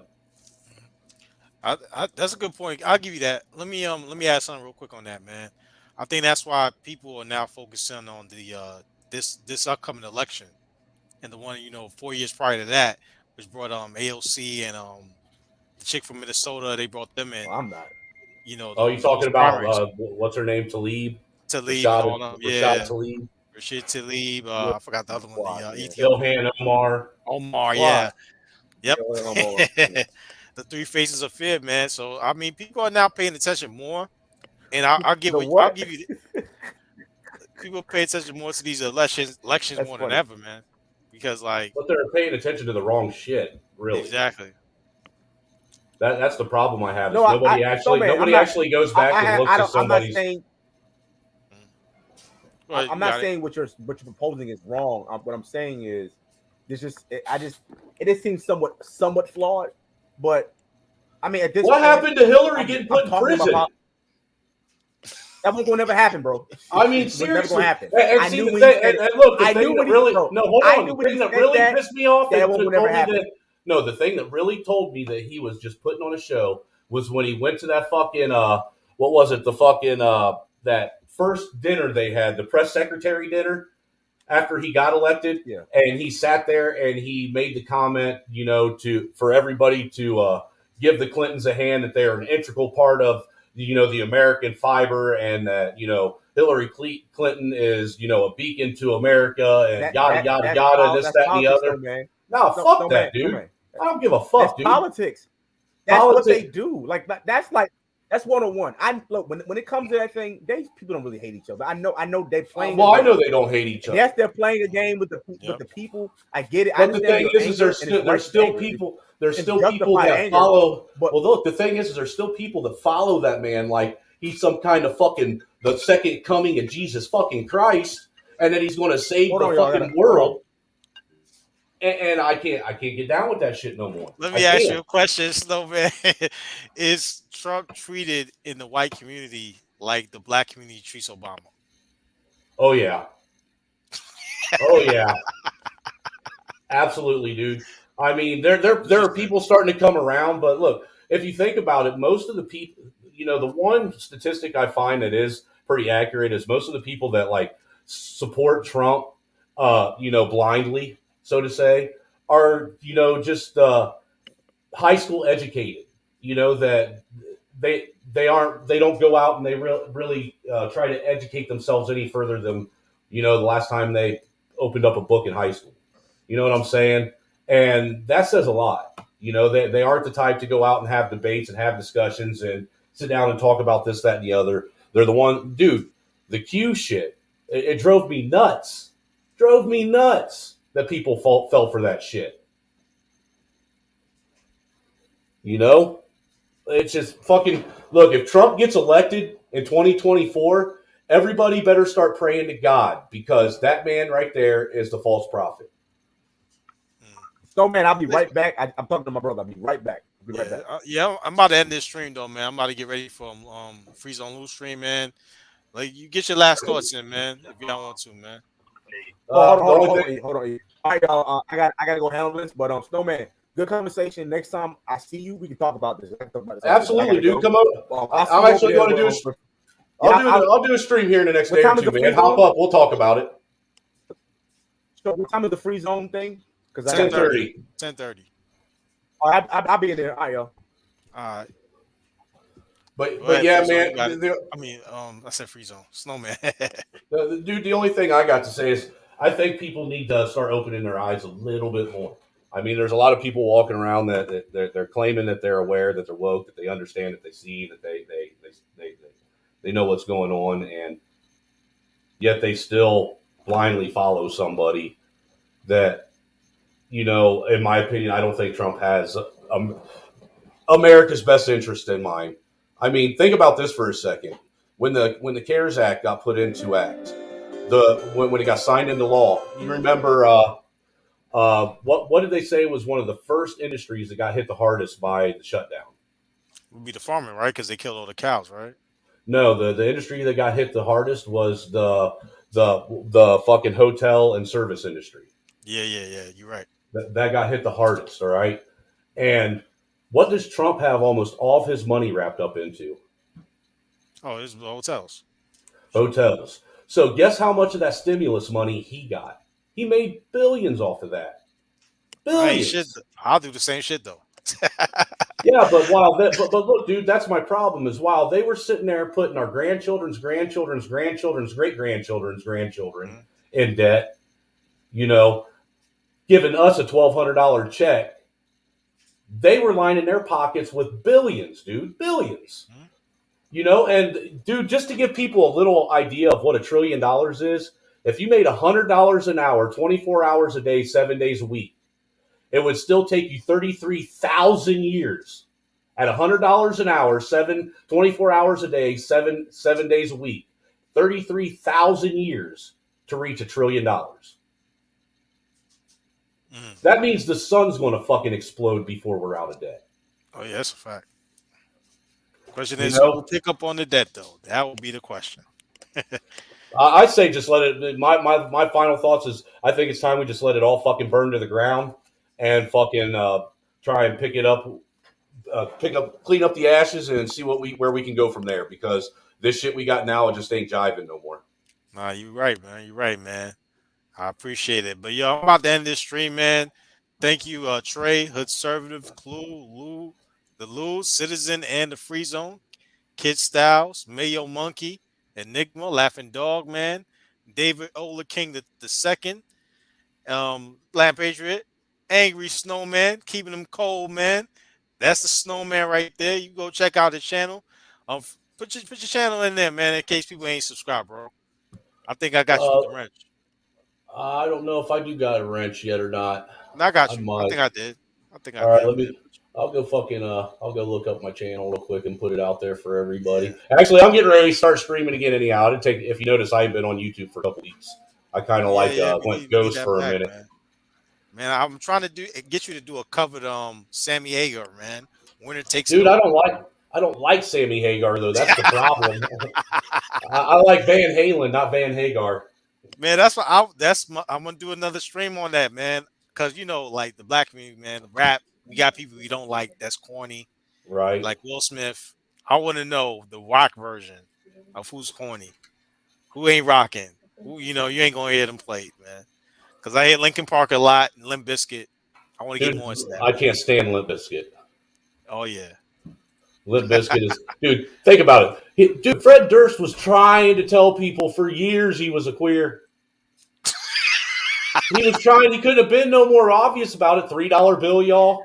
That's a good point. I'll give you that. Let me add something real quick on that, man. I think that's why people are now focusing on the this upcoming election, and the one 4 years prior to that, which brought AOC and the chick from Minnesota. They brought them in. Well, I'm not. You talking about what's her name? Talib. Rashad Talib. Rashid Talib. I forgot the other one. Ilhan Omar. Omar, yeah. Yep. The three faces of fear, man. So I mean, people are now paying attention more, and I'll give you. People pay attention more to these elections more than ever, man. Because but they're paying attention to the wrong shit, really. Exactly. That's the problem I have. Nobody actually goes back and looks at somebody's. I'm not saying what you're proposing is wrong. What I'm saying is, it just seems somewhat flawed. But I mean, at this what happened to Hillary getting put in prison? That won't never happen, bro. I mean, seriously. Happen. And look, the thing that really pissed me off is that No, the thing that really told me that he was just putting on a show was when he went to that fucking what was it? The fucking that first dinner they had, the press secretary dinner after he got elected, Yeah. and he sat there and he made the comment, you know, to for everybody to give the Clintons a hand, that they're an integral part of you know the American fiber, and that you know Hillary Clinton is you know a beacon to America, and yada yada yada, this That's that and the politics, though, other. man. No, No, fuck no, that, man, no, dude. man. I don't give a That's fuck, dude. politics. That's what they do. That's 101. I look when it comes to that thing, people don't really hate each other. I know they're playing. Well, I know they don't hate each other. Yes, they're playing a game with the people. I get it. I But the understand thing your is anger, and there's it's still anger. people. It's There's still people justified that anger. follow. But Well, look, the thing is there's still people that follow that man like he's some kind of fucking the second coming of Jesus fucking Christ, and that he's going to save hold the on, y'all. fucking world. And I can't get down with that shit no more. Let I me ask you can't. a question, Snowman. Is Trump treated in the white community like the black community treats Obama? Oh yeah. Oh yeah. Absolutely, dude. I mean, there are people starting to come around, but look, if you think about it, most of the people, you know, the one statistic I find that is pretty accurate is most of the people that like support Trump, you know, blindly, so to say, are you know just high school educated. You know that they don't go out and they really try to educate themselves any further than you know the last time they opened up a book in high school. You know what I'm saying? And that says a lot. You know, they aren't the type to go out and have debates and have discussions and sit down and talk about this, that, and the other. They're the one, dude, the Q shit, it drove me nuts. Drove me nuts that people fell for that shit. You know? It's just fucking, look, if Trump gets elected in 2024, everybody better start praying to God because that man right there is the false prophet. So, man, I'll be right back. I'm talking to my brother. I'll be right back. Back. Yeah, I'm about to end this stream though, man. I'm about to get ready for free zone loose stream, man. Like you get your last thoughts in, man, if y'all want to, man. Hold on. All right, y'all. I gotta go handle this, but Snowman, good conversation. Next time I see you, we can talk about this. Absolutely, dude. Come up. I'm actually going to do. I'll do a stream here in the next day or two, man. Hop up. We'll talk about it. So, what time is the free zone thing? Because 10:30. 10:30. All right, I'll be in there. All right, y'all. All right. But yeah, man. I said free zone. Snowman. Dude, the only thing I got to say is I think people need to start opening their eyes a little bit more. I mean, there's a lot of people walking around that they're claiming that they're aware, that they're woke, that they understand, that they see, that they know what's going on, and yet they still blindly follow somebody that, you know, in my opinion, I don't think Trump has America's best interest in mind. I mean, think about this for a second. When the CARES Act got put into act, when it got signed into law, you remember what did they say was one of the first industries that got hit the hardest by the shutdown? Would be the farming, right? Because they killed all the cows, right? No, the industry that got hit the hardest was the fucking hotel and service industry. Yeah. You're right. That got hit the hardest. All right, and what does Trump have almost all of his money wrapped up into? Oh, it's the hotels. Hotels. So guess how much of that stimulus money he got? He made billions off of that. Billions. I'll do the same shit though. Yeah, but look, dude, that's my problem. Is while they were sitting there putting our grandchildren's great grandchildren's grandchildren in debt, you know, giving us a $1,200 check, they were lining their pockets with billions, dude, billions. You know, and dude, just to give people a little idea of what $1 trillion is, if you made $100 an hour, 24 hours a day, 7 days a week, it would still take you 33,000 years at $100 an hour, 24 hours a day, seven days a week, 33,000 years to reach $1 trillion. That means the sun's going to fucking explode before we're out of debt. Oh yeah, that's a fact. Question is, who will pick up on the debt though? That will be the question. I say just let it. My final thoughts is I think it's time we just let it all fucking burn to the ground and fucking try and clean up the ashes, and see where we can go from there. Because this shit we got now, it just ain't jiving no more. Nah, you right, man. You right, man. I appreciate it. But yo, I'm about to end this stream, man. Thank you, Trey, Hood Conservative, Clue, Lou, the Lou, Citizen, and the Free Zone, Kid Styles, Mayo Monkey, Enigma, Laughing Dog, man, David Ola King the second, Land Patriot, Angry Snowman, keeping them cold, man. That's the Snowman right there. You go check out the channel. Put your channel in there, man, in case people ain't subscribed, bro. I think I got you with Uh, the wrench. I don't know if I do got a wrench yet or not. No, I got I you. I might. think I did. I think I All right, did, let man. me. I'll go look up my channel real quick and put it out there for Yeah. everybody. Actually, I'm getting ready to start streaming again anyhow. If you notice, I haven't been on YouTube for a couple weeks. I kind of Yeah, like yeah. went We need ghost that for a back, minute. man. Man, I'm trying to get you to do a covered Sammy Hagar, man. Winner takes it Dude, all. I don't like Sammy Hagar though. That's the problem. I like Van Halen, not Van Hagar. Man, I'm gonna do another stream on that, man. Cause like the black community, man, the rap, we got people we don't like that's corny, Right, like Will Smith. I want to know the rock version of who's corny, who ain't rocking, who you ain't gonna hear them play, man. Cause I hear Linkin Park a lot and Limp Bizkit. I want to get dude. more into that, I man. can't stand Limp Bizkit. Oh yeah. Limp Bizkit is, dude. Think about it, dude. Fred Durst was trying to tell people for years he was a queer. He was trying. He couldn't have been no more obvious about it. $3 bill, y'all.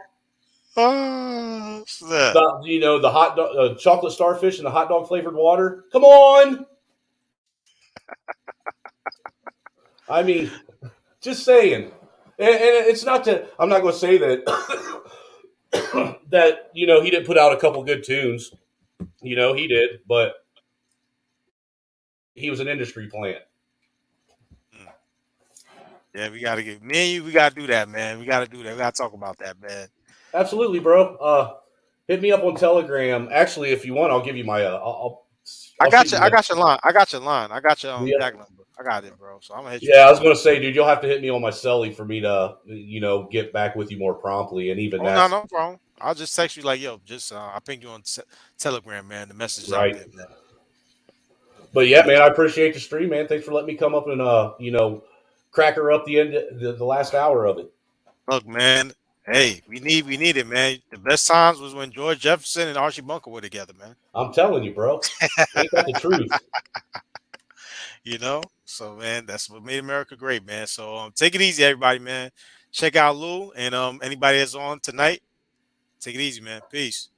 Oh, snap. The hot dog, chocolate starfish and the hot dog flavored water. Come on. I mean, just saying. And it's not to. I'm not going to say that that he didn't put out a couple good tunes. He did, but he was an industry plant. Mm. Yeah, we gotta get me and you. We gotta do that, man. We gotta do that. We gotta talk about that, man. Absolutely, bro. Hit me up on Telegram. Actually, if you want, I'll give you my. I I'll shoot got you. you I my. got your line. I got your line. I got your Yeah, jack number. I got it, bro. So I'm gonna hit you yeah. up I on was going Telegram. to say, dude, you'll have to hit me on my celly for me to, get back with you more promptly. And even Oh no, that's no problem. I'll just text you like, yo, just I pinged you on Telegram, man. The message is out right. there, man. But yeah, Yeah. man, I appreciate the stream, man. Thanks for letting me come up and crack her up the last hour of it. Look, man. Hey, we need it, man. The best times was when George Jefferson and Archie Bunker were together, man. I'm telling you, bro. Ain't that the truth? So man, that's what made America great, man. So take it easy, everybody, man. Check out Lou and anybody that's on tonight. Take it easy, man. Peace.